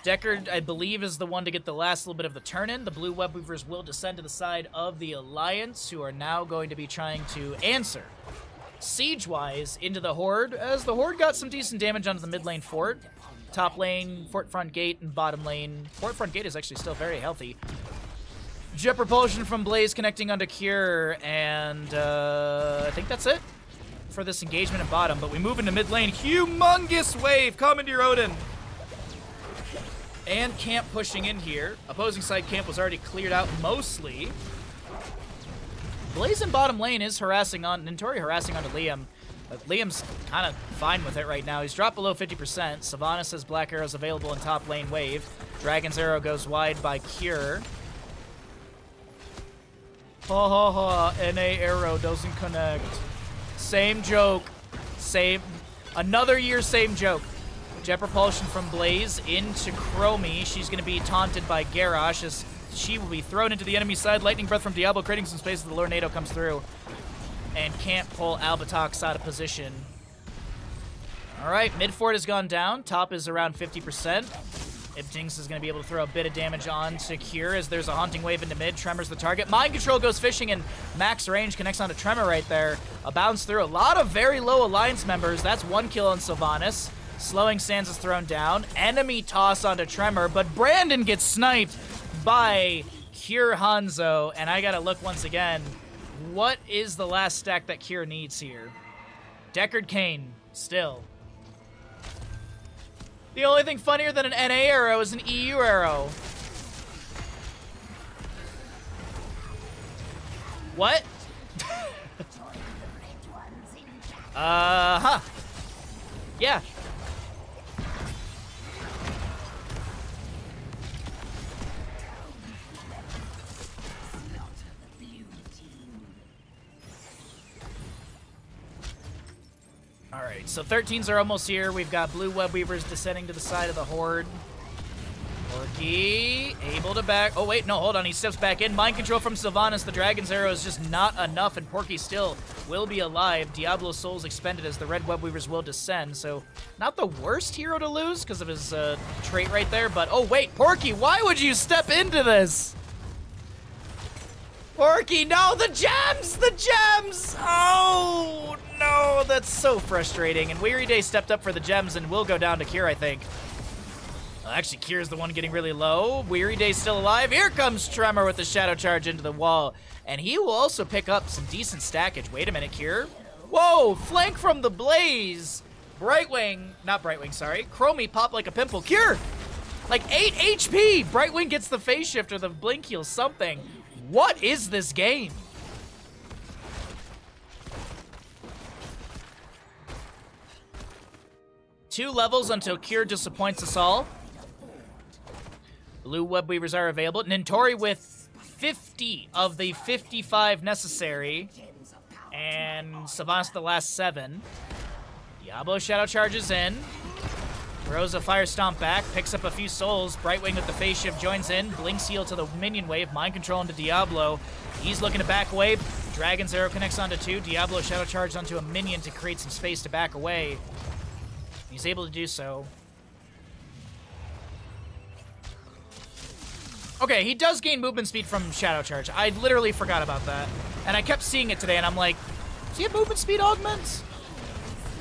Deckard, I believe, is the one to get the last little bit of the turn-in. The blue Webweavers will descend to the side of the Alliance, who are now going to be trying to answer siege-wise into the Horde, as the Horde got some decent damage onto the mid lane fort. Top lane, fort front gate, and bottom lane. Fort front gate is actually still very healthy. Jet Propulsion from Blaze connecting onto Cure, and I think that's it for this engagement in bottom, but we move into mid lane. Humongous wave coming to your Odin. And camp pushing in here. Opposing side camp was already cleared out mostly. Blaze in bottom lane is harassing on Nintori harassing onto Liam. But Liam's kind of fine with it right now. He's dropped below 50%. Savannah says Black Arrow's available in top lane wave. Dragon's Arrow goes wide by Cure. Ha ha ha, NA Arrow doesn't connect. Same joke. Another year, same joke. Jet Propulsion from Blaze into Chromie. She's going to be taunted by Garrosh as she will be thrown into the enemy side. Lightning Breath from Diablo, creating some space as the Lornado comes through. And can't pull Albatox out of position. All right, mid fort has gone down. Top is around 50%. Ibtinks is going to be able to throw a bit of damage on to Cure as there's a Haunting Wave into mid. Tremor's the target. Mind Control goes fishing and max range connects onto Tremor right there. A bounce through. A lot of very low Alliance members. That's one kill on Sylvanas. Slowing Sands is thrown down. Enemy toss onto Tremor, but Brandon gets sniped by Cure Hanzo. And I got to look once again. What is the last stack that Cure needs here? Deckard Cain, still. The only thing funnier than an NA arrow is an EU arrow. What? Huh. Yeah. Alright, so 13s are almost here. We've got blue web weavers descending to the side of the horde. Porky able to back. Oh, wait, no, hold on. He steps back in. Mind control from Sylvanas. The Dragon's Arrow is just not enough, and Porky still will be alive. Diablo's Soul's expended as the red web weavers will descend. So, not the worst hero to lose because of his trait right there. But, oh, wait, Porky, why would you step into this? Porky, no, the gems! The gems! Oh, no, that's so frustrating. And Weary Day stepped up for the gems and will go down to Cure, I think. Well, actually, Cure's the one getting really low. Weary Day's still alive. Here comes Tremor with the Shadow Charge into the wall. And he will also pick up some decent stackage. Wait a minute, Cure. Whoa, flank from the Blaze. Brightwing, not Brightwing, sorry. Chromie pop like a pimple. Cure! Like 8 HP! Brightwing gets the phase shift or the blink heal, something. What is this game? Two levels until Cure disappoints us all. Blue web weavers are available. Nintori with 50 of the 55 necessary. And Sylvanas the last 7. Diablo Shadow charges in. Throws a Fire Stomp back, picks up a few souls. Brightwing with the phase shift joins in. Blink Seal to the minion wave. Mind control into Diablo. He's looking to back away. Dragon's Arrow connects onto 2. Diablo Shadow charges onto a minion to create some space to back away. He's able to do so. Okay, he does gain movement speed from Shadow Charge. I literally forgot about that. And I kept seeing it today, and I'm like, does he have movement speed augments?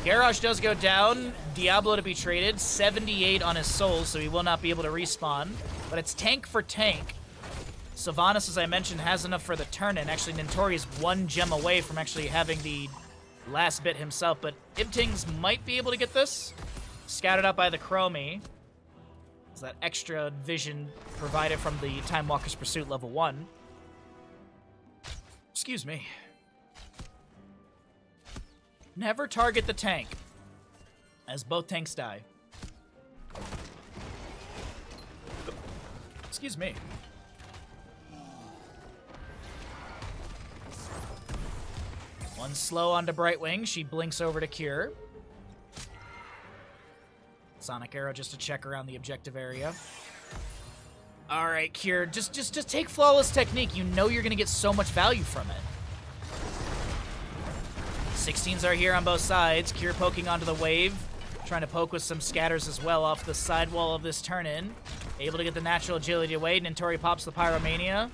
Garrosh does go down. Diablo to be traded. 78 on his soul, so he will not be able to respawn. But it's tank for tank. Sylvanas, as I mentioned, has enough for the turn-in. Actually, Nintori is 1 gem away from actually having the last bit himself. But Ibtings might be able to get this. Scouted out by the Chromie. Is that extra vision provided from the Time Walker's Pursuit level 1. Excuse me. Never target the tank, as both tanks die. Excuse me. One slow onto Brightwing. She blinks over to Cure. Sonic Arrow just to check around the objective area. All right, Cure, just take Flawless Technique. You know you're gonna get so much value from it. 16s are here on both sides. Cure poking onto the wave. Trying to poke with some scatters as well off the sidewall of this turn-in. Able to get the natural agility away. Nintori pops the Pyromania.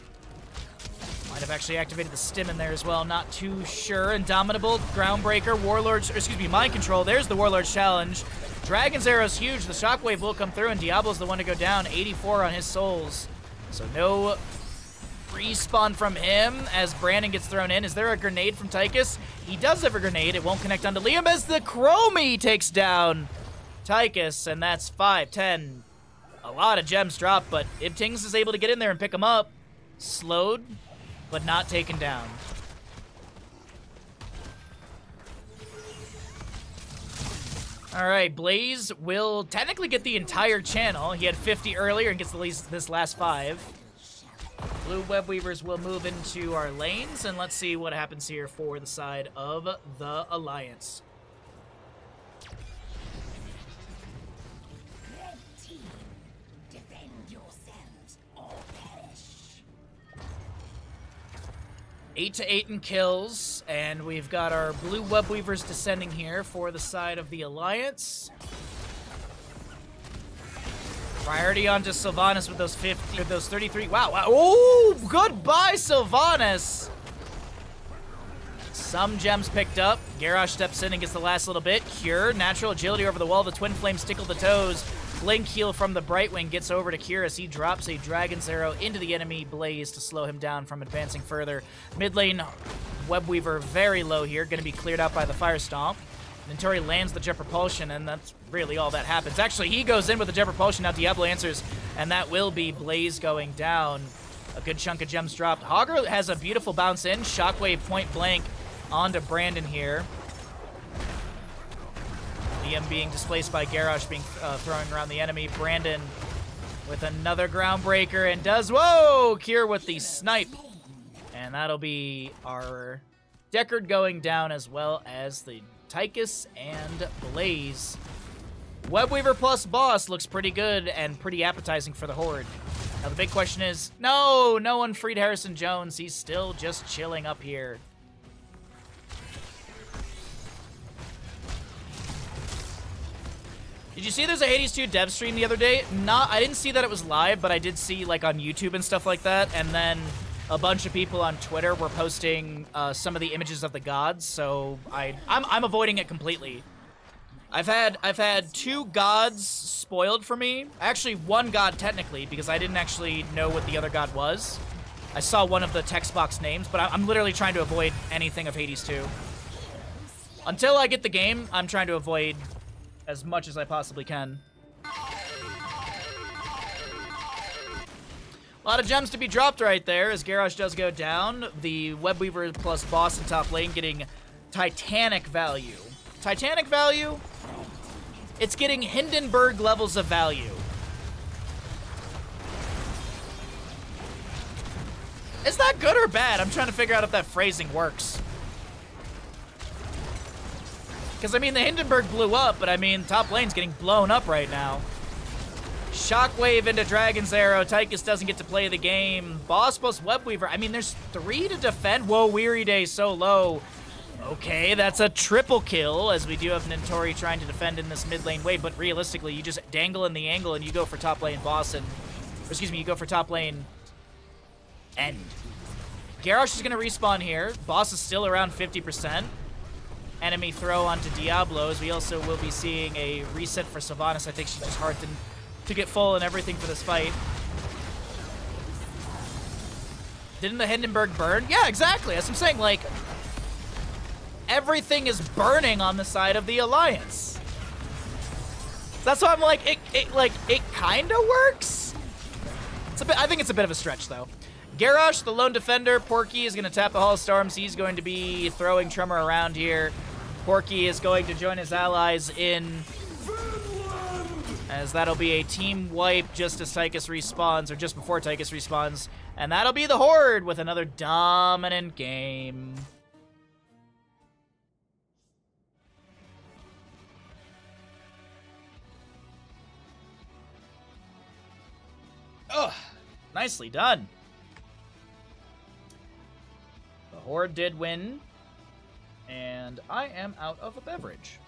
Might have actually activated the stim in there as well. Not too sure. Indomitable, Groundbreaker, Warlord's, or excuse me, Mind Control. There's the Warlord's Challenge. Dragon's Arrow's huge. The Shockwave will come through, and Diablo's the one to go down. 84 on his souls. So no respawn from him as Brandon gets thrown in. Is there a grenade from Tychus? He does have a grenade. It won't connect onto Liam as the Chromie takes down Tychus, and that's 5, 10. A lot of gems dropped, but Ibtings is able to get in there and pick him up. Slowed, but not taken down. All right, Blaze will technically get the entire channel. He had 50 earlier and gets this last 5. Blue Web Weavers will move into our lanes, and let's see what happens here for the side of the Alliance. Red team, defend yourselves or perish. 8 to 8 in kills, and we've got our Blue Web Weavers descending here for the side of the Alliance. Priority onto Sylvanas with those 50, or those 33. Wow, wow. Oh, goodbye, Sylvanas. Some gems picked up. Garrosh steps in and gets the last little bit. Cure, natural agility over the wall. The Twin Flames tickle the toes. Blink heal from the Brightwing gets over to Cure as he drops a Dragon's Arrow into the enemy Blaze to slow him down from advancing further. Mid lane, Webweaver very low here, going to be cleared out by the Fire Stomp. Nintori lands the Jet Propulsion, and that's really all that happens. Actually, he goes in with the Jet Propulsion, now Diablo answers, and that will be Blaze going down. A good chunk of gems dropped. Hogger has a beautiful bounce in. Shockwave point blank onto Brandon here. Liam being displaced by Garrosh being throwing around the enemy. Brandon with another Groundbreaker and does, whoa! Cure with the snipe. And that'll be our Deckard going down as well as the Tychus and Blaze. Webweaver plus boss looks pretty good and pretty appetizing for the Horde. Now the big question is, no one freed Harrison Jones. He's still just chilling up here. Did you see there's a Hades 2 dev stream the other day? I didn't see that it was live, but I did see like on YouTube and stuff like that. And then a bunch of people on Twitter were posting some of the images of the gods, so I'm avoiding it completely. I've had 2 gods spoiled for me. Actually, 1 god technically, because I didn't actually know what the other god was. I saw one of the text box names, but I'm literally trying to avoid anything of Hades 2. Until I get the game, I'm trying to avoid as much as I possibly can. A lot of gems to be dropped right there as Garrosh does go down. The Webweaver plus boss in top lane getting Titanic value. Titanic value? It's getting Hindenburg levels of value. Is that good or bad? I'm trying to figure out if that phrasing works. Because, I mean, the Hindenburg blew up, but, I mean, top lane's getting blown up right now. Shockwave into Dragon's Arrow. Tychus doesn't get to play the game. Boss plus Webweaver. I mean, there's 3 to defend. Whoa, Weary Day so low. Okay, that's a triple kill, as we do have Nintori trying to defend in this mid lane wave, but realistically, you just dangle in the angle and you go for top lane boss and... Or excuse me, you go for top lane end. Garrosh is going to respawn here. Boss is still around 50%. Enemy throw onto Diablos. We also will be seeing a reset for Sylvanas. I think she's just hard to get full and everything for this fight. Didn't the Hindenburg burn? Yeah, exactly. That's what I'm saying. Like, everything is burning on the side of the Alliance. That's why I'm like, it kind of works. I think it's a bit of a stretch, though. Garrosh, the lone defender. Porky is going to tap the Hall of Storms. He's going to be throwing Tremor around here. Porky is going to join his allies in, as that'll be a team wipe just as Tychus respawns, or just before Tychus respawns. And that'll be the Horde with another dominant game. Ugh, nicely done. The Horde did win, and I am out of a beverage.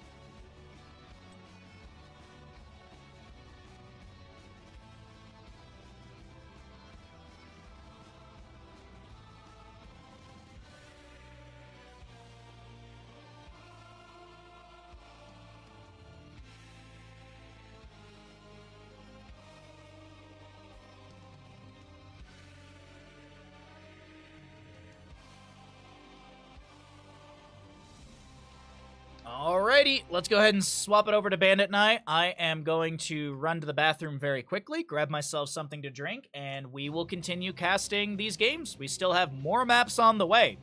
Alrighty, let's go ahead and swap it over to Bandit and I am going to run to the bathroom very quickly, grab myself something to drink, and we will continue casting these games. We still have more maps on the way.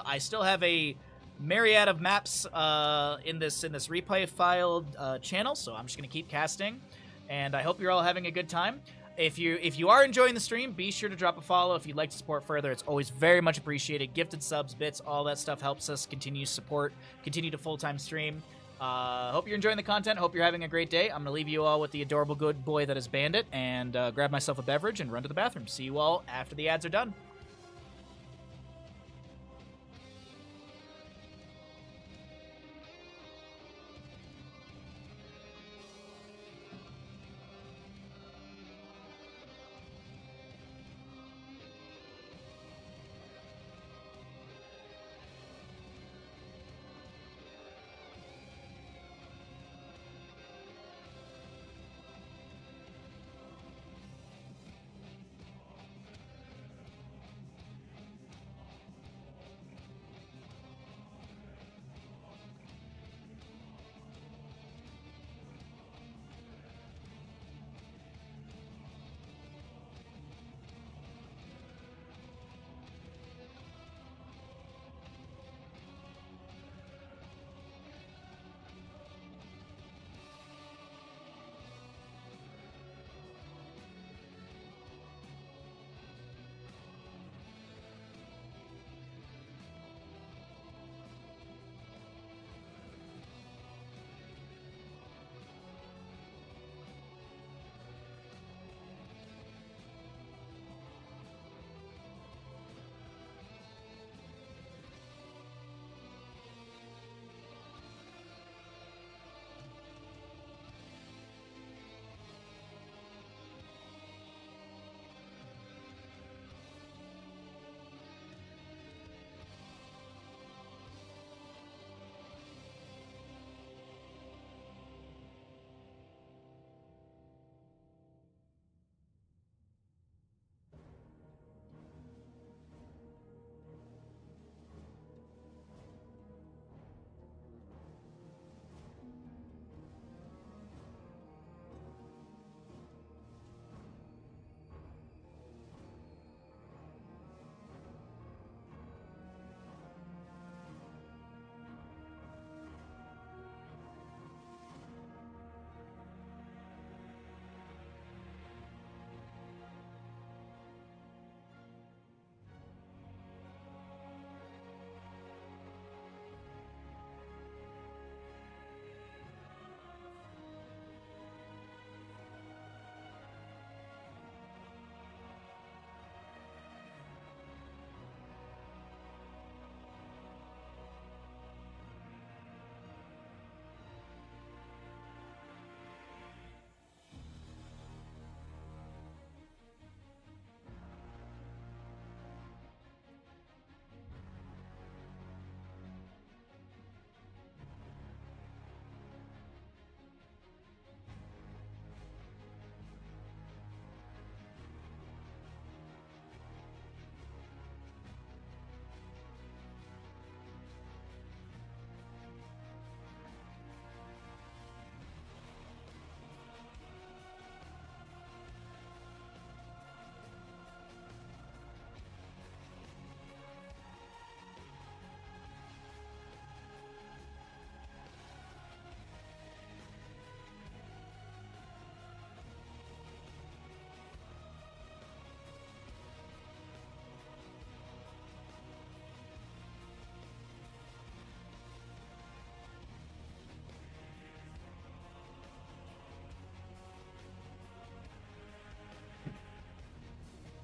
I still have a myriad of maps in this replay file channel, so I'm just gonna keep casting, and I hope you're all having a good time. If you are enjoying the stream, be sure to drop a follow. If you'd like to support further, it's always very much appreciated. Gifted subs, bits, all that stuff helps us continue to full-time stream. Hope you're enjoying the content. Hope you're having a great day. I'm going to leave you all with the adorable good boy that is Bandit, and grab myself a beverage and run to the bathroom. See you all after the ads are done.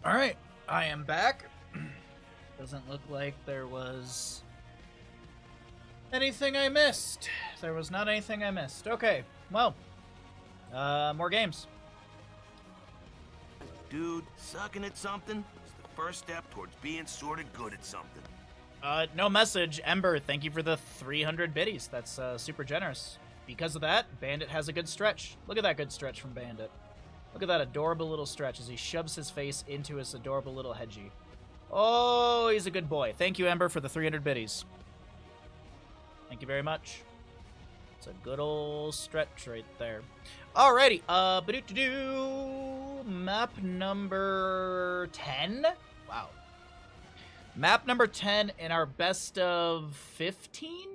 Alright, I am back. Doesn't look like there was anything I missed. There was not anything I missed. Okay, well, more games. Dude, sucking at something is the first step towards being sort of good at something. No message. Ember, thank you for the 300 biddies. That's super generous. Because of that, Bandit has a good stretch. Look at that good stretch from Bandit. Look at that adorable little stretch as he shoves his face into his adorable little hedgie. Oh, he's a good boy. Thank you, Ember, for the 300 biddies. Thank you very much. It's a good old stretch right there. Alrighty, ba-do-do-do. Map number 10? Wow. Map number 10 in our best of 15?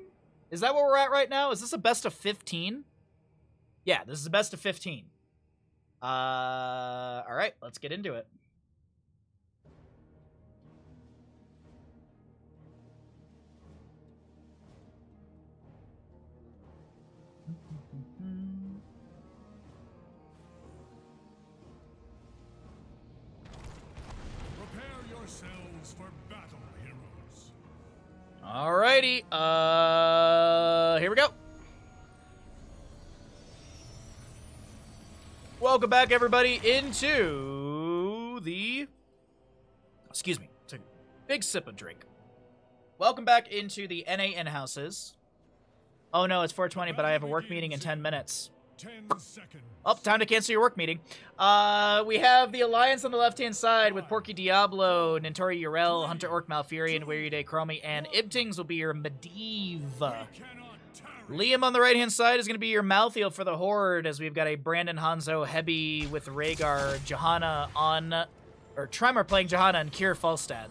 Is that where we're at right now? Is this a best of 15? Yeah, this is a best of 15. Alright, let's get into it. For battle, heroes. Alrighty, here we go. Welcome back, everybody, into the... Excuse me, took a big sip of drink. Welcome back into the NA in-houses. Oh no, it's 4:20, but I have a work meeting in 10 minutes. 10 seconds. Oh, time to cancel your work meeting. We have the Alliance on the left-hand side with Porky Diablo, Nintori Urel, Hunter Orc Malfury, and Weary Day Chromie, and Ibtings will be your Medivh. Liam on the right-hand side is going to be your Malthiel for the Horde, as we've got a Brandon Hanzo Hebi with Rhaegar, Johanna on... or Tremor playing Johanna and Kier Falstad.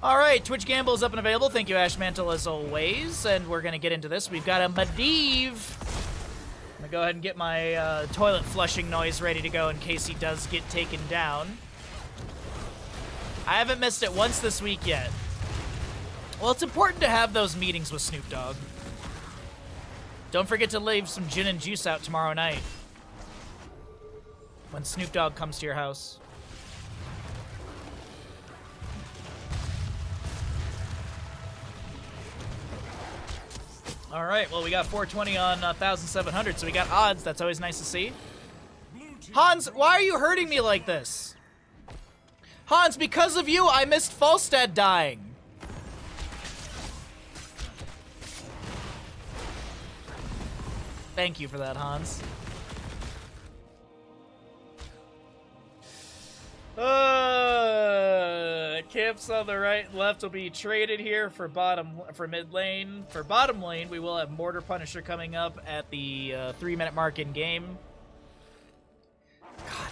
Alright, Twitch Gamble is up and available. Thank you, Ashmantle, as always. And we're going to get into this. We've got a Medivh. I'm gonna go ahead and get my toilet flushing noise ready to go in case he does get taken down. I haven't missed it once this week yet. Well, it's important to have those meetings with Snoop Dogg. Don't forget to leave some gin and juice out tomorrow night when Snoop Dogg comes to your house. All right, well, we got 420 on 1,700, so we got odds. That's always nice to see. Hans, why are you hurting me like this? Hans, because of you, I missed Falstad dying. Thank you for that, Hans. Camps on the right and left will be traded here for mid lane. For bottom lane, we will have Mortar Punisher coming up at the 3-minute mark in game. God.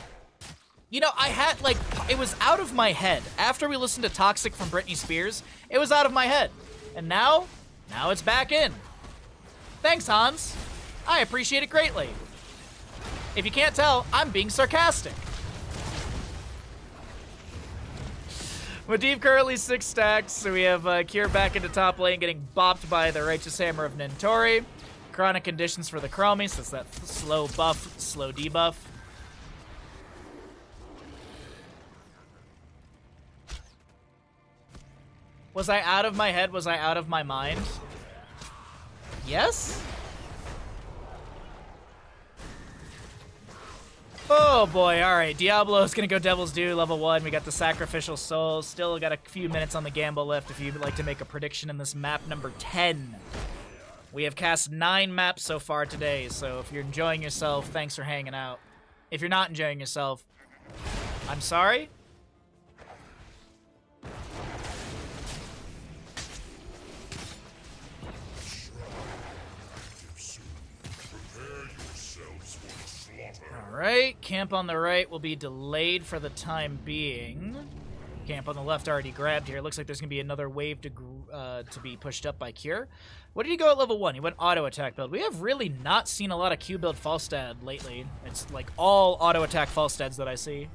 You know, I had, like, it was out of my head. After we listened to Toxic from Britney Spears, it was out of my head. And now it's back in. Thanks, Hans. I appreciate it greatly. If you can't tell, I'm being sarcastic. Medivh currently 6 stacks, so we have Kier back into top lane, getting bopped by the Righteous Hammer of Nintori. Chronic conditions for the Chromie, so it's that slow buff, slow debuff. Was I out of my head? Was I out of my mind? Yes? Oh boy, alright. Diablo's gonna go Devil's Due, level 1. We got the Sacrificial Soul. Still got a few minutes on the gamble left if you'd like to make a prediction in this map number 10. We have cast 9 maps so far today, so if you're enjoying yourself, thanks for hanging out. If you're not enjoying yourself, I'm sorry. Alright, camp on the right will be delayed for the time being. Camp on the left already grabbed here. Looks like there's going to be another wave to be pushed up by Kier. What did he go at level 1? He went auto attack build. We have really not seen a lot of Q build Falstad lately. It's like all auto attack Falstads that I see.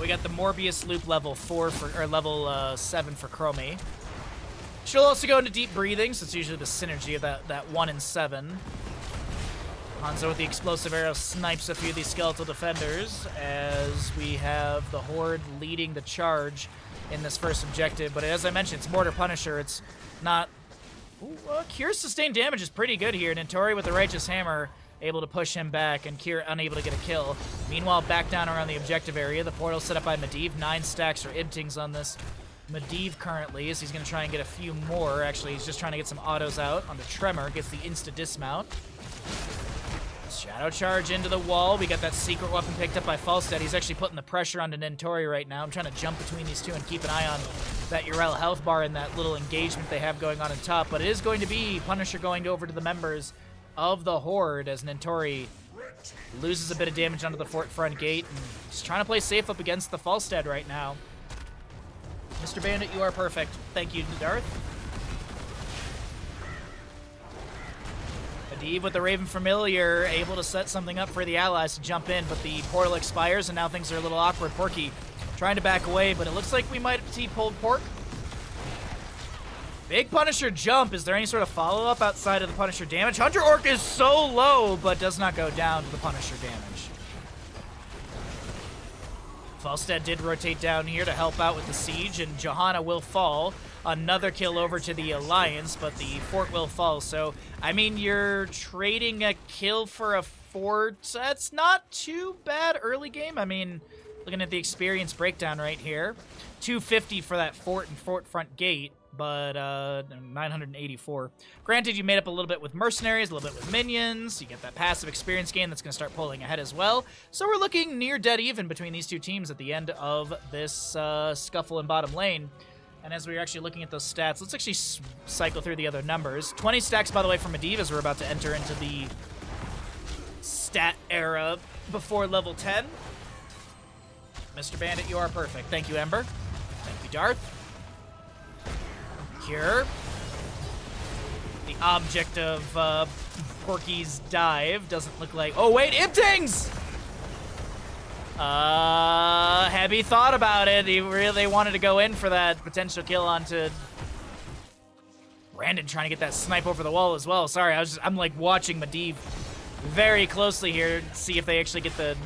We got the Morbius loop level 4 for, or level 7 for Chromie. She'll also go into deep breathing, so it's usually the synergy of that 1 and 7. Hanzo with the explosive arrow snipes a few of these skeletal defenders as we have the Horde leading the charge in this first objective. But as I mentioned, it's Mortar Punisher. It's not... Ooh, Kier's sustained damage is pretty good here. Nintori with the Righteous Hammer able to push him back, and Kier unable to get a kill. Meanwhile, back down around the objective area, the portal set up by Medivh. 9 stacks for Ibtings on this Medivh currently, as he's going to try and get a few more. Actually, he's just trying to get some autos out on the Tremor. Gets the insta-dismount. Shadow charge into the wall. We got that secret weapon picked up by Falstad. He's actually putting the pressure onto Nentori right now. I'm trying to jump between these two and keep an eye on that Urel health bar and that little engagement they have going on top. But it is going to be Punisher going over to the members of the Horde as Nentori loses a bit of damage onto the fort front gate. And just trying to play safe up against the Falstad right now. Mr. Bandit, you are perfect. Thank you, Darth. Medivh with the Raven Familiar, able to set something up for the allies to jump in, but the portal expires, and now things are a little awkward. Porky trying to back away, but it looks like we might see pulled Pork. Big Punisher jump. Is there any sort of follow-up outside of the Punisher damage? Hunter Orc is so low, but does not go down to the Punisher damage. Falstad did rotate down here to help out with the siege, and Johanna will fall. Another kill over to the Alliance, but the fort will fall. So, I mean, you're trading a kill for a fort. That's not too bad early game. I mean, looking at the experience breakdown right here, 250 for that fort and fort front gate, but 984. Granted, you made up a little bit with mercenaries, a little bit with minions. You get that passive experience gain that's going to start pulling ahead as well. So we're looking near dead even between these two teams at the end of this scuffle in bottom lane. And as we're actually looking at those stats, let's actually cycle through the other numbers. 20 stacks, by the way, from Medivh as we're about to enter into the stat era before level 10. Mr. Bandit, you are perfect. Thank you, Ember. Thank you, Darth. Cure. The object of Porky's dive doesn't look like... Oh, wait, Imptings! Hebby thought about it. He really wanted to go in for that potential kill onto Brandon, trying to get that snipe over the wall as well. Sorry, I'm like watching Medivh very closely here to see if they actually get the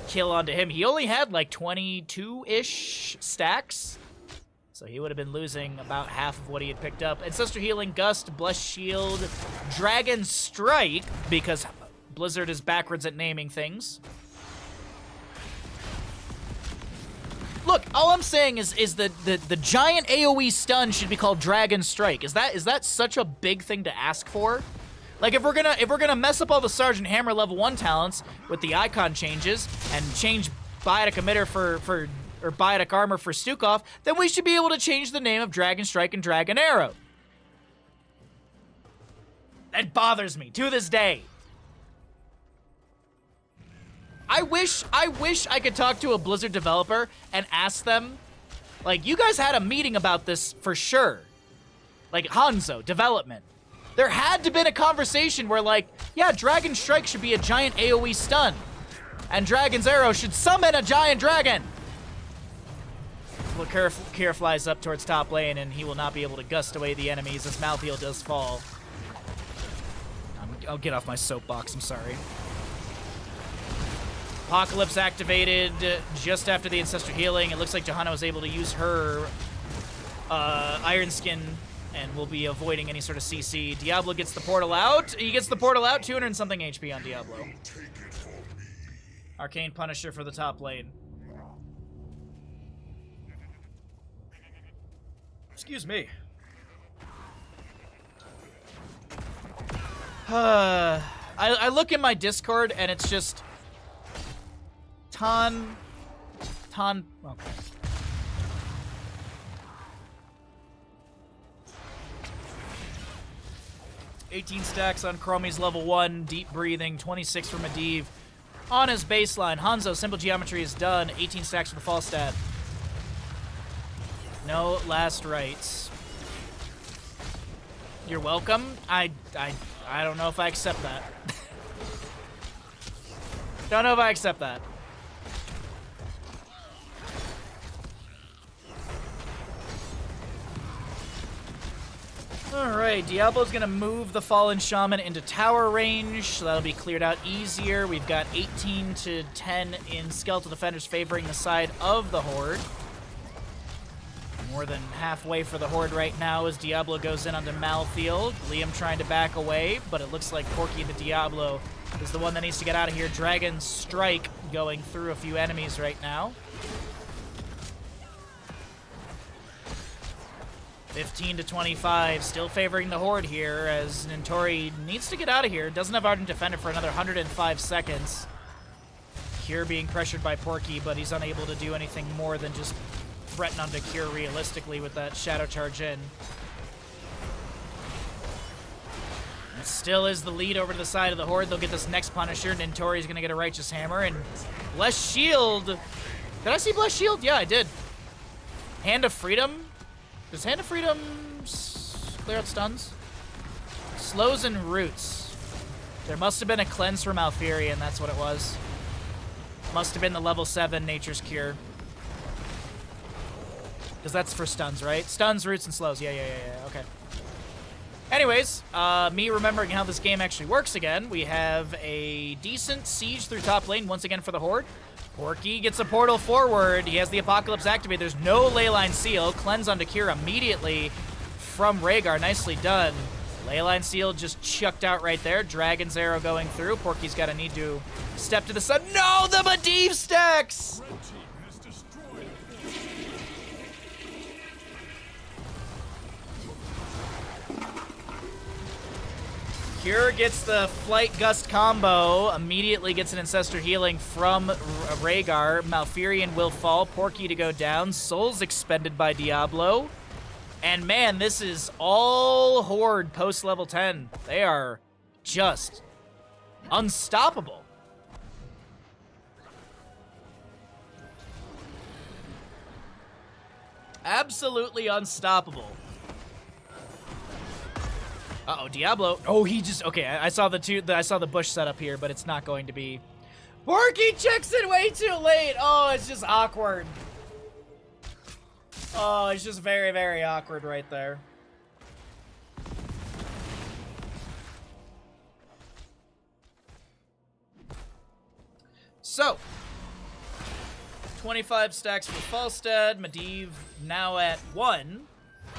kill onto him. He only had like 22-ish stacks, so he would have been losing about half of what he had picked up. Ancestor Healing, Gust, Blessed Shield, Dragon Strike, because Blizzard is backwards at naming things. Look, all I'm saying is the giant AoE stun should be called Dragon Strike. Is that such a big thing to ask for? Like, if we're gonna mess up all the Sergeant Hammer level 1 talents with the icon changes and change Biotic Emitter or Biotic Armor for Stukov, then we should be able to change the name of Dragon Strike and Dragon Arrow. That bothers me to this day. I wish I could talk to a Blizzard developer and ask them, like, you guys had a meeting about this for sure. Like, Hanzo, development. There had to have been a conversation where, like, yeah, Dragon Strike should be a giant AoE stun. And Dragon's Arrow should summon a giant dragon. Well, Kira flies up towards top lane, and he will not be able to gust away the enemies as Malthael does fall. I'll get off my soapbox, I'm sorry. Apocalypse activated just after the Ancestor Healing. It looks like Johanna was able to use her Iron Skin and will be avoiding any sort of CC. Diablo gets the portal out. He gets the portal out, 200 and something HP on Diablo. Arcane Punisher for the top lane. Excuse me. I look in my Discord and it's just... okay. 18 stacks on Chromie's level 1, deep breathing, 26 for Medivh. On his baseline, Hanzo, simple geometry is done, 18 stacks for the Falstad. No last rites. You're welcome. I don't know if I accept that. Don't know if I accept that. Alright, Diablo's gonna move the Fallen Shaman into tower range, so that'll be cleared out easier. We've got 18 to 10 in Skeletal Defenders favoring the side of the Horde. More than halfway for the Horde right now as Diablo goes in onto Malthael. Liam trying to back away, but it looks like Porky the Diablo is the one that needs to get out of here. Dragon Strike going through a few enemies right now. 15 to 25, still favoring the Horde here as Nintori needs to get out of here. Doesn't have Ardent Defender for another 105 seconds. Cure being pressured by Porky, but he's unable to do anything more than just threaten onto Cure realistically with that Shadow Charge in. It still is the lead over to the side of the Horde. They'll get this next Punisher. Nintori's going to get a Righteous Hammer, and Blessed Shield. Did I see Blessed Shield? Yeah, I did. Hand of Freedom. Does Hand of Freedom clear out stuns? Slows and roots. There must have been a cleanse from Malfurion, that's what it was. Must have been the level 7 Nature's Cure. Because that's for stuns, right? Stuns, roots, and slows. Yeah, okay. Anyways, me remembering how this game actually works again, we have a decent siege through top lane once again for the Horde. Porky gets a portal forward. He has the Apocalypse activated. There's no Leyline Seal. Cleanse onto Cure immediately from Rhaegar. Nicely done. Leyline Seal just chucked out right there. Dragon's Arrow going through. Porky's got to need to step to the side. No, the Medivh stacks! Cure gets the Flight Gust combo, immediately gets an Ancestor Healing from Rhaegar. Malfurion will fall, Porky to go down, Souls expended by Diablo. And man, this is all Horde post level 10. They are just unstoppable. Absolutely unstoppable. Uh-oh, Diablo. Oh, he just... Okay, I saw the bush setup here, but it's not going to be... Porky checks it way too late! Oh, it's just awkward. Oh, it's just very, very awkward right there. So, 25 stacks for Falstad. Medivh now at 1.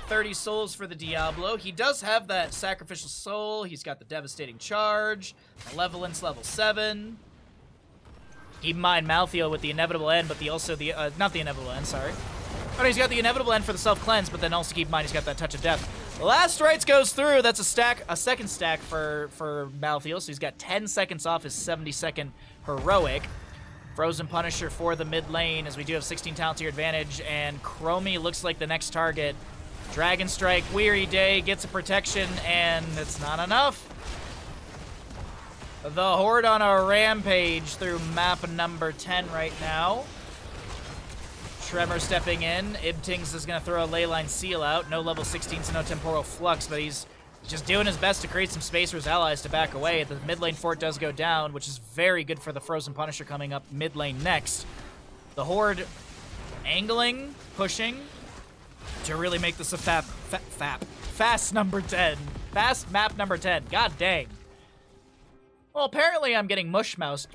30 souls for the Diablo. He does have that Sacrificial Soul. He's got the Devastating Charge. Malevolence level 7. Keep in mind, Malthael with the Inevitable End, but not the Inevitable End, sorry. Oh, no, he's got the Inevitable End for the Self-Cleanse, but then also keep in mind he's got that Touch of Death. Last Rites goes through. That's a second stack for Malthael, so he's got 10 seconds off his 70-second Heroic. Frozen Punisher for the mid lane, as we do have 16 talent tier advantage, and Chromie looks like the next target. Dragon Strike, Weary Day, gets a protection, and it's not enough. The Horde on a rampage through map number 10 right now. Tremor stepping in. Ibtings is going to throw a Leyline Seal out. No level 16, so no Temporal Flux, but he's just doing his best to create some space for his allies to back away. The mid lane fort does go down, which is very good for the Frozen Punisher coming up mid lane next. The Horde angling, pushing, to really make this a fast number 10. Fast map number 10. God dang. Well, apparently I'm getting mush mouth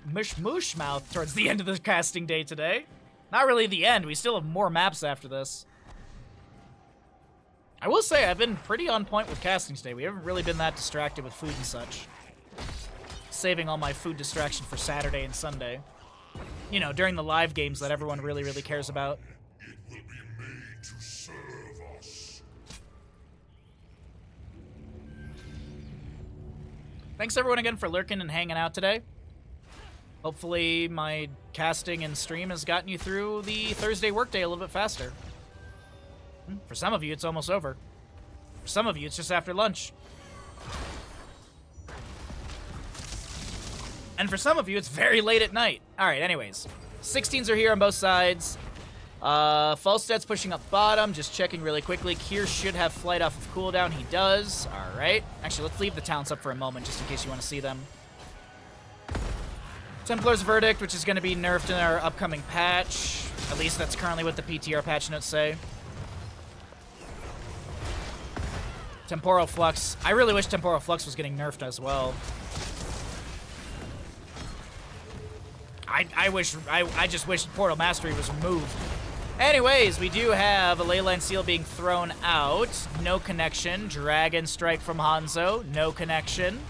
towards the end of the casting day today. Not really the end. We still have more maps after this. I will say I've been pretty on point with casting today. We haven't really been that distracted with food and such. Saving all my food distraction for Saturday and Sunday. You know, during the live games that everyone really, really cares about. Thanks everyone again for lurking and hanging out today. Hopefully my casting and stream has gotten you through the Thursday workday a little bit faster. For some of you, it's almost over. For some of you, it's just after lunch. And for some of you, it's very late at night. Alright, anyways. 16s are here on both sides. Falstad's pushing up bottom, just checking really quickly. Kier should have flight off of cooldown. He does. Alright. Actually, let's leave the talents up for a moment, just in case you want to see them. Templar's Verdict, which is going to be nerfed in our upcoming patch. At least that's currently what the PTR patch notes say. Temporal Flux. I really wish Temporal Flux was getting nerfed as well. I just wish Portal Mastery was removed. Anyways, we do have a Leyline Seal being thrown out. No connection. Dragon Strike from Hanzo. No connection.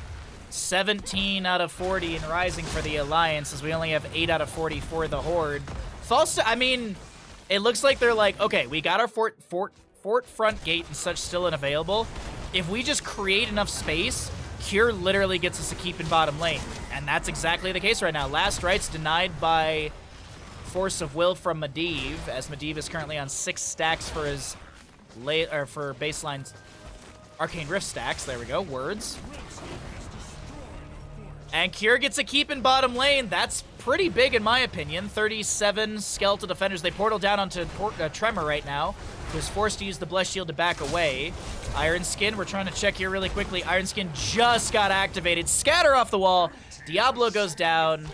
17 out of 40 in Rising for the Alliance, as we only have 8 out of 40 for the Horde. False, I mean, it looks like they're like, okay, we got our fort front gate and such still unavailable, if we just create enough space, Cure literally gets us a keep in bottom lane. And that's exactly the case right now. Last Right's denied by Force of Will from Medivh, as Medivh is currently on 6 stacks for his for baseline Arcane Rift stacks. There we go, words. And Cure gets a keep in bottom lane. That's pretty big in my opinion. 37 skeletal defenders. They portal down onto Tremor right now, who is forced to use the Blessed Shield to back away. Iron Skin, we're trying to check here really quickly. Iron Skin just got activated. Scatter off the wall. Diablo goes down.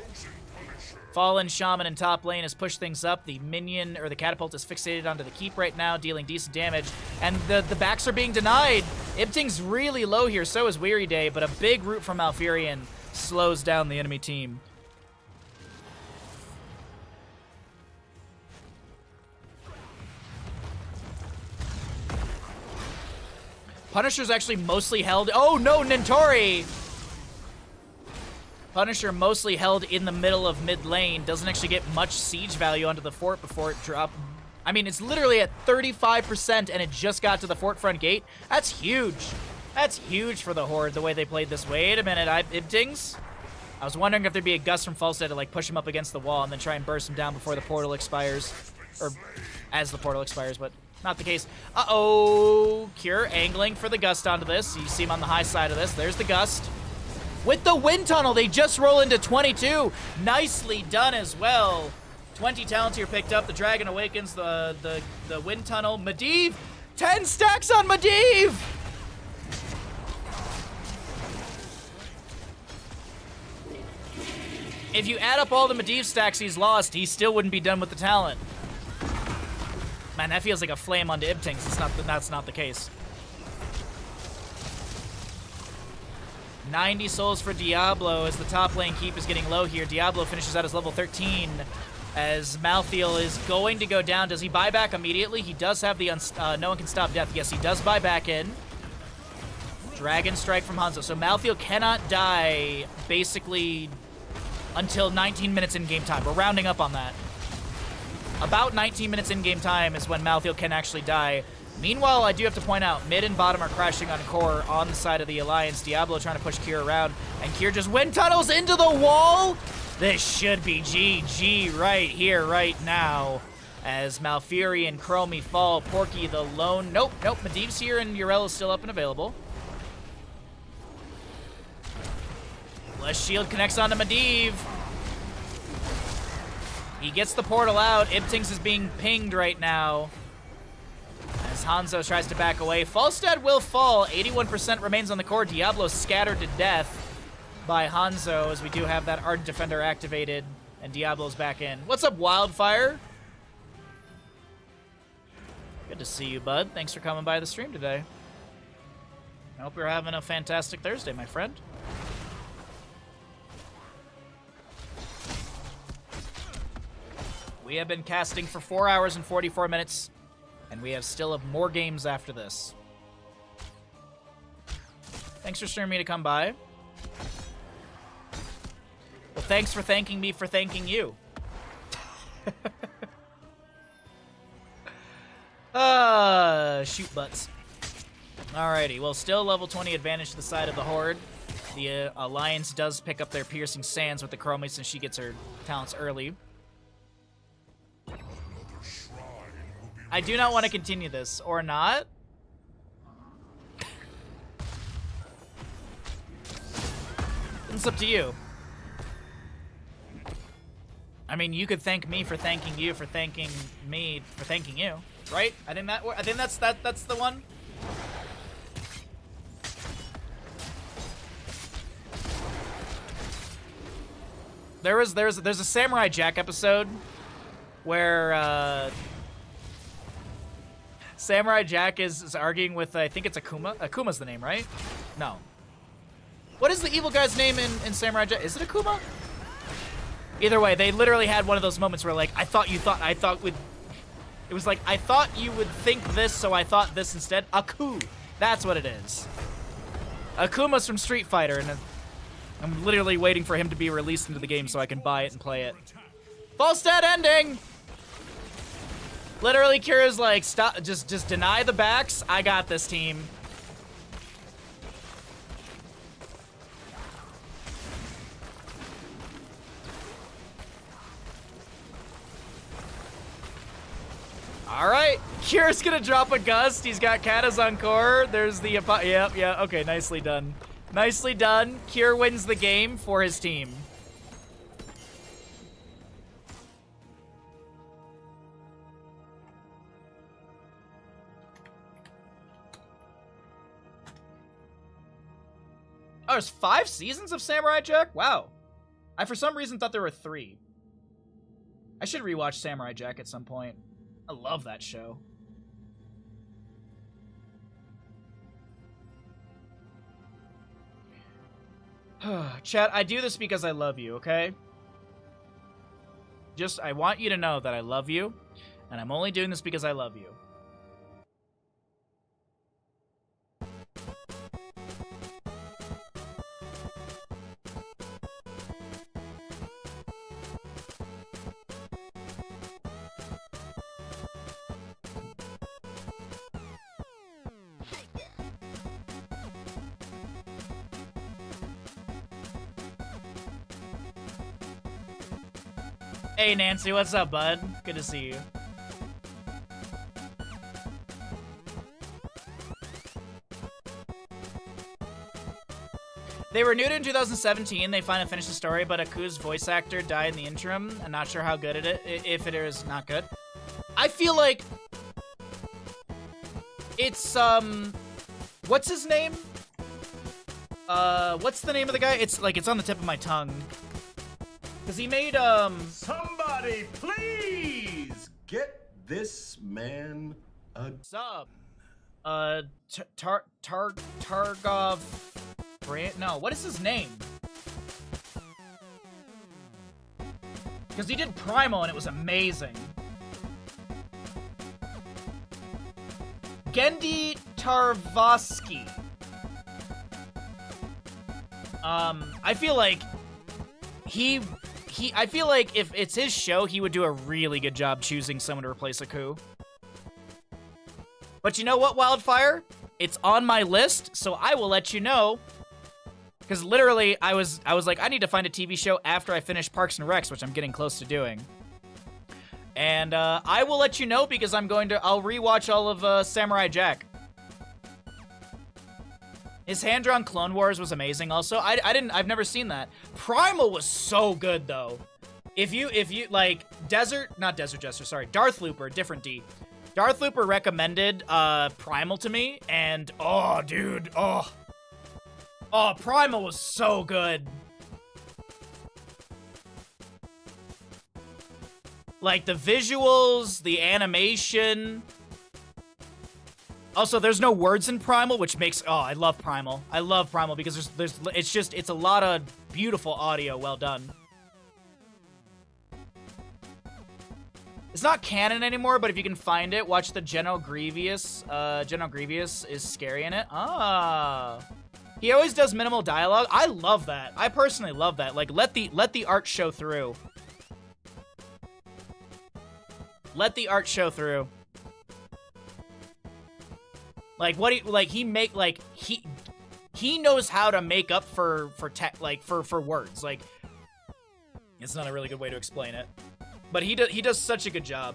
Fallen Shaman in top lane has pushed things up. The minion, or the catapult, is fixated onto the keep right now, dealing decent damage. And the backs are being denied. Ibting's really low here, so is Weary Day, but a big root from Malfurion slows down the enemy team. Punisher's actually mostly held. Oh no, Nintori! Punisher mostly held in the middle of mid lane. Doesn't actually get much siege value onto the fort before it dropped. I mean, it's literally at 35% and it just got to the fort front gate. That's huge. That's huge for the Horde, the way they played this. Wait a minute, Ibtings? I was wondering if there'd be a gust from Falstad to like push him up against the wall and then try and burst him down before the portal expires. Or as the portal expires, but not the case. Uh-oh. Cure angling for the gust onto this. You see him on the high side of this. There's the gust. With the wind tunnel, they just roll into 22. Nicely done as well. 20 talents here picked up. The Dragon Awakens, the wind tunnel. Medivh, 10 stacks on Medivh! If you add up all the Medivh stacks he's lost, he still wouldn't be done with the talent. Man, that feels like a flame onto Ibtings. That's not the case. 90 souls for Diablo as the top lane keep is getting low here. Diablo finishes out as level 13 as Malthael is going to go down. Does he buy back immediately? He does have the no one can stop death. Yes, he does buy back in. Dragon Strike from Hanzo. So Malthael cannot die basically until 19 minutes in game time. We're rounding up on that. About 19 minutes in game time is when Malthael can actually die. Meanwhile, I do have to point out, mid and bottom are crashing on core on the side of the Alliance. Diablo trying to push Kier around, and Kier just wind tunnels into the wall. This should be GG right here, right now. As Malfurion and Chromie fall, Porky the lone. Nope, Medivh's here, and Urella's still up and available. Blessed Shield connects onto Medivh. He gets the portal out. Ibtings is being pinged right now. As Hanzo tries to back away. Falstad will fall. 81% remains on the core. Diablo scattered to death by Hanzo, as we do have that Ardent Defender activated, and Diablo's back in. What's up, Wildfire? Good to see you, bud. Thanks for coming by the stream today. I hope you're having a fantastic Thursday, my friend. We have been casting for 4 hours and 44 minutes. And we have still more games after this. Thanks for streaming me to come by. Well, thanks for thanking me for thanking you. Shoot butts. Alrighty, well, still level 20 advantage to the side of the Horde. The Alliance does pick up their Piercing Sands with the Chromie since she gets her talents early. I do not want to continue this, or not. It's up to you. I mean, you could thank me for thanking you for thanking me for thanking you, right? I think that's the one. There's a Samurai Jack episode where Samurai Jack is arguing with, I think it's Akuma. Akuma's the name, right? No. What is the evil guy's name in Samurai Jack? Is it Akuma? Either way, they literally had one of those moments where, like, I thought you would think this, so I thought this instead. Aku. That's what it is. Akuma's from Street Fighter, and I'm literally waiting for him to be released into the game so I can buy it and play it. Falstad ending! Literally, Kira's like, stop, just deny the backs. I got this, team. All right, Kira's gonna drop a gust. He's got Katas on core. There's the, yeah, okay, nicely done. Nicely done. Kira wins the game for his team. Oh, there's 5 seasons of Samurai Jack? Wow. I, for some reason, thought there were 3. I should rewatch Samurai Jack at some point. I love that show. Chat, I do this because I love you, okay? Just, I want you to know that I love you, and I'm only doing this because I love you. Hey, Nancy, what's up, bud? Good to see you. They renewed it in 2017. They finally finished the story, but Aku's voice actor died in the interim. I'm not sure how good it is, if it is not good. I feel like it's, what's his name? What's the name of the guy? It's like, it's on the tip of my tongue. Because he made, Somebody please get this man a sub. Targov Brand? No, what is his name? Because he did Primal and it was amazing. Gendy Tarvosky. I feel like I feel like if it's his show, he would do a really good job choosing someone to replace Aku. But you know what, Wildfire? It's on my list, so I will let you know. Because literally, I was like, I need to find a TV show after I finish Parks and Recs, which I'm getting close to doing. And I will let you know because I'll rewatch all of Samurai Jack. His hand-drawn Clone Wars was amazing also. I've never seen that. Primal was so good though. If you like not Desert Jester, sorry, Darth Looper, different D. Darth Looper recommended Primal to me, and oh dude, oh Primal was so good. Like the visuals, the animation. Also, there's no words in Primal, which makes... Oh, I love Primal. I love Primal because it's a lot of beautiful audio well done. It's not canon anymore, but if you can find it, watch the General Grievous. General Grievous is scary in it. Ah. He always does minimal dialogue. I love that. I personally love that. Like, let the art show through. Let the art show through. Like he knows how to make up for words. Like, it's not a really good way to explain it, but he does such a good job.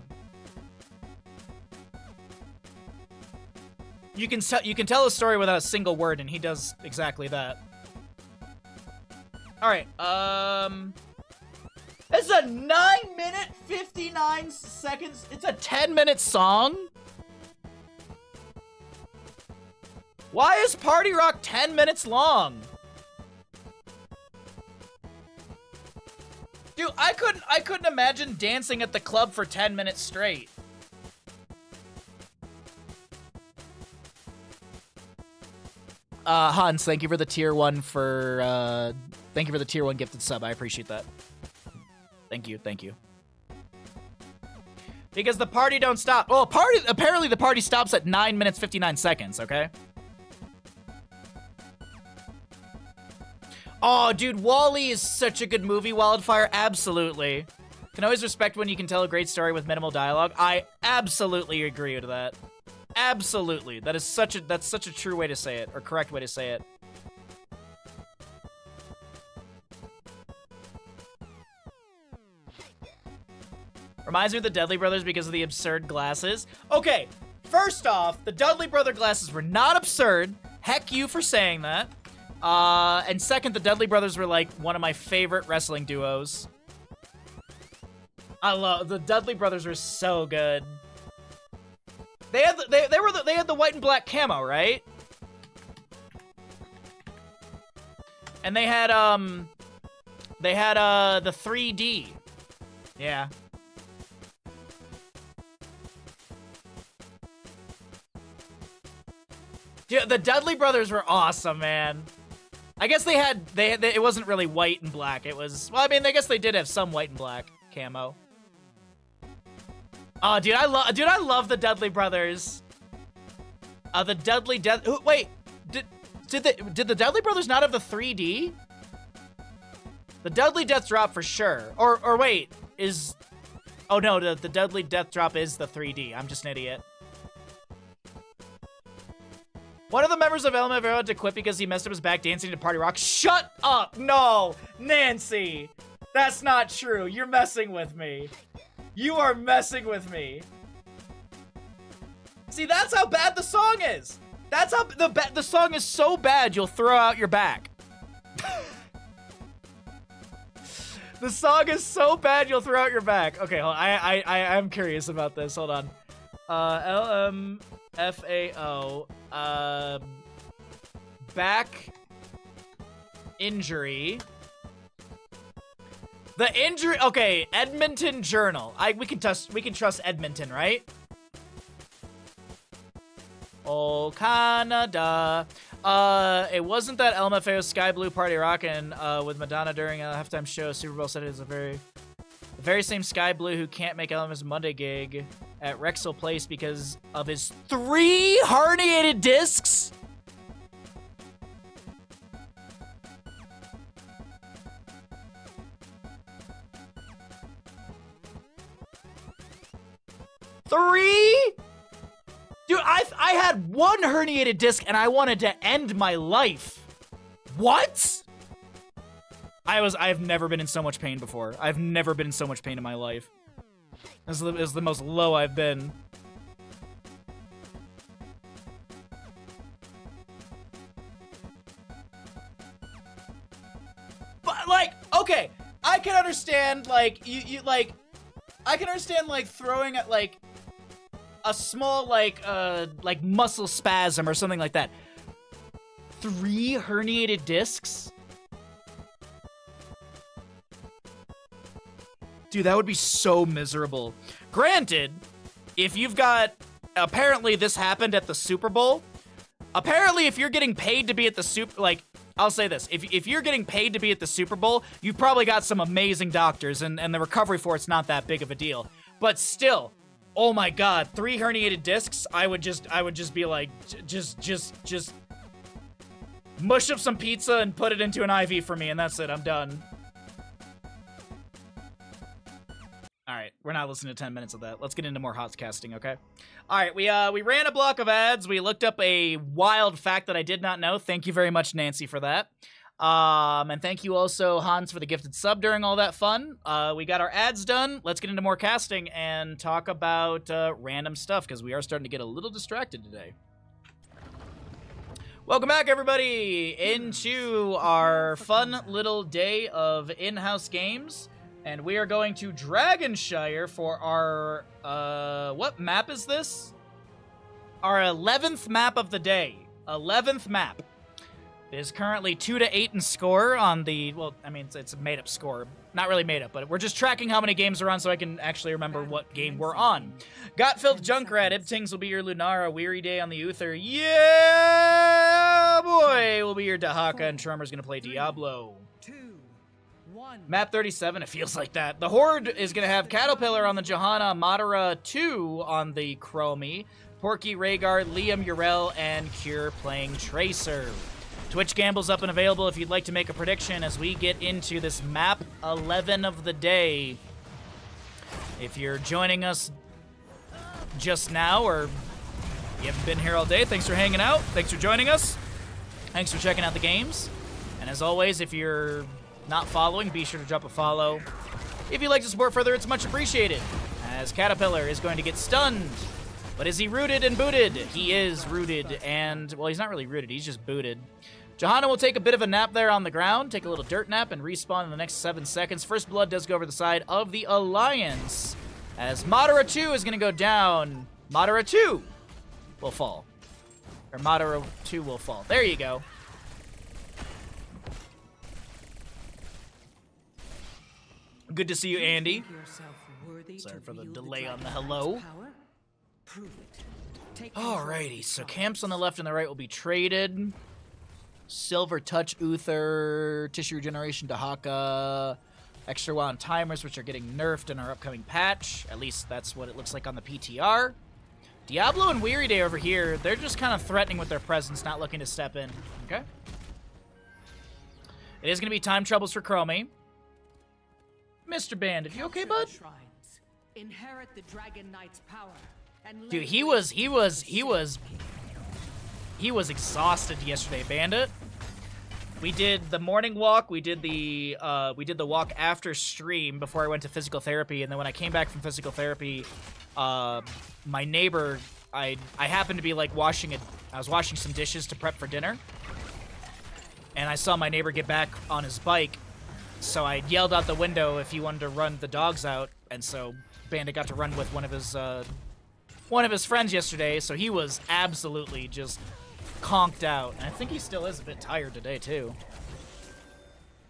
You can tell a story without a single word, and he does exactly that. All right, it's a 9-minute 59 seconds. It's a 10-minute song. Why is Party Rock 10 minutes long? Dude, I couldn't imagine dancing at the club for 10 minutes straight. Hans, thank you for the tier 1 thank you for the tier 1 gifted sub. I appreciate that. Thank you, thank you. Because the party don't stop. Well, apparently the party stops at 9 minutes 59 seconds, okay? Oh, dude, WALL-E is such a good movie, Wildfire. Absolutely. Can always respect when you can tell a great story with minimal dialogue. I absolutely agree with that. Absolutely. That's such a true way to say it, or correct way to say it. Reminds me of the Dudley Brothers because of the absurd glasses. Okay, first off, the Dudley Brother glasses were not absurd. Heck you for saying that. And second, the Dudley Brothers were like one of my favorite wrestling duos. I love the Dudley Brothers were so good. They had they had the white and black camo, right? And they had the 3D. Yeah. Yeah, the Dudley Brothers were awesome, man. I guess they had it wasn't really white and black. It was, well, I mean, I guess they did have some white and black camo. Oh, dude, I love the Dudley Brothers. The Dudley Death. Wait, did the Dudley Brothers not have the 3D? The Dudley Death Drop for sure. Or wait, is? Oh no, the Dudley Death Drop is the 3D. I'm just an idiot. One of the members of LMFAO had to quit because he messed up his back dancing to Party Rock. Shut up! No! Nancy! That's not true. You're messing with me. You are messing with me. See, that's how bad the song is. That's how the song is so bad you'll throw out your back. The song is so bad you'll throw out your back. Okay, hold on. I'm curious about this. Hold on. LMFAO. Back injury. The injury. Okay, Edmonton Journal. We can trust Edmonton, right? Oh, Canada. It wasn't that LMFAO Sky Blue Party Rockin' with Madonna during a halftime show. Super Bowl said it is the very same Sky Blue who can't make LMFAO's Monday gig at Rexall Place because of his 3 herniated discs. Three? Dude, I had 1 herniated disc and I wanted to end my life. What? I've never been in so much pain before. I've never been in so much pain in my life. This is the most low I've been. But like, okay, I can understand like I can understand like throwing at like a small like muscle spasm or something like that. 3 herniated discs? Dude, that would be so miserable. Granted, if you've got... Apparently, this happened at the Super Bowl. Apparently, if you're getting paid to be at the Super... Like, I'll say this. If you're getting paid to be at the Super Bowl, you've probably got some amazing doctors, and the recovery for it's not that big of a deal. But still, oh my god, 3 herniated discs? I would just be like, just... mush up some pizza and put it into an IV for me, and that's it. I'm done. Alright, we're not listening to 10 minutes of that. Let's get into more Hotscasting, okay? Alright, we ran a block of ads. We looked up a wild fact that I did not know. Thank you very much, Nancy, for that. And thank you also, Hans, for the gifted sub during all that fun. We got our ads done. Let's get into more casting and talk about random stuff, because we are starting to get a little distracted today. Welcome back, everybody, into our fun little day of in-house games. And we are going to Dragonshire for our, what map is this? Our 11th map of the day. 11th map. It is currently 2-8 in score on the, well, I mean, it's a made-up score. Not really made up, but we're just tracking how many games are on so I can actually remember what game we're on. Got-Filled Junkrat, Ibtings will be your Lunara, Weary Day on the Uther. Yeah, boy! Will be your Dahaka, and Tremor's gonna play Diablo. Map 37, it feels like that. The Horde is going to have Caterpillar on the Johanna, Madara 2 on the Chromie, Porky, Rhaegar, Liam, Yrel, and Cure playing Tracer. Twitch Gamble's up and available if you'd like to make a prediction as we get into this map 11 of the day. If you're joining us just now, or you haven't been here all day, thanks for hanging out. Thanks for joining us. Thanks for checking out the games. And as always, if you're not following, be sure to drop a follow. If you'd like to support further, it's much appreciated. As Caterpillar is going to get stunned. But is he rooted and booted? He is rooted and, well, he's not really rooted. He's just booted. Johanna will take a bit of a nap there on the ground, take a little dirt nap, and respawn in the next 7 seconds. First blood does go over the side of the Alliance. As Madara 2 is going to go down. Madara 2 will fall. Or Madara 2 will fall. There you go. Good to see you, Andy. Sorry for the delay on the hello. Alrighty, so camps on the left and the right will be traded. Silver Touch, Uther, Tissue Regeneration, Dahaka, Extra Wand Timers, which are getting nerfed in our upcoming patch. At least that's what it looks like on the PTR. Diablo and Weary Day over here, they're just kind of threatening with their presence, not looking to step in. Okay. It is going to be time troubles for Chromie. Mr. Bandit, you okay, bud? Inherit the Dragon Knight's power. Dude, he was exhausted yesterday, Bandit. We did the morning walk, we did the walk after stream before I went to physical therapy, and then when I came back from physical therapy, my neighbor, I happened to be like I was washing some dishes to prep for dinner, and I saw my neighbor get back on his bike, so I yelled out the window if he wanted to run the dogs out, and so Bandit got to run with one of his friends yesterday, so he was absolutely just conked out. And I think he still is a bit tired today, too.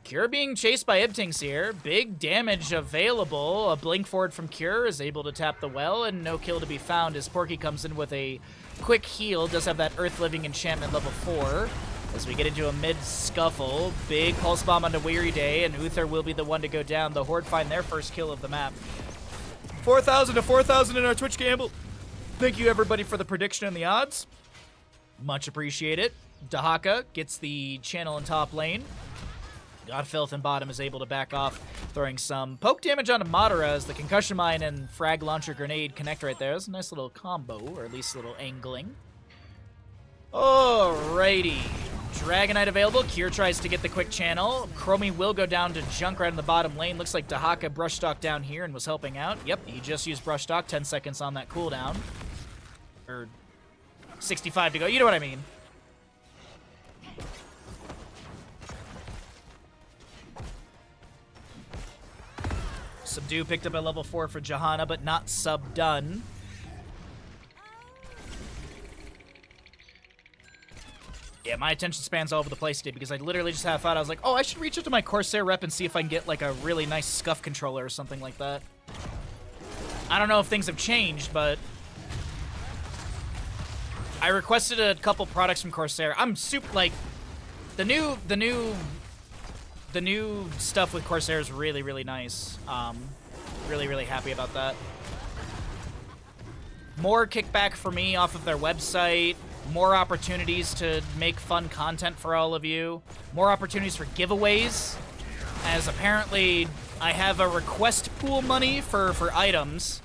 Cure being chased by Ibtings here. Big damage available. A blink forward from Cure is able to tap the well, and no kill to be found as Porky comes in with a quick heal. Does have that Earth Living enchantment level 4. As we get into a mid-scuffle, big Pulse Bomb onto Weary Day, and Uther will be the one to go down. The Horde find their first kill of the map. 4,000 to 4,000 in our Twitch gamble. Thank you, everybody, for the prediction and the odds. Much appreciated. Dahaka gets the channel in top lane. Godfilth in bottom is able to back off, throwing some poke damage onto Madara as the Concussion Mine and Frag Launcher Grenade connect right there. It's a nice little combo, or at least a little angling. Alrighty. Dragonite available. Cure tries to get the quick channel. Chromie will go down to Junkrat in the bottom lane. Looks like Dahaka Brushstock down here and was helping out. Yep, he just used Brushstock. 10 seconds on that cooldown. Or 65 to go. You know what I mean. Subdue picked up at level 4 for Johanna, but not sub-done. Yeah, my attention span's all over the place today because I literally just had a thought. I was like, oh, I should reach out to my Corsair rep and see if I can get like a really nice scuff controller or something like that. I don't know if things have changed, but I requested a couple products from Corsair. I'm super, like, the new stuff with Corsair is really, really nice. Really, really happy about that. More kickback for me off of their website. More opportunities to make fun content for all of you. More opportunities for giveaways. As apparently I have a request pool money for items.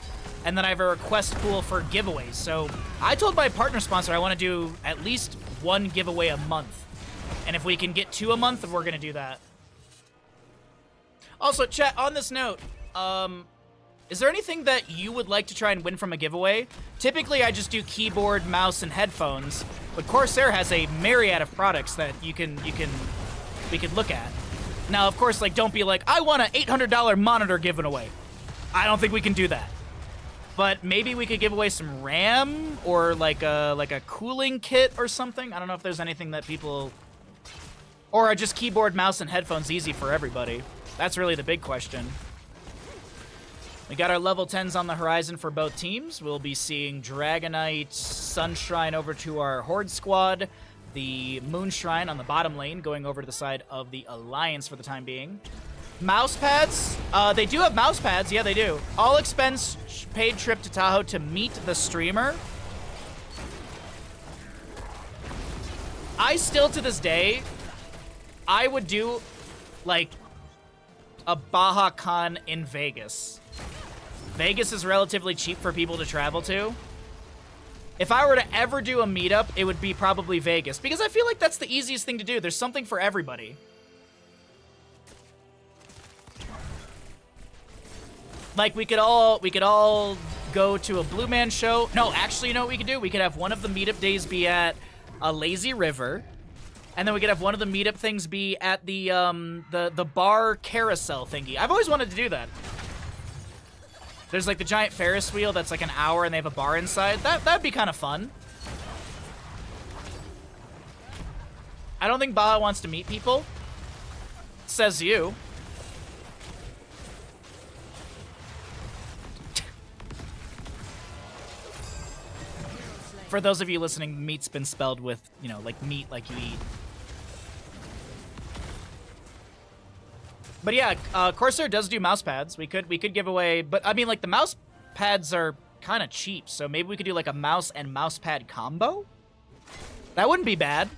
And then I have a request pool for giveaways. So I told my partner sponsor I want to do at least one giveaway a month. And if we can get 2 a month, we're going to do that. Also, chat, on this note, is there anything that you would like to try and win from a giveaway? Typically, I just do keyboard, mouse, and headphones, but Corsair has a myriad of products that we could look at. Now, of course, like, don't be like, I want an $800 monitor given away. I don't think we can do that. But maybe we could give away some RAM or like a cooling kit or something. I don't know if there's anything that people, or just keyboard, mouse, and headphones easy for everybody. That's really the big question. We got our level 10s on the horizon for both teams. We'll be seeing Dragonite, Sunshrine over to our Horde squad. The Moonshrine on the bottom lane going over to the side of the Alliance for the time being. Mouse pads? They do have mouse pads. Yeah, they do. All expense paid trip to Tahoe to meet the streamer. I still, to this day, I would do, like, a Baja Con in Vegas. Vegas is relatively cheap for people to travel to. If I were to ever do a meetup, it would be probably Vegas, because I feel like that's the easiest thing to do. There's something for everybody. Like, we could all go to a Blue Man show. No, actually, you know what we could do? We could have one of the meetup days be at a lazy river, and then we could have one of the meetup things be at the bar carousel thingy. I've always wanted to do that. There's like the giant Ferris wheel that's like an hour and they have a bar inside. That'd be kind of fun. I don't think Baha wants to meet people. Says you. For those of you listening, meat's been spelled with, you know, like meat like you eat. But yeah, Corsair does do mouse pads. We could give away, but I mean, like, the mouse pads are kind of cheap, so maybe we could do like a mouse and mouse pad combo. That wouldn't be bad.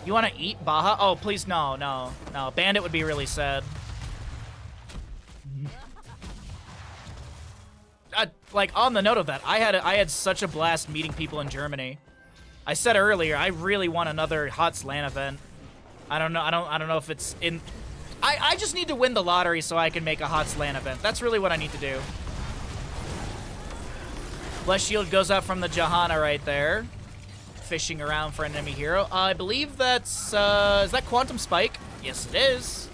You want to eat Baha? Oh, please, no. Bandit would be really sad. Like, on the note of that, I had such a blast meeting people in Germany. I said earlier, I really want another HOTS LAN event. I don't know if it's in. I just need to win the lottery so I can make a HOTS LAN event. That's really what I need to do. Bless Shield goes out from the Johanna right there, fishing around for an enemy hero. I believe that's is that Quantum Spike? Yes, it is.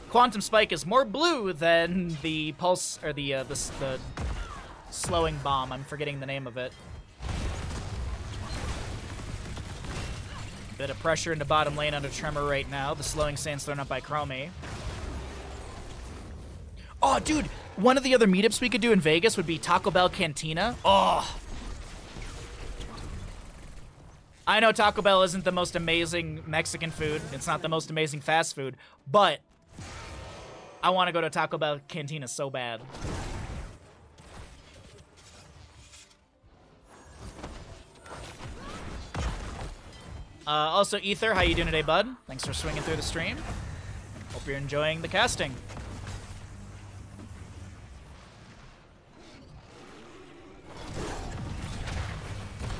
Quantum Spike is more blue than the pulse or the slowing bomb. I'm forgetting the name of it. Bit of pressure into bottom lane under Tremor right now. The slowing stance thrown up by Chromie. Oh, dude, one of the other meetups we could do in Vegas would be Taco Bell Cantina. Oh. I know Taco Bell isn't the most amazing Mexican food. It's not the most amazing fast food, but I want to go to Taco Bell Cantina so bad. Also, Ether, how you doing today, bud? Thanks for swinging through the stream. Hope you're enjoying the casting.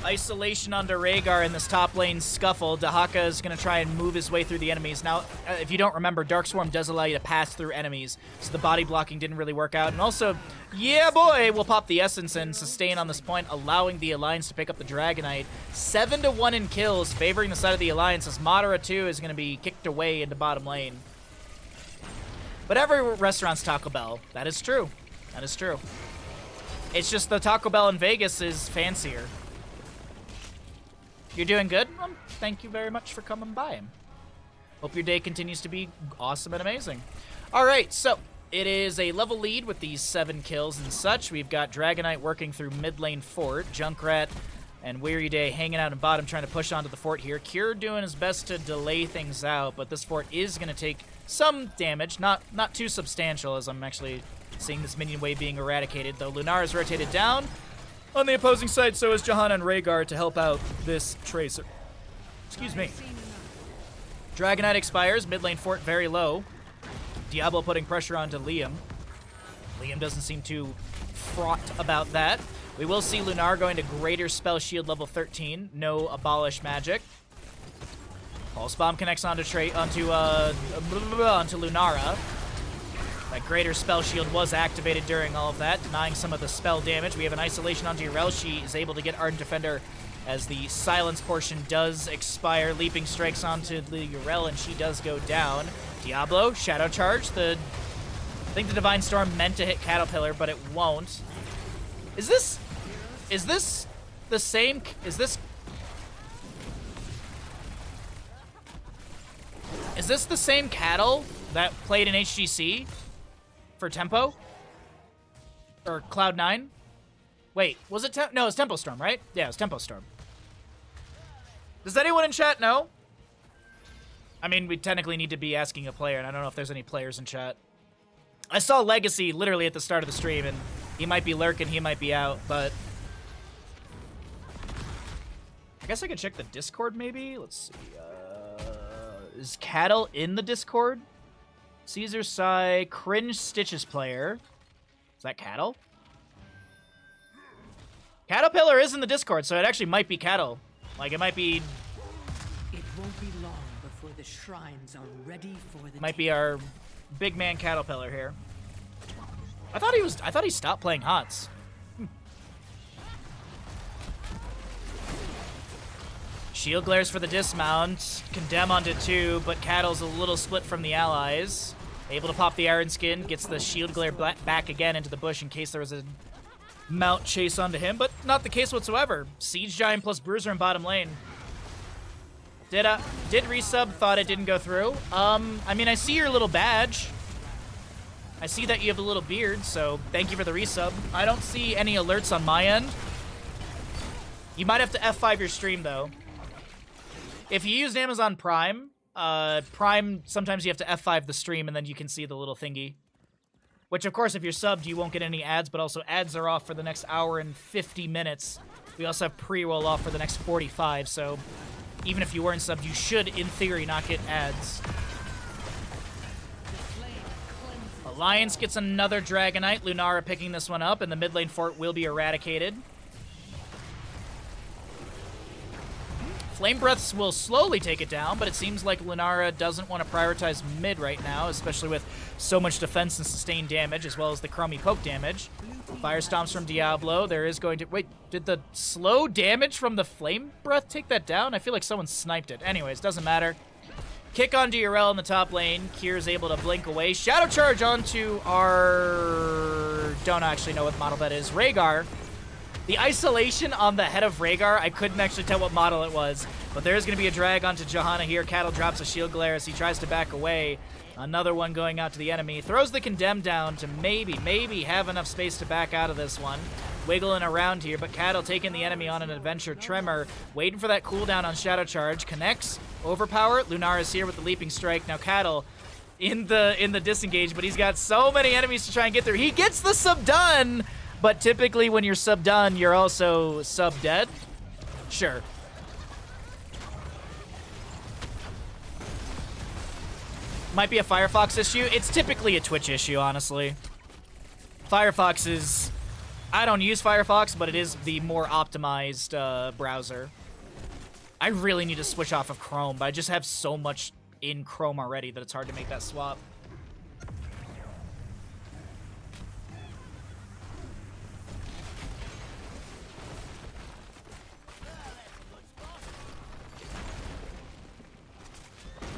Isolation onto Rhaegar in this top lane scuffle. Dahaka is going to try and move his way through the enemies. Now, if you don't remember, Darkswarm does allow you to pass through enemies, so the body blocking didn't really work out. And also, yeah, boy, we'll pop the Essence and sustain on this point, allowing the Alliance to pick up the Dragonite. 7-1 in kills, favoring the side of the Alliance, as Madara 2 is going to be kicked away into bottom lane. But every restaurant's Taco Bell. That is true. That is true. It's just the Taco Bell in Vegas is fancier. You're doing good? Well, thank you very much for coming by. Hope your day continues to be awesome and amazing. All right, so it is a level lead with these 7 kills and such. We've got Dragonite working through mid lane fort. Junkrat and Weary Day hanging out in bottom, trying to push onto the fort here. Cure doing his best to delay things out, but this fort is going to take some damage. Not too substantial, as I'm actually seeing this minion wave being eradicated, though Lunar is rotated down. On the opposing side, so is Johanna and Rhaegar to help out this Tracer. Excuse me. Dragonite expires, mid lane fort very low. Diablo putting pressure onto Liam. Liam doesn't seem too fraught about that. We will see Lunar going to greater spell shield level 13. No abolish magic. Pulse bomb connects onto Lunara. That greater spell shield was activated during all of that, denying some of the spell damage. We have an isolation onto Yrel. She is able to get Ardent Defender as the silence portion does expire. Leaping strikes onto the Yrel, and she does go down. Diablo, Shadow Charge. I think the Divine Storm meant to hit Caterpillar, but it won't. Is this the same? Is this the same cattle that played in HGC? For Tempo? Or Cloud9? Wait, was it no, it's Tempo Storm, right? Yeah, it's Tempo Storm. Does anyone in chat know? I mean, we technically need to be asking a player, and I don't know if there's any players in chat. I saw Legacy literally at the start of the stream, and he might be lurking, he might be out, but... I guess I could check the Discord, maybe? Let's see, is Cattle in the Discord? Caesar Sai, Cringe Stitches player. Is that Cattle? Caterpillar is in the Discord, so it actually might be Cattle. Like, it might be... It won't be long before the shrines are ready for the... Might be our big man Caterpillar here. I thought he stopped playing HOTS. Shield glares for the dismount. Condemn onto 2, but Cattle's a little split from the allies. Able to pop the Iron Skin, gets the shield glare back again into the bush in case there was a mount chase onto him, but not the case whatsoever. Siege Giant plus Bruiser in bottom lane. Did resub, thought it didn't go through. I mean, I see your little badge. I see that you have a little beard, so thank you for the resub. I don't see any alerts on my end. You might have to F5 your stream, though. If you used Amazon Prime, sometimes you have to F5 the stream, and then you can see the little thingy. Which, of course, if you're subbed, you won't get any ads, but also ads are off for the next hour and 50 minutes. We also have pre-roll off for the next 45, so even if you weren't subbed, you should, in theory, not get ads. Alliance gets another Dragonite. Lunara picking this one up, and the mid lane fort will be eradicated. Flame Breaths will slowly take it down, but it seems like Lunara doesn't want to prioritize mid right now, especially with so much defense and sustained damage, as well as the Chromie poke damage. Fire Stomps from Diablo. There is going to... Wait, did the slow damage from the Flame Breath take that down? I feel like someone sniped it. Anyways, doesn't matter. Kick on DRL in the top lane. Kier's able to blink away. Shadow Charge onto our... Don't actually know what model that is. Rhaegar. The isolation on the head of Rhaegar, I couldn't actually tell what model it was. But there's going to be a drag onto Johanna here. Cattle drops a shield glare as he tries to back away. Another one going out to the enemy. Throws the Condemn down to maybe have enough space to back out of this one. Wiggling around here, but Cattle taking the enemy on an adventure. Tremor waiting for that cooldown on Shadow Charge. Connects. Overpower. Lunara's here with the Leaping Strike. Now Cattle in the disengage, but he's got so many enemies to try and get through. He gets the sub done! But typically when you're sub done, you're also sub dead. Sure. Might be a Firefox issue. It's typically a Twitch issue, honestly. Firefox is... I don't use Firefox, but it is the more optimized browser. I really need to switch off of Chrome, but I just have so much in Chrome already that it's hard to make that swap.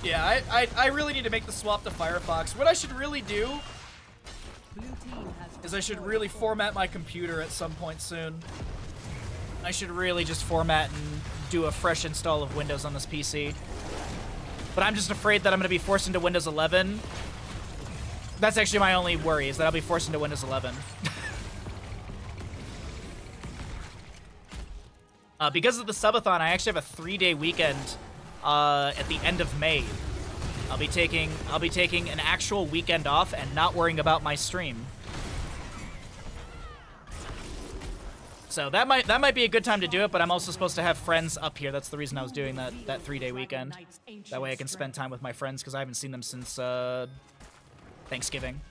Yeah, I really need to make the swap to Firefox. What I should really do is I should really format my computer at some point soon. I should really just format and do a fresh install of Windows on this PC. But I'm just afraid that I'm going to be forced into Windows 11. That's actually my only worry, is that I'll be forced into Windows 11. Because of the subathon, I actually have a 3-day weekend at the end of May. I'll be taking an actual weekend off and not worrying about my stream. So that might be a good time to do it, but I'm also supposed to have friends up here. That's the reason I was doing that 3-day weekend. That way I can spend time with my friends because I haven't seen them since Thanksgiving.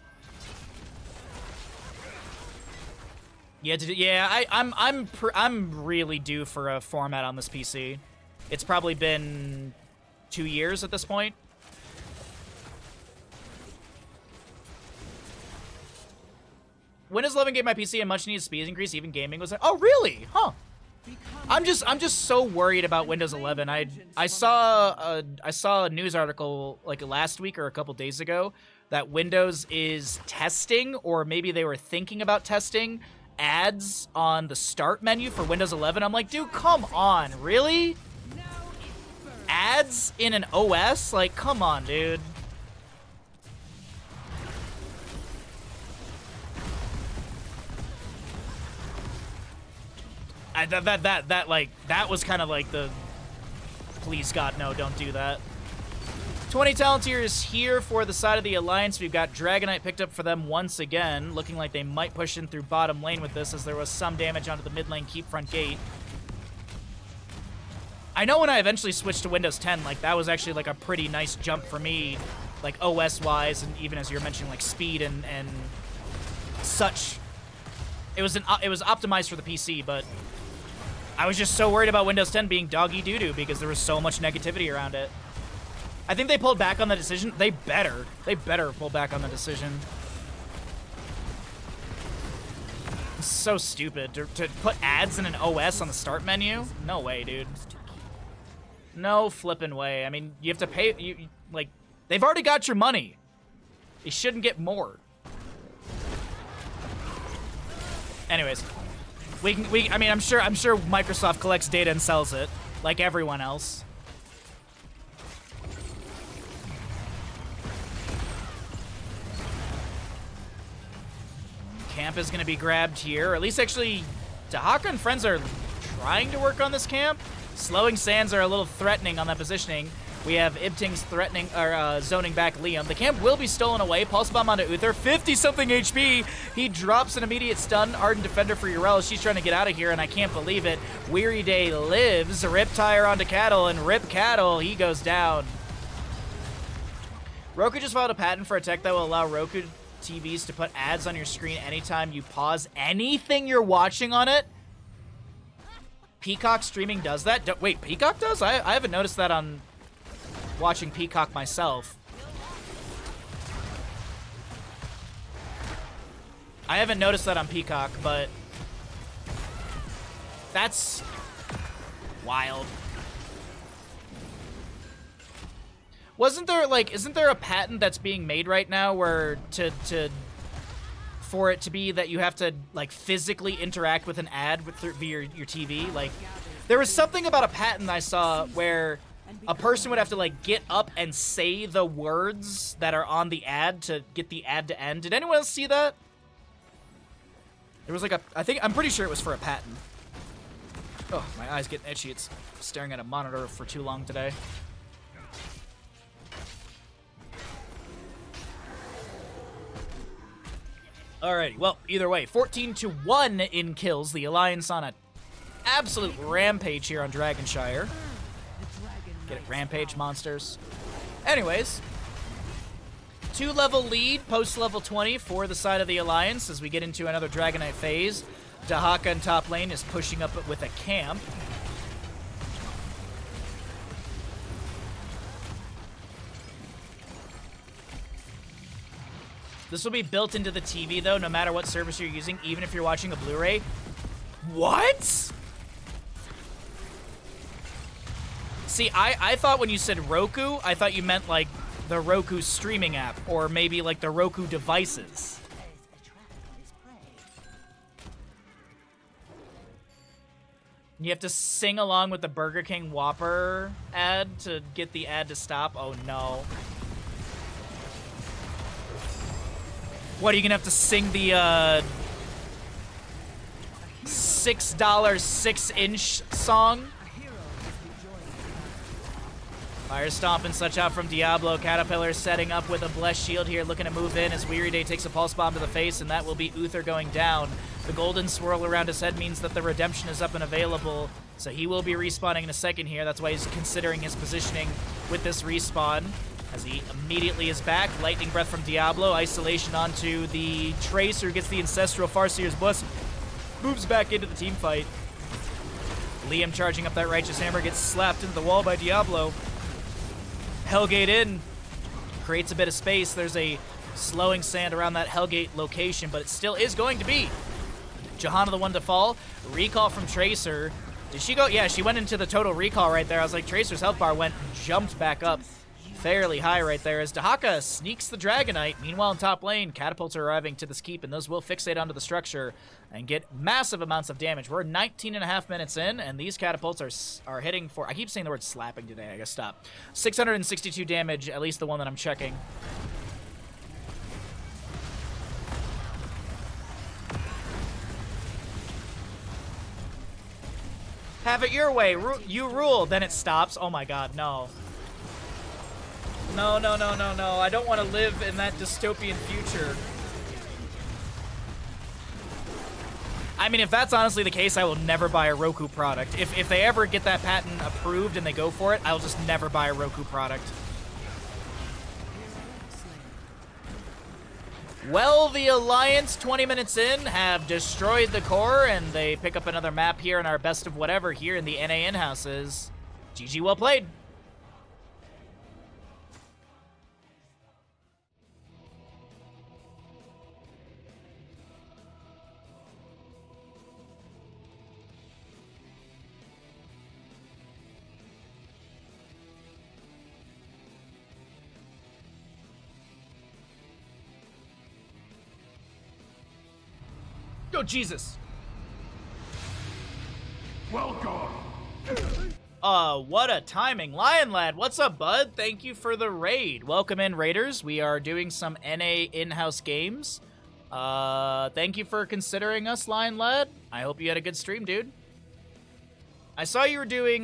Yeah, I'm really due for a format on this PC. It's probably been 2 years at this point. Windows 11 gave my PC a much-needed speed increase. Even gaming was like, oh really? Huh? I'm just so worried about Windows 11. I saw a news article like last week or a couple days ago that Windows is testing, or maybe they were thinking about testing, ads on the start menu for Windows 11. I'm like, dude, come on, really? Ads in an OS? Like, come on, dude. That was kind of like the, please God, no, don't do that. 20 Talentiers here for the side of the Alliance. We've got Dragonite picked up for them once again, looking like they might push in through bottom lane with this, as there was some damage onto the mid lane keep front gate. I know when I eventually switched to Windows 10, like, that was actually like a pretty nice jump for me like OS-wise, and even as you were mentioning, like speed and such. It was optimized for the PC, but I was just so worried about Windows 10 being doggy doo-doo because there was so much negativity around it. I think they pulled back on the decision. They better pull back on the decision. It's so stupid to put ads in an OS on the start menu. No way, dude. No flippin' way. I mean, you have to pay. Like, they've already got your money. They shouldn't get more. Anyways, I mean, I'm sure Microsoft collects data and sells it, like everyone else. Camp is going to be grabbed here, or at least actually, Dahaka and friends are trying to work on this camp. Slowing sands are a little threatening on that positioning. We have Ibting's threatening, or zoning back Liam. The camp will be stolen away. Pulse bomb onto Uther. 50-something HP. He drops an immediate stun. Ardent defender for Urel. She's trying to get out of here, and I can't believe it. Weary Day lives. Rip tire onto Cattle, and Rip Cattle. He goes down. Roku just filed a patent for a tech that will allow Roku TVs to put ads on your screen anytime you pause anything you're watching on it. Peacock streaming does that? Wait, Peacock does? I haven't noticed that on watching Peacock myself. I haven't noticed that on Peacock, but that's wild. Wasn't there, like, isn't there a patent that's being made right now where for it to be that you have to, like, physically interact with an ad via your TV? Like, there was something about a patent I saw where a person would have to, like, get up and say the words that are on the ad to get the ad to end. Did anyone else see that? There was, like, I'm pretty sure it was for a patent. Oh, my eye's getting itchy. It's staring at a monitor for too long today. Alrighty, well, either way, 14-1 in kills. The Alliance on an absolute rampage here on Dragonshire. Get it, rampage monsters. Anyways, 2-level lead, post-level 20 for the side of the Alliance as we get into another Dragonite phase. Dahaka in top lane is pushing up with a camp. This will be built into the TV, though, no matter what service you're using, even if you're watching a Blu-ray. What? See, I thought when you said Roku, I thought you meant, like, the Roku streaming app, or maybe, like, the Roku devices. You have to sing along with the Burger King Whopper ad to get the ad to stop? Oh, no. What, are you gonna have to sing the, $6 6-inch song? Fire Stomp and such out from Diablo. Caterpillar setting up with a Blessed Shield here, looking to move in as Weary Day takes a Pulse Bomb to the face, and that will be Uther going down. The golden swirl around his head means that the Redemption is up and available, so he will be respawning in a second here. That's why he's considering his positioning with this respawn. As he immediately is back, Lightning Breath from Diablo, isolation onto the Tracer, gets the Ancestral Farseer's Bless, moves back into the team fight. Liam charging up that Righteous Hammer, gets slapped into the wall by Diablo. Hellgate in, creates a bit of space. There's a slowing sand around that Hellgate location, but it still is going to be Johanna the one to fall. Recall from Tracer. Did she go? Yeah, she went into the total recall right there. I was like, Tracer's health bar jumped back up fairly high right there as Dahaka sneaks the Dragonite. Meanwhile, in top lane, catapults are arriving to this keep, and those will fixate onto the structure and get massive amounts of damage. We're 19.5 minutes in, and these catapults are hitting for, I keep saying the word slapping today, I guess stop. 662 damage, at least the one that I'm checking. Have it your way. You rule. Then it stops. Oh my god, no. No, no, no, no, no. I don't want to live in that dystopian future. I mean, if that's honestly the case, I will never buy a Roku product. If they ever get that patent approved and they go for it, I'll just never buy a Roku product. Well, the Alliance, 20 minutes in, have destroyed the core, and they pick up another map here in our best of whatever here in the NA in-houses. GG, well played. Go, Jesus. Welcome. What a timing. Lion Lad, what's up, bud? Thank you for the raid. Welcome in, Raiders. We are doing some NA in-house games. Thank you for considering us, Lion Lad. I hope you had a good stream, dude. I saw you were doing,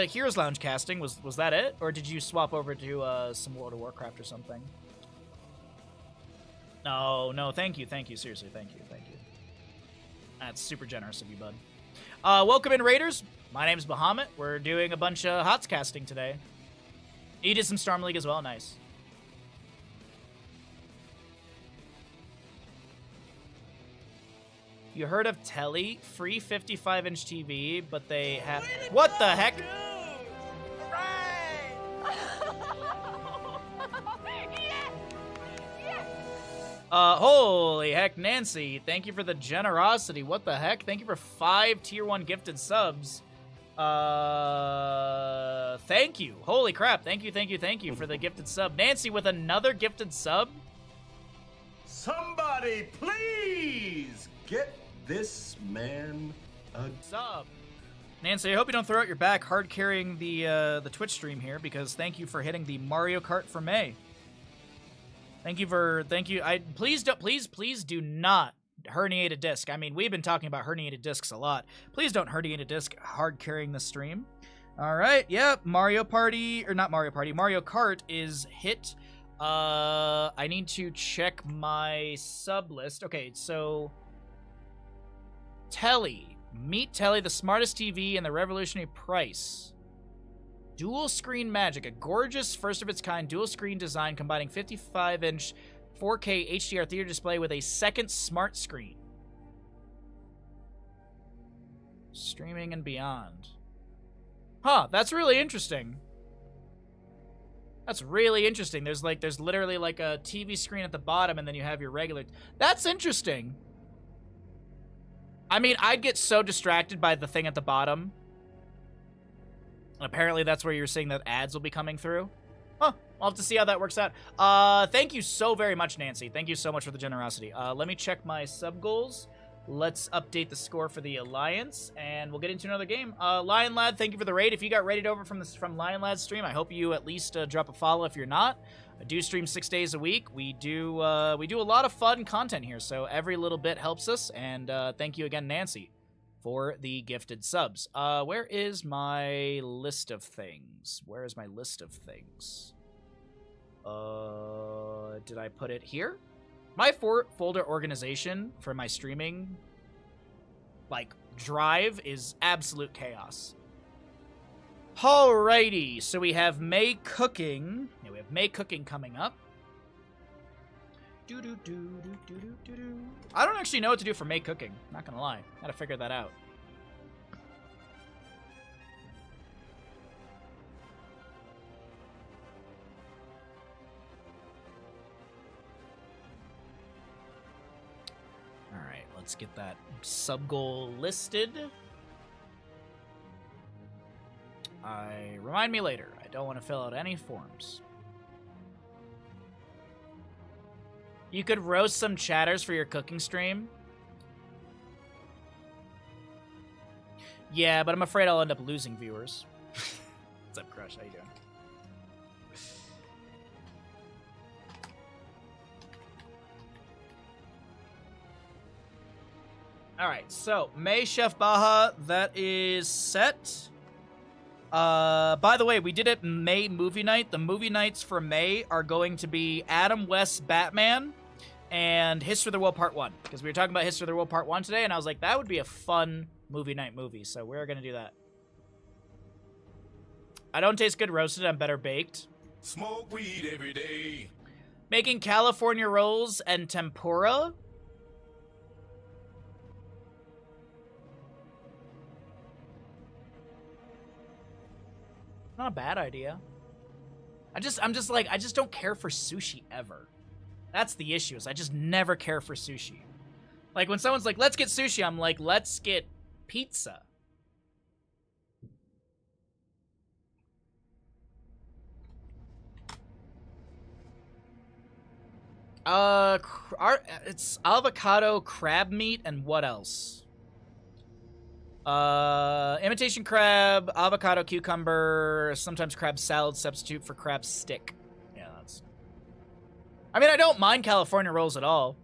Heroes Lounge casting. Was that it? Or did you swap over to, some World of Warcraft or something? No, thank you. Seriously, thank you. That's super generous of you, bud. Welcome in, Raiders. My name's Bahamut. We're doing a bunch of HOTS casting today. You did some Storm League as well. Nice. You heard of Telly? Free 55-inch TV, but they have... What the heck? Holy heck, Nancy, thank you for the generosity. What the heck? Thank you for 5 tier 1 gifted subs. Thank you. Holy crap. Thank you for the gifted sub. Nancy with another gifted sub. Somebody please get this man a sub. Nancy, I hope you don't throw out your back hard carrying the Twitch stream here, because thank you for hitting the Mario Kart for May. Thank you. Please do not herniate a disc. I mean, we've been talking about herniated discs a lot. Please don't herniate a disc hard carrying the stream. All right. Yep. Mario Kart is hit. I need to check my sub list. Okay. So Telly, meet Telly, the smartest TV and the revolutionary price. Dual screen magic, a gorgeous first-of-its-kind dual-screen design combining 55-inch 4K HDR theater display with a second smart screen. Streaming and beyond. Huh, that's really interesting. That's really interesting. There's literally like a TV screen at the bottom, and then you have your regular... That's interesting. I mean, I'd get so distracted by the thing at the bottom. Apparently that's where you're seeing that ads will be coming through. Huh. I'll have to see how that works out. Thank you so very much, Nancy. Thank you so much for the generosity. Let me check my sub goals. Let's update the score for the Alliance, and we'll get into another game. Lion Lad, thank you for the raid. If you got raided over from Lion Lad's stream, I hope you at least drop a follow if you're not. I do stream 6 days a week. We do a lot of fun content here, so every little bit helps us, and thank you again, Nancy, for the gifted subs. Where is my list of things? Did I put it here? My folder organization for my streaming, like, drive is absolute chaos. Alrighty, so we have May cooking. Yeah, we have May cooking coming up. I don't actually know what to do for May cooking. Not gonna lie. Gotta figure that out. Alright, let's get that sub goal listed. Remind me later. I don't want to fill out any forms. You could roast some chatters for your cooking stream. Yeah, but I'm afraid I'll end up losing viewers. What's up, Crush? How you doing? Alright, so May Chef Baja, that is set. By the way, we did it May movie night. The movie nights for May are going to be Adam West's Batman and History of the World Part 1. Because we were talking about History of the World Part 1 today, and I was like, that would be a fun movie night movie. So we're going to do that. I don't taste good roasted. I'm better baked. Smoke weed every day. Making California rolls and tempura? Not a bad idea. I just don't care for sushi ever. That's the issue, is I just never care for sushi. Like, when someone's like, let's get sushi, I'm like, let's get pizza. It's avocado, crab meat, and what else? Imitation crab, avocado, cucumber, sometimes crab salad substitute for crab stick. Yeah, that's... I mean, I don't mind California rolls at all.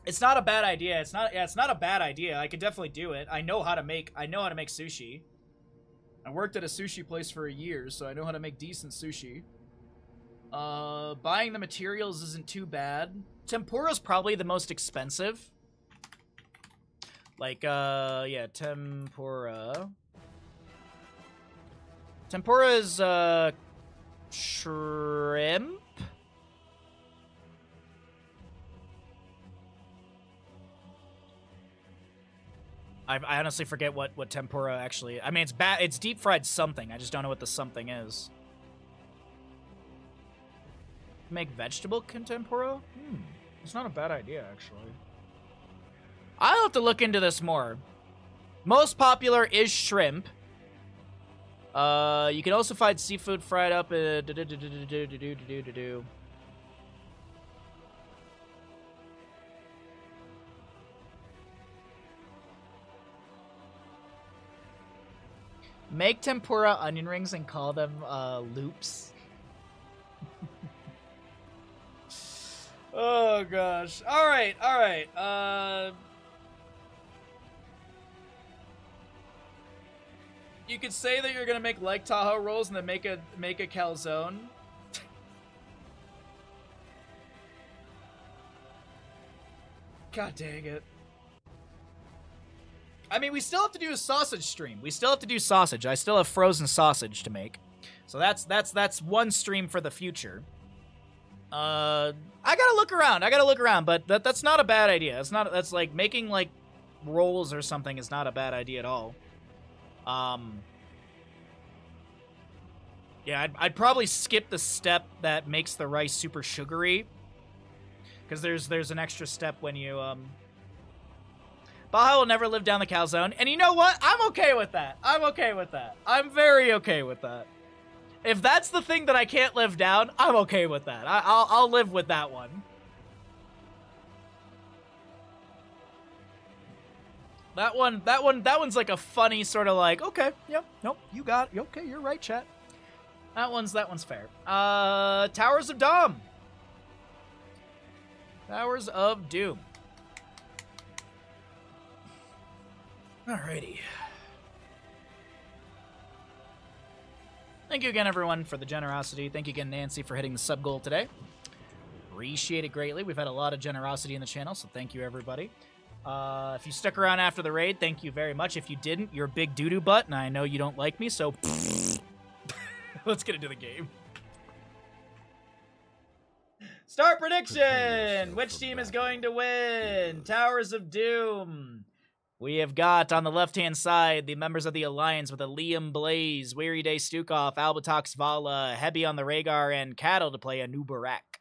It's not a bad idea. It's not a bad idea. I could definitely do it. I know how to make sushi. I worked at a sushi place for a year, so I know how to make decent sushi. Buying the materials isn't too bad. Tempura's probably the most expensive. Like, yeah, tempura. Tempura is, shrimp? I honestly forget what tempura actually... I mean, it's deep-fried something. I just don't know what the something is. Make vegetable tempura? It's not a bad idea, actually. I'll have to look into this more. Most popular is shrimp. You can also find seafood fried up. Make tempura onion rings and call them loops. Oh gosh. All right. You could say that you're gonna make like Tahoe rolls and then make a calzone. God dang it. I mean, we still have to do a sausage stream. We still have to do sausage. I still have frozen sausage to make. So that's one stream for the future. I gotta look around, but that's not a bad idea. That's like making like rolls or something is not a bad idea at all. Yeah, I'd probably skip the step that makes the rice super sugary, because there's an extra step when you Baja will never live down the calzone, and you know what? I'm okay with that. I'm very okay with that. If that's the thing that I can't live down, I'm okay with that. I'll live with that one. That one's like a funny sort of like, okay, yep, nope, you got it. Okay, you're right, chat. That one's fair. Towers of Doom. Towers of Doom. Alrighty. Thank you again, everyone, for the generosity. Thank you again, Nancy, for hitting the sub goal today. Appreciate it greatly. We've had a lot of generosity in the channel, so thank you, everybody. If you stuck around after the raid, thank you very much. If you didn't, you're a big doo-doo butt, and I know you don't like me, so... Let's get into the game. Start prediction! Which team is going to win? Towers of Doom. We have got, on the left-hand side, the members of the Alliance with a Liam Blaze, Weary Day Stukov, Albatox Vala, Hebi on the Rhaegar, and Cattle to play a new Barak.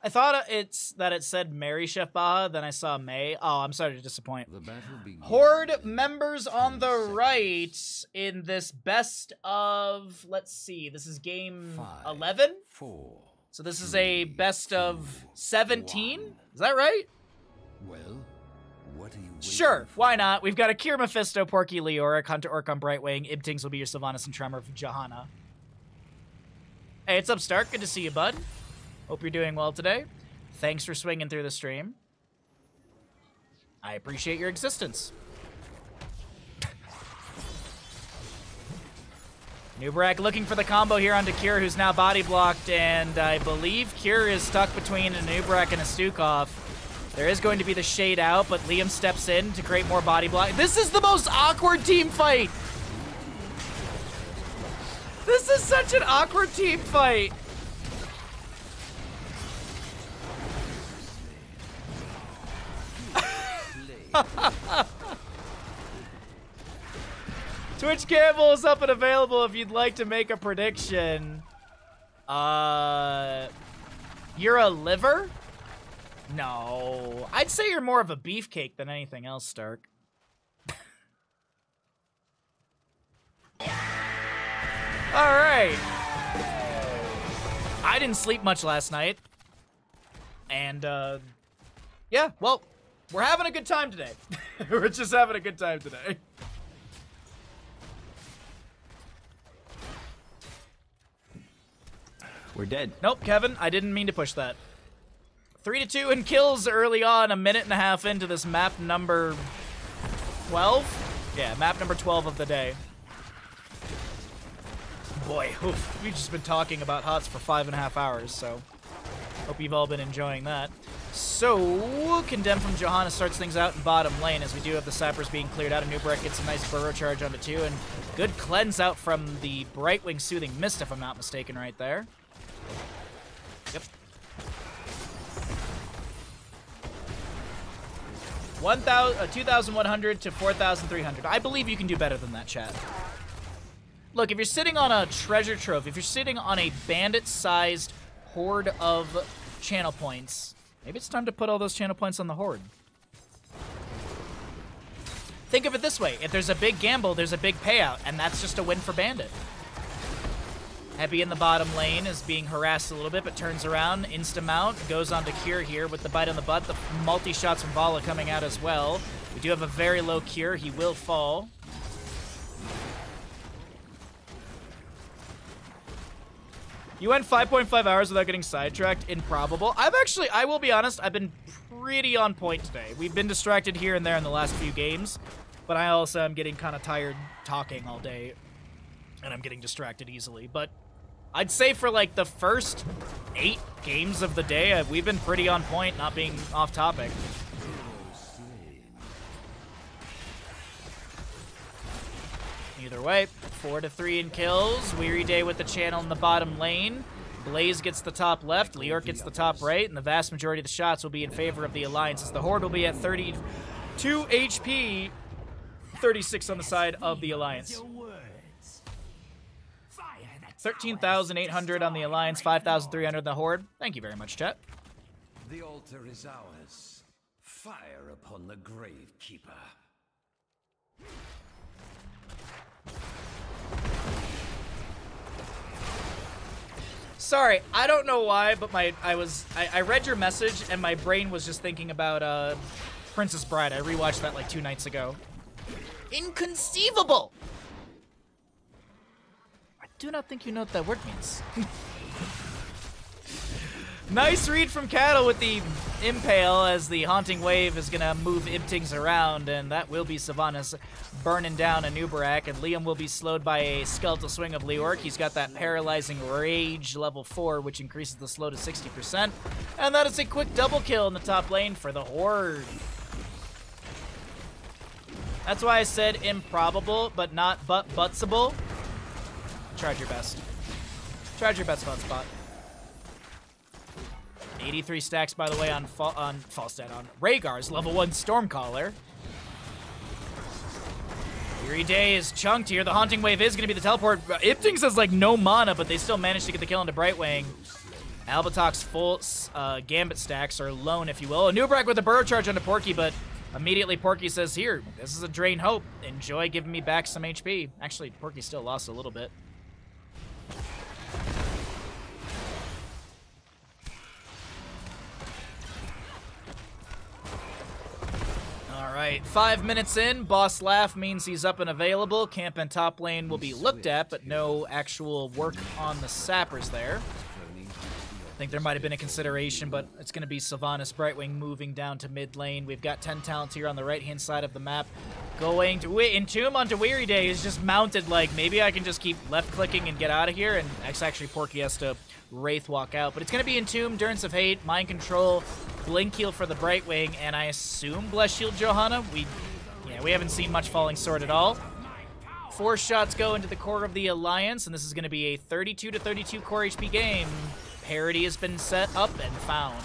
I thought it said Mary Chef Baja, then I saw May. Oh, I'm sorry to disappoint. Horde members on the right in this best of, let's see, this is game 11? So this is a best of 17? Is that right? Well, what are you Sure, why not? We've got a Kier Mephisto, Porky Leoric, Hunter Orc on Brightwing, Ibtings will be your Sylvanas and Tremor of Johanna. Hey, what's up, Stark? Good to see you, bud. Hope you're doing well today. Thanks for swinging through the stream. I appreciate your existence. Nubrak looking for the combo here onto Kier, who's now body blocked, and I believe Kier is stuck between a Nubrak and a Stukov. There is going to be the shade out, but Liam steps in to create more body block. This is the most awkward team fight! This This is such an awkward team fight. Twitch Campbell is up and available if you'd like to make a prediction. You're a liver? No. I'd say you're more of a beefcake than anything else, Stark. Alright. I didn't sleep much last night. And, yeah, well, we're having a good time today. We're just having a good time today. We're dead. Nope, Kevin, I didn't mean to push that. 3-2 in kills early on, a minute and a half into this map number 12? Yeah, map number 12 of the day. Boy, oof, we've just been talking about HOTS for 5.5 hours, so hope you've all been enjoying that. So, Condemned from Johanna starts things out in bottom lane, as we do have the sappers being cleared out. Newbreak gets a nice burrow charge onto 2, and good cleanse out from the Brightwing Soothing Mist, if I'm not mistaken, right there. Yep. 2,100 to 4,300. I believe you can do better than that, chat. Look, if you're sitting on a treasure trove, if you're sitting on a bandit-sized horde of channel points, maybe it's time to put all those channel points on the horde. Think of it this way. If there's a big gamble, there's a big payout, and that's just a win for bandit. Heavy in the bottom lane is being harassed a little bit, but turns around, insta-mount, goes on to Cure here with the bite on the butt. The multi-shots from Vala coming out as well. We do have a very low Cure. He will fall. You went 5.5 hours without getting sidetracked. Improbable. I will be honest, I've been pretty on point today. We've been distracted here and there in the last few games, but I also am getting kind of tired talking all day, and I'm getting distracted easily. But I'd say for like the first 8 games of the day, we've been pretty on point, not being off topic. Either way, 4-3 in kills. Weary Day with the channel in the bottom lane. Blaze gets the top left, Leorc gets the top right, and the vast majority of the shots will be in favor of the Alliance, as the Horde will be at 32 HP, 36 on the side of the Alliance. 13,800 on the Alliance, 5,300 on the Horde. Thank you very much, chat. The altar is ours. Fire upon the Gravekeeper. Sorry, I don't know why, but I read your message and my brain was just thinking about Princess Bride. I rewatched that like 2 nights ago. Inconceivable! I do not think you know what that word means. Nice read from Cattle with the Impale, as the Haunting Wave is gonna move Ibtings around, and that will be Sylvanas burning down a Nubarak, and Liam will be slowed by a Skeletal Swing of Leorc. He's got that Paralyzing Rage level 4, which increases the slow to 60%, and that is a quick double kill in the top lane for the Horde. That's why I said improbable, but not butsable. Charge your best. Charge your best spot. 83 stacks, by the way, on Falstad, on Rhaegar's level 1 Stormcaller. Weary Day is chunked here. The Haunting Wave is going to be the teleport. Ibtings has, like, no mana, but they still managed to get the kill into Brightwing. Albatoc's full Gambit stacks, or lone, if you will. A Nubrak with a Burrow Charge onto Porky, but immediately Porky says, here, this is a Drain Hope. Enjoy giving me back some HP. Actually, Porky still lost a little bit. Alright, 5 minutes in, Boss Laugh means he's up and available. Camp and top lane will be looked at, but no actual work on the sappers there. I think there might have been a consideration, but it's going to be Sylvanas Brightwing moving down to mid lane. We've got 10 talents here on the right-hand side of the map. Going to Entomb onto Weary Day is just mounted like, maybe I can just keep left-clicking and get out of here, and actually Porky has to Wraith walk out. But it's going to be Entomb, Endurance of Hate, Mind Control, Blink Heal for the Brightwing, and I assume Bless Shield Johanna. We haven't seen much Falling Sword at all. 4 shots go into the core of the Alliance, and this is going to be a 32 to 32 core HP game. Parity has been set up and found.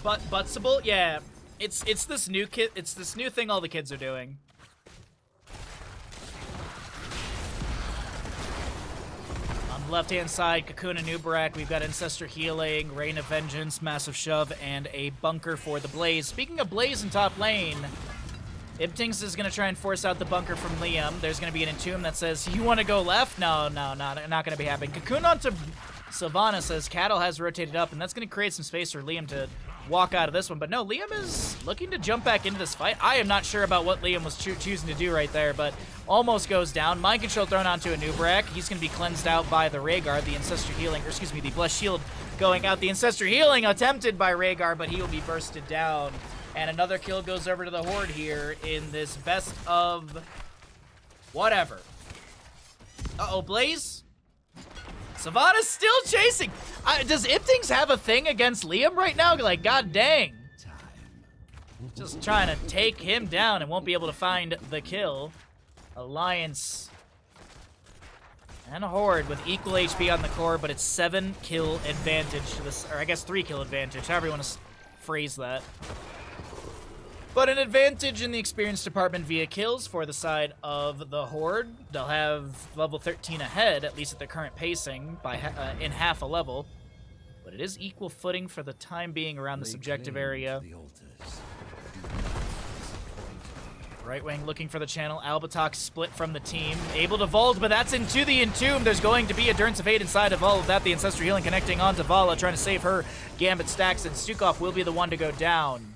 But Butsable, yeah, it's this new thing all the kids are doing. On the left-hand side, Cocoon and Nubarak, we've got Ancestor Healing, Rain of Vengeance, Massive Shove, and a bunker for the Blaze. Speaking of Blaze in top lane, Ibtings is going to try and force out the bunker from Liam. There's going to be an Entomb that says, you want to go left? No, not going to be happening. Cocoon onto Sylvana says Cattle has rotated up, and that's going to create some space for Liam to walk out of this one. But no, Liam is looking to jump back into this fight. I am not sure about what Liam was choosing to do right there, but almost goes down. Mind Control thrown onto a Nubarak. He's going to be cleansed out by the Rhaegar, the Ancestor Healing, or excuse me, the Blessed Shield going out. The Ancestor Healing attempted by Rhaegar, but he will be bursted down. And another kill goes over to the Horde here in this best of whatever. Uh-oh, Blaze? Savannah's still chasing. Does Ibtings have a thing against Liam right now? Like, god dang. Just trying to take him down and won't be able to find the kill. Alliance and a Horde with equal HP on the core, but it's 7 kill advantage to this, or I guess 3 kill advantage, however you want to phrase that. But an advantage in the experience department via kills for the side of the Horde. They'll have level 13 ahead, at least at their current pacing, by in half a level. But it is equal footing for the time being around the subjective area. Right wing looking for the channel. Albatox split from the team. Able to vault, but that's into the Entomb. There's going to be a Durance of Fate inside of all of that. The Ancestor Healing connecting onto Vala, trying to save her. Gambit stacks, and Stukov will be the one to go down.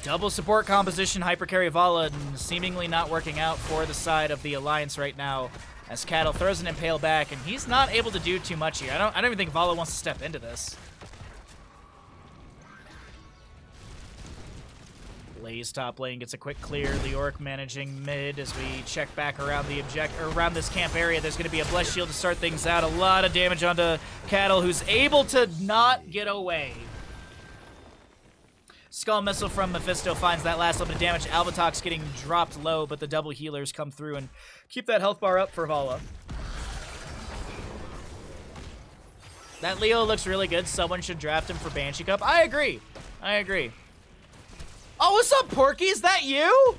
Double support composition, hypercarry Vala, seemingly not working out for the side of the Alliance right now, as Cattle throws an Impale back, and he's not able to do too much here. I don't even think Vala wants to step into this. Blaze top lane gets a quick clear. Leoric managing mid as we check back around the around this camp area. There's going to be a Blessed Shield to start things out. A lot of damage onto Cattle, who's able to not get away. Skull Missile from Mephisto finds that last little bit of damage. Albatox getting dropped low, but the double healers come through and keep that health bar up for Vala. That Leo looks really good. Someone should draft him for Banshee Cup. I agree. I agree. Oh, what's up, Porky? Is that you?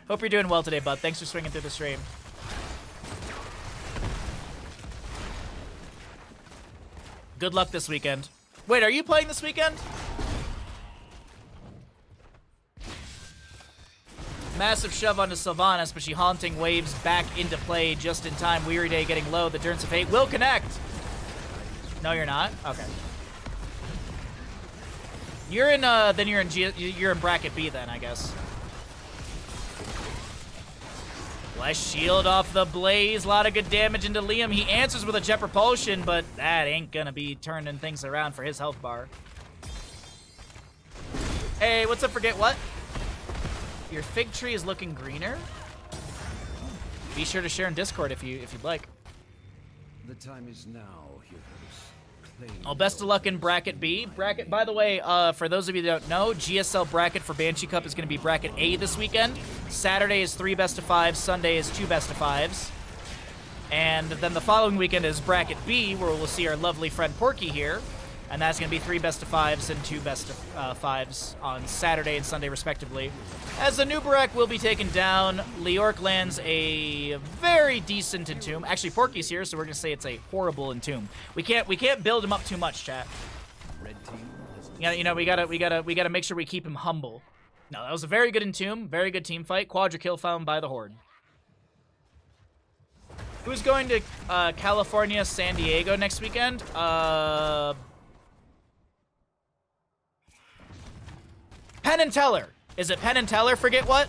Hope you're doing well today, bud. Thanks for swinging through the stream. Good luck this weekend. Wait, are you playing this weekend? Massive shove onto Sylvanas, but she haunting waves back into play just in time. Weary Day getting low. The Durance of Fate will connect. No, you're not? Okay. You're in, then you're in bracket B then, I guess. Blessed Shield off the Blaze. A lot of good damage into Liam. He answers with a Jet Propulsion, but that ain't gonna be turning things around for his health bar. Hey, what's up, Forget What? Your fig tree is looking greener? Be sure to share in Discord if you'd like. The time is now, heroes. Oh, best of luck in Bracket B. Bracket, by the way, for those of you that don't know, GSL bracket for Banshee Cup is going to be Bracket A this weekend. Saturday is 3 best of 5s. Sunday is 2 best of 5s. And then the following weekend is Bracket B, where we'll see our lovely friend Porky here. And that's going to be 3 best of 5s and 2 best of 5s on Saturday and Sunday, respectively. As the Nubarak will be taken down, Leoric lands a very decent Entomb. Actually, Porky's here, so we're going to say it's a horrible Entomb. We can't build him up too much, chat. Yeah, you know, we gotta make sure we keep him humble. No, that was a very good Entomb, very good team fight. Quadra kill found by the Horde. Who's going to California, San Diego next weekend? Penn and Teller. Is it Penn and Teller? Forget What?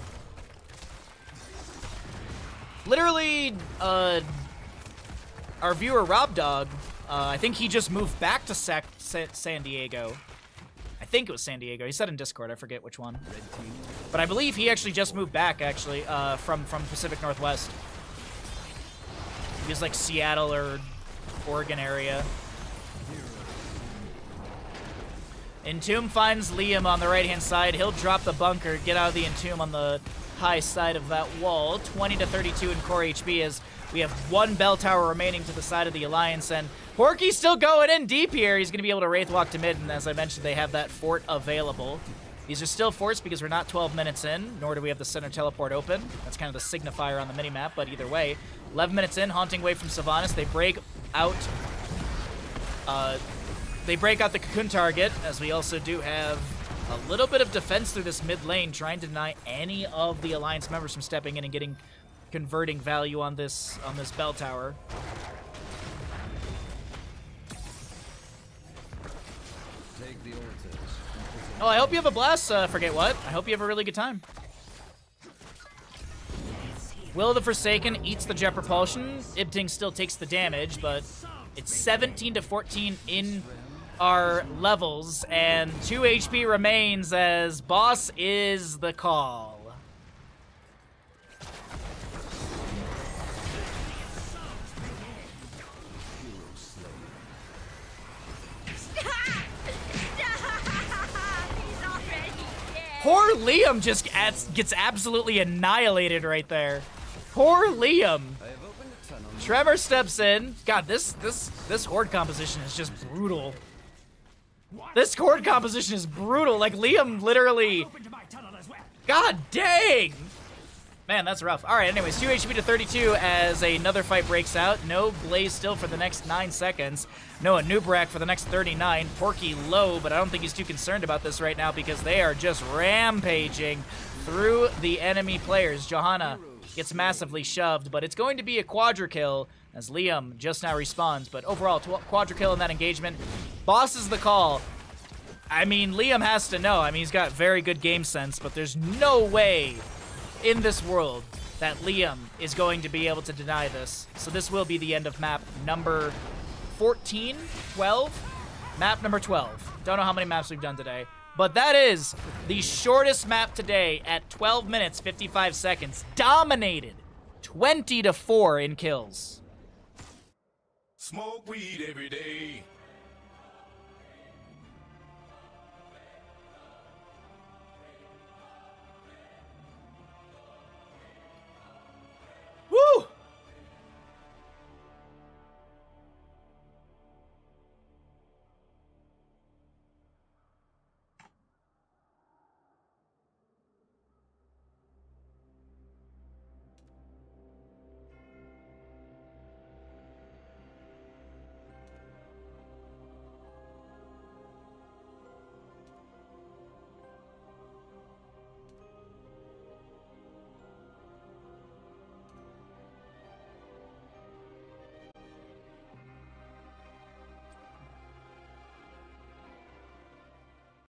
Literally, our viewer Rob Dog, I think he just moved back to San Diego. I think it was San Diego. He said in Discord, I forget which one. But I believe he actually just moved back, actually, from Pacific Northwest. He was like Seattle or Oregon area. Entomb finds Liam on the right-hand side. He'll drop the bunker, get out of the Entomb on the high side of that wall. 20 to 32 in core HP as we have one bell tower remaining to the side of the Alliance, and Porky's still going in deep here. He's going to be able to Wraith Walk to mid, and as I mentioned, they have that fort available. These are still forts because we're not 12 minutes in, nor do we have the center teleport open. That's kind of the signifier on the minimap, but either way. 11 minutes in, Haunting Wave from Sylvanas. They break out the Cocoon target, as we also do have a little bit of defense through this mid lane, trying to deny any of the Alliance members from stepping in and getting converting value on this bell tower. Take the altars. Oh, I hope you have a blast, forget what. I hope you have a really good time. Will of the Forsaken eats the Jet Propulsion. Ibting still takes the damage, but it's 17 to 14 in our levels, and 2 HP remains as boss is the call. Poor Liam just gets absolutely annihilated right there. Poor Liam. Trevor steps in. God, this horde composition is just brutal. This horde composition is brutal. Like, Liam literally... God dang! Man, that's rough. All right, anyways, 2 HP to 32 as another fight breaks out. No Blaze still for the next 9 seconds. Noah Nubrak for the next 39. Porky low, but I don't think he's too concerned about this right now because they are just rampaging through the enemy players. Johanna gets massively shoved, but it's going to be a quadra kill as Liam just now respawns. But overall, quadra kill in that engagement. Boss is the call. I mean, Liam has to know. I mean, he's got very good game sense, but there's no way in this world that Liam is going to be able to deny this. So this will be the end of map number 14, 12? Map number 12. Don't know how many maps we've done today. But that is the shortest map today at 12 minutes, 55 seconds. Dominated 20 to 4 in kills. Smoke weed every day.